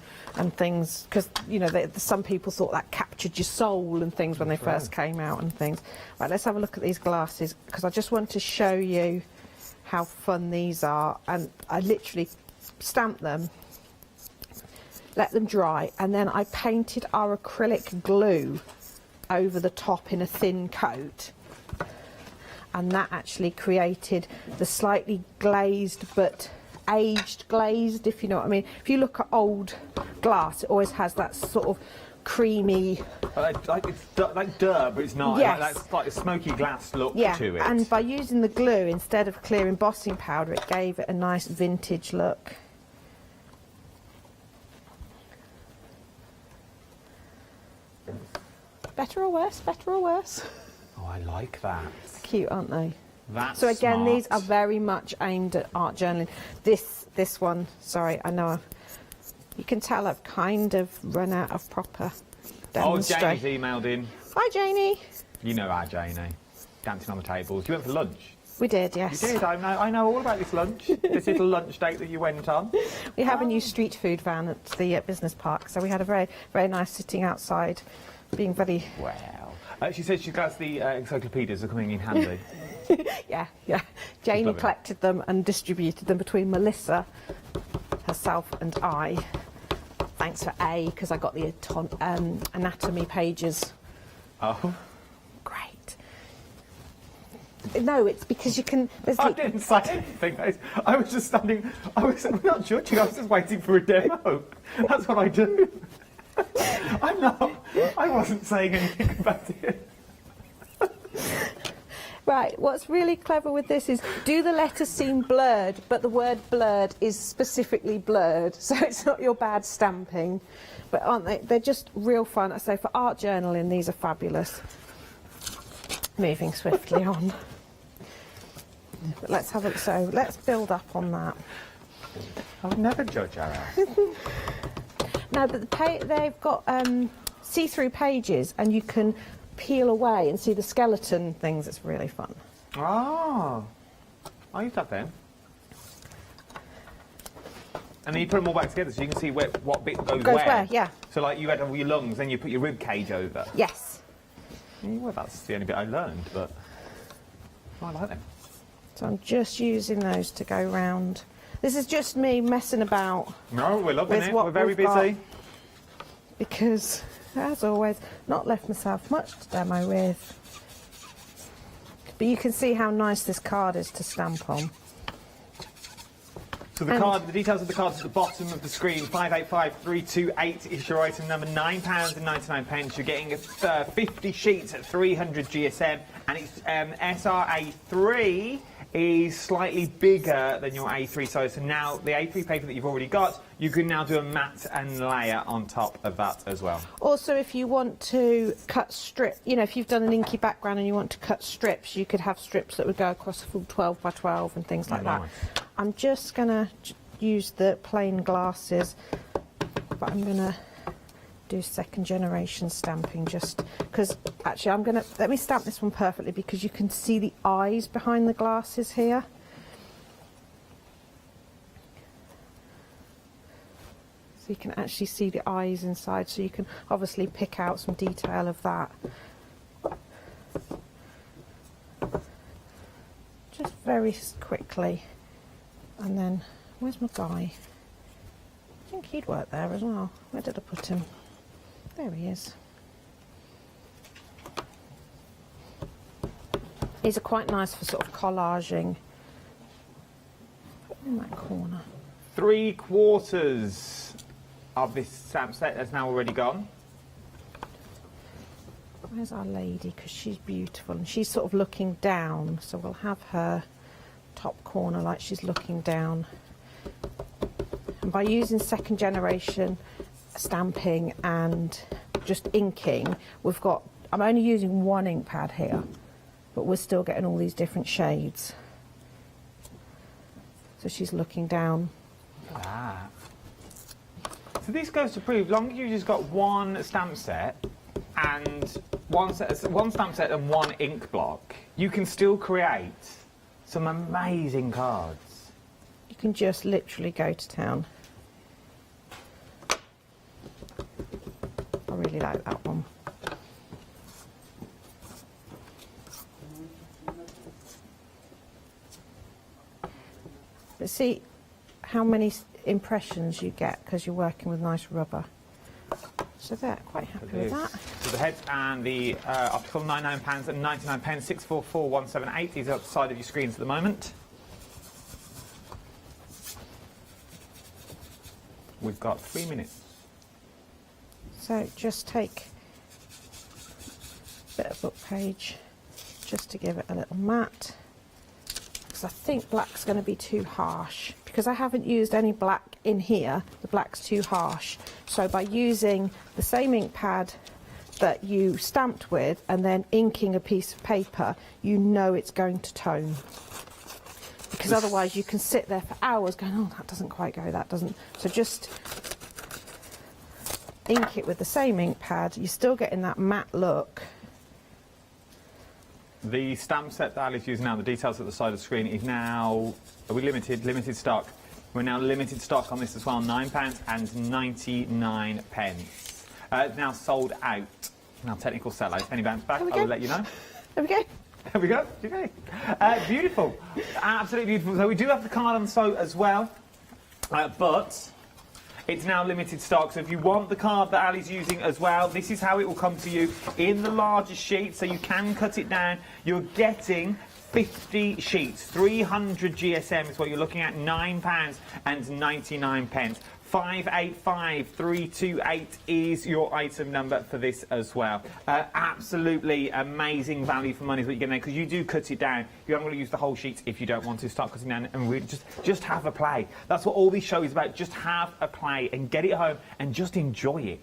Speaker 4: things, because, you know, some people thought that captured your soul and things when they first came out and things. Right, let's have a look at these glasses, because I just want to show you how fun these are. And I literally stamped them, let them dry, and then I painted our acrylic glue over the top in a thin coat, and that actually created the slightly glazed but aged glazed, if you know what I mean. If you look at old glass, it always has that sort of creamy,
Speaker 3: like dirt, but it's not.
Speaker 4: Yes.
Speaker 3: That's like a smoky glass look
Speaker 4: yeah,
Speaker 3: to it.
Speaker 4: and by using the glue instead of clear embossing powder, it gave it a nice vintage look. Better or worse? Better or worse?
Speaker 3: Oh, I like that.
Speaker 4: Cute, aren't they?
Speaker 3: That's
Speaker 4: so again,
Speaker 3: smart.
Speaker 4: these are very much aimed at art journaling. This one, sorry, I know you can tell I've kind of run out of proper demonstration.
Speaker 3: Oh, Janie's emailed in.
Speaker 4: Hi, Janie.
Speaker 3: You know our Janie, dancing on the tables. You went for lunch.
Speaker 4: We did, yes.
Speaker 3: You did. I know all about this lunch. This little lunch date that you went on.
Speaker 4: We have a new street food van at the business park, so we had a very, very nice sitting outside, being very...
Speaker 3: Wow. She says she got the encyclopedias are coming in handy.
Speaker 4: yeah. Janie collected them and distributed them between Melissa, herself and I. Thanks for A, because I got the anatomy pages.
Speaker 3: Oh.
Speaker 4: Great. No, it's because you can...
Speaker 3: I didn't say anything. I was just standing... I'm not judging, I was just waiting for a demo. That's what I do. I wasn't saying anything about it.
Speaker 4: Right, what's really clever with this is, do the letters seem blurred, but the word blurred is specifically blurred, so it's not your bad stamping. But aren't they? They're just real fun. I say, for art journaling, these are fabulous. Moving swiftly on. But let's have it, so let's build up on that.
Speaker 3: I would never judge her.
Speaker 4: No, but they've got see-through pages, and you can peel away and see the skeleton things. It's really fun.
Speaker 3: Oh, I used that then. And then you put them all back together so you can see what bit goes where.
Speaker 4: Yeah.
Speaker 3: So like you had all your lungs, then you put your rib cage over.
Speaker 4: Yes.
Speaker 3: Well, that's the only bit I learned, but I like them.
Speaker 4: So I'm just using those to go round. This is just me messing about.
Speaker 3: No, we're loving it. We're very busy.
Speaker 4: Because, as always, not left myself much to demo with. But you can see how nice this card is to stamp on.
Speaker 3: So the details of the card is at the bottom of the screen. 585328 is your item number. £9.99. You're getting 50 sheets at 300 GSM, and it's SRA3 is slightly bigger than your A3 size. So now the A3 paper that you've already got, you can now do a matte and layer on top of that as well.
Speaker 4: Also, if you want to cut strip, you know, if you've done an inky background and you want to cut strips, you could have strips that would go across a full 12 by 12 and things like that. I'm just going to use the plain glasses, but I'm going to do second generation stamping just because actually I'm going to let me stamp this one perfectly because you can see the eyes behind the glasses here. So you can actually see the eyes inside, so you can obviously pick out some detail of that. Just very quickly. And then, where's my guy? I think he'd work there as well. Where did I put him? There he is. These are quite nice for sort of collaging. Put them in that corner.
Speaker 3: 3/4 of this stamp set has now already gone.
Speaker 4: Where's our lady? Because she's beautiful and she's sort of looking down. So we'll have her top corner like she's looking down. And by using second generation stamping and just inking, we've got, I'm only using one ink pad here, but we're still getting all these different shades. So she's looking down.
Speaker 3: Look at that. So this goes to prove, long as you just got one stamp set and one stamp set and one ink block, you can still create some amazing cards.
Speaker 4: You can just literally go to town. I really like that one. But see how many impressions you get because you're working with nice rubber. So they're quite happy with that.
Speaker 3: So the heads and the optical £99 and 99 pence, 644178. These are at the side of your screens at the moment. We've got 3 minutes.
Speaker 4: So just take a bit of book page just to give it a little matte. Because I think black's going to be too harsh. Because I haven't used any black in here, the black's too harsh. So by using the same ink pad that you stamped with and then inking a piece of paper, you know it's going to tone. Because otherwise you can sit there for hours going, oh, that doesn't quite go, that doesn't. So just ink it with the same ink pad, you're still getting that matte look.
Speaker 3: The stamp set that Ali's using now, the details at the side of the screen, is now, are we limited stock? We're now limited stock on this as well, £9 and 99 pence. Now sold out. Now technical sellout. If any bounce back, I will let you know.
Speaker 4: There we go.
Speaker 3: There we go. Okay. Beautiful. Absolutely beautiful. So we do have the card on so as well, but it's now limited stock. So if you want the card that Ali's using as well, this is how it will come to you in the larger sheet. So you can cut it down. You're getting 50 sheets, 300 GSM is what you're looking at, £9 and 99 pence. 585328 is your item number for this as well. Absolutely amazing value for money is what you're getting there, because you do cut it down. You haven't got to use the whole sheet if you don't want to. Start cutting down and really just have a play. That's what all these show is about. Just have a play and get it home and just enjoy it.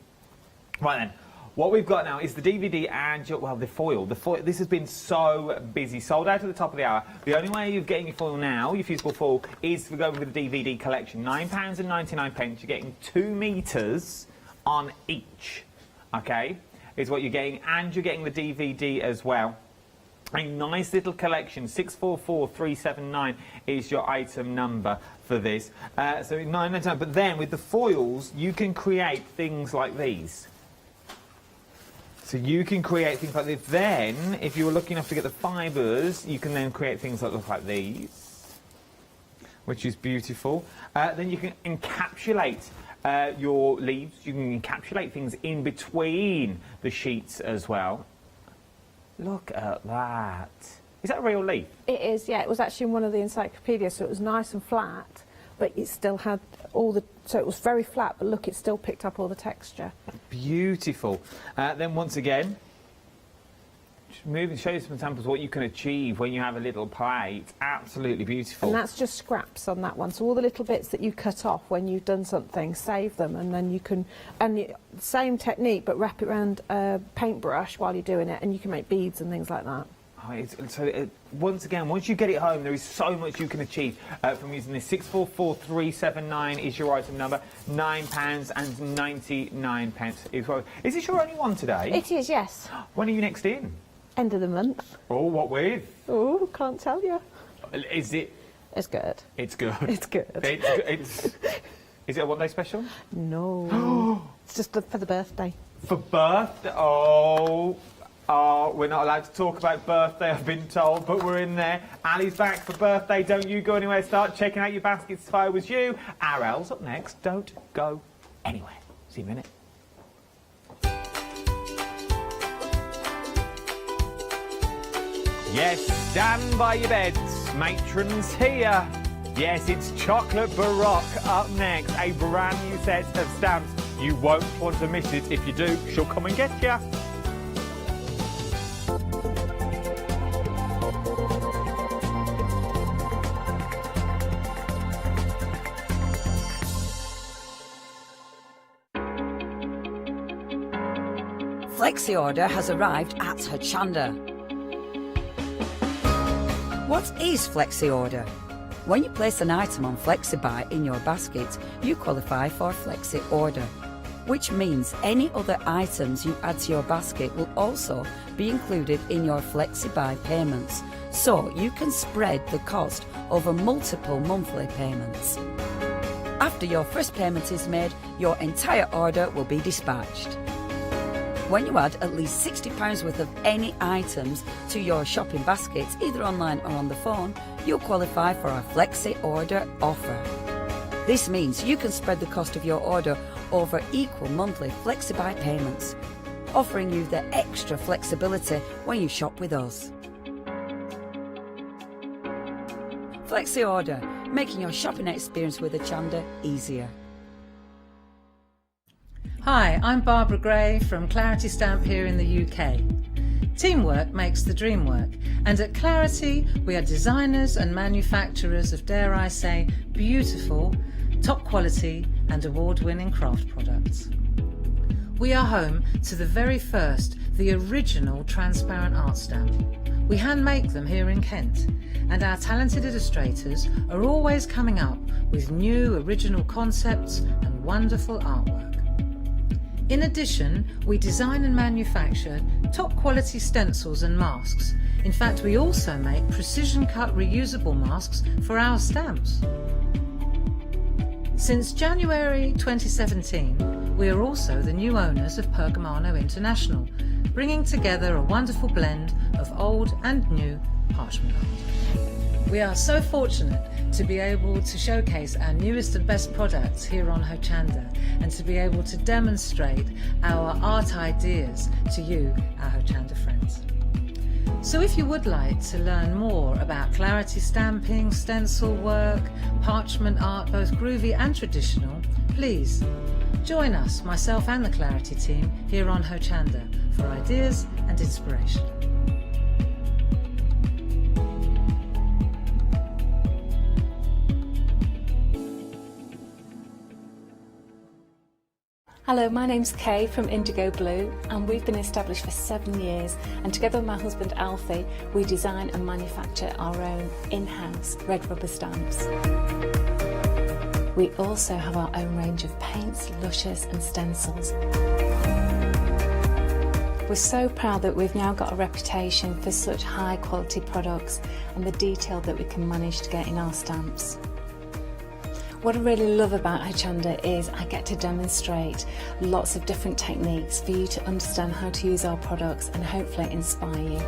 Speaker 3: Right then. What we've got now is the DVD and, well, the foil. This has been so busy. Sold out at the top of the hour. The only way of getting your foil now, your fusible foil, is to go with the DVD collection. £9 and 99 pence. You're getting 2 metres on each, okay, is what you're getting. And you're getting the DVD as well. A nice little collection. 644379 is your item number for this. So 999. But then with the foils, you can create things like these. So you can create things like this. Then, if you were lucky enough to get the fibres, you can then create things that look like these, which is beautiful. Then you can encapsulate your leaves. You can encapsulate things in between the sheets as well. Look at that. Is that a real leaf?
Speaker 4: It is, yeah. It was actually in one of the encyclopedias, so it was nice and flat, but it still had all the... So it was very flat, but look, it still picked up all the texture.
Speaker 3: Beautiful. Then once again, just move and show you some examples of what you can achieve when you have a little play. It's absolutely beautiful.
Speaker 4: And that's just scraps on that one. So all the little bits that you cut off when you've done something, save them, and then you can... And same technique, but wrap it around a paintbrush while you're doing it, and you can make beads and things like that.
Speaker 3: Once again, once you get it home, there is so much you can achieve from using this. 644379 is your item number. £9 and 99 pence is what. Is this your only one today?
Speaker 4: It is, yes.
Speaker 3: When are you next in?
Speaker 4: End of the month.
Speaker 3: Oh, what with?
Speaker 4: Oh, can't tell you.
Speaker 3: Is it?
Speaker 4: It's good.
Speaker 3: It's good.
Speaker 4: It's good.
Speaker 3: Is it a one-day special?
Speaker 4: No. It's just for the birthday.
Speaker 3: For birthday? Oh. Oh, we're not allowed to talk about birthday, I've been told, but we're in there. Ali's back for birthday. Don't you go anywhere. Start checking out your baskets if I was you. Arel's up next. Don't go anywhere. See you in a minute. Yes, stand by your beds. Matron's here. Yes, it's Chocolate Baroque up next. A brand new set of stamps. You won't want to miss it. If you do, she'll come and get you.
Speaker 12: Flexi Order has arrived at Hochanda. What is Flexi Order? When you place an item on FlexiBuy in your basket, you qualify for Flexi Order, which means any other items you add to your basket will also be included in your FlexiBuy payments, so you can spread the cost over multiple monthly payments. After your first payment is made, your entire order will be dispatched. When you add at least £60 worth of any items to your shopping basket, either online or on the phone, you'll qualify for our Flexi Order offer. This means you can spread the cost of your order over equal monthly FlexiBuy payments, offering you the extra flexibility when you shop with us. Flexi Order, making your shopping experience with Hochanda easier.
Speaker 2: Hi, I'm Barbara Gray from Clarity Stamp here in the UK. Teamwork makes the dream work, and at Clarity we are designers and manufacturers of, dare I say, beautiful, top quality and award-winning craft products. We are home to the very first, the original transparent art stamp. We hand make them here in Kent, and our talented illustrators are always coming up with new original concepts and wonderful artwork. In addition, we design and manufacture top quality stencils and masks. In fact, we also make precision cut reusable masks for our stamps. Since January 2017, we are also the new owners of Pergamano International, bringing together a wonderful blend of old and new parchment art. We are so fortunate to be able to showcase our newest and best products here on Hochanda, and to be able to demonstrate our art ideas to you, our Hochanda friends. So if you would like to learn more about Clarity stamping, stencil work, parchment art, both groovy and traditional, please join us, myself and the Clarity team here on Hochanda, for ideas and inspiration.
Speaker 17: Hello, my name's Kay from Indigo Blue, and we've been established for 7 years, and together with my husband Alfie we design and manufacture our own in-house red rubber stamps. We also have our own range of paints, lushes and stencils. We're so proud that we've now got a reputation for such high quality products and the detail that we can manage to get in our stamps. What I really love about Hochanda is I get to demonstrate lots of different techniques for you to understand how to use our products and hopefully inspire you.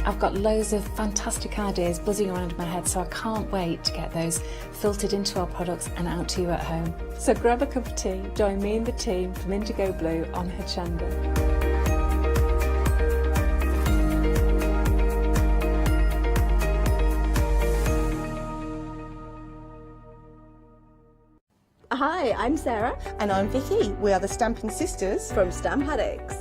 Speaker 17: I've got loads of fantastic ideas buzzing around in my head, so I can't wait to get those filtered into our products and out to you at home. So grab a cup of tea, join me and the team from Indigo Blue on Hochanda.
Speaker 18: Hi, I'm Sarah. And I'm Vicky. We are the Stamping Sisters from Stamp Addicts.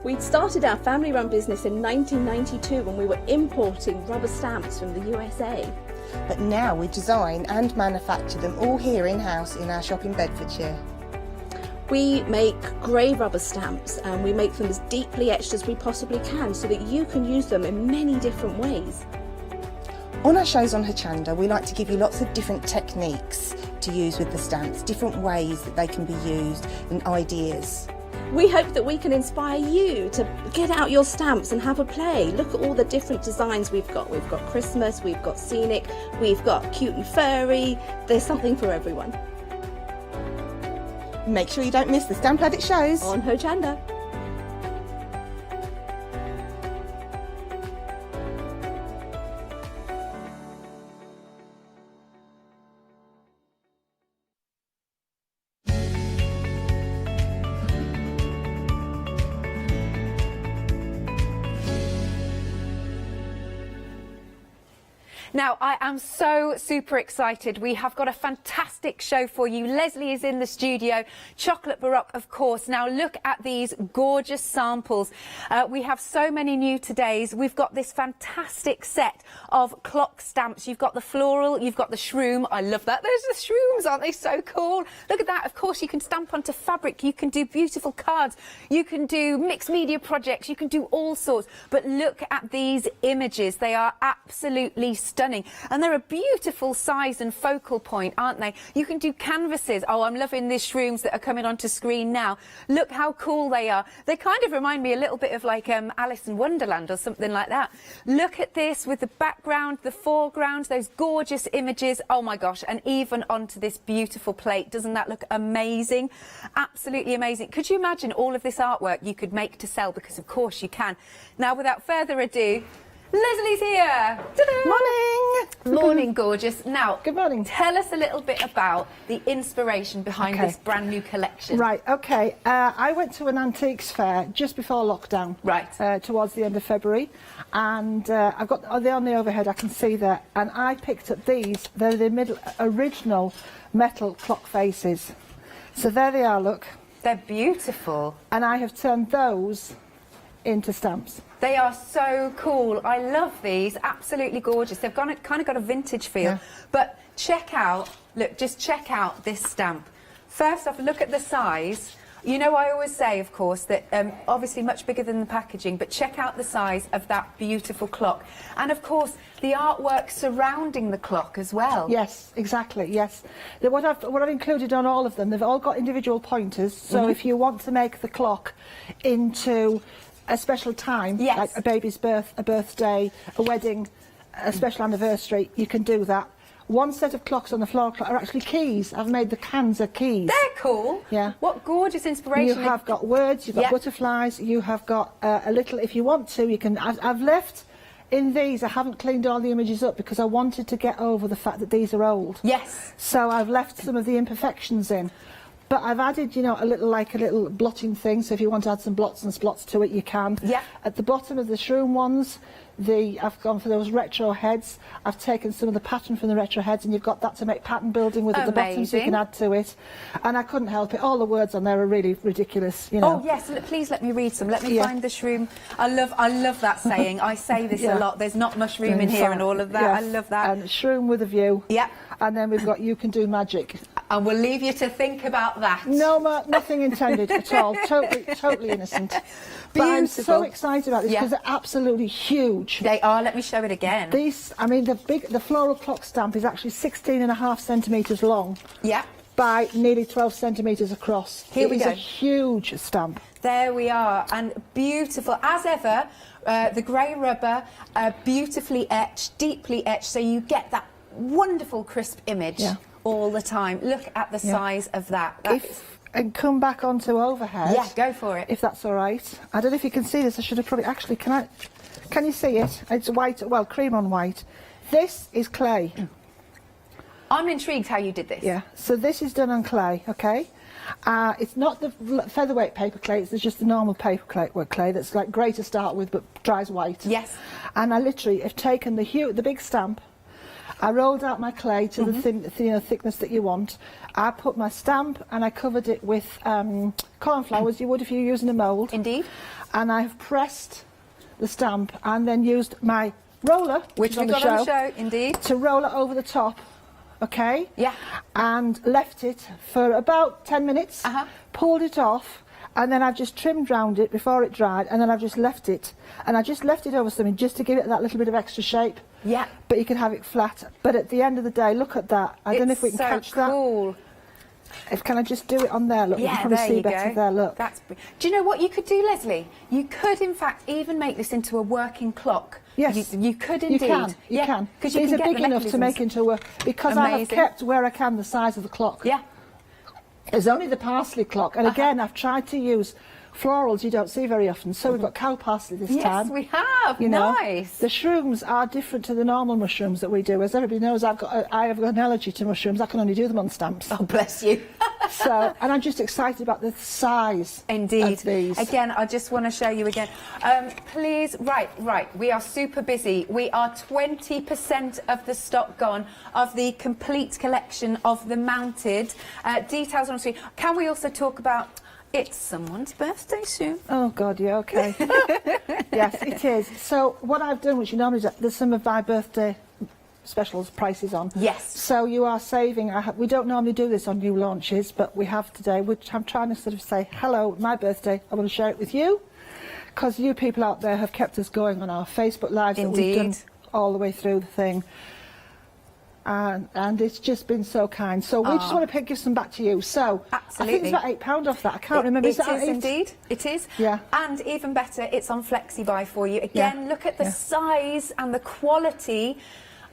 Speaker 18: We started our family-run business in 1992 when we were importing rubber stamps from the USA.
Speaker 19: But now we design and manufacture them all here in-house in our shop in Bedfordshire.
Speaker 18: We make grey rubber stamps, and we make them as deeply etched as we possibly can so that you can use them in many different ways.
Speaker 19: On our shows on Hochanda, we like to give you lots of different techniques to use with the stamps, different ways that they can be used and ideas.
Speaker 18: We hope that we can inspire you to get out your stamps and have a play. Look at all the different designs we've got. We've got Christmas, we've got scenic, we've got cute and furry. There's something for everyone.
Speaker 19: Make sure you don't miss the Stamp Addict shows
Speaker 18: on Hochanda.
Speaker 10: Now, I am so super excited. We have got a fantastic show for you. Leslie is in the studio. Chocolate Baroque, of course. Now, look at these gorgeous samples. We have so many new todays. We've got this fantastic set of clock stamps. You've got the floral, you've got the shroom. I love that. Those are the shrooms, aren't they so cool? Look at that. Of course, you can stamp onto fabric. You can do beautiful cards. You can do mixed media projects. You can do all sorts. But look at these images. They are absolutely stunning. And they're a beautiful size and focal point, aren't they? You can do canvases. Oh, I'm loving these shrooms that are coming onto screen now. Look how cool they are. They kind of remind me a little bit of like Alice in Wonderland or something like that. Look at this with the background, the foreground, those gorgeous images. Oh my gosh. And even onto this beautiful plate. Doesn't that look amazing? Absolutely amazing. Could you imagine all of this artwork you could make to sell? Because of course you can. Now, without further ado, Leslie's here. Ta-da!
Speaker 4: Morning.
Speaker 10: Morning, gorgeous. Now,
Speaker 4: good morning.
Speaker 10: Tell us a little bit about the inspiration behind this brand new collection.
Speaker 16: Right, okay. I went to an antiques fair just before lockdown.
Speaker 10: Right.
Speaker 16: Towards the end of February. And I've got they're on the overhead, I can see that. And I picked up these. They're the original metal clock faces. So there they are, look.
Speaker 10: They're beautiful.
Speaker 16: And I have turned those into stamps.
Speaker 10: They are so cool. I love these. Absolutely gorgeous. They've kind of got a vintage feel.
Speaker 16: Yeah.
Speaker 10: But check out, look, just check out this stamp. First off, look at the size. You know, I always say, of course, that obviously much bigger than the packaging, but check out the size of that beautiful clock. And of course, the artwork surrounding the clock as well.
Speaker 16: Yes, exactly, yes. What I've included on all of them, they've all got individual pointers. So if you want to make the clock into a special time, like a baby's birth, a birthday, a wedding, a special anniversary, you can do that. One set of clocks on the floor clock are actually keys. I've made the cans of keys.
Speaker 10: They're cool.
Speaker 16: Yeah.
Speaker 10: What gorgeous inspiration.
Speaker 16: You have got words, you've got butterflies, you have got a little, if you want to, you can, I've left in these, I haven't cleaned all the images up because I wanted to get over the fact that these are old.
Speaker 10: Yes.
Speaker 16: So I've left some of the imperfections in. But I've added, you know, a little blotting thing, so if you want to add some blots and splots to it, you can. Yeah. At the bottom of the shroom ones, I've gone for those retro heads. I've taken some of the pattern from the retro heads, and you've got that to make pattern building with at the bottom, so you can add to it. And I couldn't help it. All the words on there are really ridiculous, you know.
Speaker 10: Oh yes, please let me read some. Let me find the shroom. I love that saying. I say this a lot. There's not mushroom in here and all of that.
Speaker 16: Yes.
Speaker 10: I love that.
Speaker 16: And shroom with a view.
Speaker 10: Yeah.
Speaker 16: And then we've got you can do magic.
Speaker 10: And we'll leave you to think about that.
Speaker 16: No, nothing intended at all. Totally innocent. But I'm so excited about this because they're absolutely huge.
Speaker 10: They are. Let me show it again.
Speaker 16: These, I mean, the floral clock stamp is actually 16.5 centimetres long.
Speaker 10: Yeah.
Speaker 16: By nearly 12 centimetres across.
Speaker 10: Here we go.
Speaker 16: It is a huge stamp.
Speaker 10: There we are, and beautiful as ever. The grey rubber, beautifully etched, deeply etched, so you get that wonderful crisp image all the time. Look at the size of that.
Speaker 16: And come back onto overhead.
Speaker 10: Yeah, go for it.
Speaker 16: If that's all right. I don't know if you can see this. I should have probably actually. Can you see it? It's white. Well, cream on white. This is clay.
Speaker 10: I'm intrigued how you did this.
Speaker 16: Yeah. So this is done on clay. Okay. It's not the featherweight paper clay. It's just the normal paper clay that's like grey to start with, but dries white.
Speaker 10: Yes.
Speaker 16: And I literally have taken the big stamp. I rolled out my clay to the thickness that you want. I put my stamp and I covered it with cornflour, as you would if you're using a mould.
Speaker 10: Indeed.
Speaker 16: And I've pressed the stamp and then used my roller,
Speaker 10: which we've got on the show, indeed,
Speaker 16: to roll it over the top. Okay?
Speaker 10: Yeah.
Speaker 16: And left it for about 10 minutes, pulled it off, and then I've just trimmed round it before it dried, and then I've just left it. And I just left it over something just to give it that little bit of extra shape.
Speaker 10: Yeah.
Speaker 16: But you can have it flat. But at the end of the day, look at that. I don't know if we can catch that.
Speaker 10: Cool.
Speaker 16: Can I just do it on there? Look,
Speaker 10: yeah,
Speaker 16: you can probably
Speaker 10: there
Speaker 16: see
Speaker 10: you
Speaker 16: better
Speaker 10: go.
Speaker 16: there, look.
Speaker 10: Do you know what you could do, Leslie? You could, in fact, even make this into a working clock.
Speaker 16: Yes.
Speaker 10: You could indeed.
Speaker 16: You can.
Speaker 10: Because
Speaker 16: these are big enough to make into a work. Because I have kept where I can the size of the clock.
Speaker 10: Yeah.
Speaker 16: It's only the parsley clock. And again, I've tried to use florals you don't see very often. So we've got cow parsley this time.
Speaker 10: Yes, we have.
Speaker 16: You know,
Speaker 10: Nice.
Speaker 16: the shrooms are different to the normal mushrooms that we do. As everybody knows, I have got an allergy to mushrooms. I can only do them on stamps.
Speaker 10: Oh, bless you.
Speaker 16: So, and I'm just excited about the size
Speaker 10: Indeed.
Speaker 16: of these.
Speaker 10: Again, I just want to show you again. Please, right, we are super busy. We are 20% of the stock gone of the complete collection of the mounted. Details on the screen. Can we also talk about... It's someone's birthday soon.
Speaker 16: Oh, God, yeah, OK. Yes, it is. So what I've done, which you normally do, there's some of my birthday specials prices on.
Speaker 10: Yes.
Speaker 16: So you are saving. We don't normally do this on new launches, but we have today, which I'm trying to sort of say, hello, my birthday, I want to share it with you, because you people out there have kept us going on our Facebook Lives that we've done all the way through the thing. And it's just been so kind. So we just want to give some back to you. So
Speaker 10: absolutely.
Speaker 16: I think it's about £8 off that. I can't remember.
Speaker 10: It is indeed. It is.
Speaker 16: Yeah.
Speaker 10: And even better, it's on FlexiBuy for you. Again, look at the size and the quality.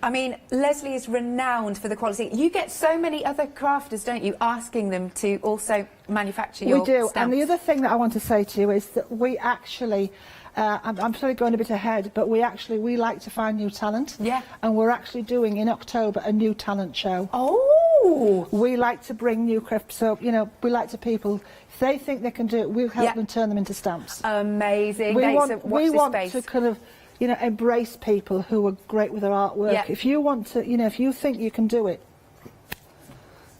Speaker 10: I mean, Leslie is renowned for the quality. You get so many other crafters, don't you, asking them to also manufacture your
Speaker 16: stamps. We do.
Speaker 10: stamps.
Speaker 16: And the other thing that I want to say to you is that we actually... I'm sorry going a bit ahead, but we like to find new talent.
Speaker 10: Yeah.
Speaker 16: And we're actually doing in October a new talent show.
Speaker 10: Oh!
Speaker 16: We like to bring new craft, so, you know, we like to people, if they think they can do it, we'll help them turn them into stamps.
Speaker 10: Amazing.
Speaker 16: We want to kind of, you know, embrace people who are great with their artwork.
Speaker 10: Yeah.
Speaker 16: If you want to, you know, if you think you can do it,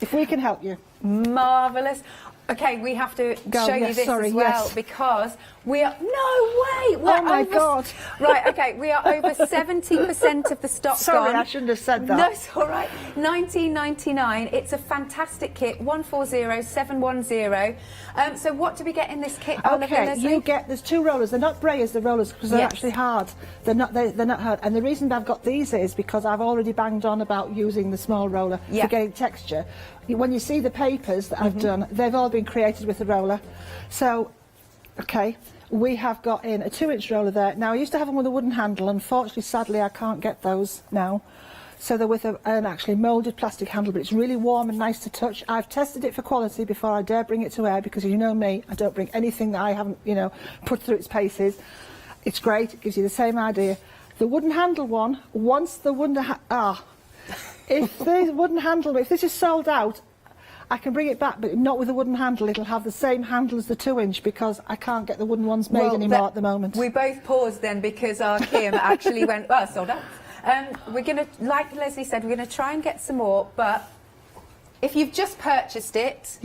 Speaker 16: if we can help you.
Speaker 10: Marvellous. Okay, we have to show you this as well because we are... No way!
Speaker 16: Oh, my God.
Speaker 10: Right, okay, we are over 70% of the stock
Speaker 16: Sorry,
Speaker 10: gone.
Speaker 16: I shouldn't have said that.
Speaker 10: No, it's all right. $19.99. It's a fantastic kit, 140710. So what do we get in this kit?
Speaker 16: Okay, you get... There's two rollers. They're not brayers, they're rollers, because they're actually hard. They're not hard. And the reason I've got these is because I've already banged on about using the small roller for getting texture. When you see the papers that I've done, they've all been created with the roller. So, okay, we have got in a 2-inch roller there. Now, I used to have them with a wooden handle. Unfortunately, sadly, I can't get those now. So they're with an actually moulded plastic handle, but it's really warm and nice to touch. I've tested it for quality before I dare bring it to air, because you know me, I don't bring anything that I haven't, you know, put through its paces. It's great, it gives you the same idea. The wooden handle one, once the wooden... If the wooden handle, if this is sold out, I can bring it back, but not with a wooden handle. It'll have the same handle as the 2-inch, because I can't get the wooden ones made anymore at the moment.
Speaker 10: We both paused then because our Kim actually went, well, sold out. We're going to, like Leslie said, we're going to try and get some more, but if you've just purchased it,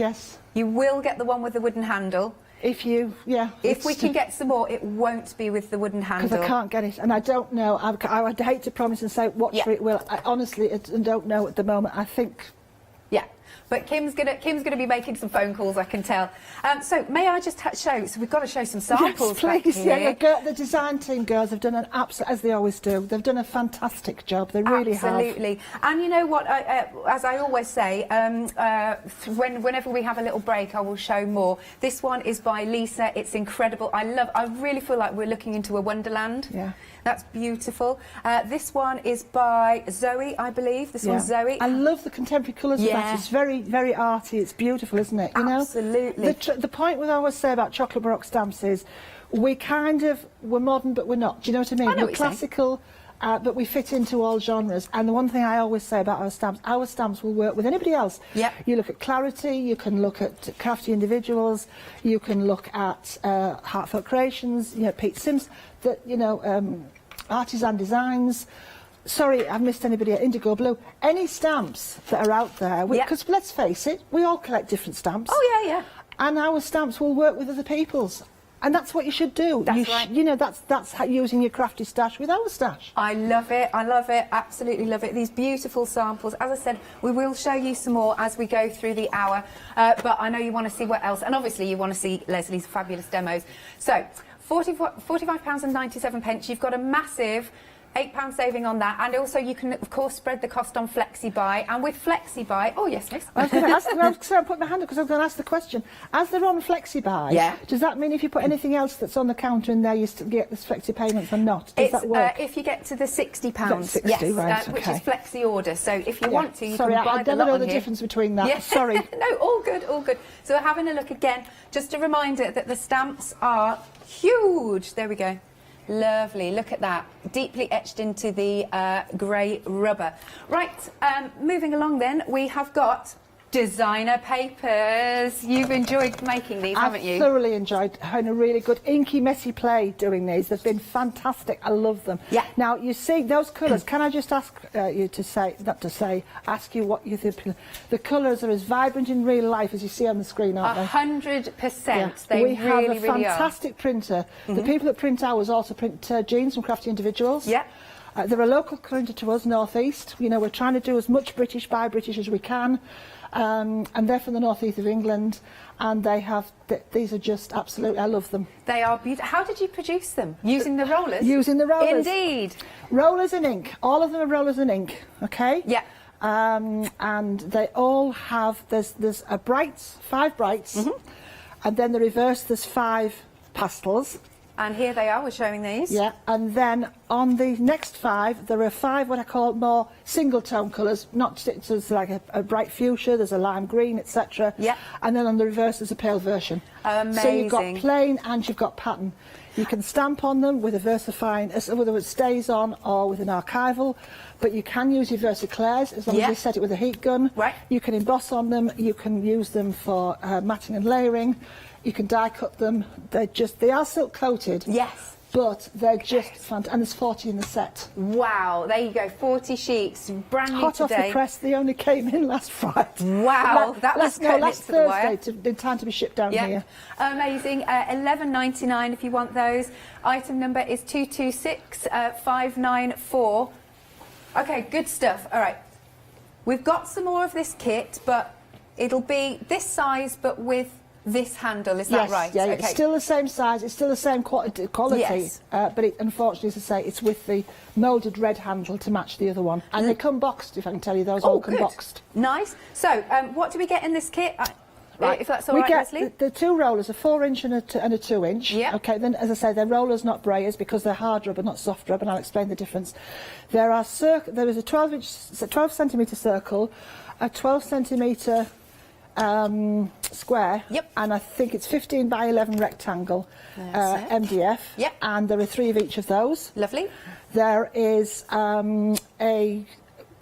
Speaker 10: you will get the one with the wooden handle.
Speaker 16: If you,
Speaker 10: If we can get some more, it won't be with the wooden handle.
Speaker 16: Because I can't get it, and I don't know. I would hate to promise and say, watch for it will. I honestly don't know at the moment. I think...
Speaker 10: Yeah, but Kim's gonna be making some phone calls, I can tell. So may I just show? So we've got to show some samples.
Speaker 16: Yes, please.
Speaker 10: Back here.
Speaker 16: The design team girls have done an absolute, as they always do. They've done a fantastic job. They really have.
Speaker 10: Absolutely. And you know what? As I always say, whenever we have a little break, I will show more. This one is by Lisa. It's incredible. I really feel like we're looking into a wonderland.
Speaker 16: Yeah.
Speaker 10: That's beautiful. This one is by Zoe, I believe. This one's Zoe.
Speaker 16: I love the contemporary colours of that. It's very, very arty. It's beautiful, isn't it? You
Speaker 10: Absolutely.
Speaker 16: know? The point we always say about chocolate baroque stamps is we're modern, but we're not. Do you know what I mean?
Speaker 10: I know
Speaker 16: we're classical, but we fit into all genres. And the one thing I always say about our stamps will work with anybody else.
Speaker 10: Yeah.
Speaker 16: You look at Clarity, you can look at Crafty Individuals, you can look at Heartfelt Creations, you know, Pete Sims, Artisan Designs. Sorry, I've missed anybody at Indigo Blue. Any stamps that are out there, because let's face it, we all collect different stamps.
Speaker 10: Oh, yeah.
Speaker 16: And our stamps will work with other people's. And that's what you should do.
Speaker 10: That's right.
Speaker 16: You know, that's how using your crafty stash with our stash.
Speaker 10: I love it. I love it. Absolutely love it. These beautiful samples. As I said, we will show you some more as we go through the hour. But I know you want to see what else. And obviously you want to see Leslie's fabulous demos. So, £45.97. You've got a massive £8 saving on that, and also you can of course spread the cost on FlexiBuy, and with FlexiBuy, oh yes, miss.
Speaker 4: I was going to ask, I put my hand up because I was going to ask the question. As they're on FlexiBuy,
Speaker 10: yeah,
Speaker 4: does that mean if you put anything else that's on the counter in there, you still get the flexi payments or not? Does that work?
Speaker 10: If you get to the £60,
Speaker 4: yes,
Speaker 10: right,
Speaker 4: okay.
Speaker 10: which is Flexi Order. So if you want to, you
Speaker 4: sorry,
Speaker 10: can buy
Speaker 4: I
Speaker 10: the
Speaker 4: don't
Speaker 10: lot
Speaker 4: know
Speaker 10: on
Speaker 4: the
Speaker 10: here.
Speaker 4: difference between that.
Speaker 10: Yeah.
Speaker 4: Sorry.
Speaker 10: No, all good, all good. So we're having a look again. Just a reminder that the stamps are huge. There we go. Lovely, look at that, deeply etched into the grey rubber. Right, moving along then, we have got designer papers. You've enjoyed making these, haven't you?
Speaker 4: I've thoroughly enjoyed having a really good inky, messy play doing these. They've been fantastic. I love them.
Speaker 10: Yeah.
Speaker 4: Now, you see those colours. Can I just ask you to say, ask you what you think? The colours are as vibrant in real life as you see on the screen, aren't they?
Speaker 10: 100%.
Speaker 4: Yeah.
Speaker 10: They
Speaker 4: we have a
Speaker 10: really
Speaker 4: fantastic printer. The people that print ours also print jeans from Crafty Individuals.
Speaker 10: Yeah.
Speaker 4: They're a local printer to us, North East. You know, we're trying to do as much British by British as we can. And they're from the North East of England, and they have, these are just absolutely, I love them.
Speaker 10: They are beautiful. How did you produce them? Using the rollers?
Speaker 4: Using the rollers.
Speaker 10: Indeed.
Speaker 4: Rollers and ink. All of them are rollers and ink, okay?
Speaker 10: Yeah.
Speaker 4: And they all have, there's a brights, 5 brights, and then the reverse, there's 5 pastels.
Speaker 10: And here they are, we're showing these.
Speaker 4: Yeah, and then on the next 5, there are 5 what I call more single tone colours, not there's like a bright fuchsia, there's a lime green, etc.
Speaker 10: Yeah.
Speaker 4: And then on the reverse, there's a pale version.
Speaker 10: Amazing.
Speaker 4: So you've got plain and you've got pattern. You can stamp on them with a VersaFine, whether it stays on or with an archival, but you can use your VersaClairs as long as you set it with a heat gun.
Speaker 10: Right.
Speaker 4: You can emboss on them, you can use them for matting and layering. You can die cut them. They are silk coated.
Speaker 10: Yes.
Speaker 4: But they're just fantastic. And there's 40 in the set.
Speaker 10: Wow, there you go, 40 sheets, brand new
Speaker 4: Hot
Speaker 10: today.
Speaker 4: off the press, they only came in last Friday.
Speaker 10: Wow, that was
Speaker 4: last
Speaker 10: to the wire.
Speaker 4: Thursday, in time to be shipped down here.
Speaker 10: Amazing. $11.99 if you want those. Item number is 226594. Okay, good stuff. All right. We've got some more of this kit, but it'll be this size, but with this handle, is that right?
Speaker 4: Yeah,
Speaker 10: okay.
Speaker 4: It's still the same size, it's still the same quality,
Speaker 10: Yes.
Speaker 4: but it, unfortunately, as I say, it's with the moulded red handle to match the other one. And they come boxed, if I can tell you, those all come boxed.
Speaker 10: Nice. So, what do we get in this kit?
Speaker 4: Right.
Speaker 10: If that's all right, Leslie?
Speaker 4: The 2 rollers, a 4-inch and a 2-inch.
Speaker 10: Yeah.
Speaker 4: Okay, then, as I say, they're rollers, not brayers, because they're hard rubber, not soft rubber, and I'll explain the difference. There is a 12 centimetre circle, a 12 centimetre square, and I think it's 15 by 11 rectangle MDF, and there are 3 of each of those.
Speaker 10: Lovely.
Speaker 4: There is an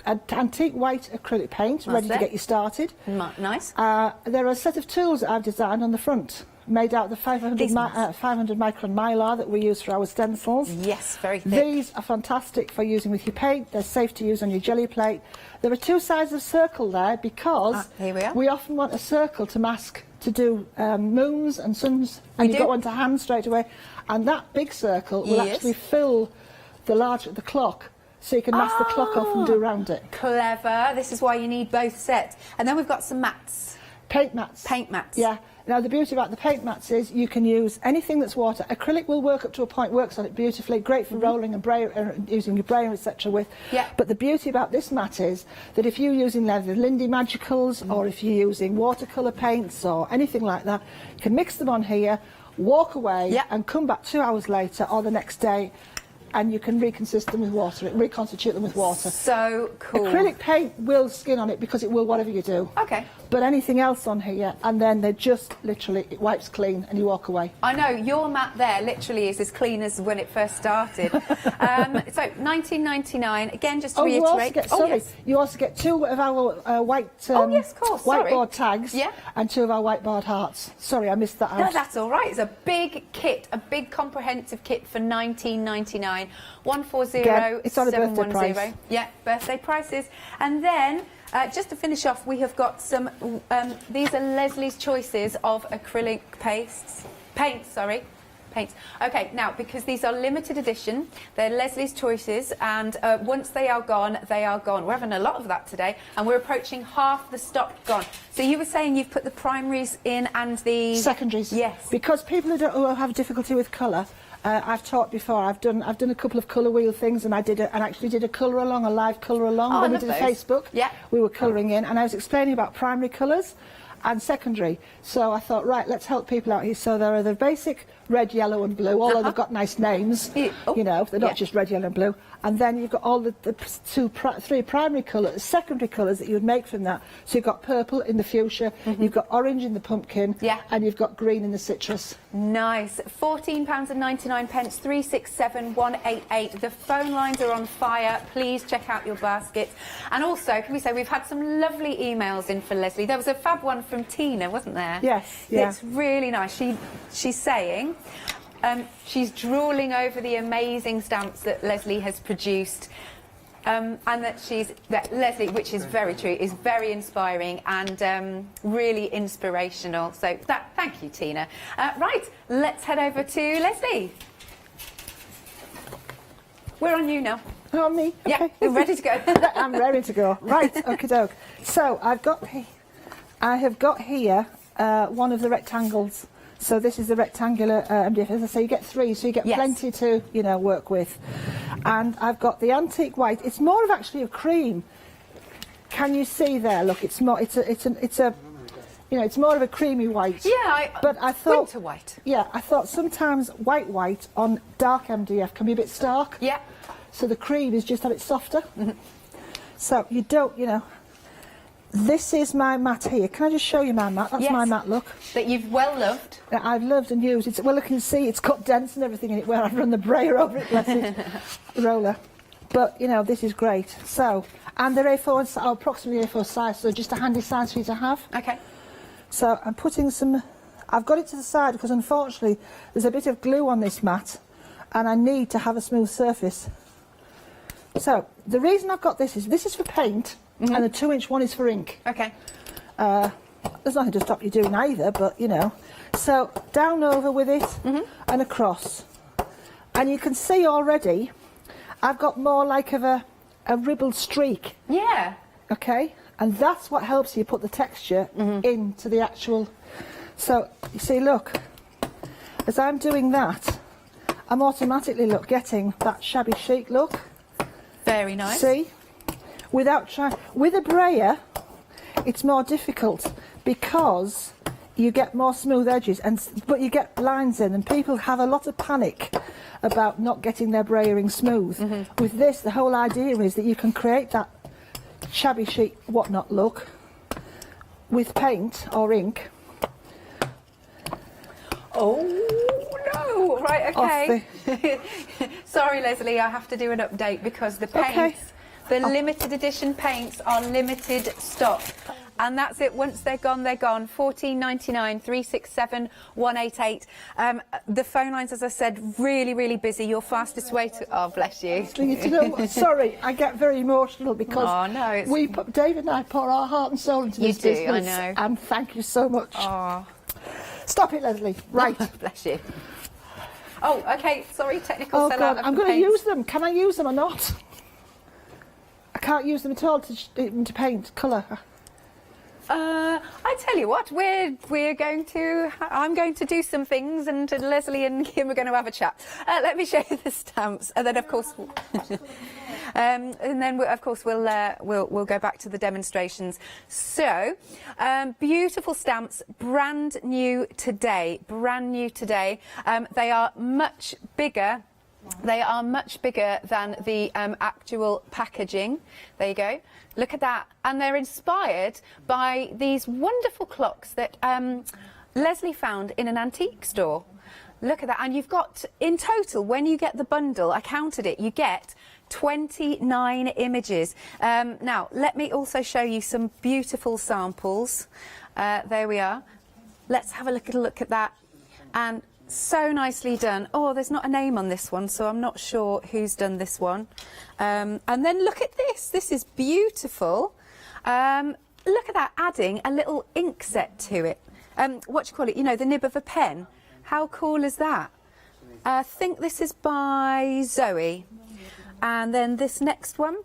Speaker 4: antique white acrylic paint ready to get you started.
Speaker 10: Nice.
Speaker 4: There are a set of tools that I've designed on the front, made out of the 500 micron mylar that we use for our stencils.
Speaker 10: Yes, very thick.
Speaker 4: These are fantastic for using with your paint. They're safe to use on your jelly plate. There are 2 sides of circle there because
Speaker 10: here we are.
Speaker 4: We often want a circle to mask, to do moons and suns, and you've got one to hand straight away. And that big circle will actually fill the clock, so you can mask the clock off and do around it.
Speaker 10: Clever. This is why you need both sets. And then we've got some mats.
Speaker 4: Paint mats.
Speaker 10: Paint mats.
Speaker 4: Yeah. Now, the beauty about the paint mats is you can use anything that's water. Acrylic will work up to a point, works on it beautifully, great for rolling and using your brayer, etc. with.
Speaker 10: Yeah.
Speaker 4: But the beauty about this mat is that if you're using the Lindy Magicals or if you're using watercolour paints or anything like that, you can mix them on here, walk away and come back 2 hours later or the next day, and you can reconstitute them with water.
Speaker 10: So cool.
Speaker 4: Acrylic paint will skin on it because it will whatever you do.
Speaker 10: Okay.
Speaker 4: But anything else on here, and then they just literally, it wipes clean and you walk away.
Speaker 10: I know, your mat there literally is as clean as when it first started. So, $19.99, again, just to reiterate.
Speaker 4: You also get 2 of our whiteboard tags and 2 of our whiteboard hearts. Sorry, I missed that out.
Speaker 10: No, that's all right. It's a big kit, a big comprehensive kit for $19.99. 140710.
Speaker 4: It's on a birthday price.
Speaker 10: Yeah, birthday prices. And then, just to finish off, we have got some, these are Leslie's choices of acrylic paints. Okay, now, because these are limited edition, they're Leslie's choices, and once they are gone, they are gone. We're having a lot of that today, and we're approaching half the stock gone. So you were saying you've put the primaries in and the...
Speaker 4: Secondaries.
Speaker 10: Yes.
Speaker 4: Because people who have difficulty with colour,
Speaker 16: I've taught before. I've done a couple of colour wheel things, and I actually did a colour along, a live colour along when we did a Facebook.
Speaker 10: Yeah.
Speaker 16: We were colouring in, and I was explaining about primary colours and secondary. So I thought, right, let's help people out here. So there are the basic red, yellow and blue, although they've got nice names, you know, they're not just red, yellow and blue. And then you've got all the three primary colours, secondary colours that you would make from that. So you've got purple in the fuchsia, you've got orange in the pumpkin, and you've got green in the citrus.
Speaker 10: Nice. £14.99, 367 188. The phone lines are on fire. Please check out your baskets. And also, can we say, we've had some lovely emails in for Leslie. There was a fab one from Tina, wasn't there?
Speaker 16: Yes, yeah.
Speaker 10: It's really nice. She's saying she's drooling over the amazing stamps that Leslie has produced. And that Leslie, which is very true, is very inspiring and really inspirational. So thank you, Tina. Right, let's head over to Leslie. We're on you now.
Speaker 16: Oh, on me?
Speaker 10: Yeah,
Speaker 16: Okay.
Speaker 10: we're ready to go.
Speaker 16: I'm ready to go. Right, okie doke. So I have got here one of the rectangles. So this is the rectangular MDF. As I say, you get three, so you get plenty to, you know, work with. And I've got the antique white. It's more of actually a cream. Can you see there? Look, it's more. It's a. You know, it's more of a creamy white.
Speaker 10: Yeah,
Speaker 16: but I thought
Speaker 10: winter white.
Speaker 16: Yeah, I thought sometimes white on dark MDF can be a bit stark.
Speaker 10: Yeah.
Speaker 16: So the cream is just a bit softer. So you don't, you know. This is my mat here. Can I just show you my mat? That's my mat, look.
Speaker 10: That you've well loved.
Speaker 16: That I've loved and used. Well, you can see it's got dents and everything in it where I've run the brayer over it, bless it, roller. But, you know, this is great. So, and they're A4, approximately A4 size, so just a handy size for you to have.
Speaker 10: Okay.
Speaker 16: So I'm putting some, I've got it to the side because unfortunately there's a bit of glue on this mat and I need to have a smooth surface. So, the reason I've got this is for paint. And the 2-inch one is for ink.
Speaker 10: Okay.
Speaker 16: There's nothing to stop you doing either, but you know. So down over with it and across. And you can see already I've got more like of a ribbled streak.
Speaker 10: Yeah.
Speaker 16: Okay. And that's what helps you put the texture into the actual. So you see, look, as I'm doing that, I'm automatically getting that shabby chic look.
Speaker 10: Very nice.
Speaker 16: See? Without trying, with a brayer, it's more difficult because you get more smooth edges, but you get lines in, and people have a lot of panic about not getting their brayering smooth. With this, the whole idea is that you can create that shabby chic whatnot look with paint or ink.
Speaker 10: Oh no! Right, okay. Sorry, Leslie, I have to do an update because the paints. The limited edition paints are limited stock. And that's it. Once they're gone, they're gone. £14.99, 367 188. The phone lines, as I said, really, really busy. Your fastest way to... Oh, bless you.
Speaker 16: You know what? Sorry, I get very emotional because David and I pour our heart and soul into this business.
Speaker 10: You do, I know.
Speaker 16: And thank you so much.
Speaker 10: Oh.
Speaker 16: Stop it, Leslie. Right.
Speaker 10: Bless you. Oh, OK. Sorry, technical sellout.
Speaker 16: God, I'm going to use them. Can I use them or not? I can't use them at all to paint colour.
Speaker 10: I tell you what, I'm going to do some things, and Leslie and Kim are going to have a chat. Let me show you the stamps, and then of course, and then of course we'll go back to the demonstrations. So, beautiful stamps, brand new today. They are much bigger. They are much bigger than the actual packaging. There you go. Look at that. And they're inspired by these wonderful clocks that Leslie found in an antique store. Look at that. And you've got, in total, when you get the bundle, I counted it, you get 29 images. Now, let me also show you some beautiful samples. There we are. Let's have a little look at that. And so nicely done. Oh, there's not a name on this one, so I'm not sure who's done this one. And then look at this. This is beautiful. Look at that, adding a little ink set to it. What do you call it? You know, the nib of a pen. How cool is that? I think this is by Zoe. And then this next one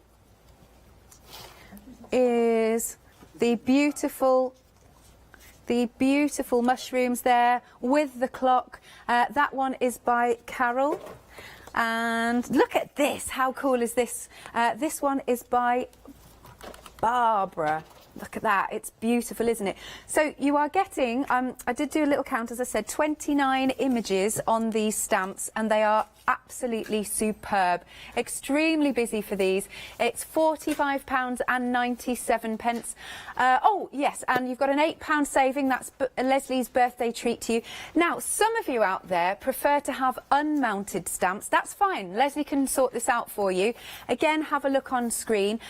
Speaker 10: is the beautiful The beautiful mushrooms there with the clock. That one is by Carol. And look at this. How cool is this? This one is by Barbara. Look at that. It's beautiful, isn't it? So you are getting, I did do a little count, as I said, 29 images on these stamps, and they are absolutely superb. Extremely busy for these. It's £45.97. Oh, yes, and you've got an £8 saving. That's Leslie's birthday treat to you. Now, some of you out there prefer to have unmounted stamps. That's fine. Leslie can sort this out for you. Again, have a look on screen.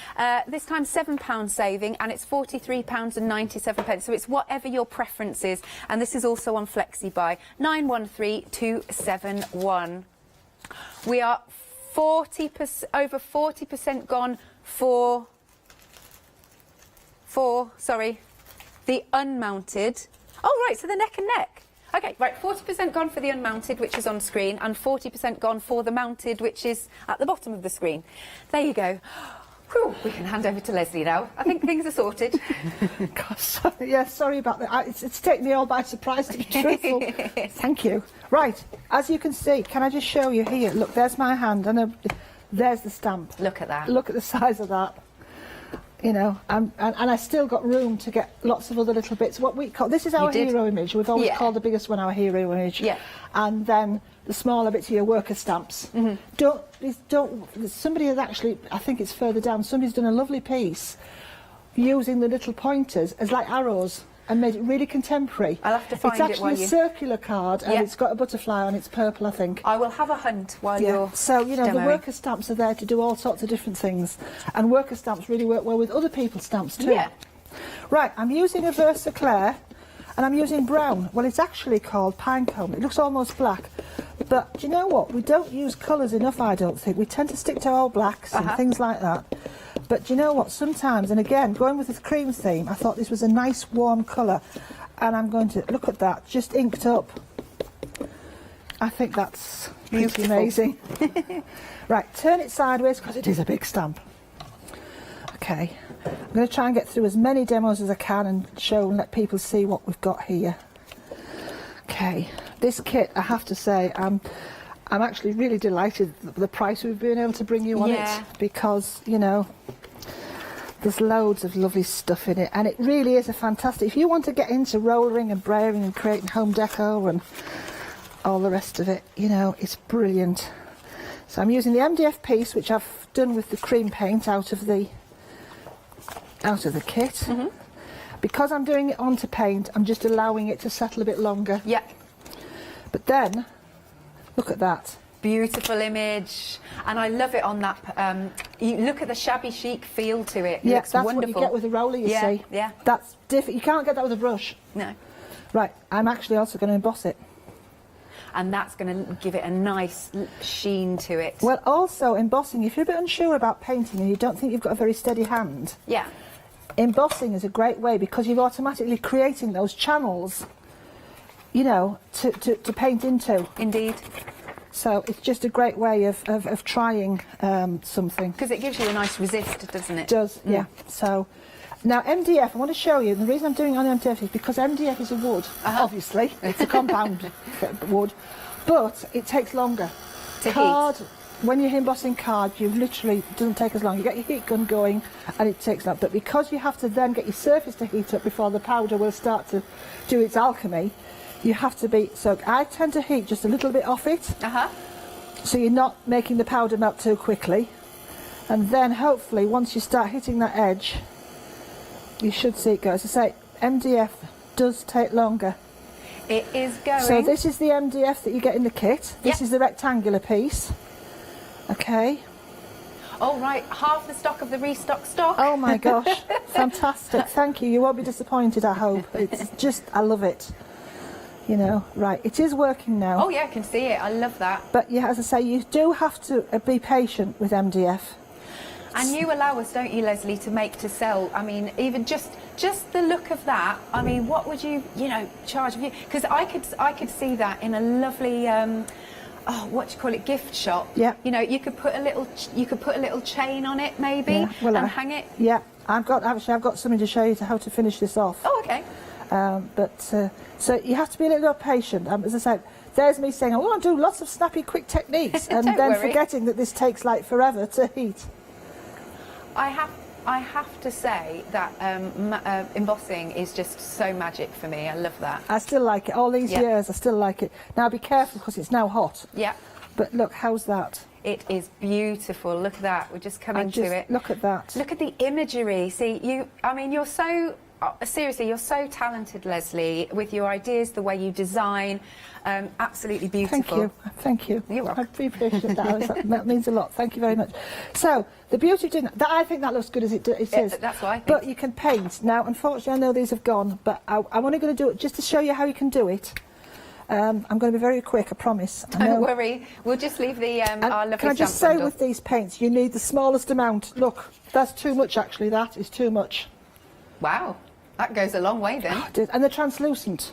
Speaker 10: This time £7 saving, and it's £43.97. So it's whatever your preference is. And this is also on FlexiBuy. 913271. We are 40%, over 40% gone for the unmounted. Oh, right, so the neck and neck. Okay, right, 40% gone for the unmounted, which is on screen, and 40% gone for the mounted, which is at the bottom of the screen. There you go. Whew, we can hand over to Leslie now. I think things are sorted.
Speaker 16: God, sorry, yeah, sorry about that. It's taken me all by surprise, to be truthful. Thank you. Right, as you can see, can I just show you here? Look, there's my hand, and there's the stamp.
Speaker 10: Look at that.
Speaker 16: Look at the size of that. You know, and I still got room to get lots of other little bits. What we call, this is our hero image. We've always called the biggest one our hero image. Yeah. And then the smaller bits here, worker stamps. Don't. Somebody has actually, I think it's further down. Somebody's done a lovely piece using the little pointers as like arrows and made it really contemporary.
Speaker 10: I'll have to find it while you...
Speaker 16: It's actually a circular card, and it's got a butterfly on. It's purple, I think.
Speaker 10: I will have a hunt while you're
Speaker 16: So, you know,
Speaker 10: demoing.
Speaker 16: the worker stamps are there to do all sorts of different things. And worker stamps really work well with other people's stamps too.
Speaker 10: Yeah.
Speaker 16: Right, I'm using a Versaclair, and I'm using brown. Well, it's actually called Pinecone. It looks almost black. But do you know what? We don't use colours enough, I don't think. We tend to stick to all blacks and things like that. But do you know what? Sometimes, and again, going with this cream theme, I thought this was a nice warm colour. And I'm going to, look at that, just inked up. I think that's pretty amazing. Right, turn it sideways, because it is a big stamp. Okay, I'm going to try and get through as many demos as I can and show and let people see what we've got here. Okay, this kit, I have to say, I'm actually really delighted with the price we've been able to bring you on it, because, you know, there's loads of lovely stuff in it, and it really is a fantastic... If you want to get into rollering and brayering and creating home deco and all the rest of it, you know, it's brilliant. So I'm using the MDF piece, which I've done with the cream paint out of the kit. Because I'm doing it onto paint, I'm just allowing it to settle a bit longer.
Speaker 10: Yeah.
Speaker 16: But then, look at that.
Speaker 10: Beautiful image, and I love it on that. You look at the shabby chic feel to it.
Speaker 16: Yeah,
Speaker 10: looks
Speaker 16: that's
Speaker 10: wonderful.
Speaker 16: what you get with a roller, you see.
Speaker 10: Yeah.
Speaker 16: That's different. You can't get that with a brush.
Speaker 10: No.
Speaker 16: Right, I'm actually also going to emboss it.
Speaker 10: And that's going to give it a nice sheen to it.
Speaker 16: Well, also embossing, if you're a bit unsure about painting and you don't think you've got a very steady hand, embossing is a great way, because you're automatically creating those channels, you know, to paint into.
Speaker 10: Indeed.
Speaker 16: So it's just a great way of trying something.
Speaker 10: Because it gives you a nice resist, doesn't it?
Speaker 16: It does, yeah. So now MDF, I want to show you, and the reason I'm doing it on MDF is because MDF is a wood, obviously. It's a compound wood, but it takes longer.
Speaker 10: To
Speaker 16: heat. When you're embossing card, you literally, it doesn't take as long. You get your heat gun going, and it takes that. But because you have to then get your surface to heat up before the powder will start to do its alchemy, you have to be, so I tend to heat just a little bit off it, so you're not making the powder melt too quickly, and then hopefully once you start hitting that edge, you should see it go. As I say, MDF does take longer.
Speaker 10: It is going.
Speaker 16: So this is the MDF that you get in the kit. This is the rectangular piece. Okay.
Speaker 10: Oh right, half the stock of the restock stock.
Speaker 16: Oh my gosh, fantastic, thank you. You won't be disappointed, I hope. It's just, I love it. You know, right, it is working now.
Speaker 10: Oh yeah, I can see it, I love that.
Speaker 16: But yeah, as I say, you do have to be patient with MDF.
Speaker 10: And you allow us, don't you, Leslie, to make to sell? I mean, even just the look of that, I mean, what would you, you know, charge you? Because I could see that in a lovely, what do you call it, gift shop.
Speaker 16: Yeah.
Speaker 10: You know, you could put a little chain on it, maybe,
Speaker 16: well,
Speaker 10: and hang it.
Speaker 16: Yeah, I've got something to show you how to finish this off.
Speaker 10: Oh, okay.
Speaker 16: So you have to be a little bit patient. As I said, there's me saying, I want to do lots of snappy, quick techniques, and then
Speaker 10: worry.
Speaker 16: forgetting that this takes like forever to heat.
Speaker 10: I have to say that embossing is just so magic for me. I love that.
Speaker 16: I still like it. All these years, I still like it. Now be careful because it's now hot.
Speaker 10: Yeah.
Speaker 16: But look, how's that?
Speaker 10: It is beautiful. Look at that. We're just coming to it.
Speaker 16: Look at that.
Speaker 10: Look at the imagery. See, I mean, you're so... seriously, you're so talented, Leslie, with your ideas, the way you design. Absolutely beautiful.
Speaker 16: Thank you.
Speaker 10: You're welcome.
Speaker 16: I appreciate that. That means a lot. Thank you very much. So, the beauty of doing that, I think that looks good as it is.
Speaker 10: That's what I think.
Speaker 16: But you can paint. Now, unfortunately, I know these have gone, but I'm only going to do it just to show you how you can do it. I'm going to be very quick, I promise.
Speaker 10: Don't worry. We'll just leave the our lovely
Speaker 16: Can I just say with these paints, you need the smallest amount. Look, that's too much, actually. That is too much.
Speaker 10: Wow. That goes a long way then.
Speaker 16: And they're translucent,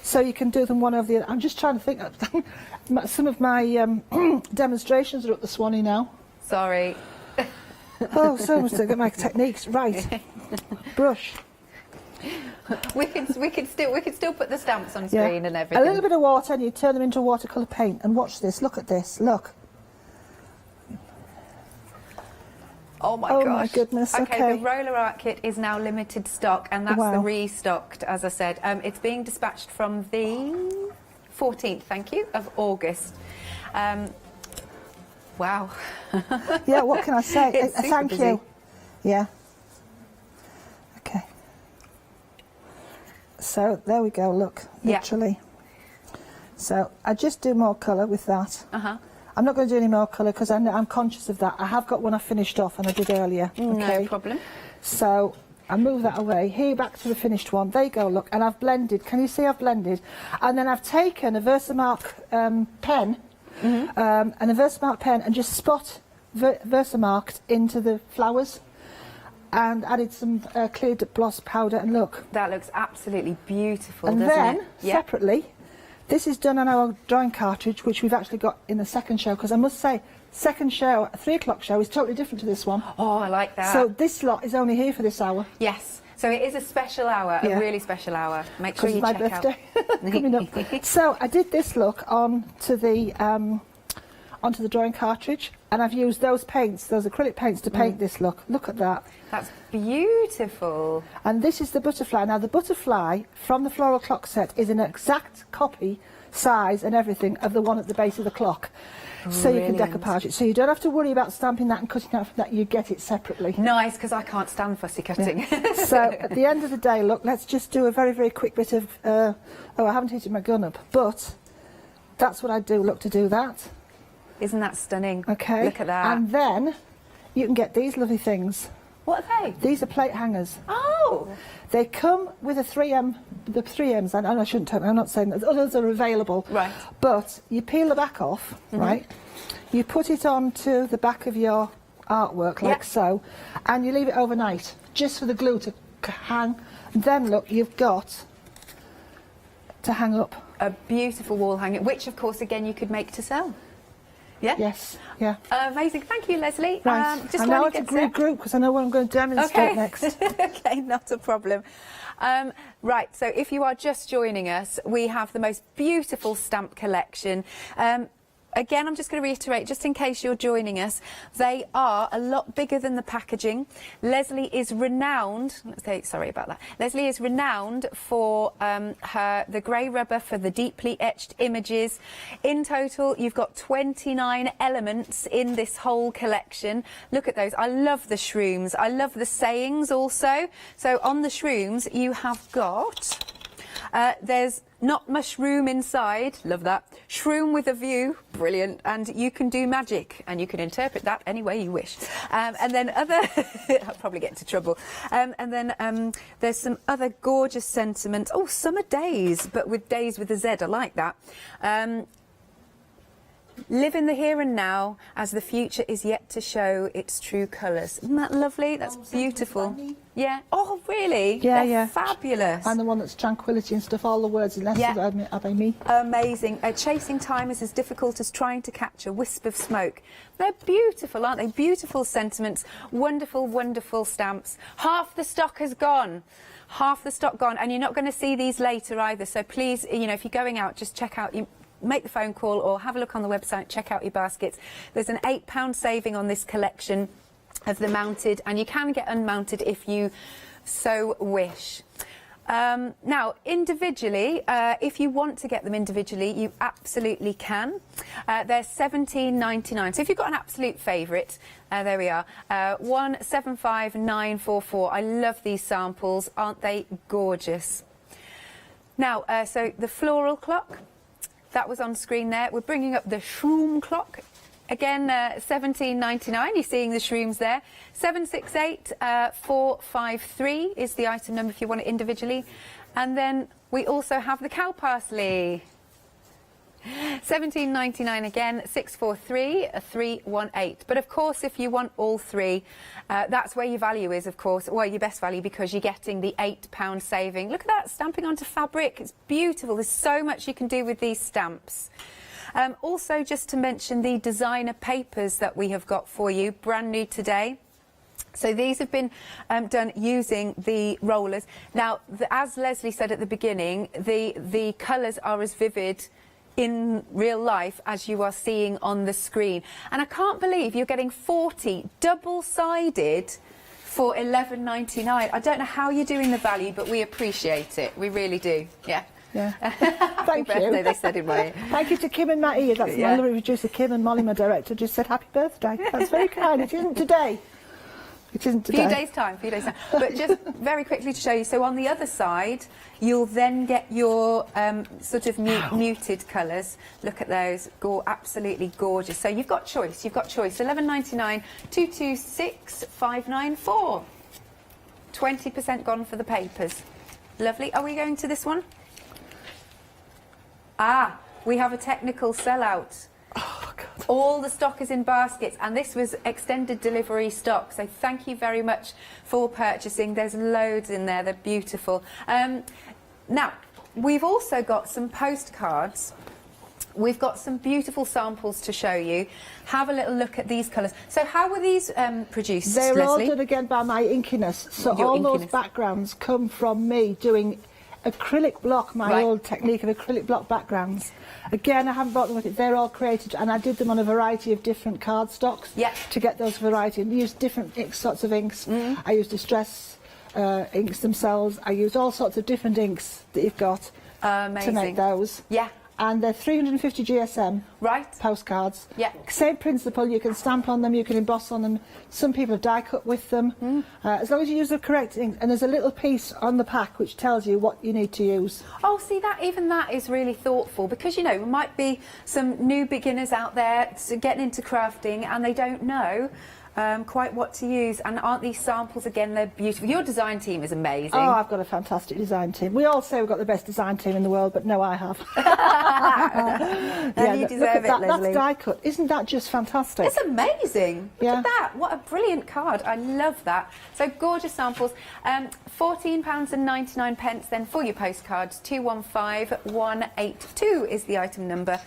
Speaker 16: so you can do them one over the other. I'm just trying to think. Some of my demonstrations are up the Swanee now.
Speaker 10: Sorry.
Speaker 16: Oh, so much to get my techniques right. Brush.
Speaker 10: We could still put the stamps on screen and everything.
Speaker 16: A little bit of water, and you turn them into watercolour paint. And watch this. Look at this. Look.
Speaker 10: Oh my gosh.
Speaker 16: Oh my goodness, okay.
Speaker 10: The roller art kit is now limited stock, and that's the restocked, as I said. It's being dispatched from the 14th, thank you, of August. Wow.
Speaker 16: Yeah, what can I say?
Speaker 10: It's super
Speaker 16: Thank
Speaker 10: busy.
Speaker 16: you. Yeah. Okay. So, there we go, look, literally. So, I just do more colour with that. I'm not going to do any more colour because I'm conscious of that. I have got one I finished off and I did earlier. Okay?
Speaker 10: No problem.
Speaker 16: So I move that away. Here, back to the finished one. There you go, look. And I've blended. Can you see I've blended? And then I've taken a Versamark pen, and a Versamark pen, and just Versamarked into the flowers. And added some cleared gloss powder, and look.
Speaker 10: That looks absolutely beautiful,
Speaker 16: and
Speaker 10: doesn't
Speaker 16: then,
Speaker 10: it? Yeah.
Speaker 16: separately, this is done on our drawing cartridge, which we've actually got in the second show, because I must say, second show, a 3 o'clock show, is totally different to this one.
Speaker 10: Oh, I like that.
Speaker 16: So this lot is only here for this hour.
Speaker 10: Yes. So it is a special hour, a really special hour. Make sure you
Speaker 16: my
Speaker 10: check
Speaker 16: birthday coming up. So I did this look onto the drawing cartridge, and I've used those paints, those acrylic paints, to paint this look. Look at that.
Speaker 10: That's beautiful.
Speaker 16: And this is the butterfly. Now the butterfly from the floral clock set is an exact copy, size and everything, of the one at the base of the clock. So you can decoupage it. So you don't have to worry about stamping that and cutting out from that. You get it separately.
Speaker 10: Nice, because I can't stand fussy cutting.
Speaker 16: Yeah. So at the end of the day, look, let's just do a very, very quick bit of... oh, I haven't heated my gun up, but that's what I do. Look, to do that.
Speaker 10: Isn't that stunning?
Speaker 16: Okay.
Speaker 10: Look at that.
Speaker 16: And then you can get these lovely things.
Speaker 10: What are they?
Speaker 16: These are plate hangers.
Speaker 10: Oh!
Speaker 16: They come with a 3M, the 3Ms, and I shouldn't tell, I'm not saying that, others are available.
Speaker 10: Right.
Speaker 16: But you peel the back off, right? You put it onto the back of your artwork, like so, and you leave it overnight, just for the glue to hang. Then look, you've got to hang up.
Speaker 10: A beautiful wall hanger, which of course, again, you could make to sell. Yeah?
Speaker 16: Yes, yeah.
Speaker 10: Amazing. Thank you, Leslie.
Speaker 16: Right.
Speaker 10: Just
Speaker 16: and now it's a group, because I know what I'm going to demonstrate next.
Speaker 10: Okay, not a problem. Right, so if you are just joining us, we have the most beautiful stamp collection. Again, I'm just going to reiterate, just in case you're joining us, they are a lot bigger than the packaging. Leslie is renowned, sorry about that. Leslie is renowned for the grey rubber for the deeply etched images. In total, you've got 29 elements in this whole collection. Look at those. I love the shrooms. I love the sayings also. So on the shrooms, you have got... there's not mushroom inside, love that. Shroom with a view, brilliant. And you can do magic, and you can interpret that any way you wish. And then other, I'll probably get into trouble. And then there's some other gorgeous sentiments. Oh, summer days, but with days with a Z, I like that. Live in the here and now, as the future is yet to show its true colours. Isn't that lovely? That's beautiful. Yeah. Oh, really?
Speaker 16: Yeah,
Speaker 10: They're
Speaker 16: yeah.
Speaker 10: fabulous.
Speaker 16: And the one that's tranquility and stuff, all the words in letters are by me.
Speaker 10: Amazing. Chasing time is as difficult as trying to catch a wisp of smoke. They're beautiful, aren't they? Beautiful sentiments. Wonderful, wonderful stamps. Half the stock has gone. Half the stock gone. And you're not going to see these later either. So please, you know, if you're going out, just check out... Make the phone call or have a look on the website, check out your baskets. There's an £8 saving on this collection of the mounted, and you can get unmounted if you so wish. Now, individually, if you want to get them individually, you absolutely can. They're £17.99. So if you've got an absolute favourite, there we are, 175944. I love these samples. Aren't they gorgeous? Now, so the floral clock. That was on screen there. We're bringing up the shroom clock. Again, £17.99. You're seeing the shrooms there. 768453 is the item number if you want it individually. And then we also have the cow parsley. £17.99 again, 643318. But of course, if you want all three, that's where your value is, of course, well, your best value, because you're getting the £8 saving. Look at that, stamping onto fabric. It's beautiful. There's so much you can do with these stamps. Also, just to mention the designer papers that we have got for you, brand new today. So these have been done using the rollers. Now, as Leslie said at the beginning, the colours are as vivid in real life as you are seeing on the screen. And I can't believe you're getting 40 double-sided for £11.99. I don't know how you're doing the value, but we appreciate it. We really do. Yeah.
Speaker 16: Yeah.
Speaker 10: Happy birthday, they said in my ear.
Speaker 16: Thank you to Kim and my ear. That's my lovely producer Kim, and Molly, my director, just said happy birthday. That's very kind. It isn't today. It isn't today.
Speaker 10: Few days' time. But just very quickly to show you, so on the other side, you'll then get your sort of muted colours. Look at those. Absolutely gorgeous. So you've got choice. £11.99, 226594. 20% gone for the papers. Lovely. Are we going to this one? We have a technical sellout.
Speaker 16: Oh, God.
Speaker 10: All the stock is in baskets, and this was extended delivery stock, so thank you very much for purchasing. There's loads in there. They're beautiful. Now, we've also got some postcards. We've got some beautiful samples to show you. Have a little look at these colours. So how were these produced,
Speaker 16: They're
Speaker 10: Leslie?
Speaker 16: all done again by my inkiness. So
Speaker 10: Your
Speaker 16: all
Speaker 10: inkiness.
Speaker 16: those backgrounds come from me doing acrylic block, my old technique of acrylic block backgrounds. Again, I haven't brought them with it. They're all created, and I did them on a variety of different cardstocks to get those variety. And used different sorts of inks. I used distress inks themselves. I used all sorts of different inks that you've got to make those.
Speaker 10: Yeah.
Speaker 16: And they're 350 GSM postcards.
Speaker 10: Yeah.
Speaker 16: Same principle, you can stamp on them, you can emboss on them. Some people have die cut with them. As long as you use the correct ink. And there's a little piece on the pack which tells you what you need to use.
Speaker 10: Oh, see, even that is really thoughtful, because, you know, there might be some new beginners out there getting into crafting and they don't know quite what to use. And aren't these samples, again, they're beautiful. Your design team is amazing.
Speaker 16: Oh, I've got a fantastic design team. We all say we've got the best design team in the world, but no, I have.
Speaker 10: You deserve it, Leslie.
Speaker 16: That's die cut. Isn't that just fantastic?
Speaker 10: It's amazing. Look at that. What a brilliant card. I love that. So gorgeous samples. £14.99 then for your postcards. 215182 is the item number.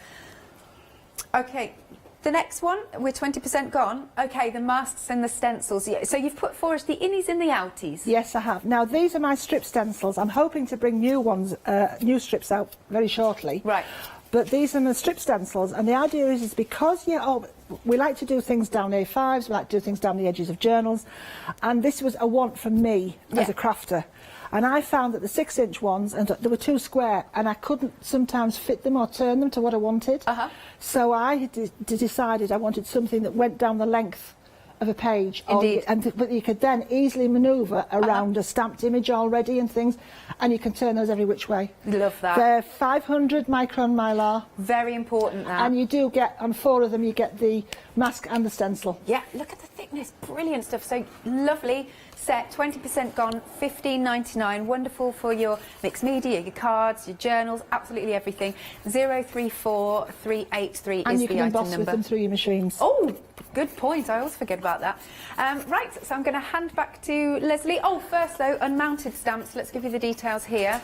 Speaker 10: Okay. The next one, we're 20% gone. Okay, the masks and the stencils. So you've put for us the innies and the outies.
Speaker 16: Yes, I have. Now, these are my strip stencils. I'm hoping to bring new ones, new strips out very shortly.
Speaker 10: Right.
Speaker 16: But these are my strip stencils, and the idea is because we like to do things down A5s, we like to do things down the edges of journals, and this was a want from me as a crafter. And I found that the 6-inch ones, and they were too square, and I couldn't sometimes fit them or turn them to what I wanted. So I decided I wanted something that went down the length of a page.
Speaker 10: Indeed.
Speaker 16: But you could then easily manoeuvre around a stamped image already and things, and you can turn those every which way.
Speaker 10: Love that.
Speaker 16: They're 500 micron mylar.
Speaker 10: Very important, that.
Speaker 16: And you do get, on 4 of them, you get the mask and the stencil.
Speaker 10: Yeah, look at the thickness. Brilliant stuff. So lovely set, 20% gone, $15.99. Wonderful for your mixed media, your cards, your journals, absolutely everything. 034383 is the item number.
Speaker 16: And you can emboss with them through your machines.
Speaker 10: Oh, good point. I always forget about that. Right, so I'm going to hand back to Leslie. Oh, first though, unmounted stamps. Let's give you the details here.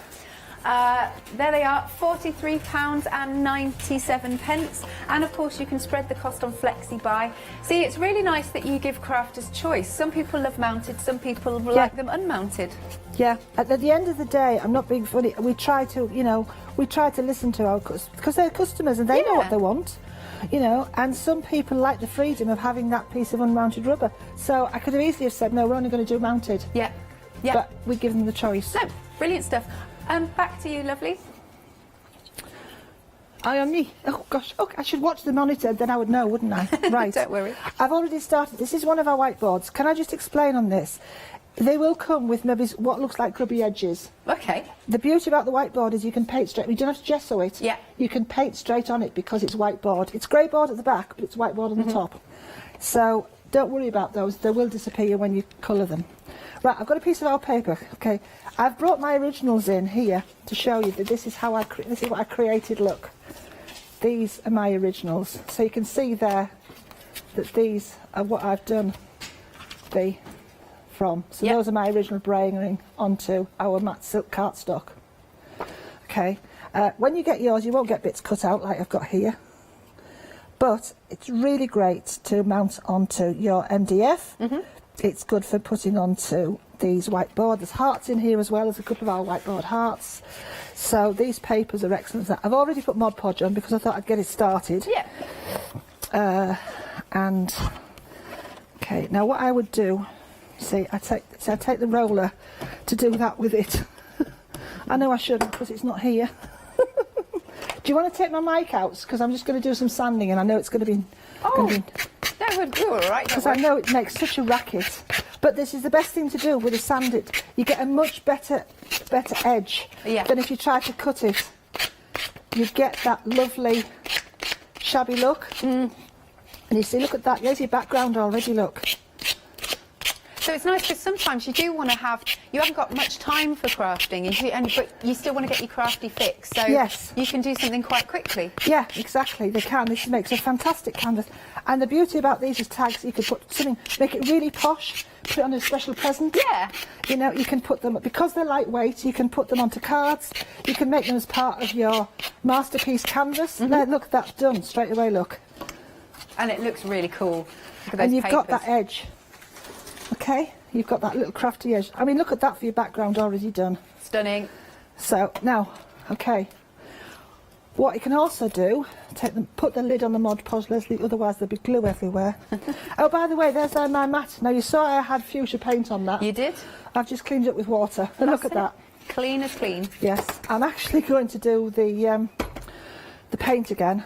Speaker 10: There they are, £43.97, and of course you can spread the cost on FlexiBuy. See, it's really nice that you give crafters choice. Some people love mounted, some people like them unmounted.
Speaker 16: Yeah, at the end of the day, I'm not being funny, we try to, you know, we try to listen to our customers, because they're customers and they know what they want, you know, and some people like the freedom of having that piece of unmounted rubber. So I could have easily have said, no, we're only going to do mounted.
Speaker 10: Yeah, yeah.
Speaker 16: But we give them the choice.
Speaker 10: No, brilliant stuff. Back to you, lovely.
Speaker 16: On me. Oh gosh, okay, I should watch the monitor, then I would know, wouldn't I? Right.
Speaker 10: Don't worry.
Speaker 16: I've already started. This is one of our whiteboards. Can I just explain on this? They will come with maybe what looks like grubby edges.
Speaker 10: Okay.
Speaker 16: The beauty about the whiteboard is you can paint straight. You don't have to gesso it.
Speaker 10: Yeah.
Speaker 16: You can paint straight on it because it's whiteboard. It's grey board at the back, but it's whiteboard on the top. So don't worry about those. They will disappear when you colour them. Right, I've got a piece of old paper. Okay, I've brought my originals in here to show you that this is how this is what I created. Look, these are my originals. So you can see there that these are what I've done from. So those are my original braying onto our matte silk cardstock. Okay, when you get yours, you won't get bits cut out like I've got here. But it's really great to mount onto your MDF. It's good for putting onto these whiteboard. There's hearts in here as well. There's a couple of our whiteboard hearts. So these papers are excellent. I've already put Mod Podge on because I thought I'd get it started.
Speaker 10: Yeah.
Speaker 16: And okay, now what I would do, see, I take the roller to do that with it. I know I shouldn't because it's not here. Do you want to take my mic out? Because I'm just going to do some sanding, and I know it's going to be.
Speaker 10: No, we're all right.
Speaker 16: Because I know it makes such a racket. But this is the best thing to do with a sand it. You get a much better edge than if you try to cut it. You get that lovely shabby look. And you see, look at that. There's your background already, look.
Speaker 10: So it's nice because sometimes you do want to have, you haven't got much time for crafting, but you still want to get your crafty fix. So you can do something quite quickly.
Speaker 16: Yeah, exactly. They can. This makes a fantastic canvas. And the beauty about these is tags. You could put something, make it really posh, put it on a special present.
Speaker 10: Yeah.
Speaker 16: You know, you can put them, because they're lightweight, you can put them onto cards. You can make them as part of your masterpiece canvas. There, look, that's done straight away, look.
Speaker 10: And it looks really cool. Look at those
Speaker 16: and you've
Speaker 10: papers.
Speaker 16: got that edge. Okay, you've got that little crafty edge. I mean, look at that for your background already done.
Speaker 10: Stunning.
Speaker 16: So now, okay, what you can also do, put the lid on the Mod Podge, Leslie, otherwise there'll be glue everywhere. Oh, by the way, there's my mat. Now you saw I had fuchsia paint on that.
Speaker 10: You did?
Speaker 16: I've just cleaned it with water. And look at that.
Speaker 10: Clean as clean.
Speaker 16: Yes, I'm actually going to do the paint again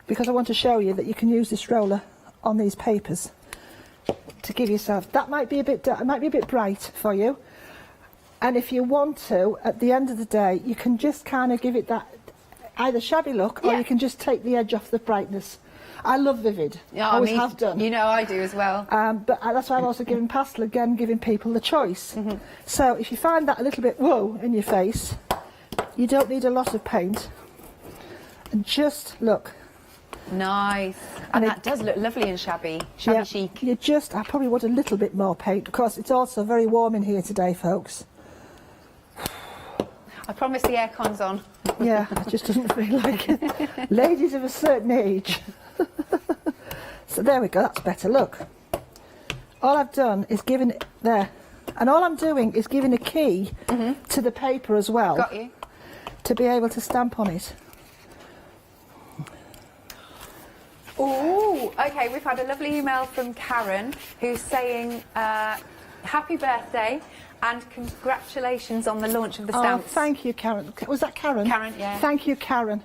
Speaker 16: because I want to show you that you can use this roller on these papers to give yourself. That might be a bit bright for you, and if you want to, at the end of the day, you can just kind of give it that either shabby look or you can just take the edge off the brightness. I love vivid.
Speaker 10: Yeah,
Speaker 16: always have done.
Speaker 10: You know I do as well.
Speaker 16: But that's why I'm also giving pastel again, giving people the choice. So if you find that a little bit whoa in your face, you don't need a lot of paint. And just look.
Speaker 10: Nice. And that does look lovely and shabby chic.
Speaker 16: I probably want a little bit more paint because it's also very warm in here today, folks.
Speaker 10: I promise the aircon's on.
Speaker 16: Yeah, it just doesn't feel like it. Ladies of a certain age. So there we go, that's better, look. All I've done is given it there. And all I'm doing is giving a key to the paper as well.
Speaker 10: Got you.
Speaker 16: To be able to stamp on it.
Speaker 10: Oh, okay, we've had a lovely email from Karen who's saying happy birthday and congratulations on the launch of the stamps.
Speaker 16: Oh, thank you, Karen. Was that Karen?
Speaker 10: Karen, yeah.
Speaker 16: Thank you, Karen.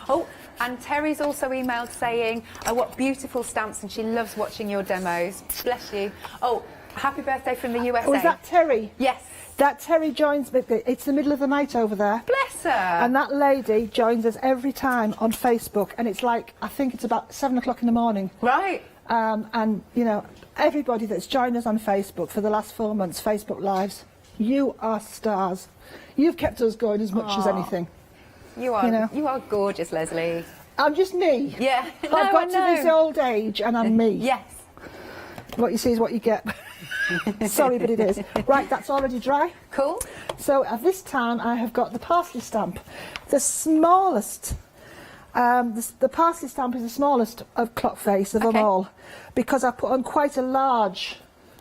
Speaker 10: Oh, And Terry's also emailed saying, what beautiful stamps, and she loves watching your demos. Bless you. Oh, happy birthday from the USA.
Speaker 16: Oh, is that Terry?
Speaker 10: Yes.
Speaker 16: That Terry joins me. It's the middle of the night over there.
Speaker 10: Bless her.
Speaker 16: And that lady joins us every time on Facebook, and it's like, I think it's about 7 o'clock in the morning.
Speaker 10: Right.
Speaker 16: And, you know, everybody that's joined us on Facebook for the last 4 months, Facebook Lives, you are stars. You've kept us going as much as anything.
Speaker 10: You are,
Speaker 16: you know?
Speaker 10: you are gorgeous, Leslie.
Speaker 16: I'm just me.
Speaker 10: Yeah.
Speaker 16: I've got to this old age and I'm me.
Speaker 10: Yes.
Speaker 16: What you see is what you get. Sorry, but it is. Right, that's already dry.
Speaker 10: Cool.
Speaker 16: So at this time I have got the parsley stamp. The smallest, the parsley stamp is the smallest of clock face of them all, because I put on quite a large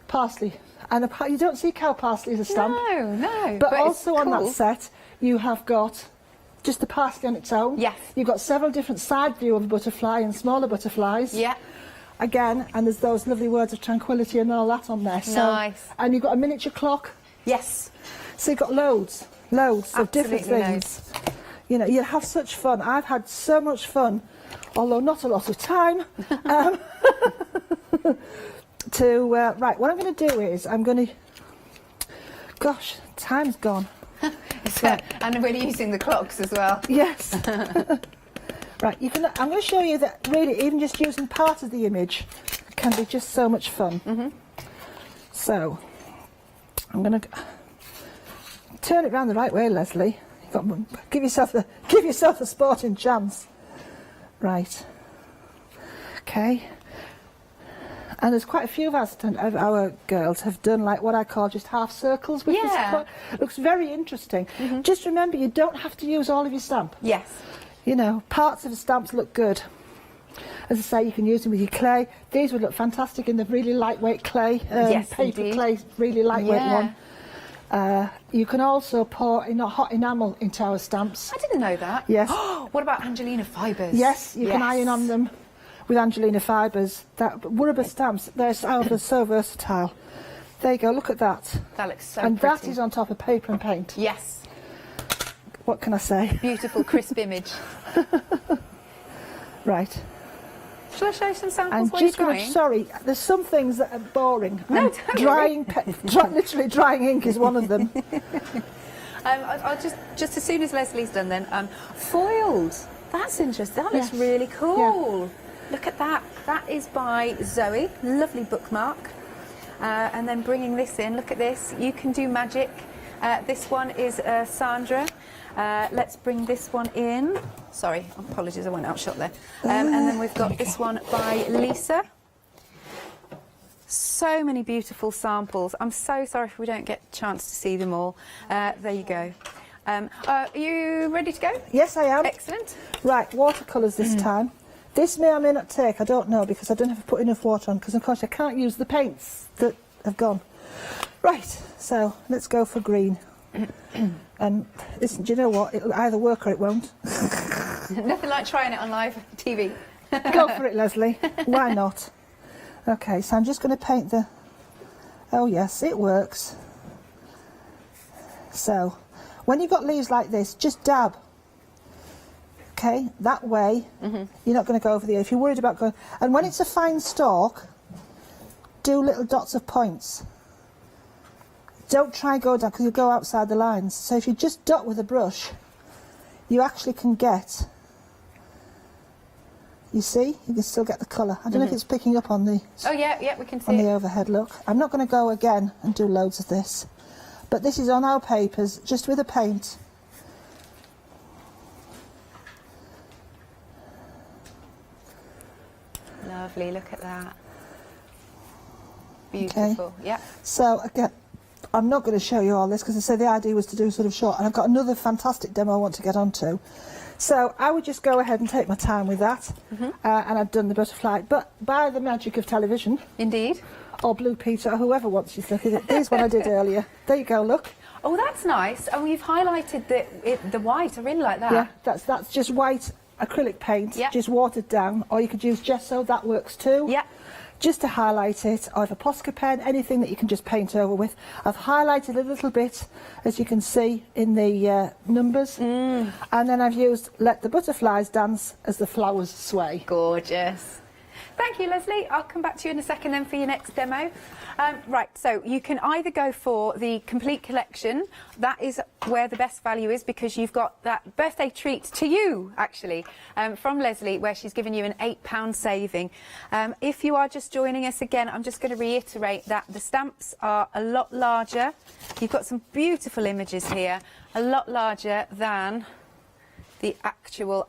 Speaker 16: parsley. And you don't see cow parsley as a stamp.
Speaker 10: No, no.
Speaker 16: But
Speaker 10: it's
Speaker 16: also on
Speaker 10: cool.
Speaker 16: that set, you have got just the parsley on its own.
Speaker 10: Yes.
Speaker 16: You've got several different side view of a butterfly and smaller butterflies.
Speaker 10: Yeah.
Speaker 16: Again, and there's those lovely words of tranquility and all that on there. So,
Speaker 10: nice.
Speaker 16: And you've got a miniature clock.
Speaker 10: Yes.
Speaker 16: So you've got loads of different
Speaker 10: Absolutely
Speaker 16: things. You know, you have such fun. I've had so much fun, although not a lot of time. Right, what I'm going to do is I'm going to... Gosh, time's gone.
Speaker 10: Right. And we're using the clocks as well.
Speaker 16: Yes. Right, I'm going to show you that really even just using part of the image can be just so much fun. So, I'm going to turn it round the right way, Leslie. Give yourself a sporting chance. Right. Okay. And there's quite a few of our girls have done like what I call just half circles with this clock. Looks very interesting. Just remember, you don't have to use all of your stamp.
Speaker 10: Yes.
Speaker 16: You know, parts of the stamps look good. As I say, you can use them with your clay. These would look fantastic in the really lightweight clay.
Speaker 10: Yes,
Speaker 16: paper
Speaker 10: indeed.
Speaker 16: clay, really lightweight one. You can also pour hot enamel into our stamps.
Speaker 10: I didn't know that.
Speaker 16: Yes.
Speaker 10: What about Angelina fibres?
Speaker 16: Yes, you can iron on them with Angelina fibres. That rubber stamps, they're so versatile. There you go, look at that.
Speaker 10: That looks so
Speaker 16: and
Speaker 10: pretty.
Speaker 16: that is on top of paper and paint.
Speaker 10: Yes.
Speaker 16: What can I say?
Speaker 10: Beautiful, crisp image.
Speaker 16: Right.
Speaker 10: Shall I show you some samples
Speaker 16: I'm
Speaker 10: while you're
Speaker 16: just going
Speaker 10: going?
Speaker 16: to, sorry, there's some things that are boring.
Speaker 10: No,
Speaker 16: And
Speaker 10: don't
Speaker 16: drying, literally drying ink is one of them.
Speaker 10: I'll just as soon as Leslie's done then, foiled. That's interesting. That looks really cool. Look at that. That is by Zoe. Lovely bookmark. And then bringing this in, look at this. You can do magic. This one is Sandra. Let's bring this one in. Sorry, apologies, I went outshot there. And then we've got this one by Lisa. So many beautiful samples. I'm so sorry if we don't get a chance to see them all. There you go. Are you ready to go?
Speaker 16: Yes, I am.
Speaker 10: Excellent.
Speaker 16: Right, watercolours this time. This may or may not take, I don't know, because I don't have to put enough water on, because of course I can't use the paints that have gone. Right, so let's go for green. And listen, do you know what? It'll either work or it won't.
Speaker 10: Nothing like trying it on live TV.
Speaker 16: Go for it, Leslie. Why not? Okay, so I'm just going to paint the... Oh yes, it works. So, when you've got leaves like this, just dab. Okay, that way you're not going to go over the ear. If you're worried about going... And when it's a fine stalk, do little dots of points. Don't try and go down, because you'll go outside the lines. So if you just dot with a brush, you actually can get... You see? You can still get the colour. I don't know if it's picking up on the...
Speaker 10: Oh yeah, we can see
Speaker 16: on
Speaker 10: it.
Speaker 16: the overhead look. I'm not going to go again and do loads of this. But this is on our papers, just with a paint.
Speaker 10: Lovely, look at that. Beautiful,
Speaker 16: Okay.
Speaker 10: yeah.
Speaker 16: So again, I'm not going to show you all this because I said the idea was to do sort of short, and I've got another fantastic demo I want to get onto. So I would just go ahead and take my time with that, and I've done the butterfly. But by the magic of television,
Speaker 10: indeed,
Speaker 16: or Blue Peter, or whoever wants you to look at it, here's what I did earlier. There you go, look.
Speaker 10: Oh, that's nice. Oh, you've highlighted the white. I really like that.
Speaker 16: Yeah, that's just white acrylic paint, just watered down, or you could use gesso, that works too.
Speaker 10: Yeah.
Speaker 16: just to highlight it. I have a Posca pen, anything that you can just paint over with. I've highlighted a little bit, as you can see in the numbers, and then I've used Let the Butterflies Dance as the flowers sway.
Speaker 10: Gorgeous. Thank you, Leslie. I'll come back to you in a second then for your next demo. Right, so you can either go for the complete collection. That is where the best value is, because you've got that birthday treat to you, actually, from Leslie, where she's given you an £8 saving. If you are just joining us again, I'm just going to reiterate that the stamps are a lot larger. You've got some beautiful images here, a lot larger than the actual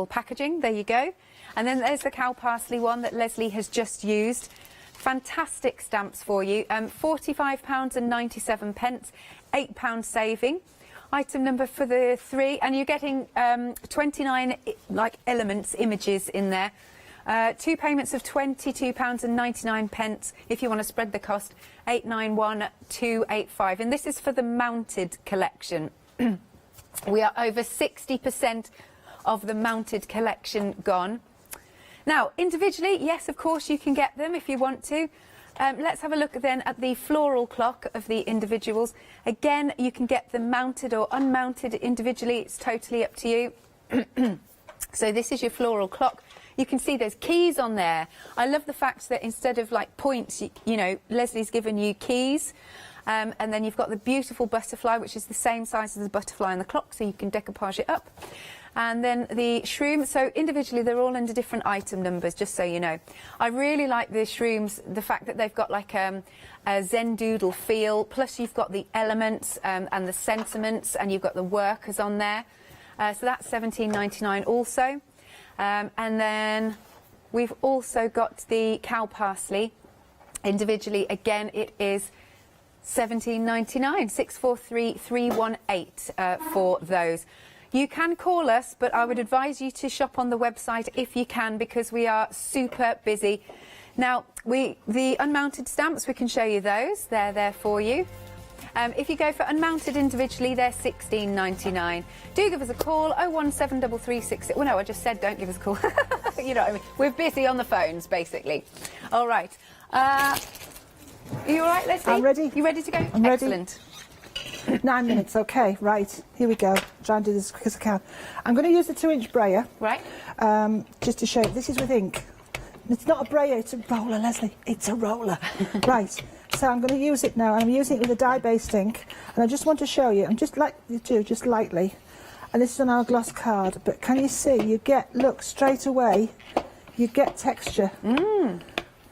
Speaker 10: packaging. There you go. And then there's the cow parsley one that Leslie has just used. Fantastic stamps for you. £45.97, £8 saving. Item number for the 3, and you're getting 29 elements, images in there. 2 payments of £22.99 if you want to spread the cost. 891285, and this is for the mounted collection. We are over 60% of the mounted collection gone. Now, individually, yes, of course, you can get them if you want to. Let's have a look then at the floral clock of the individuals. Again, you can get them mounted or unmounted individually. It's totally up to you. So this is your floral clock. You can see there's keys on there. I love the fact that instead of like points, you know, Leslie's given you keys. And then you've got the beautiful butterfly, which is the same size as the butterfly on the clock, so you can decoupage it up. And then the shroom, so individually they're all under different item numbers, just so you know. I really like the shrooms, the fact that they've got like a Zen doodle feel, plus you've got the elements and the sentiments, and you've got the workers on there. So that's £17.99 also. And then we've also got the cow parsley. Individually, again, it is £17.99, 643318 for those. You can call us, but I would advise you to shop on the website if you can, because we are super busy. Now, the unmounted stamps, we can show you those. They're there for you. If you go for unmounted individually, they're £16.99. Do give us a call, 0173366. Well, no, I just said don't give us a call. You know what I mean? We're busy on the phones, basically. All right. Are you all right, Leslie?
Speaker 16: I'm ready.
Speaker 10: You ready to go?
Speaker 16: I'm
Speaker 10: Excellent.
Speaker 16: ready. 9 minutes, okay, right, here we go. Try and do this as quick as I can. I'm going to use the 2-inch brayer.
Speaker 10: Right.
Speaker 16: Just to show you, this is with ink. It's not a brayer, it's a roller, Leslie. It's a roller. Right, so I'm going to use it now, and I'm using it with a dye-based ink. And I just want to show you, I'm just like you do, just lightly. And this is on our gloss card, but can you see, you get, look, straight away, you get texture.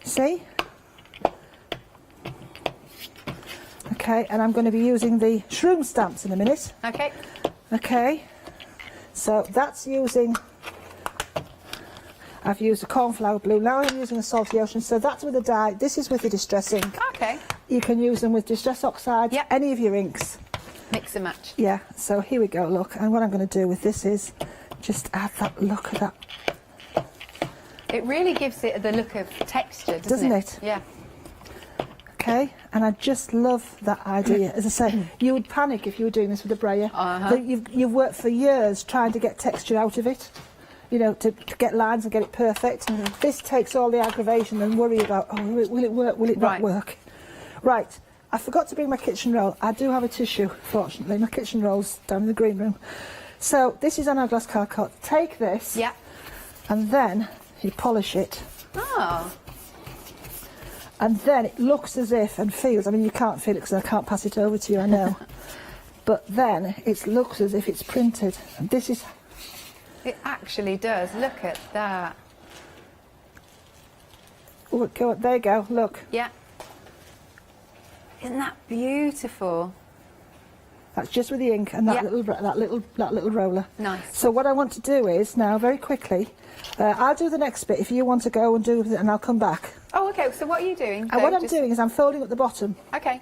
Speaker 16: See? Okay, and I'm going to be using the shroom stamps in a minute.
Speaker 10: Okay.
Speaker 16: Okay, so that's using, I've used a cornflower blue, now I'm using a salty ocean, so that's with a dye, this is with the distress ink.
Speaker 10: Okay.
Speaker 16: You can use them with distress oxide, any of your inks.
Speaker 10: Mix and match.
Speaker 16: Yeah, so here we go, look, and what I'm going to do with this is just add that look of that.
Speaker 10: It really gives it the look of texture,
Speaker 16: Doesn't it?
Speaker 10: Yeah.
Speaker 16: Okay, and I just love that idea. As I say, you would panic if you were doing this with a brayer. You've worked for years trying to get texture out of it, you know, to get lines and get it perfect. This takes all the aggravation and worry about, oh, will it work, will it not work? Right, I forgot to bring my kitchen roll. I do have a tissue, fortunately. My kitchen roll's down in the green room. So this is on our gloss card cut. Take this, and then you polish it.
Speaker 10: Oh.
Speaker 16: And then it looks as if, and feels, I mean, you can't feel it because I can't pass it over to you, I know. But then it looks as if it's printed. And this is...
Speaker 10: It actually does. Look at that.
Speaker 16: Oh, go on, there you go, look.
Speaker 10: Yeah. Isn't that beautiful?
Speaker 16: That's just with the ink and that little roller.
Speaker 10: Nice.
Speaker 16: So what I want to do is now, very quickly, I'll do the next bit if you want to go and do it, and I'll come back.
Speaker 10: Oh, okay. So what are you doing?
Speaker 16: And what I'm doing is I'm folding up the bottom.
Speaker 10: Okay.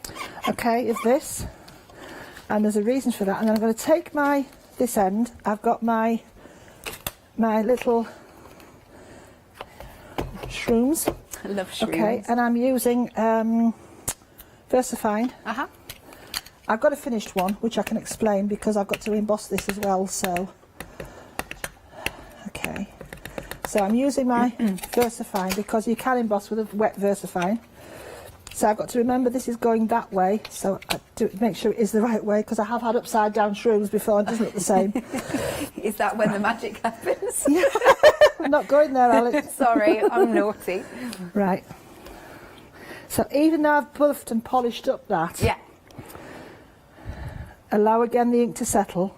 Speaker 16: Okay, of this, and there's a reason for that. And then I'm going to take this end. I've got my little shrooms.
Speaker 10: I love shrooms.
Speaker 16: Okay, and I'm using VersaFine. I've got a finished one, which I can explain because I've got to emboss this as well. So, okay.
Speaker 4: So I'm using my VersaFine because you can emboss with a wet VersaFine. So I've got to remember this is going that way, so I do make sure it is the right way, because I have had upside down shrooms before and it doesn't look the same.
Speaker 10: Is that when the magic happens?
Speaker 4: Yeah. I'm not going there, Alex.
Speaker 10: Sorry, I'm naughty.
Speaker 4: Right. So even though I've buffed and polished up that,
Speaker 10: yeah,
Speaker 4: allow again the ink to settle.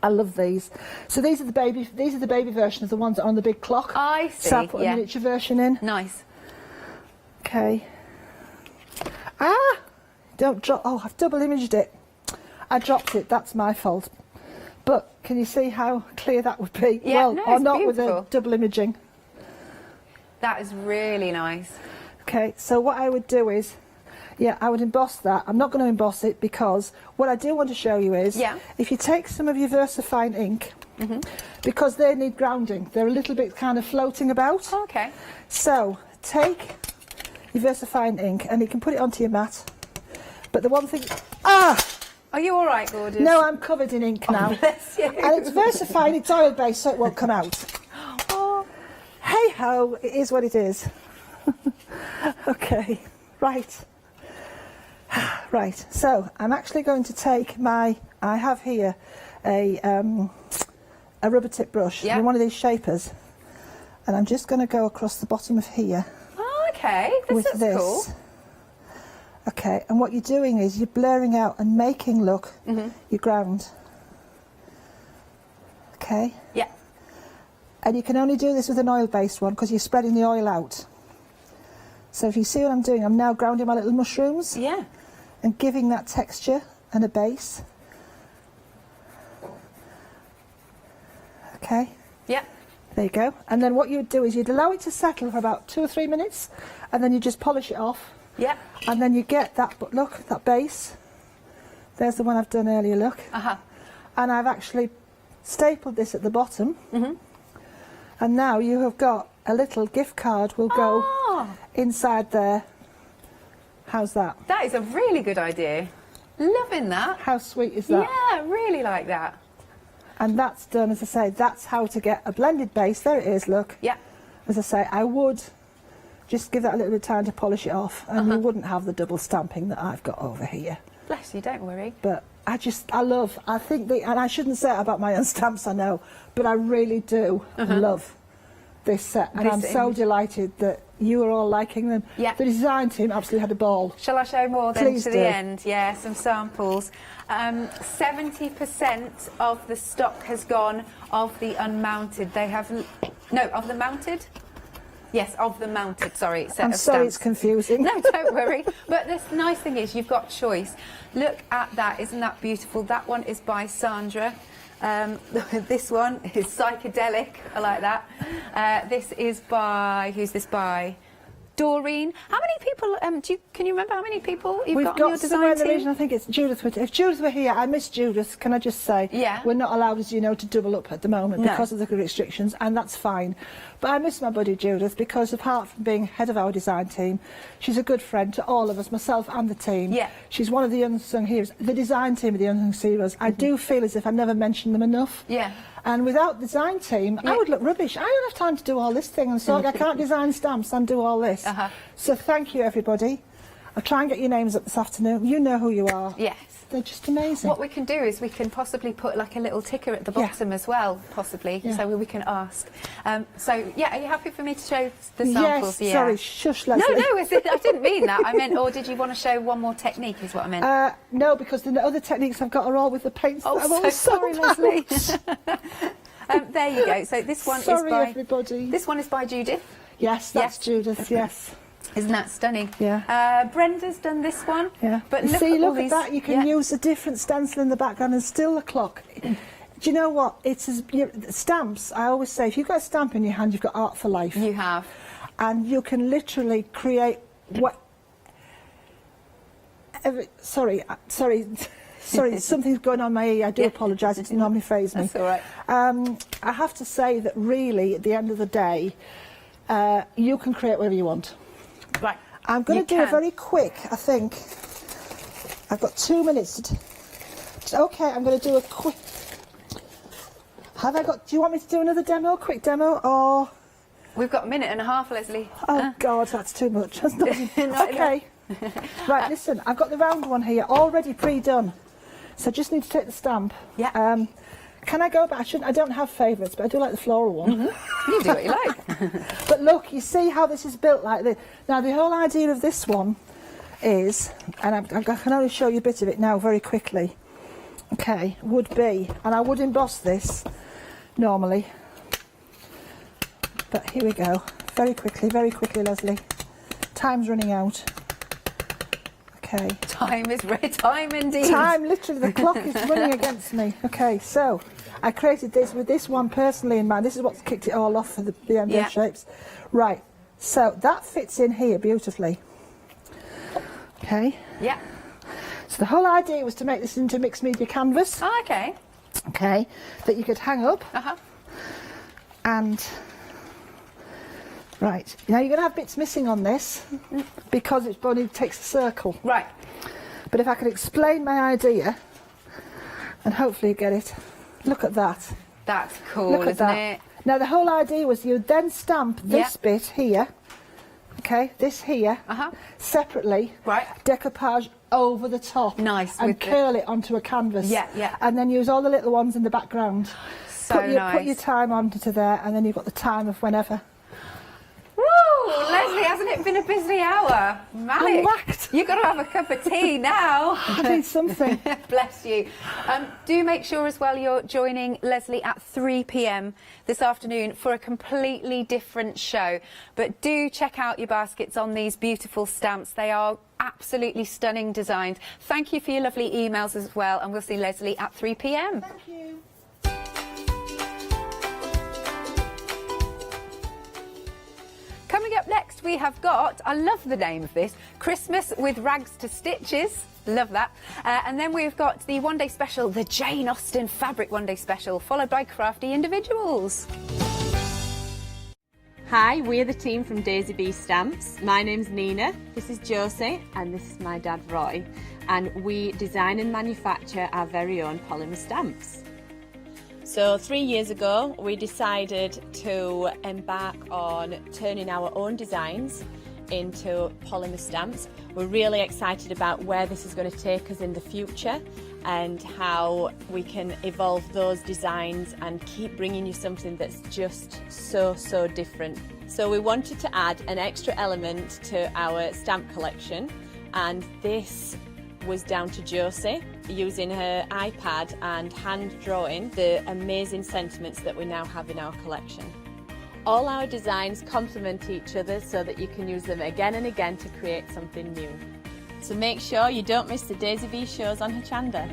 Speaker 4: I love these. So these are the baby version of the ones that are on the big clock.
Speaker 10: I see.
Speaker 4: So I put a miniature version in.
Speaker 10: Nice.
Speaker 4: Okay. Ah! Don't drop. Oh, I've double imaged it. I dropped it. That's my fault. But can you see how clear that would be?
Speaker 10: Yeah,
Speaker 4: well,
Speaker 10: no,
Speaker 4: or
Speaker 10: it's
Speaker 4: not
Speaker 10: beautiful.
Speaker 4: with a double imaging.
Speaker 10: That is really nice.
Speaker 4: Okay, so what I would do is, I would emboss that. I'm not going to emboss it because what I do want to show you is, if you take some of your VersaFine ink, because they need grounding, they're a little bit kind of floating about.
Speaker 10: Okay.
Speaker 4: So take your VersaFine ink and you can put it onto your mat. But the one thing... Ah!
Speaker 10: Are you all right, Gorgeous?
Speaker 4: No, I'm covered in ink now.
Speaker 10: Bless you.
Speaker 4: And it's VersaFine, it's oil-based, so it won't come out.
Speaker 10: Oh.
Speaker 4: Hey-ho, it is what it is. Okay, right. Right, so I'm actually going to take my... I have here a rubber tip brush, one of these shapers, and I'm just going to go across the bottom of here.
Speaker 10: Oh, okay,
Speaker 4: with this.
Speaker 10: Cool.
Speaker 4: Okay, and what you're doing is you're blurring out and making look your ground. Okay?
Speaker 10: Yeah.
Speaker 4: And you can only do this with an oil-based one because you're spreading the oil out. So if you see what I'm doing, I'm now grounding my little mushrooms.
Speaker 10: Yeah.
Speaker 4: And giving that texture and a base. Okay?
Speaker 10: Yeah.
Speaker 4: There you go. And then what you'd do is you'd allow it to settle for about 2 or 3 minutes, and then you just polish it off.
Speaker 10: Yeah.
Speaker 4: And then you get that, but look, that base. There's the one I've done earlier, look. And I've actually stapled this at the bottom. And now you have got a little gift card will go inside there. How's that?
Speaker 10: That is a really good idea. Loving that.
Speaker 4: How sweet is that?
Speaker 10: Yeah, really like that.
Speaker 4: And that's done, as I say, that's how to get a blended base. There it is, look.
Speaker 10: Yeah.
Speaker 4: As I say, I would just give that a little bit of time to polish it off, and you wouldn't have the double stamping that I've got over here.
Speaker 10: Bless you, don't worry.
Speaker 4: But I think and I shouldn't say it about my own stamps, I know, but I really do love this set, and I'm so delighted that you are all liking them.
Speaker 10: Yeah.
Speaker 4: The design team absolutely had a ball.
Speaker 10: Shall I show more then
Speaker 4: Please
Speaker 10: to
Speaker 4: do.
Speaker 10: the end? Yeah, some samples. 70% of the stock has gone of the unmounted. They have of the mounted. Yes, of the mounted, sorry, set
Speaker 4: I'm
Speaker 10: of
Speaker 4: sorry
Speaker 10: stamps.
Speaker 4: it's confusing.
Speaker 10: No, don't worry. But the nice thing is you've got choice. Look at that, isn't that beautiful? That one is by Sandra. This one is psychedelic, I like that. This is by, who's this by? Doreen. How many people, can you remember how many people you've got on your
Speaker 4: somewhere
Speaker 10: design
Speaker 4: in the
Speaker 10: team?
Speaker 4: region, I think it's Judith. If Judith were here, I miss Judith, can I just say?
Speaker 10: Yeah.
Speaker 4: We're not allowed, as you know, to double up at the moment because of the restrictions, and that's fine. But I miss my buddy Judith because apart from being head of our design team, she's a good friend to all of us, myself and the team. Yeah. She's one of the unsung heroes. The design team of the unsung heroes. I do feel as if I never mentioned them enough.
Speaker 10: Yeah.
Speaker 4: And without the design team, I would look rubbish. I don't have time to do all this thing, and so I can't design stamps and do all this. So thank you, everybody. I'll try and get your names up this afternoon. You know who you are.
Speaker 10: Yes.
Speaker 4: They're just amazing.
Speaker 10: What we can do is we can possibly put like a little ticker at the bottom as well, possibly, so we can ask. So, yeah, are you happy for me to show the samples?
Speaker 4: Yes, sorry, shush, Leslie.
Speaker 10: No, I didn't mean that. I meant, or did you want to show one more technique is what I meant?
Speaker 4: No, because the other techniques I've got are all with the paints that I've always
Speaker 10: sorry,
Speaker 4: sold
Speaker 10: Leslie. There you go. So this one
Speaker 4: Sorry,
Speaker 10: is by...
Speaker 4: everybody.
Speaker 10: This one is by Judith.
Speaker 4: Yes, that's Judith, yes.
Speaker 10: Isn't that stunning?
Speaker 4: Yeah.
Speaker 10: Brenda's done this one.
Speaker 4: Yeah.
Speaker 10: But
Speaker 4: you
Speaker 10: look
Speaker 4: see,
Speaker 10: at
Speaker 4: look
Speaker 10: all
Speaker 4: at
Speaker 10: these...
Speaker 4: that. You can use a different stencil in the background and still the clock. Do you know what? It's stamps. I always say, if you've got a stamp in your hand, you've got art for life.
Speaker 10: You have.
Speaker 4: And you can literally create what... Sorry, something's going on my ear. I do apologise. It doesn't normally faze me.
Speaker 10: That's all right.
Speaker 4: I have to say that really, at the end of the day, you can create whatever you want.
Speaker 10: Right.
Speaker 4: I'm going to do a very quick, I think. I've got 2 minutes to... Okay, I'm going to do a quick...
Speaker 16: Have I got... Do you want me to do another demo, quick demo, or...
Speaker 10: We've got a minute and a half, Leslie.
Speaker 16: Oh, God, that's too much. That's not...
Speaker 10: Not
Speaker 16: okay. Right, listen, I've got the round one here, already pre-done. So I just need to take the stamp.
Speaker 10: Yeah.
Speaker 16: Can I go back? I don't have favourites, but I do like the floral one.
Speaker 10: Mm-hmm. You do what you like.
Speaker 16: But look, you see how this is built like this. Now, the whole idea of this one is, and I can only show you a bit of it now very quickly, okay, would be, and I would emboss this normally, but here we go, very quickly, Leslie. Time's running out. Okay.
Speaker 10: Time indeed.
Speaker 16: Time, literally, the clock is running against me. Okay, so I created this with this one personally in mind. This is what's kicked it all off for the emblem shapes. Right, so that fits in here beautifully. Okay.
Speaker 10: Yeah.
Speaker 16: So the whole idea was to make this into mixed media canvas.
Speaker 10: Oh, okay.
Speaker 16: Okay, that you could hang up. And right, now you're going to have bits missing on this because it only takes a circle.
Speaker 10: Right.
Speaker 16: But if I could explain my idea, and hopefully you get it. Look at that.
Speaker 10: That's cool,
Speaker 16: Look at
Speaker 10: isn't
Speaker 16: that.
Speaker 10: it?
Speaker 16: Now the whole idea was you'd then stamp this bit here, okay, this here, separately,
Speaker 10: right,
Speaker 16: decoupage over the top,
Speaker 10: nice,
Speaker 16: and curl it onto a canvas,
Speaker 10: yeah,
Speaker 16: and then use all the little ones in the background.
Speaker 10: So
Speaker 16: put your time onto there, and then you've got the time of whenever.
Speaker 10: Woo! Leslie, hasn't it been a busy hour? Malik,
Speaker 16: I'm whacked.
Speaker 10: You've got to have a cup of tea now.
Speaker 16: I need something.
Speaker 10: Bless you. Do make sure as well you're joining Leslie at 3 p.m. this afternoon for a completely different show. But do check out your baskets on these beautiful stamps. They are absolutely stunning designs. Thank you for your lovely emails as well, and we'll see Leslie at 3 p.m.
Speaker 16: Thank you.
Speaker 10: Coming up next, we have got, I love the name of this, Christmas with Rags to Stitches. Love that. And then we've got the one-day special, the Jane Austen Fabric one-day special, followed by Crafty Individuals.
Speaker 20: Hi, we're the team from Daisy Bee Stamps. My name's Nina, this is Josie, and this is my dad Roy. And we design and manufacture our very own polymer stamps. So 3 years ago, we decided to embark on turning our own designs into polymer stamps. We're really excited about where this is going to take us in the future and how we can evolve those designs and keep bringing you something that's just so different. So we wanted to add an extra element to our stamp collection, and this was down to Josie using her iPad and hand drawing the amazing sentiments that we now have in our collection. All our designs complement each other so that you can use them again and again to create something new. So make sure you don't miss the Daisy Bee shows on Hochanda.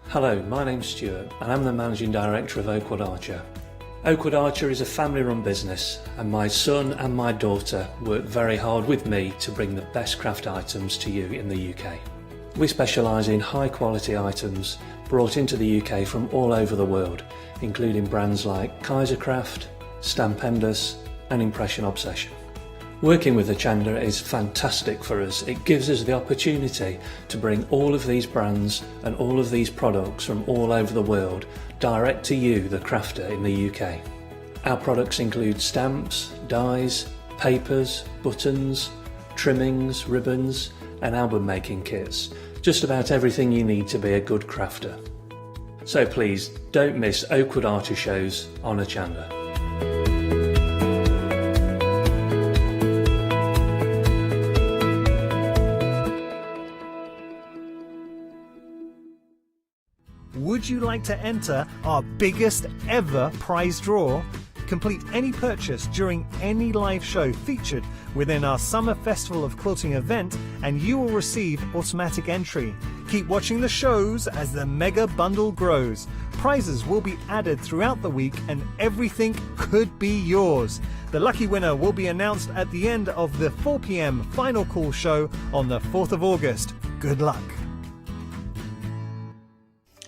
Speaker 21: Hello, my name's Stuart and I'm the Managing Director of Oakwood Archer. Oakwood Archer is a family-run business, and my son and my daughter work very hard with me to bring the best craft items to you in the UK. We specialise in high-quality items brought into the UK from all over the world, including brands like Kaisercraft, Stampendous and Impression Obsession. Working with Hochanda is fantastic for us. It gives us the opportunity to bring all of these brands and all of these products from all over the world direct to you, the crafter in the UK. Our products include stamps, dies, papers, buttons, trimmings, ribbons and album making kits. Just about everything you need to be a good crafter. So please don't miss Oakwood Archer shows on Hochanda.
Speaker 9: Would you like to enter our biggest ever prize draw? Complete any purchase during any live show featured within our Summer Festival of Quilting event and you will receive automatic entry. Keep watching the shows as the mega bundle grows. Prizes will be added throughout the week and everything could be yours. The lucky winner will be announced at the end of the 4 p.m. final call show on the 4th of August. Good luck.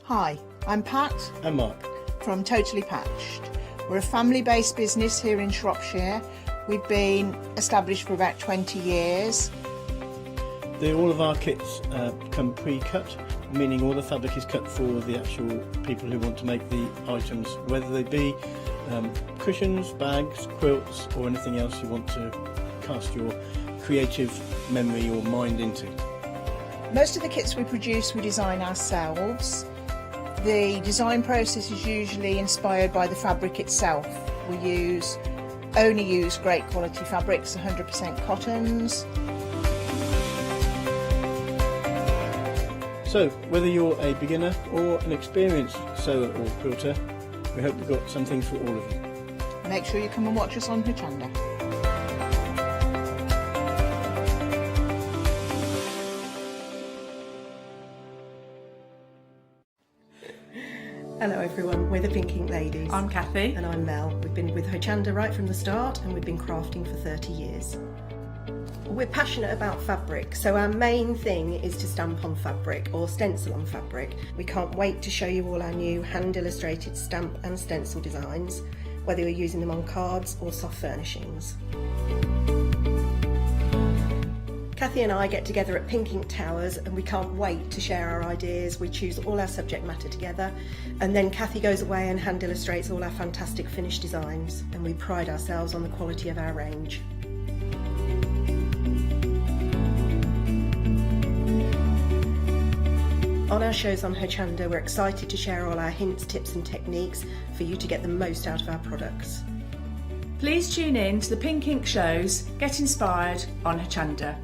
Speaker 22: Hi, I'm Pat.
Speaker 23: And Mark.
Speaker 22: From Totally Patched. We're a family-based business here in Shropshire. We've been established for about 20 years.
Speaker 5: All of our kits come pre-cut, meaning all the fabric is cut for the actual people who want to make the items, whether they be cushions, bags, quilts, or anything else you want to cast your creative memory or mind into.
Speaker 22: Most of the kits we produce we design ourselves. The design process is usually inspired by the fabric itself. We only use great quality fabrics, 100% cottons.
Speaker 5: So, whether you're a beginner or an experienced sewer or quilter, we hope we've got something for all of you.
Speaker 22: Make sure you come and watch us on Hochanda.
Speaker 6: Hello everyone, we're the Pink Ink Ladies.
Speaker 23: I'm Kathy.
Speaker 6: And I'm Mel. We've been with Hochanda right from the start and we've been crafting for 30 years. We're passionate about fabric, so our main thing is to stamp on fabric or stencil on fabric. We can't wait to show you all our new hand-illustrated stamp and stencil designs, whether you're using them on cards or soft furnishings. Kathy and I get together at Pink Ink Towers and we can't wait to share our ideas. We choose all our subject matter together and then Kathy goes away and hand illustrates all our fantastic finished designs, and we pride ourselves on the quality of our range. On our shows on Hochanda, we're excited to share all our hints, tips and techniques for you to get the most out of our products.
Speaker 23: Please tune in to the Pink Ink shows, get inspired on Hochanda.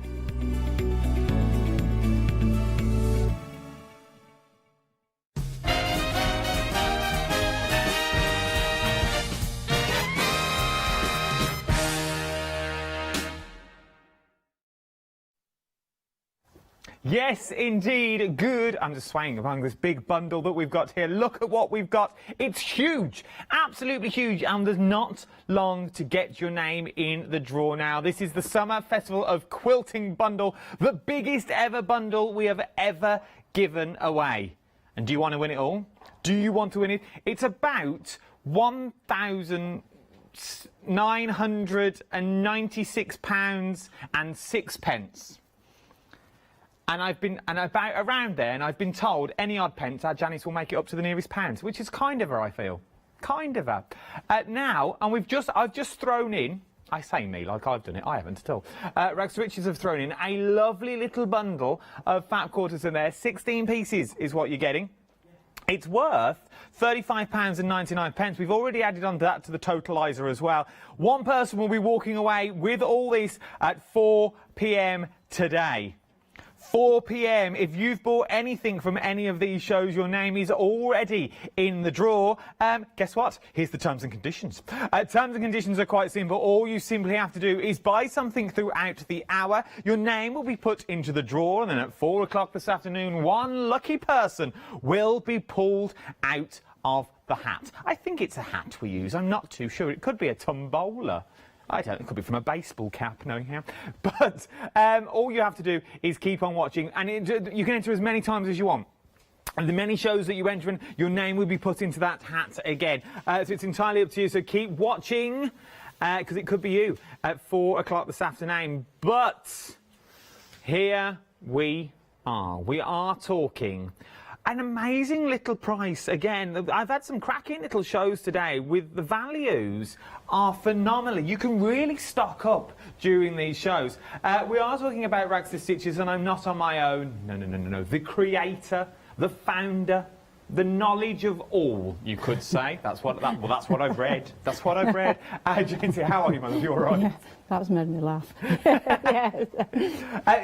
Speaker 3: Yes, indeed. Good. I'm just swaying among this big bundle that we've got here. Look at what we've got. It's huge. Absolutely huge. And there's not long to get your name in the draw now. This is the Summer Festival of Quilting bundle, the biggest ever bundle we have ever given away. And do you want to win it all? Do you want to win it? It's about £1,996.06. And I've been around there, and I've been told any odd pence, our Janice will make it up to the nearest pound, which is kind of her, I feel. Kind of her. Now, and I've just thrown in, I say me like I've done it, I haven't at all. Rags to Riches have thrown in a lovely little bundle of fat quarters in there. 16 pieces is what you're getting. It's worth £35.99. We've already added on that to the totaliser as well. One person will be walking away with all this at 4 p.m. today. 4 p.m. If you've bought anything from any of these shows, your name is already in the draw. Guess what? Here's the terms and conditions. Terms and conditions are quite simple. All you simply have to do is buy something throughout the hour. Your name will be put into the draw, and then at 4 o'clock this afternoon, one lucky person will be pulled out of the hat. I think it's a hat we use. I'm not too sure. It could be a tombola. I don't know, it could be from a baseball cap, knowing how. But all you have to do is keep on watching, and you can enter as many times as you want. And the many shows that you enter in, your name will be put into that hat again. So it's entirely up to you, so keep watching, because it could be you at 4 o'clock this afternoon. But here we are. We are talking an amazing little price. Again, I've had some cracking little shows today with the values are phenomenal. You can really stock up during these shows. We are talking about Rags to Stitches, and I'm not on my own. No. The creator, the founder, the knowledge of all, you could say. That's what I've read. That's what I've read. Jancy, how are you, man? You all right?
Speaker 24: Yeah, that was made me laugh.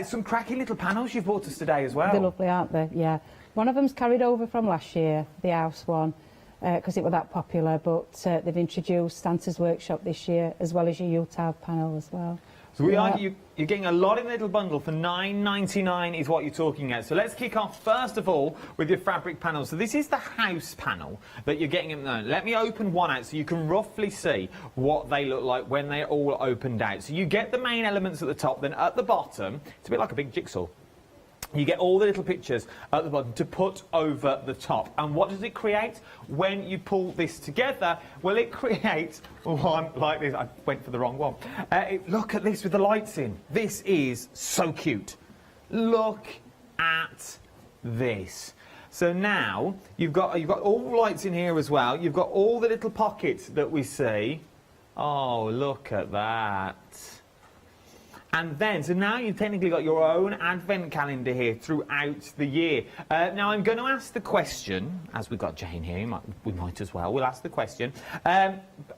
Speaker 3: Some cracking little panels you've brought us today as well.
Speaker 24: They're lovely, aren't they? Yeah. One of them's carried over from last year, the house one, because it was that popular, but they've introduced Santa's Workshop this year, as well as your Yuletide panel as well.
Speaker 3: So you're getting a lot in a little bundle for £9.99 is what you're talking at. So let's kick off first of all with your fabric panel. So this is the house panel that you're getting at the moment. Let me open one out so you can roughly see what they look like when they're all opened out. So you get the main elements at the top, then at the bottom, it's a bit like a big jigsaw. You get all the little pictures at the bottom to put over the top. And what does it create when you pull this together? Well, it creates one like this. I went for the wrong one. Look at this with the lights in. This is so cute. Look at this. So now you've got all the lights in here as well. You've got all the little pockets that we see. Oh, look at that. And then, so now you've technically got your own advent calendar here throughout the year. Now I'm going to ask the question, as we've got Jane here, we might as well, we'll ask the question.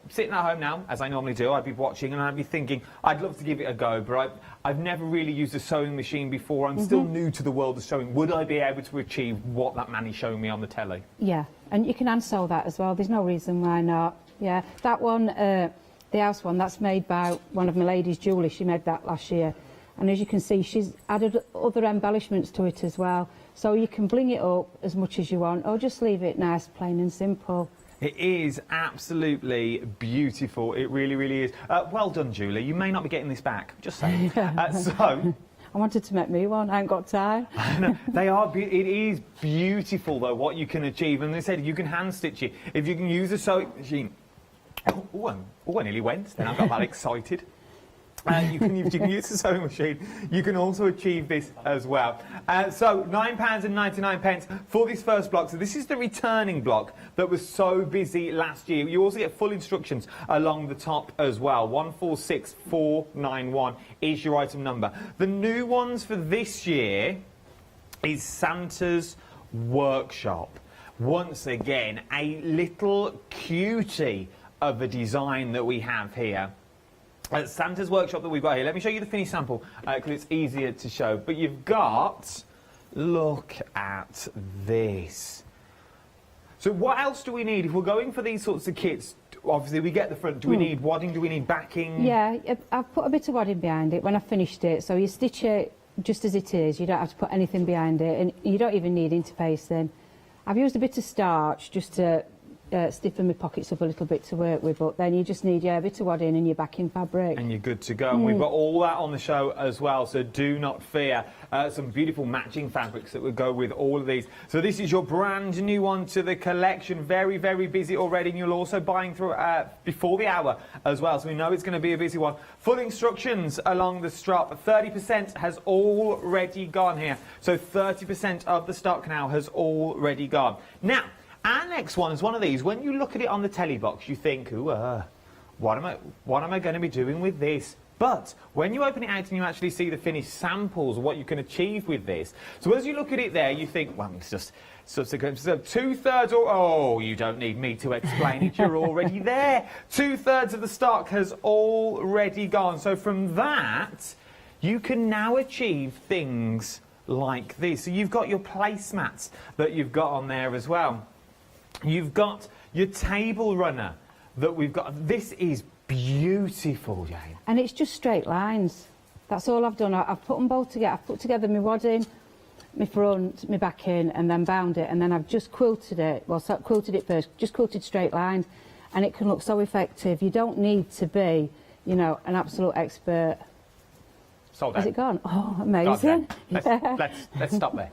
Speaker 3: Sitting at home now, as I normally do, I'd be watching and I'd be thinking, I'd love to give it a go, but I've never really used a sewing machine before. I'm still new to the world of sewing. Would I be able to achieve what that man is showing me on the telly?
Speaker 24: Yeah, and you can hand sew that as well. There's no reason why not. Yeah, that one... the house one, that's made by one of my lady's jewellery. She made that last year. And as you can see, she's added other embellishments to it as well. So you can bling it up as much as you want, or just leave it nice, plain and simple.
Speaker 3: It is absolutely beautiful. It really, really is. Well done, Julie. You may not be getting this back. Just saying. So...
Speaker 24: I wanted to make me one. I ain't got time.
Speaker 3: They are. It is beautiful, though, what you can achieve. And they said you can hand stitch it. If you can use a sewing machine... Oh, I nearly went. Then I got that excited. You can use the sewing machine. You can also achieve this as well. So £9.99 for this first block. So this is the returning block that was so busy last year. You also get full instructions along the top as well. 146491 is your item number. The new ones for this year is Santa's Workshop. Once again, a little cutie of the design that we have here. Santa's Workshop that we've got here. Let me show you the finished sample because it's easier to show. But you've got, look at this. So what else do we need? If we're going for these sorts of kits, obviously we get the front. Do we need wadding? Do we need backing?
Speaker 24: Yeah, I've put a bit of wadding behind it when I finished it. So you stitch it just as it is. You don't have to put anything behind it. And you don't even need interfacing. I've used a bit of starch just to stiffen my pockets up a little bit to work with, but then you just need a bit of wadding and your backing fabric.
Speaker 3: And you're good to go. And we've got all that on the show as well, so do not fear. Some beautiful matching fabrics that would go with all of these. So this is your brand new one to the collection. Very, very busy already, and you're also buying through before the hour as well, so we know it's going to be a busy one. Full instructions along the strap. 30% has already gone here, so 30% of the stock now has already gone. Now, our next one is one of these. When you look at it on the telly box, you think, ooh, what am I going to be doing with this? But when you open it out and you actually see the finished samples of what you can achieve with this, so as you look at it there, you think, well, it's just subsequent. So 2/3, oh, you don't need me to explain it, you're already there. 2/3 of the stock has already gone. So from that, you can now achieve things like this. So you've got your placemats that you've got on there as well. You've got your table runner that we've got. This is beautiful, Jane.
Speaker 24: And it's just straight lines. That's all I've done. I've put them both together. I've put together my wadding, my front, my backing, and then bound it. And then I've just quilted it. Well, so quilted it first. Just quilted straight lines. And it can look so effective. You don't need to be, you know, an absolute expert.
Speaker 3: Sold out.
Speaker 24: Has it gone? Oh, amazing.
Speaker 3: Let's stop there.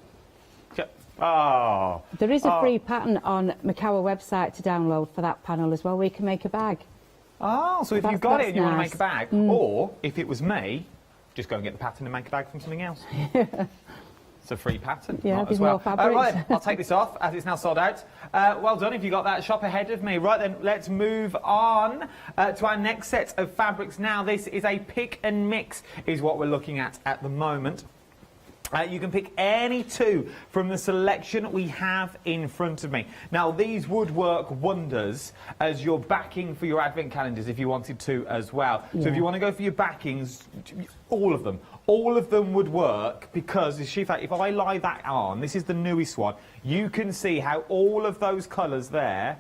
Speaker 3: Oh.
Speaker 24: There is a free pattern on Macawa website to download for that panel as well, where you can make a bag.
Speaker 3: Oh, so if you've got it and you want to make a bag,
Speaker 24: Mm.
Speaker 3: or if it was me, just go and get the pattern and make a bag from something else. It's a free pattern.
Speaker 24: Yeah,
Speaker 3: as
Speaker 24: there's
Speaker 3: well.
Speaker 24: more fabrics.
Speaker 3: Right, I'll take this off as it's now sold out. Well done if you got that shop ahead of me. Right then, let's move on to our next set of fabrics. Now, this is a pick and mix, is what we're looking at the moment. You can pick any two from the selection we have in front of me. Now, these would work wonders as your backing for your advent calendars if you wanted to as well.
Speaker 24: Yeah.
Speaker 3: So if you want to go for your backings, all of them would work, because if I lie that on, this is the newest one, you can see how all of those colours there.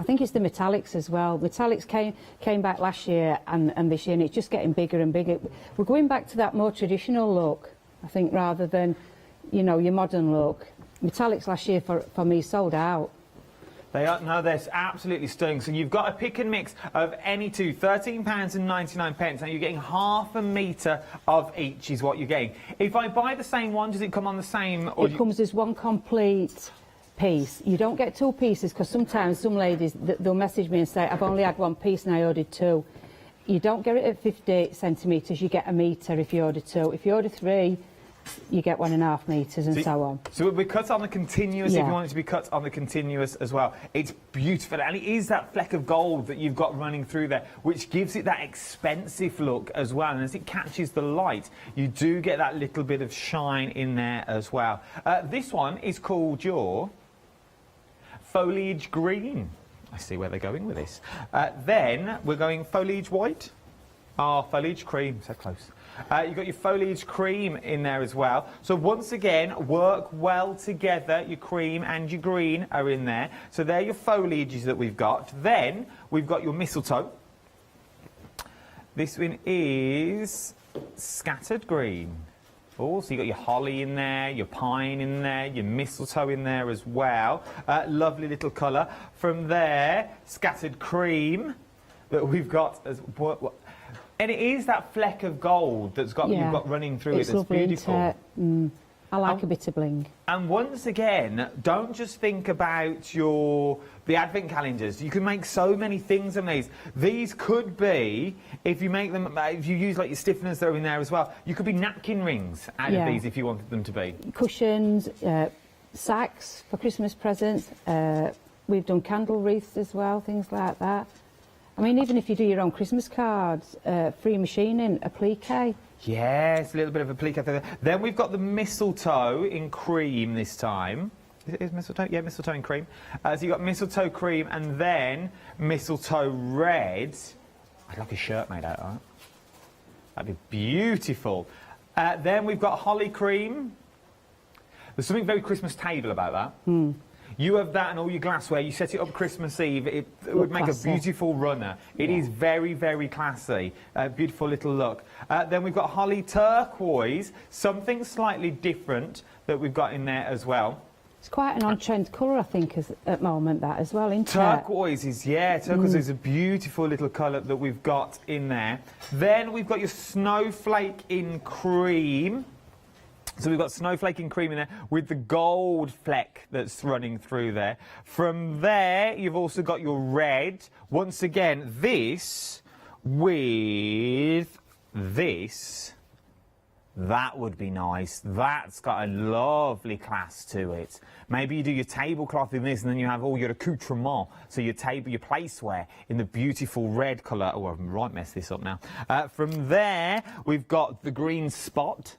Speaker 24: I think it's the metallics as well. Metallics came back last year and this year, and it's just getting bigger and bigger. We're going back to that more traditional look, I think, rather than, you know, your modern look. Metallics last year for me sold out.
Speaker 3: They are, no, they're absolutely stunning. So you've got a pick and mix of any two, £13.99. Now you're getting half a metre of each is what you're getting. If I buy the same one, does it come on the same? Or
Speaker 24: It comes as one complete piece. You don't get two pieces, because sometimes some ladies, they'll message me and say, I've only had one piece and I ordered two. You don't get it at 50 centimetres, you get a metre if you order two. If you order three, you get 1.5 metres and so on.
Speaker 3: So it'll be cut on the continuous if
Speaker 24: Yeah.
Speaker 3: you want it to be cut on the continuous as well. It's beautiful, and it is that fleck of gold that you've got running through there, which gives it that expensive look as well. And as it catches the light, you do get that little bit of shine in there as well. This one is called your foliage green. I see where they're going with this. Then we're going foliage white. Foliage cream, so close. You've got your foliage cream in there as well. So once again, work well together. Your cream and your green are in there. So they're your foliages that we've got. Then we've got your mistletoe. This one is scattered green. Oh, so you've got your holly in there, your pine in there, your mistletoe in there as well. Lovely little colour. From there, scattered cream that we've got as well. And it is that fleck of gold that's got you've got running through it that's beautiful.
Speaker 24: I like a bit of bling.
Speaker 3: And once again, don't just think about the advent calendars. You can make so many things in these. These could be, if you make them, if you use like your stiffeners that are in there as well, you could be napkin rings out of these if you wanted them to be.
Speaker 24: Cushions, sacks for Christmas presents. We've done candle wreaths as well, things like that. I mean, even if you do your own Christmas cards, free machining, applique.
Speaker 3: Yes, a little bit of applique there. Then we've got the mistletoe in cream this time. Is mistletoe? Yeah, mistletoe in cream. So you've got mistletoe cream and then mistletoe red. I'd like a shirt made out of that. That'd be beautiful. Then we've got holly cream. There's something very Christmas table about that. You have that and all your glassware. You set it up Christmas Eve. It would make a beautiful runner. It is very, very classy. Beautiful little look. Then we've got holly turquoise, something slightly different that we've got in there as well.
Speaker 24: It's quite an on-trend colour, I think, at the moment, that as well, isn't it?
Speaker 3: Turquoise is, turquoise is a beautiful little colour that we've got in there. Then we've got your snowflake in cream. So we've got snowflake and cream in there with the gold fleck that's running through there. From there, you've also got your red. Once again, this with this. That would be nice. That's got a lovely class to it. Maybe you do your tablecloth in this and then you have all your accoutrement. So your table, your placeware in the beautiful red colour. Oh, I've right messed this up now. From there, we've got the green spot.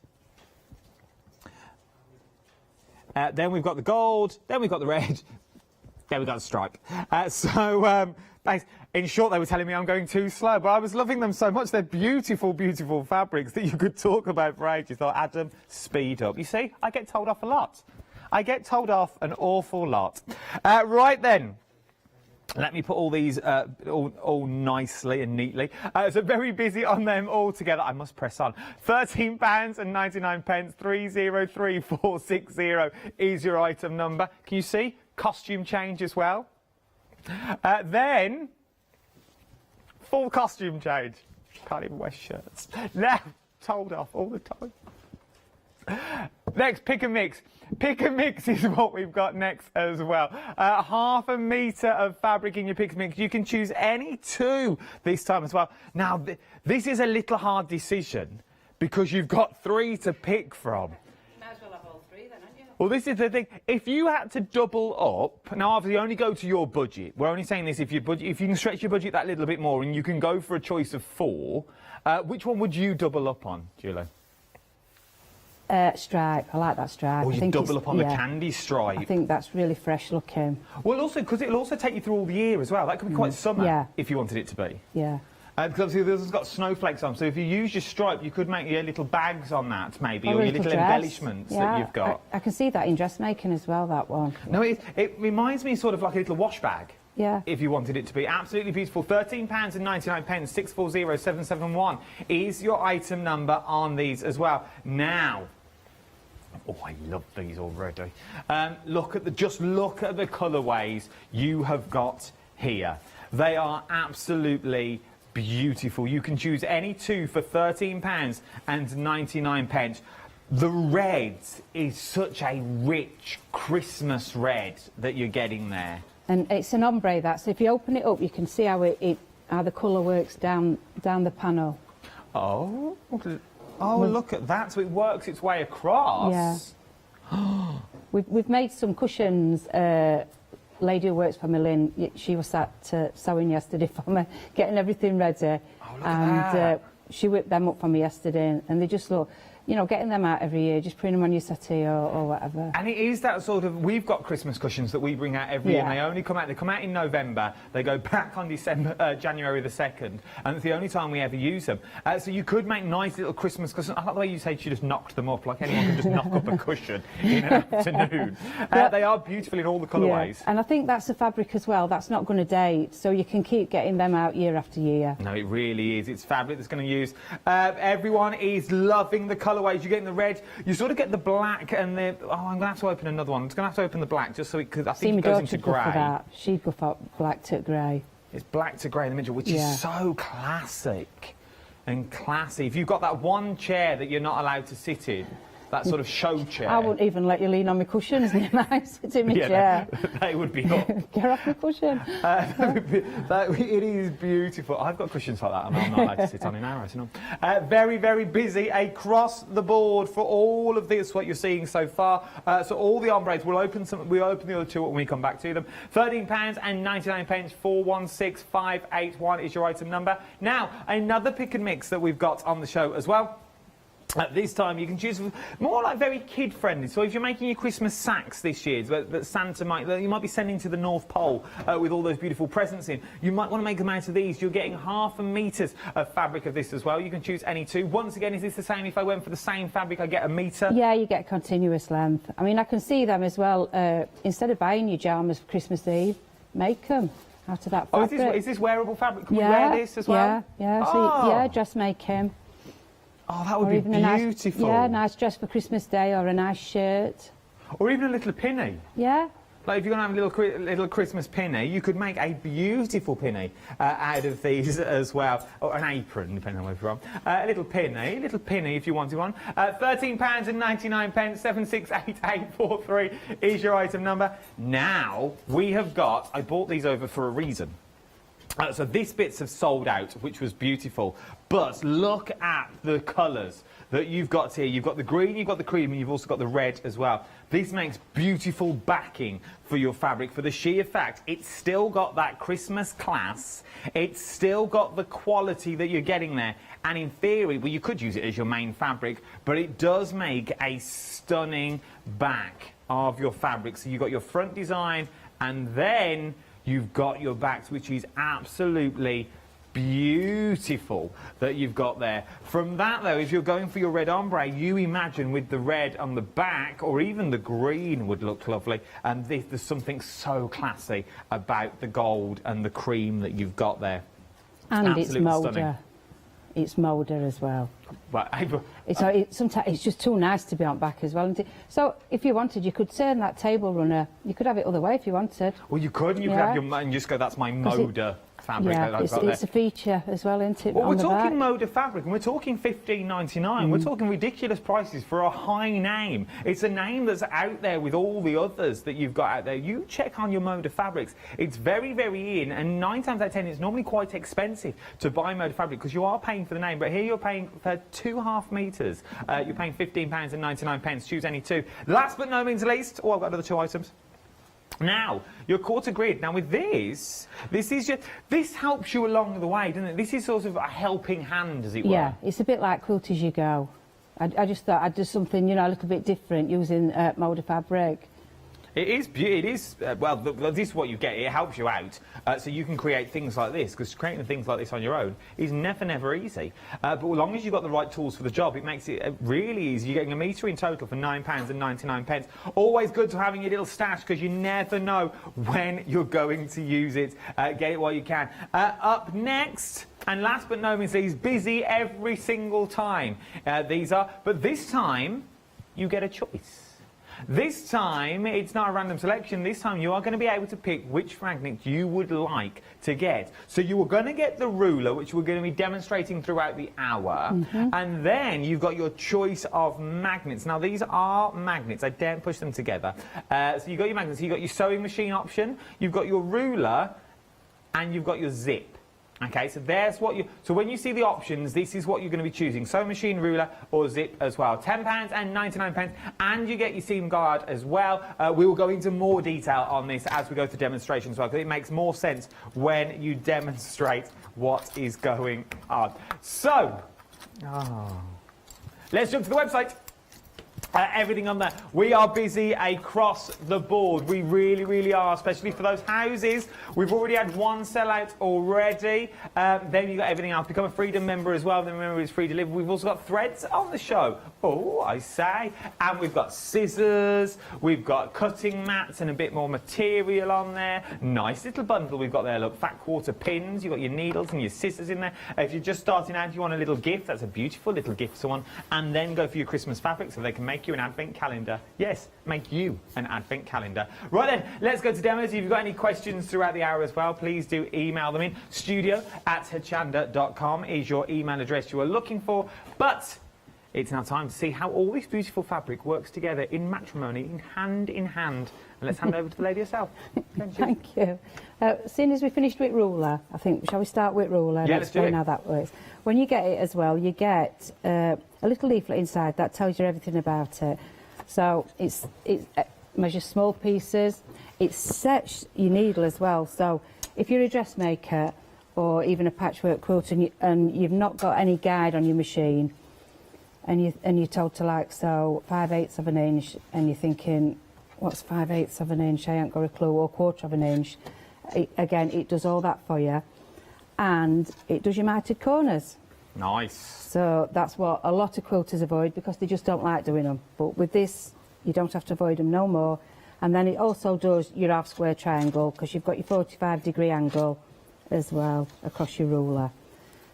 Speaker 3: Then we've got the gold, then we've got the red, then we've got the stripe. Thanks. In short, they were telling me I'm going too slow, but I was loving them so much. They're beautiful, beautiful fabrics that you could talk about for ages. I thought, Adam, speed up. You see, I get told off a lot. I get told off an awful lot. Right then. Let me put all these all nicely and neatly. So very busy on them all together. I must press on. £13.99, 303460 is your item number. Can you see? Costume change as well. Then, full costume change. Can't even wear shirts. Now, told off all the time. Next, pick and mix. Pick and mix is what we've got next as well. Half a metre of fabric in your pick and mix. You can choose any two this time as well. Now, this is a little hard decision because you've got 3 to pick from.
Speaker 24: Might as well have all 3 then, haven't you?
Speaker 3: Well, this is the thing. If you had to double up, now obviously only go to your budget. We're only saying this if you can stretch your budget that little bit more and you can go for a choice of 4, which one would you double up on, Julie?
Speaker 24: Stripe. I like that stripe.
Speaker 3: Or you double up on the candy stripe.
Speaker 24: I think that's really fresh looking.
Speaker 3: Well, also, because it'll also take you through all the year as well. That could be quite summer if you wanted it to be.
Speaker 24: Yeah.
Speaker 3: Because obviously this has got snowflakes on, so if you use your stripe, you could make your little bags on that, maybe, or your little embellishments that you've got.
Speaker 24: I can see that in dressmaking as well, that one.
Speaker 3: No, it reminds me sort of like a little wash bag.
Speaker 24: Yeah.
Speaker 3: If you wanted it to be. Absolutely beautiful. £13.99, 640771 is your item number on these as well. Now, oh, I love these already. Just look at the colourways you have got here. They are absolutely beautiful. You can choose any two for £13.99. The red is such a rich Christmas red that you're getting there.
Speaker 24: And it's an ombre, that, so if you open it up, you can see how the colour works down the panel.
Speaker 3: Oh, Oh, look at that. So it works its way across.
Speaker 24: Yeah. We've made some cushions. Lady who works for me, Lynn, she was sat sewing yesterday for me, getting everything ready.
Speaker 3: Oh, look at that.
Speaker 24: She whipped them up for me yesterday, and they just look, you know, getting them out every year, just putting them on your settee or whatever.
Speaker 3: And it is that sort of, we've got Christmas cushions that we bring out every year, and they come out in November, they go back on January the 2nd, and it's the only time we ever use them. So you could make nice little Christmas cushions. I like the way you say you just knocked them up, like anyone can just knock up a cushion in an afternoon. They are beautiful in all the colourways.
Speaker 24: Yeah. And I think that's the fabric as well, that's not going to date, so you can keep getting them out year after year.
Speaker 3: No, it really is. It's fabric that's going to use. Everyone is loving the colourways. You're getting the red, you sort of get the black and the... Oh, I'm going to have to open another one. I'm just going to have to open the black just so it could... I think it goes into grey.
Speaker 24: That. She'd go for black to grey.
Speaker 3: It's black to grey in the middle, which is so classic and classy. If you've got that one chair that you're not allowed to sit in, that sort of show chair...
Speaker 24: I wouldn't even let you lean on my cushions near my sitting in my chair.
Speaker 3: They would be up.
Speaker 24: Get off the cushion.
Speaker 3: It is beautiful. I've got cushions like that, and I'm not allowed to sit on in ours. You know. Very, very busy across the board for all of this, what you're seeing so far. So all the ombres, we'll open the other two when we come back to them. £13.99, 416581 is your item number. Now, another pick and mix that we've got on the show as well. This time you can choose more like very kid-friendly. So if you're making your Christmas sacks this year that Santa you might be sending to the North Pole with all those beautiful presents in, you might want to make them out of these. You're getting 0.5 metres of fabric of this as well. You can choose any two. Once again, is this the same? If I went for the same fabric, I get 1 metre?
Speaker 24: Yeah, you get continuous length. I mean, I can see them as well. Instead of buying your pyjamas for Christmas Eve, make them out of that fabric.
Speaker 3: Oh, is this wearable fabric? Can we wear this as well?
Speaker 24: Yeah. So, just make him.
Speaker 3: Oh, that would be beautiful.
Speaker 24: A nice dress for Christmas Day or a nice shirt.
Speaker 3: Or even a little pinny.
Speaker 24: Yeah.
Speaker 3: Like if you're going to have a little Christmas pinny, you could make a beautiful pinny out of these as well. Or an apron, depending on where you're from. A little pinny if you wanted one. £13.99, 768843 is your item number. Now, we have got, I bought these over for a reason. So this bits have sold out, which was beautiful. But look at the colours that you've got here. You've got the green, you've got the cream, and you've also got the red as well. This makes beautiful backing for your fabric for the sheer fact it's still got that Christmas class. It's still got the quality that you're getting there. And in theory, well, you could use it as your main fabric, but it does make a stunning back of your fabric. So you've got your front design, and then you've got your backs, which is absolutely beautiful that you've got there. From that, though, if you're going for your red ombre, you imagine with the red on the back, or even the green would look lovely. And there's something so classy about the gold and the cream that you've got there.
Speaker 24: And
Speaker 3: absolutely
Speaker 24: it's Mulder.
Speaker 3: Stunning.
Speaker 24: It's Mulder as well.
Speaker 3: But
Speaker 24: sometimes it's just too nice to be on back as well. Isn't it? So if you wanted, you could turn that table runner. You could have it other way if you wanted.
Speaker 3: Well, you could. You could have your and just go. That's my Moda fabric that I've got there.
Speaker 24: It's a feature as well, isn't it?
Speaker 3: Well, we're talking Moda fabric, and we're talking $15.99. We're talking ridiculous prices for a high name. It's a name that's out there with all the others that you've got out there. You check on your Moda fabrics. It's very, very in, and 9 times out of 10, it's normally quite expensive to buy Moda fabric because you are paying for the name. But here you're paying for 2.5 metres. You're paying £15.99. Choose any two. Last but no means least, I've got another 2 items. Now, your quarter grid. Now, with this helps you along the way, doesn't it? This is sort of a helping hand, as it were.
Speaker 24: Yeah, it's a bit like Quilt As You Go. I just thought I'd do something, a little bit different using Moda fabric.
Speaker 3: It is, well, this is what you get. It helps you out, so you can create things like this, because creating things like this on your own is never easy. But as long as you've got the right tools for the job, it makes it really easy. You're getting 1 metre in total for £9.99. Always good to having your little stash, because you never know when you're going to use it. Get it while you can. Up next, and last but no means least, busy every single time. These are, but this time, you get a choice. This time, it's not a random selection. This time, you are going to be able to pick which magnet you would like to get. So you are going to get the ruler, which we're going to be demonstrating throughout the hour. And then you've got your choice of magnets. Now, these are magnets. I daren't push them together. So you've got your magnets. You've got your sewing machine option. You've got your ruler. And you've got your zip. Okay, so there's what you. So when you see the options, this is what you're going to be choosing: sewing machine, ruler, or zip as well. £10 and 99 pence, and you get your seam guide as well. We will go into more detail on this as we go through demonstrations as well, because it makes more sense when you demonstrate what is going on. So, let's jump to the website. Everything on there. We are busy across the board. We really, really are, especially for those houses. We've already had one sellout already. Then you've got everything else. Become a Freedom member as well. Then remember, it's free delivery. We've also got threads on the show. Oh, I say. And we've got scissors. We've got cutting mats and a bit more material on there. Nice little bundle we've got there. Look, fat quarter pins. You've got your needles and your scissors in there. If you're just starting out, you want a little gift. That's a beautiful little gift for someone. And then go for your Christmas fabric so they can make you an advent calendar. Yes, make you an advent calendar. Right then, let's go to demos. If you've got any questions throughout the hour as well, please do email them in. studio@hochanda.com is your email address you are looking for. But it's now time to see how all this beautiful fabric works together in matrimony, in hand. And let's hand over to the lady herself.
Speaker 24: Thank you. Seeing as we finished with ruler, I think, shall we start with ruler?
Speaker 3: Yeah, let's do it.
Speaker 24: How that works. When you get it as well, you get a little leaflet inside that tells you everything about it. So it measures small pieces. It sets your needle as well. So if you're a dressmaker or even a patchwork quilter and you've not got any guide on your machine, and you're told to like sew 5/8 of an inch, and you're thinking, what's 5/8 of an inch? I ain't got a clue. Or 1/4 of an inch. Again, it does all that for you, and it does your mitered corners.
Speaker 3: Nice.
Speaker 24: So that's what a lot of quilters avoid because they just don't like doing them. But with this, you don't have to avoid them no more. And then it also does your half square triangle because you've got your 45-degree angle as well across your ruler.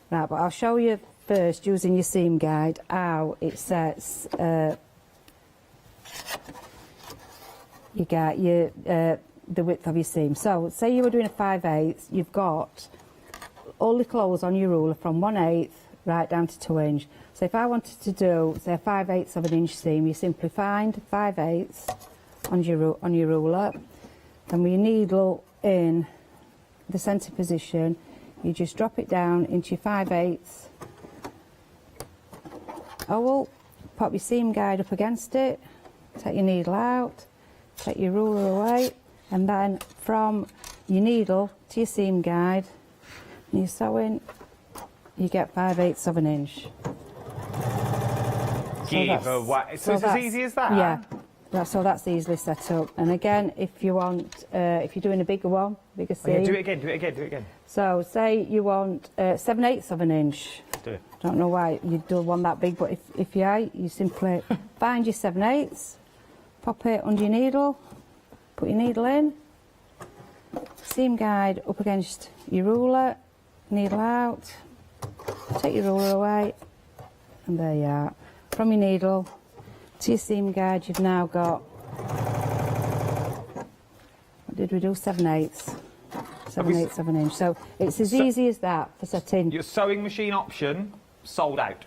Speaker 24: Right, but I'll show you first, using your seam guide, how it sets you get your the width of your seam. So say you were doing a 5/8, you've got all little holes on your ruler from 1/8 right down to 2 inch. So if I wanted to do, say, a 5/8 of an inch seam, you simply find 5/8 on your ruler, and with your needle in the centre position, you just drop it down into your 5/8 hole, pop your seam guide up against it, take your needle out, take your ruler away, and then from your needle to your seam guide, you're sewing, you get 5/8 of an inch.
Speaker 3: Give away. So it's as easy as that?
Speaker 24: Yeah. So that's easily set up. And again, if you want, if you're doing a bigger one, bigger seam.
Speaker 3: Oh, yeah, do it again.
Speaker 24: So say you want 7/8 of an inch.
Speaker 3: Let's do it.
Speaker 24: Don't know why you do one that big, but if you simply find your 7/8, pop it under your needle, put your needle in, seam guide up against your ruler, needle out, take your ruler away, and there you are. From your needle to your seam guide, you've now got, what did we do, 7/8 of an inch. So it's as easy as that for setting.
Speaker 3: Your sewing machine option sold out.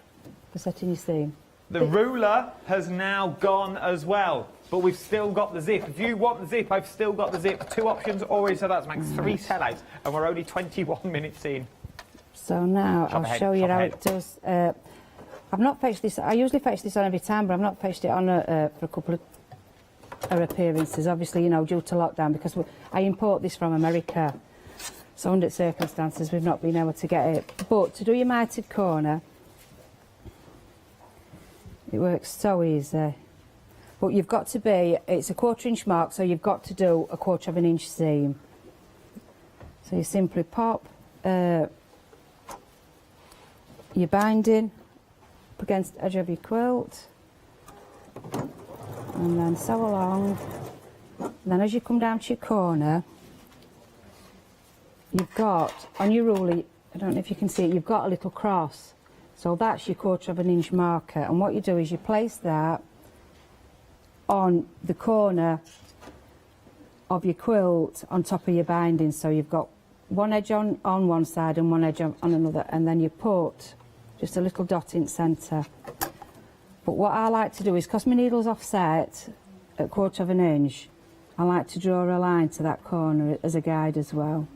Speaker 24: For setting your seam.
Speaker 3: The ruler has now gone as well, but we've still got the zip. If you want the zip, I've still got the zip. 2 options already, so that makes 3 sellouts, and we're only 21 minutes in.
Speaker 24: So now I'll show you how it does. I've not fetched this. I usually fetch this on every time, but I've not fetched it on for a couple of appearances. Obviously, you know, due to lockdown, because I import this from America. So under circumstances, we've not been able to get it. But to do your mitered corner, it works so easy. But you've got to be, it's a 1/4 inch mark, so you've got to do a 1/4 of an inch seam. So you simply pop your binding up against the edge of your quilt, and then sew along. And then as you come down to your corner, you've got, on your ruler, I don't know if you can see it, you've got a little cross. So that's your 1/4 of an inch marker. And what you do is you place that on the corner of your quilt on top of your binding. So you've got one edge on one side and one edge on another, and then you put just a little dot in centre. But what I like to do is, because my needle's offset at 1/4 of an inch, I like to draw a line to that corner as a guide as well.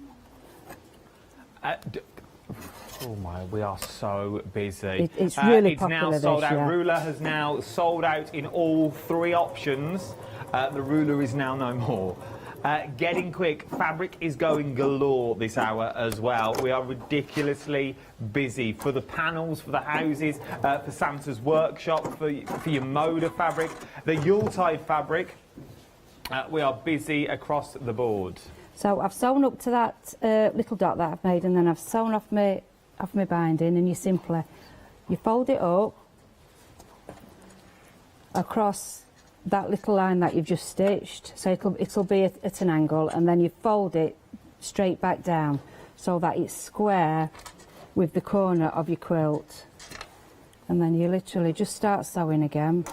Speaker 3: Oh my, we are so busy.
Speaker 24: It's really
Speaker 3: it's
Speaker 24: popular
Speaker 3: now sold
Speaker 24: this
Speaker 3: out.
Speaker 24: year.
Speaker 3: Ruler has now sold out in all 3 options. The ruler is now no more. Getting quick, fabric is going galore this hour as well. We are ridiculously busy for the panels, for the houses, for Santa's workshop, for your Moda fabric, the Yuletide fabric. We are busy across the board.
Speaker 24: So I've sewn up to that little dot that I've made, and then I've sewn off my binding, and you fold it up across that little line that you've just stitched, so it'll be at an angle, and then you fold it straight back down so that it's square with the corner of your quilt, and then you literally just start sewing again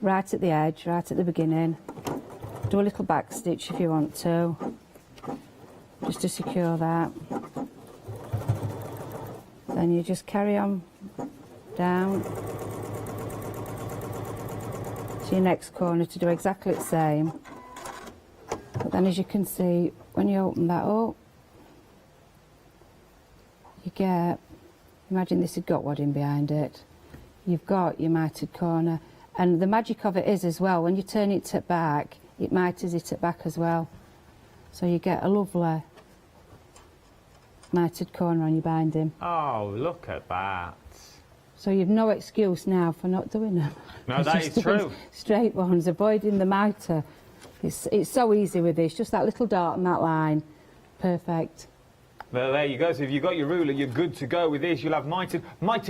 Speaker 24: right at the edge, right at the beginning. Do a little back stitch if you want to, just to secure that. Then you just carry on down to your next corner to do exactly the same. But then, as you can see, when you open that up, you get, imagine this had got wadding behind it, you've got your mitered corner, and the magic of it is as well, when you turn it to back, it miters it at back as well, so you get a lovely mitered corner on your binding.
Speaker 3: Oh, look at that.
Speaker 24: So you've no excuse now for not doing them.
Speaker 3: No, that is true.
Speaker 24: Straight ones, avoiding the mitre. It's so easy with this, just that little dot and that line. Perfect.
Speaker 3: Well, there you go. So if you've got your ruler, you're good to go with this. You'll have mitered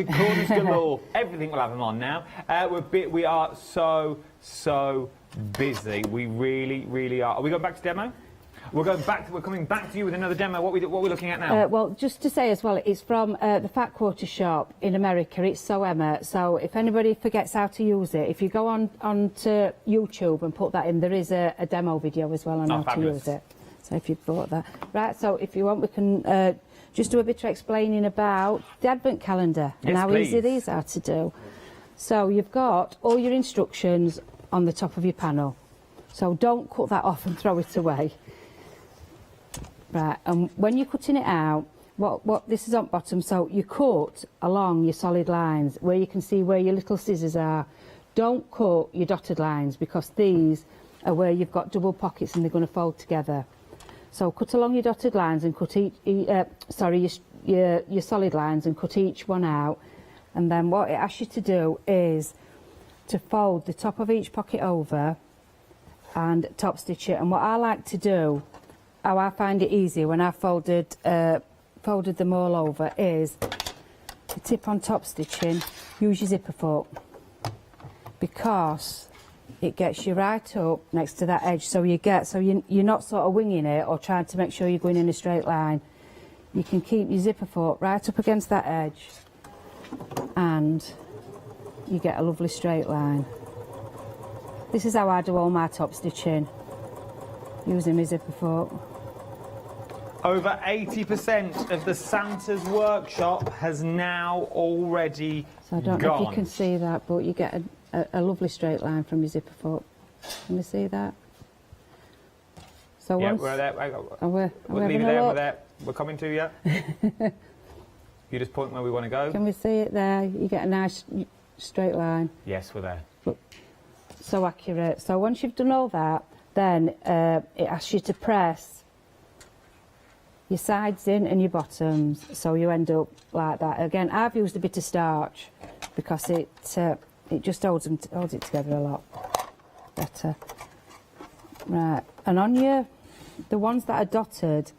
Speaker 3: corners galore. Everything will have them on now. We are so busy. We really are. Are we going back to demo? We're coming back to you with another demo. What are we looking at now?
Speaker 24: Well, just to say as well, it's from the Fat Quarter shop in America. It's So Emma. So if anybody forgets how to use it, if you go on to YouTube and put that in, there is a demo video as well on how
Speaker 3: fabulous.
Speaker 24: to use it. So if you've bought that. Right, so if you want, we can just do a bit of explaining about the advent calendar and how easy these are to do. So you've got all your instructions on the top of your panel. So don't cut that off and throw it away. Right, and when you're cutting it out, what this is on bottom, so you cut along your solid lines where you can see where your little scissors are. Don't cut your dotted lines, because these are where you've got double pockets and they're going to fold together. So cut along your dotted lines and cut your solid lines and cut each one out. And then what it asks you to do is to fold the top of each pocket over and top stitch it. And what I like to do, how I find it easier when I've folded them all over, is the tip on top stitching, use your zipper foot, because it gets you right up next to that edge, so you're not sort of winging it or trying to make sure you're going in a straight line. You can keep your zipper foot right up against that edge and you get a lovely straight line. This is how I do all my top stitching, using my zipper foot.
Speaker 3: Over 80% of the Santa's workshop has now already gone.
Speaker 24: So I don't know if you can see that, but you get a lovely straight line from your zipper foot. Can you see that? So
Speaker 3: yeah,
Speaker 24: once,
Speaker 3: we're there.
Speaker 24: we're
Speaker 3: leave it there. We're there. We're coming to you. You just point where we want to go.
Speaker 24: Can we see it there? You get a nice straight line.
Speaker 3: Yes, we're there.
Speaker 24: Look, so accurate. So once you've done all that, then it asks you to press your sides in and your bottoms, so you end up like that. Again, I've used a bit of starch because it just holds it together a lot better. Right, and on the ones that are dotted,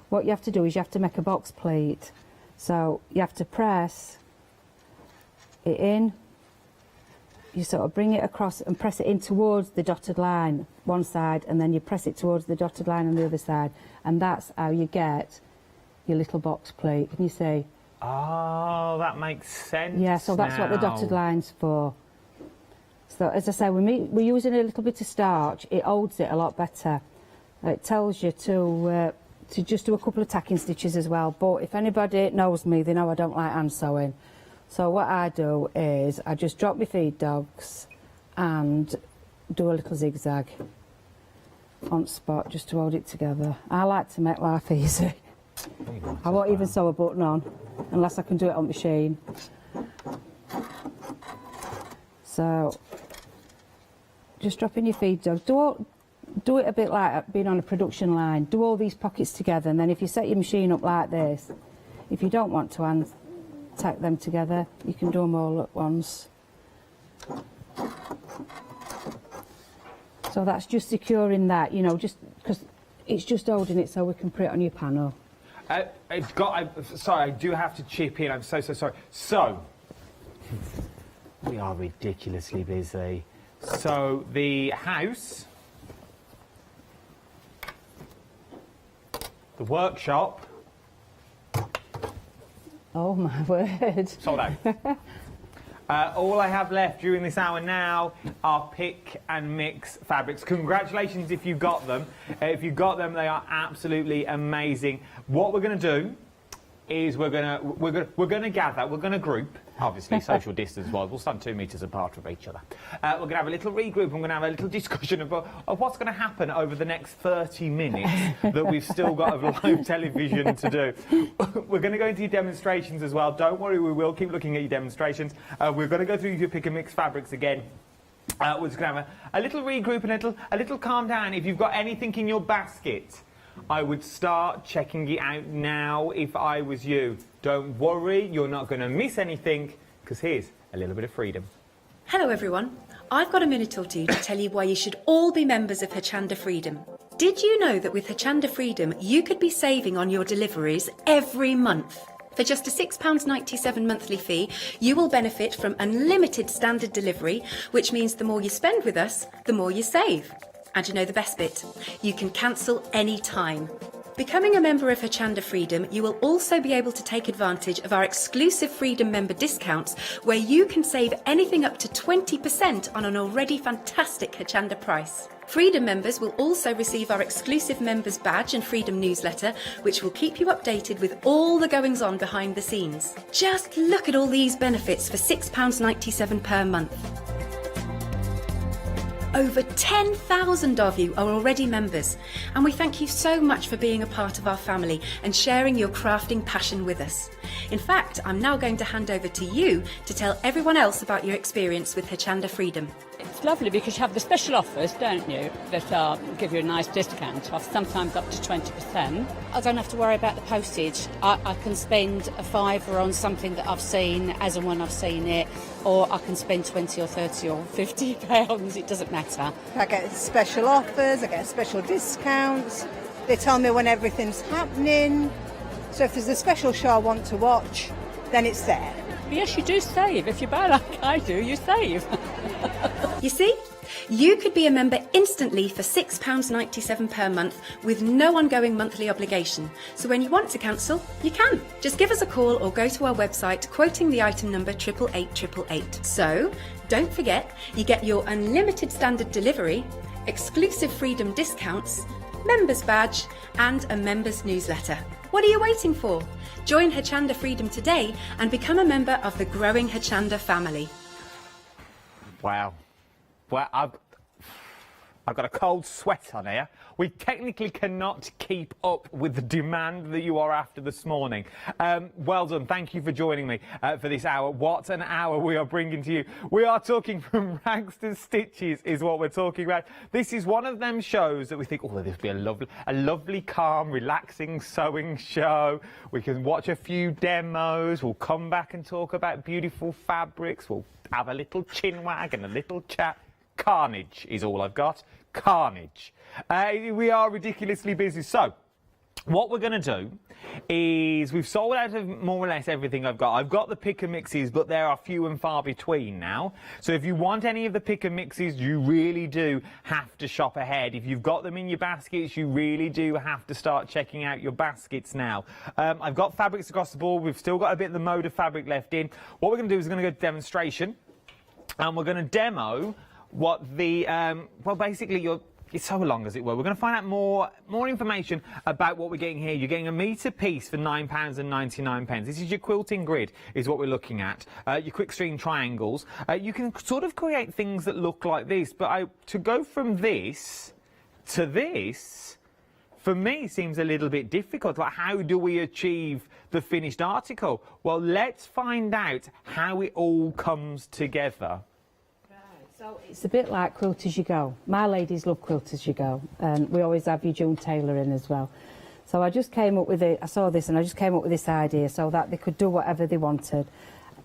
Speaker 24: what you have to do is you have to make a box pleat. So you have to press it in, you sort of bring it across and press it in towards the dotted line one side, and then you press it towards the dotted line on the other side, and that's how you get your little box pleat. Can you see?
Speaker 3: Oh, that makes sense.
Speaker 24: Yeah, so that's what the dotted line's for. So as I say, we're using a little bit of starch. It holds it a lot better. It tells you to just do a couple of tacking stitches as well. But if anybody knows me, they know I don't like hand sewing. So what I do is I just drop my feed dogs and do a little zigzag on spot just to hold it together. I like to make life easy. I won't even sew a button on. unless I can do it on machine. So, just drop in your feed dog. Do it a bit like being on a production line. Do all these pockets together, and then if you set your machine up like this, if you don't want to tack them together, you can do them all at once. So that's just securing that, you know, just because it's just holding it so we can put it on your panel.
Speaker 3: Sorry, I do have to chip in. I'm so sorry. So, we are ridiculously busy. So, the house, the workshop.
Speaker 24: Oh my word.
Speaker 3: Sold out. All I have left during this hour now are pick and mix fabrics. Congratulations if you got them. If you got them, they are absolutely amazing. What we're going to do is we're going to gather, we're going to group, obviously social distance wise, we'll stand 2 metres apart from each other. We're going to have a little regroup, and we're going to have a little discussion of what's going to happen over the next 30 minutes that we've still got of live television to do. We're going to go into your demonstrations as well. Don't worry, we will keep looking at your demonstrations. We're going to go through your pick and mix fabrics again. We're just going to have a little regroup and a little calm down. If you've got anything in your basket, I would start checking it out now if I was you. Don't worry, you're not going to miss anything, because here's a little bit of freedom.
Speaker 1: Hello everyone, I've got a minute or two to tell you why you should all be members of Hochanda Freedom. Did you know that with Hochanda Freedom you could be saving on your deliveries every month? For just a £6.97 monthly fee, you will benefit from unlimited standard delivery, which means the more you spend with us, the more you save. And you know the best bit, you can cancel any time. Becoming a member of Hochanda Freedom, you will also be able to take advantage of our exclusive Freedom member discounts, where you can save anything up to 20% on an already fantastic Hochanda price. Freedom members will also receive our exclusive members badge and Freedom newsletter, which will keep you updated with all the goings on behind the scenes. Just look at all these benefits for £6.97 per month. Over 10,000 of you are already members, and we thank you so much for being a part of our family and sharing your crafting passion with us. In fact, I'm now going to hand over to you to tell everyone else about your experience with Hochanda Freedom.
Speaker 7: It's lovely because you have the special offers, don't you, that give you a nice discount off, sometimes up to 20%.
Speaker 8: I don't have to worry about the postage. I can spend a £5 on something that I've seen as and when I've seen it, or I can spend 20 or 30 or £50. It doesn't matter.
Speaker 11: I get special offers, I get special discounts. They tell me when everything's happening. So if there's a special show I want to watch, then it's there.
Speaker 7: Yes, you do save. If you buy like I do, you save.
Speaker 1: You see? You could be a member instantly for £6.97 per month with no ongoing monthly obligation. So when you want to cancel, you can. Just give us a call or go to our website quoting the item number 88888. So don't forget, you get your unlimited standard delivery, exclusive Freedom discounts, members badge and a members newsletter. What are you waiting for? Join Hochanda Freedom today and become a member of the growing Hochanda family.
Speaker 3: Wow. Well, I've got a cold sweat on here. We technically cannot keep up with the demand that you are after this morning. Well done. Thank you for joining me for this hour. What an hour we are bringing to you. We are talking from rags to stitches is what we're talking about. This is one of them shows that we think, oh, this will be a lovely, calm, relaxing sewing show. We can watch a few demos. We'll come back and talk about beautiful fabrics. We'll have a little chin wag and a little chat. Carnage is all I've got. Carnage. We are ridiculously busy. So, what we're going to do is we've sold out of more or less everything I've got. I've got the pick and mixes, but there are few and far between now. So if you want any of the pick and mixes, you really do have to shop ahead. If you've got them in your baskets, you really do have to start checking out your baskets now. I've got fabrics across the board. We've still got a bit of the mode of fabric left in. What we're going to do is we're going to go to demonstration, and we're going to demo what the, well, basically, it's so long, as it were. We're going to find out more information about what we're getting here. You're getting a metre piece for £9.99. This is your quilting grid, is what we're looking at. Your quick string triangles. You can sort of create things that look like this, but to go from this to this for me seems a little bit difficult. Like, how do we achieve the finished article? Well, let's find out how it all comes together.
Speaker 24: So it's a bit like quilt as you go. My ladies love quilt as you go, and we always have your June tailoring as well. So I just came up with it. I saw this and I just came up with this idea so that they could do whatever they wanted.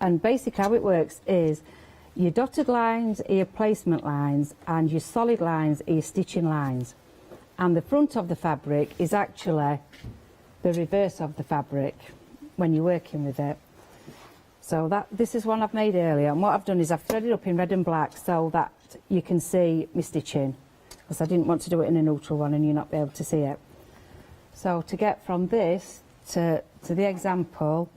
Speaker 24: And basically how it works is your dotted lines are your placement lines and your solid lines are your stitching lines. And the front of the fabric is actually the reverse of the fabric when you're working with it. So this is one I've made earlier, and what I've done is I've threaded up in red and black so that you can see my stitching, because I didn't want to do it in a neutral one and you not be able to see it. So to get from this to the example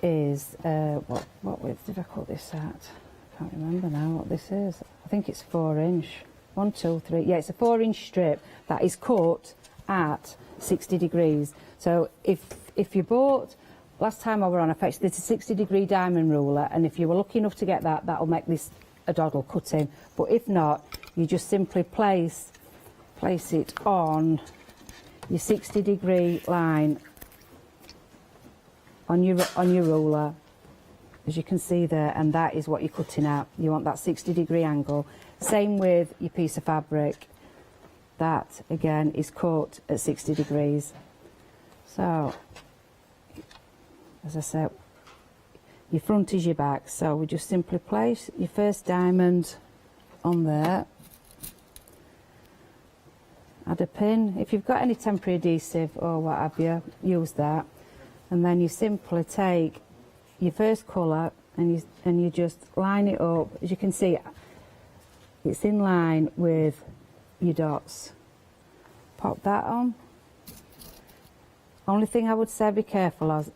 Speaker 24: is, what width did I cut this at? I can't remember now what this is. I think it's 4 inch. 1, 2, 3. Yeah, it's a 4 inch strip that is cut at 60 degrees. So if you bought, last time I were on, I fetched this a 60-degree diamond ruler, and if you were lucky enough to get that, that'll make this a doddle cutting. But if not, you just simply place it on your 60-degree line on your ruler, as you can see there, and that is what you're cutting at. You want that 60-degree angle. Same with your piece of fabric. That again is cut at 60 degrees. So, as I said, your front is your back, so we just simply place your first diamond on there, add a pin. If you've got any temporary adhesive or what have you, use that, and then you simply take your first colour and you just line it up. As you can see, it's in line with your dots. Pop that on. Only thing I would say be careful of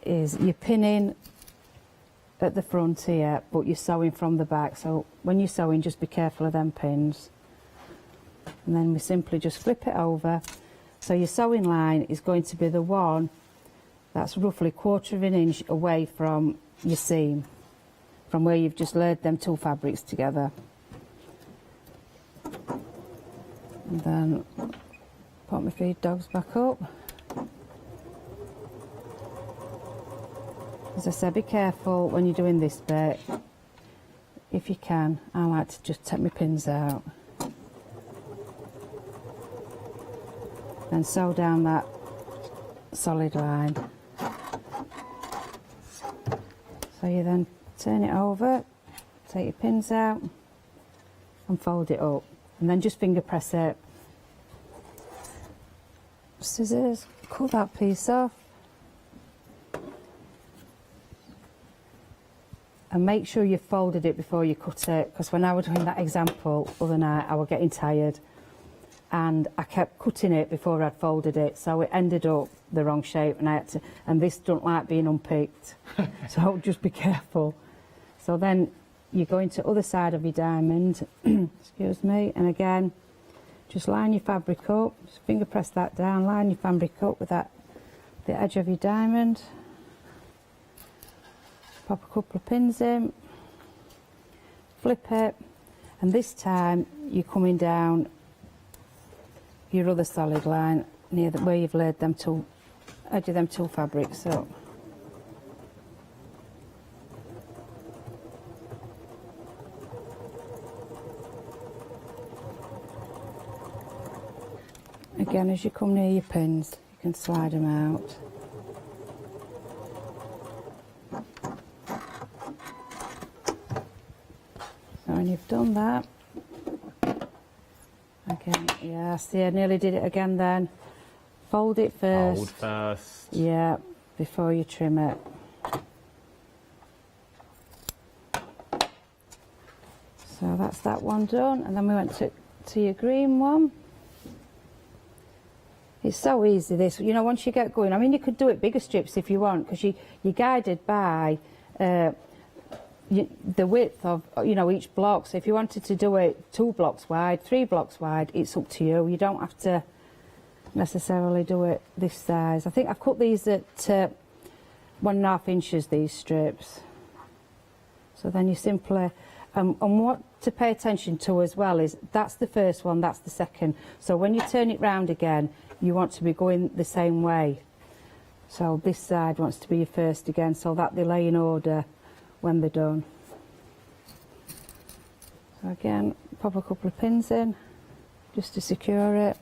Speaker 24: is you're pinning at the front here, but you're sewing from the back. So when you're sewing, just be careful of them pins. And then we simply just flip it over. So your sewing line is going to be the one that's roughly 1/4 of an inch away from your seam, from where you've just laid them two fabrics together. And then pop my feed dogs back up. As I said, be careful when you're doing this bit. If you can, I like to just take my pins out and sew down that solid line. So you then turn it over, take your pins out and fold it up, and then just finger press it. Scissors, cut that piece off. And make sure you folded it before you cut it, because when I was doing that example the other night, I was getting tired and I kept cutting it before I'd folded it, so it ended up the wrong shape, and I had to, and this don't like being unpicked, so just be careful. So then you go into the other side of your diamond, excuse me, and again, just line your fabric up, just finger press that down, line your fabric up with that, the edge of your diamond. Pop a couple of pins in, flip it, and this time you're coming down your other solid line near where you've laid them two, edge of them two fabrics up. Again, as you come near your pins, you can slide them out. So when you've done that, again, yeah, see, I nearly did it again then. Fold it first.
Speaker 3: Fold first.
Speaker 24: Yeah, before you trim it. So that's that one done, and then we went to your green one. It's so easy, this, you know, once you get going. I mean, you could do it bigger strips if you want, because you're guided by the width of, you know, each block. So if you wanted to do it 2 blocks wide, 3 blocks wide, it's up to you. You don't have to necessarily do it this size. I think I've cut these at 1.5 inches, these strips. So then you simply, and to pay attention to as well is that's the first one, that's the second. So when you turn it round again, you want to be going the same way. So this side wants to be your first again, so that they lay in order when they're done. So again, pop a couple of pins in just to secure it.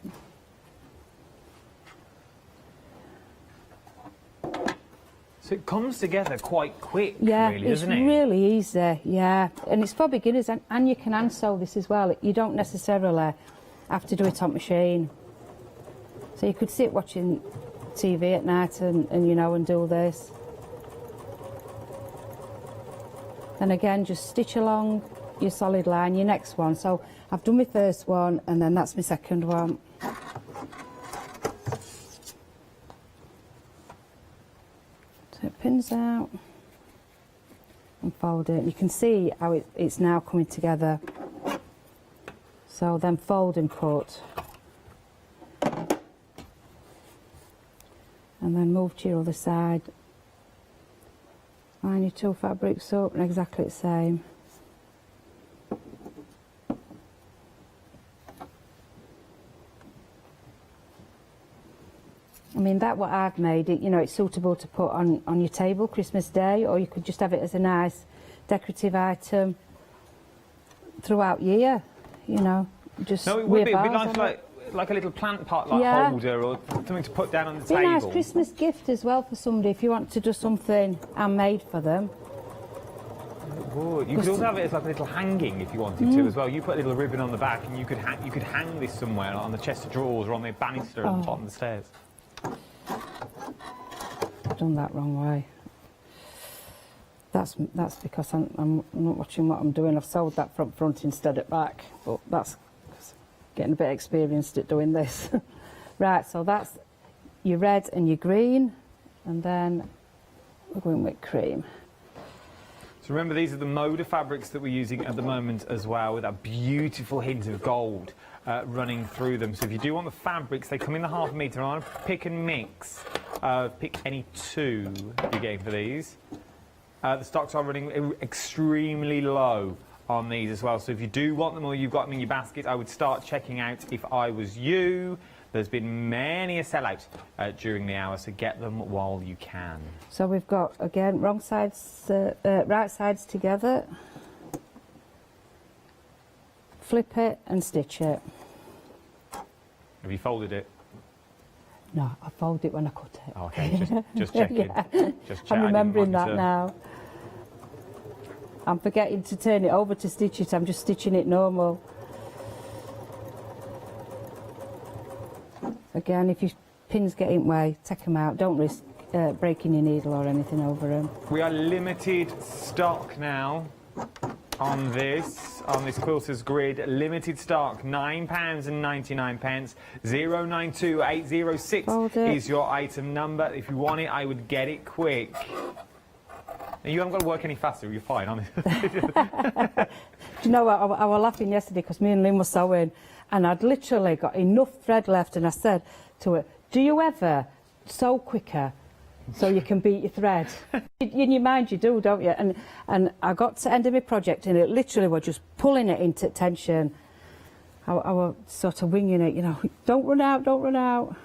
Speaker 3: So it comes together quite quick,
Speaker 24: Yeah,
Speaker 3: really, doesn't
Speaker 24: it's
Speaker 3: it?
Speaker 24: really easy, yeah. And it's for beginners, and you can hand sew this as well. You don't necessarily have to do it on machine. So you could sit watching TV at night and you know, and do this. And again, just stitch along your solid line, your next one. So I've done my first one, and then that's my second one. So it pins out and fold it. You can see how it's now coming together. So then fold and put. And then move to your other side. Line your two fabrics up and exactly the same. I mean, that what I've made it, you know, it's suitable to put on your table Christmas Day, or you could just have it as a nice decorative item throughout year, you know. Just
Speaker 3: No, it would be. It'd be nice, like a little plant pot, like holder, or something to put down on the
Speaker 24: It'd be
Speaker 3: table.
Speaker 24: a nice Christmas gift as well for somebody if you want to do something handmade for them.
Speaker 3: You could also have it as like a little hanging if you wanted to as well. You put a little ribbon on the back, and you could hang this somewhere on the chest of drawers or on the banister at the bottom of the stairs.
Speaker 24: I've done that wrong way. That's because I'm not watching what I'm doing. I've sewed that from front instead of back, but that's getting a bit experienced at doing this. Right, so that's your red and your green, and then we're going with cream.
Speaker 3: So remember, these are the Moda fabrics that we're using at the moment as well, with that beautiful hint of gold running through them. So if you do want the fabrics, they come in the ½ metre. I want to pick and mix. Pick any two you're getting for these. The stocks are running extremely low on these as well. So if you do want them or you've got them in your basket, I would start checking out if I was you. There's been many a sellout during the hour, so get them while you can.
Speaker 24: So we've got, again, wrong sides, right sides together. Flip it and stitch it.
Speaker 3: Have you folded it?
Speaker 24: No, I fold it when I cut it.
Speaker 3: Oh, okay, just checking.
Speaker 24: Yeah.
Speaker 3: Just check.
Speaker 24: I'm remembering that now. I'm forgetting to turn it over to stitch it. I'm just stitching it normal. Again, if your pins get in the way, take them out. Don't risk breaking your needle or anything over them.
Speaker 3: We are limited stock now on this quilter's grid. Limited stock, £9.99. 092806 is your item number. If you want it, I would get it quick. And you haven't got to work any faster. You're fine, honestly.
Speaker 24: Do you know what? I was laughing yesterday because me and Lynn were sewing, and I'd literally got enough thread left, and I said to her, do you ever sew quicker so you can beat your thread? In your mind you do, don't you? And I got to the end of my project, and it literally was just pulling it into tension. I was sort of winging it, you know, don't run out, don't run out.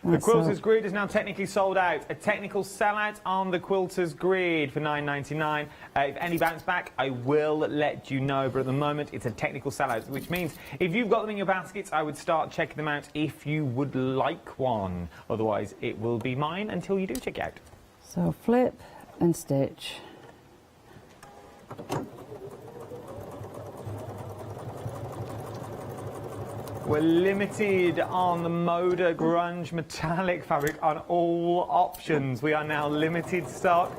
Speaker 3: The quilter's grid is now technically sold out. A technical sellout on the quilter's grid for £9.99. If any bounce back, I will let you know. But at the moment, it's a technical sellout, which means if you've got them in your baskets, I would start checking them out if you would like one. Otherwise, it will be mine until you do check it out.
Speaker 24: So flip and stitch.
Speaker 3: We're limited on the Moda Grunge metallic fabric on all options. We are now limited stock.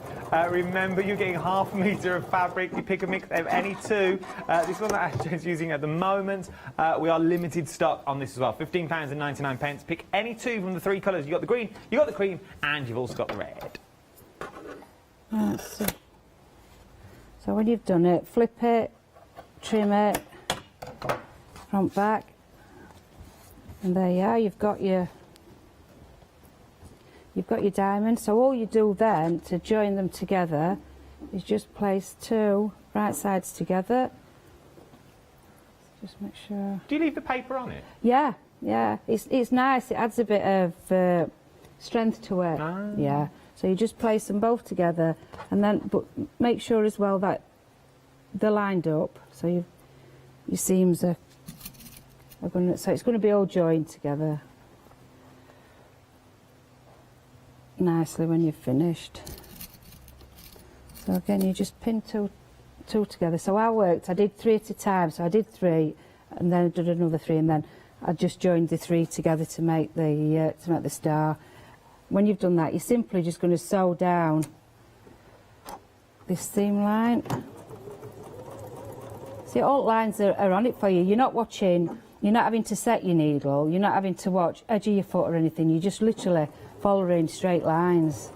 Speaker 3: Remember, you're getting ½ metre of fabric. You pick a mix of any two. This one that Ashton's using at the moment. We are limited stock on this as well. £15.99. Pick any two from the three colours. You've got the green, you've got the cream, and you've also got the red.
Speaker 24: So when you've done it, flip it, trim it, front, back. And there you are, you've got your diamond. So all you do then to join them together is just place two right sides together Just make sure.
Speaker 3: Do you leave the paper on it?
Speaker 24: Yeah, yeah. It's nice. It adds a bit of strength to it.
Speaker 3: Ah.
Speaker 24: Yeah. So you just place them both together, and then but make sure as well that they're lined up. So your seams are going to, so it's going to be all joined together nicely when you've finished. So again, you just pin two together. So I did 3 at a time. So I did 3, and then I did another 3, and then I just joined the 3 together to make the star. When you've done that, you're simply just going to sew down this seam line. See, all lines are on it for you. You're not watching, you're not having to set your needle, you're not having to watch edge of your foot or anything. You're just literally following straight lines.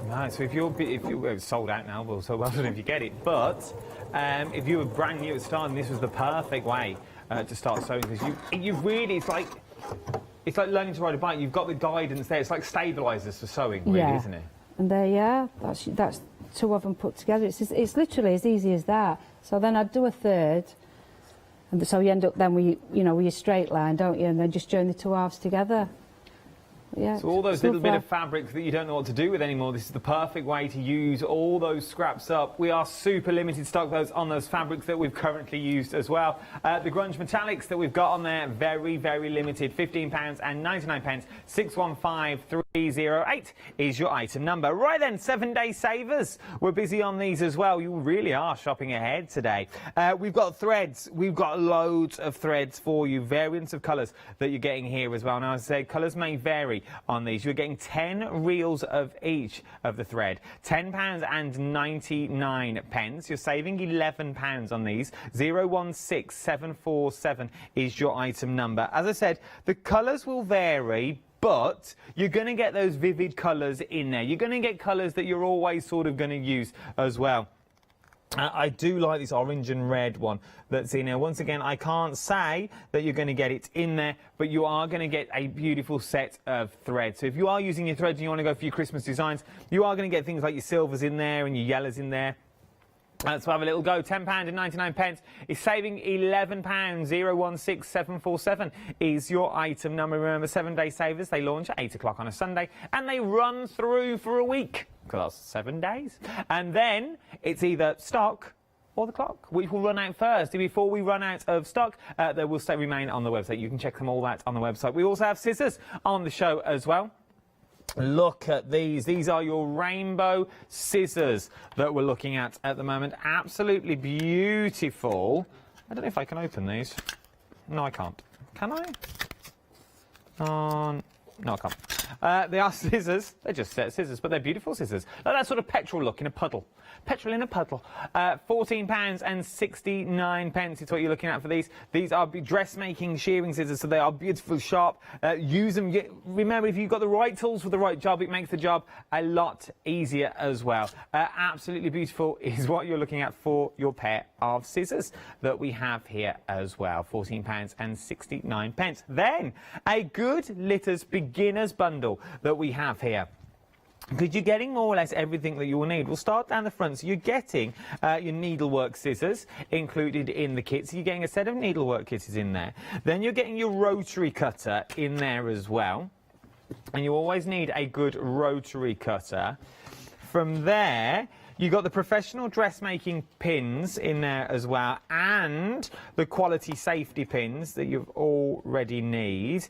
Speaker 3: Right, so if you're sold out now, well, so well done if you get it. But if you were brand new at starting, this was the perfect way to start sewing, because you really, it's like learning to ride a bike. You've got the guidance there. It's like stabilisers for sewing, really, isn't it?
Speaker 24: And there you are. That's 2 of them put together. It's literally as easy as that. So then I'd do a 3rd, and so you end up then with your straight line, don't you? And then just join the 2 halves together. Yeah.
Speaker 3: So all those little bit of fabric that you don't know what to do with anymore, this is the perfect way to use all those scraps up. We are super limited stock on those fabrics that we've currently used as well. The grunge metallics that we've got on there, very, very limited. £15.99. 615308 is your item number. Right then, 7-day savers. We're busy on these as well. You really are shopping ahead today. We've got threads. We've got loads of threads for you. Variants of colours that you're getting here as well. Now, as I say, colours may vary on these. You're getting 10 reels of each of the thread. £10.99. You're saving £11 on these. 016747 is your item number. As I said, the colours will vary, but you're going to get those vivid colours in there. You're going to get colours that you're always sort of going to use as well. I do like this orange and red one that's in there. Once again, I can't say that you're going to get it in there, but you are going to get a beautiful set of threads. So if you are using your threads and you want to go for your Christmas designs, you are going to get things like your silvers in there and your yellows in there. Let's have a little go. £10.99 is saving £11. 016747 is your item number. Remember, 7-day savers. They launch at 8 o'clock on a Sunday and they run through for a week, because that's 7 days. And then it's either stock or the clock, which will run out first. Before we run out of stock, they will stay remain on the website. You can check them all out on the website. We also have scissors on the show as well. Look at these. These are your rainbow scissors that we're looking at the moment. Absolutely beautiful. I don't know if I can open these. No, I can't. Can I? No, I can't. They are scissors. They're just set scissors, but they're beautiful scissors. Like that sort of petrol look in a puddle. Petrol in a puddle. £14.69 is what you're looking at for these. These are dressmaking shearing scissors, so they are beautiful, sharp. Use them. Remember, if you've got the right tools for the right job, it makes the job a lot easier as well. Absolutely beautiful is what you're looking at for your pair of scissors that we have here as well. £14.69. Then, a Good Litters beginners bundle that we have here. Because you're getting more or less everything that you will need. We'll start down the front. So you're getting your needlework scissors included in the kit. So you're getting a set of needlework scissors in there. Then you're getting your rotary cutter in there as well. And you always need a good rotary cutter. From there, you've got the professional dressmaking pins in there as well, and the quality safety pins that you already need.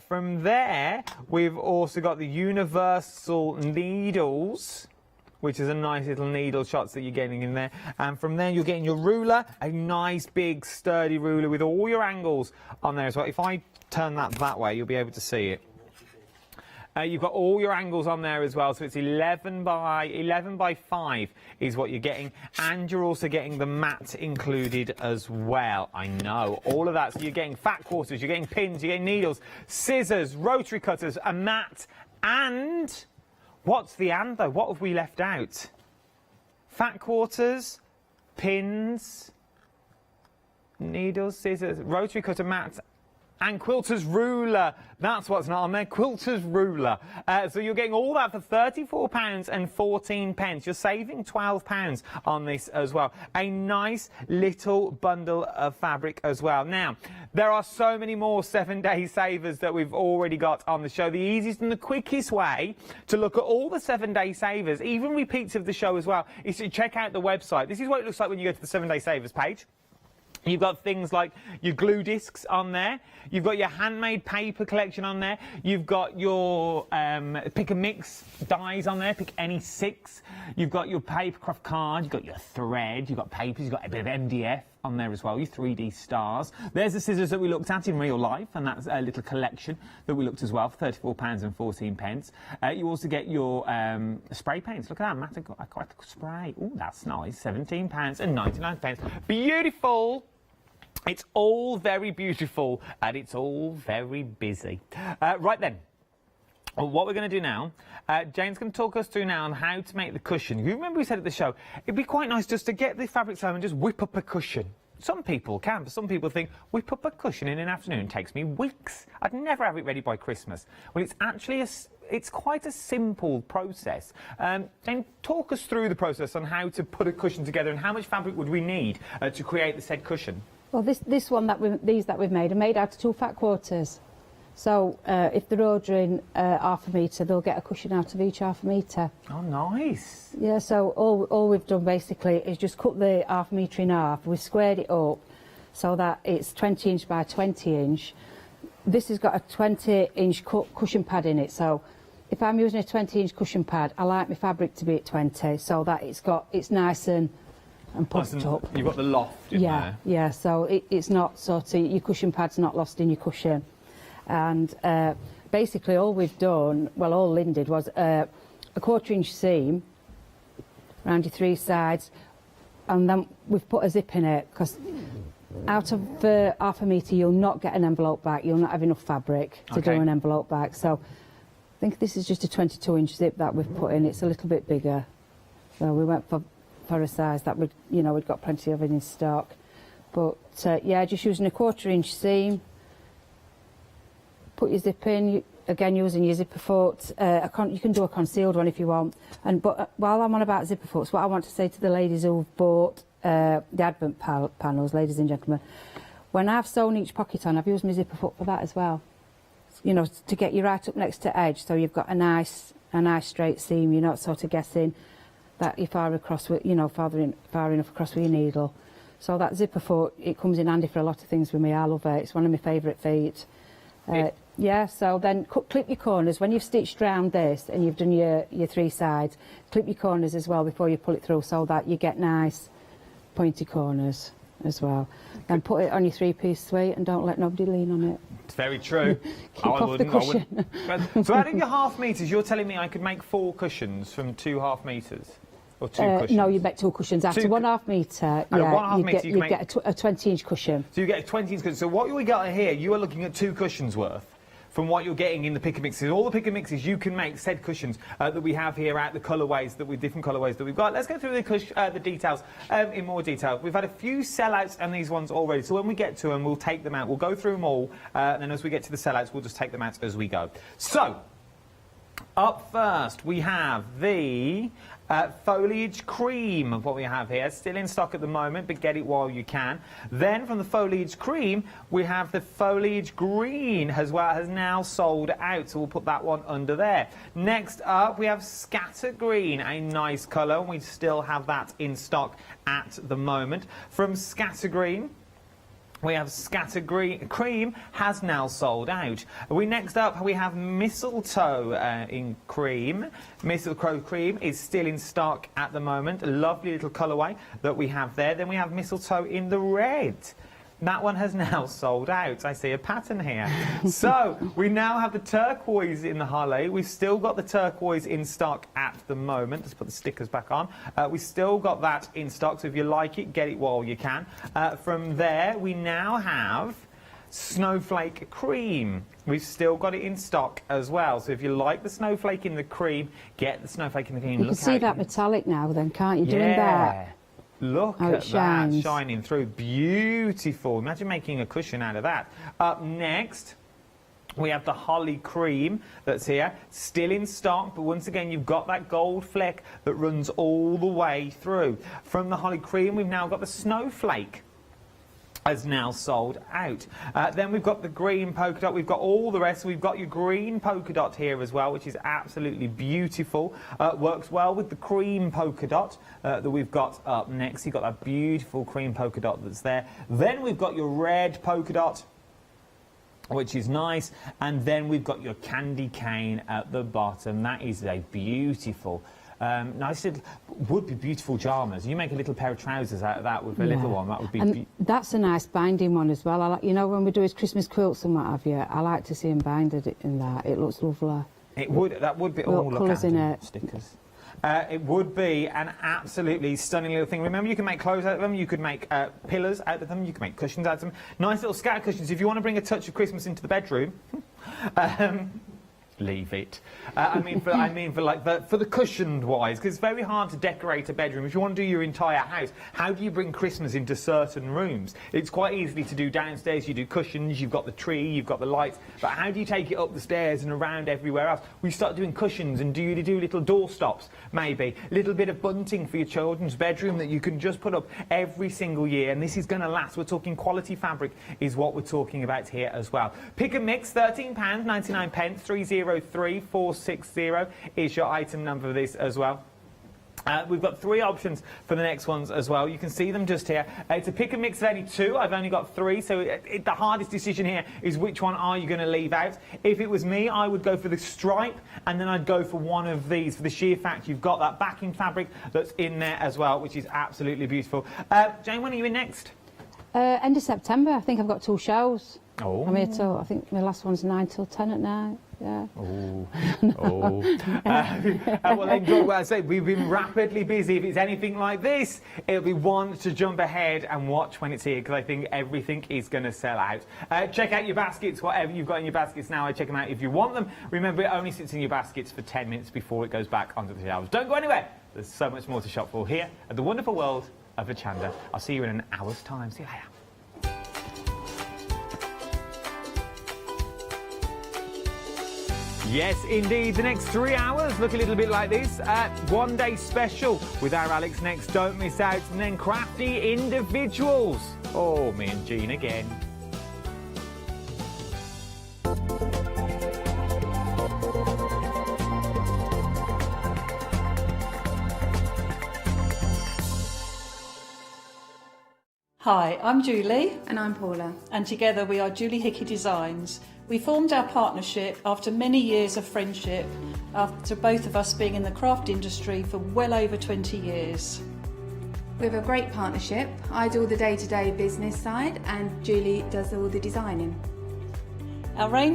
Speaker 3: From there, we've also got the universal needles, which is a nice little needle shots that you're getting in there. And from there, you're getting your ruler, a nice big sturdy ruler with all your angles on there as well. If I turn that way, you'll be able to see it. You've got all your angles on there as well, so it's 11 by 5 is what you're getting, and you're also getting the mat included as well. I know, all of that. So you're getting fat quarters, you're getting pins, you're getting needles, scissors, rotary cutters, a mat, and what's the and though? What have we left out? Fat quarters, pins, needles, scissors, rotary cutter, mat, and Quilter's Ruler. That's what's not on there, Quilter's Ruler. So you're getting all that for £34.14. You're saving £12 on this as well. A nice little bundle of fabric as well. Now, there are so many more 7-day savers that we've already got on the show. The easiest and the quickest way to look at all the 7-day savers, even repeats of the show as well, is to check out the website. This is what it looks like when you go to the 7-day savers page. You've got things like your glue discs on there. You've got your handmade paper collection on there. You've got your pick and mix dies on there. Pick any 6. You've got your papercraft card. You've got your thread. You've got papers. You've got a bit of MDF on there as well. Your 3D stars. There's the scissors that we looked at in real life, and that's a little collection that we looked as well for £34.14. You also get your spray paints. Look at that, quite a spray. Oh, that's nice. £17.99. Beautiful. It's all very beautiful and it's all very busy. Right then, what we're going to do now, Jane's going to talk us through now on how to make the cushion. You remember we said at the show, it'd be quite nice just to get the fabrics home and just whip up a cushion. Some people can, but some people think, whip up a cushion in an afternoon takes me weeks. I'd never have it ready by Christmas. Well, it's actually it's quite a simple process. Jane, talk us through the process on how to put a cushion together and how much fabric would we need to create the said cushion.
Speaker 24: Well, these that we've made are made out of 2 fat quarters. So if they're ordering half a metre, they'll get a cushion out of each half a metre.
Speaker 3: Oh, nice.
Speaker 24: Yeah, so all we've done basically is just cut the half metre in half. We've squared it up so that it's 20 inch by 20 inch. This has got a 20-inch cushion pad in it. So if I'm using a 20-inch cushion pad, I like my fabric to be at 20 so that it's nice and puffed up.
Speaker 3: You've got the loft in there.
Speaker 24: Yeah, so it's not sort of, your cushion pad's not lost in your cushion. And basically all we've done, well, all Lynn did was a 1/4-inch seam around your 3 sides, and then we've put a zip in it, because out of half a metre you'll not get an envelope back, you'll not have enough fabric to do an envelope back. So I think this is just a 22-inch zip that we've put in. It's a little bit bigger. So we went for a size that we'd got plenty of it in stock. But yeah, just using a 1/4-inch seam, put your zip in, again using your zipper foot. You can do a concealed one if you want. But while I'm on about zipper foots, what I want to say to the ladies who've bought the advent panels, ladies and gentlemen, when I've sewn each pocket on, I've used my zipper foot for that as well. You know, to get you right up next to edge, so you've got a nice straight seam. You're not sort of guessing that you're far across with, far enough across with your needle. So that zipper foot, it comes in handy for a lot of things with me. I love it. It's one of my favourite feet. Yeah, so then clip your corners. When you've stitched round this and you've done your 3 sides, clip your corners as well before you pull it through, so that you get nice pointy corners as well. And put it on your 3-piece suite and don't let nobody lean on it.
Speaker 3: It's very true.
Speaker 24: Keep off the cushion.
Speaker 3: So out of your half metres, you're telling me I could make 4 cushions from 2 half metres? Or 2 cushions?
Speaker 24: No, you make 2 cushions. After 1/2 metre, you get a 20-inch cushion.
Speaker 3: So you get a 20-inch cushion. So what we got here, you are looking at 2 cushions worth from what you're getting in the pick and mixes. All the pick and mixes, you can make said cushions that we have here out, the colourways, different colourways that we've got. Let's go through the details in more detail. We've had a few sellouts on these ones already, so when we get to them, we'll take them out. We'll go through them all, and then as we get to the sellouts, we'll just take them out as we go. So, up first, we have the foliage cream of what we have here. Still in stock at the moment, but get it while you can. Then from the foliage cream, we have the foliage green as well, has now sold out, so we'll put that one under there. Next up, we have scatter green, a nice colour, and we still have that in stock at the moment. From scatter green, we have scatter cream, has now sold out. Next up, we have mistletoe in cream. Mistletoe cream is still in stock at the moment. A lovely little colourway that we have there. Then we have mistletoe in the red. That one has now sold out. I see a pattern here. So, we now have the turquoise in the holly. We've still got the turquoise in stock at the moment. Let's put the stickers back on. We've still got that in stock, so if you like it, get it while you can. From there, we now have snowflake cream. We've still got it in stock as well. So if you like the snowflake in the cream, get the snowflake in the cream.
Speaker 24: You can see that metallic now then, can't you? Doing that.
Speaker 3: Look
Speaker 24: how
Speaker 3: at
Speaker 24: it shines.
Speaker 3: that, shining through. Beautiful. Imagine making a cushion out of that. Up next, we have the holly cream that's here, still in stock, but once again you've got that gold fleck that runs all the way through. From the holly cream, we've now got the snowflake. Has now sold out. Then we've got the green polka dot. We've got all the rest. We've got your green polka dot here as well, which is absolutely beautiful. Works well with the cream polka dot that we've got up next. You've got that beautiful cream polka dot that's there. Then we've got your red polka dot, which is nice. And then we've got your candy cane at the bottom. That is a beautiful nice little, would be beautiful pyjamas. You make a little pair of trousers out of that with a little one. That would be.
Speaker 24: And that's a nice binding one as well. I like, you know, when we do his Christmas quilts and what have you, I like to see him binded in that. It looks lovely.
Speaker 3: It would. That would be. Oh, look
Speaker 24: colours in it.
Speaker 3: Stickers. It would be an absolutely stunning little thing. Remember, you can make clothes out of them, you could make pillars out of them, you can make cushions out of them. Nice little scatter cushions. If you want to bring a touch of Christmas into the bedroom, leave it. For the cushioned wise, because it's very hard to decorate a bedroom. If you want to do your entire house, how do you bring Christmas into certain rooms? It's quite easily to do downstairs. You do cushions, you've got the tree, you've got the lights, but how do you take it up the stairs and around everywhere else? We start doing cushions, and do little door stops, maybe a little bit of bunting for your children's bedroom that you can just put up every single year, and this is going to last. We're talking quality fabric is what we're talking about here as well. Pick and mix, £13.99, 303460 is your item number for this as well. We've got 3 options for the next ones as well. You can see them just here. It's a pick and mix of only 2. I've only got 3, so the hardest decision here is which one are you going to leave out. If it was me, I would go for the stripe, and then I'd go for one of these for the sheer fact you've got that backing fabric that's in there as well, which is absolutely beautiful. Jane, when are you in next?
Speaker 24: End of September. I think I've got 2 shows.
Speaker 3: Oh.
Speaker 24: I'm here till, I think my last one's 9 till 10 at night. Yeah.
Speaker 3: Oh. Well, enjoy what I say. We've been rapidly busy. If it's anything like this, it'll be one to jump ahead and watch when it's here, because I think everything is going to sell out. Check out your baskets, whatever you've got in your baskets now. I check them out if you want them. Remember, it only sits in your baskets for 10 minutes before it goes back onto the shelves. Don't go anywhere. There's so much more to shop for here at the wonderful world of Hochanda. I'll see you in an hour's time. See you later. Yes, indeed. The next 3 hours look a little bit like this. One day special with our Alex next. Don't miss out. And then crafty individuals. Oh, me and Jean again.
Speaker 12: Hi, I'm Julie.
Speaker 13: And I'm Paula.
Speaker 12: And together we are Julie Hickey Designs. We formed our partnership after many years of friendship, after both of us being in the craft industry for well over 20 years.
Speaker 13: We have a great partnership. I do all the day-to-day business side and Julie does all the designing.
Speaker 12: Our range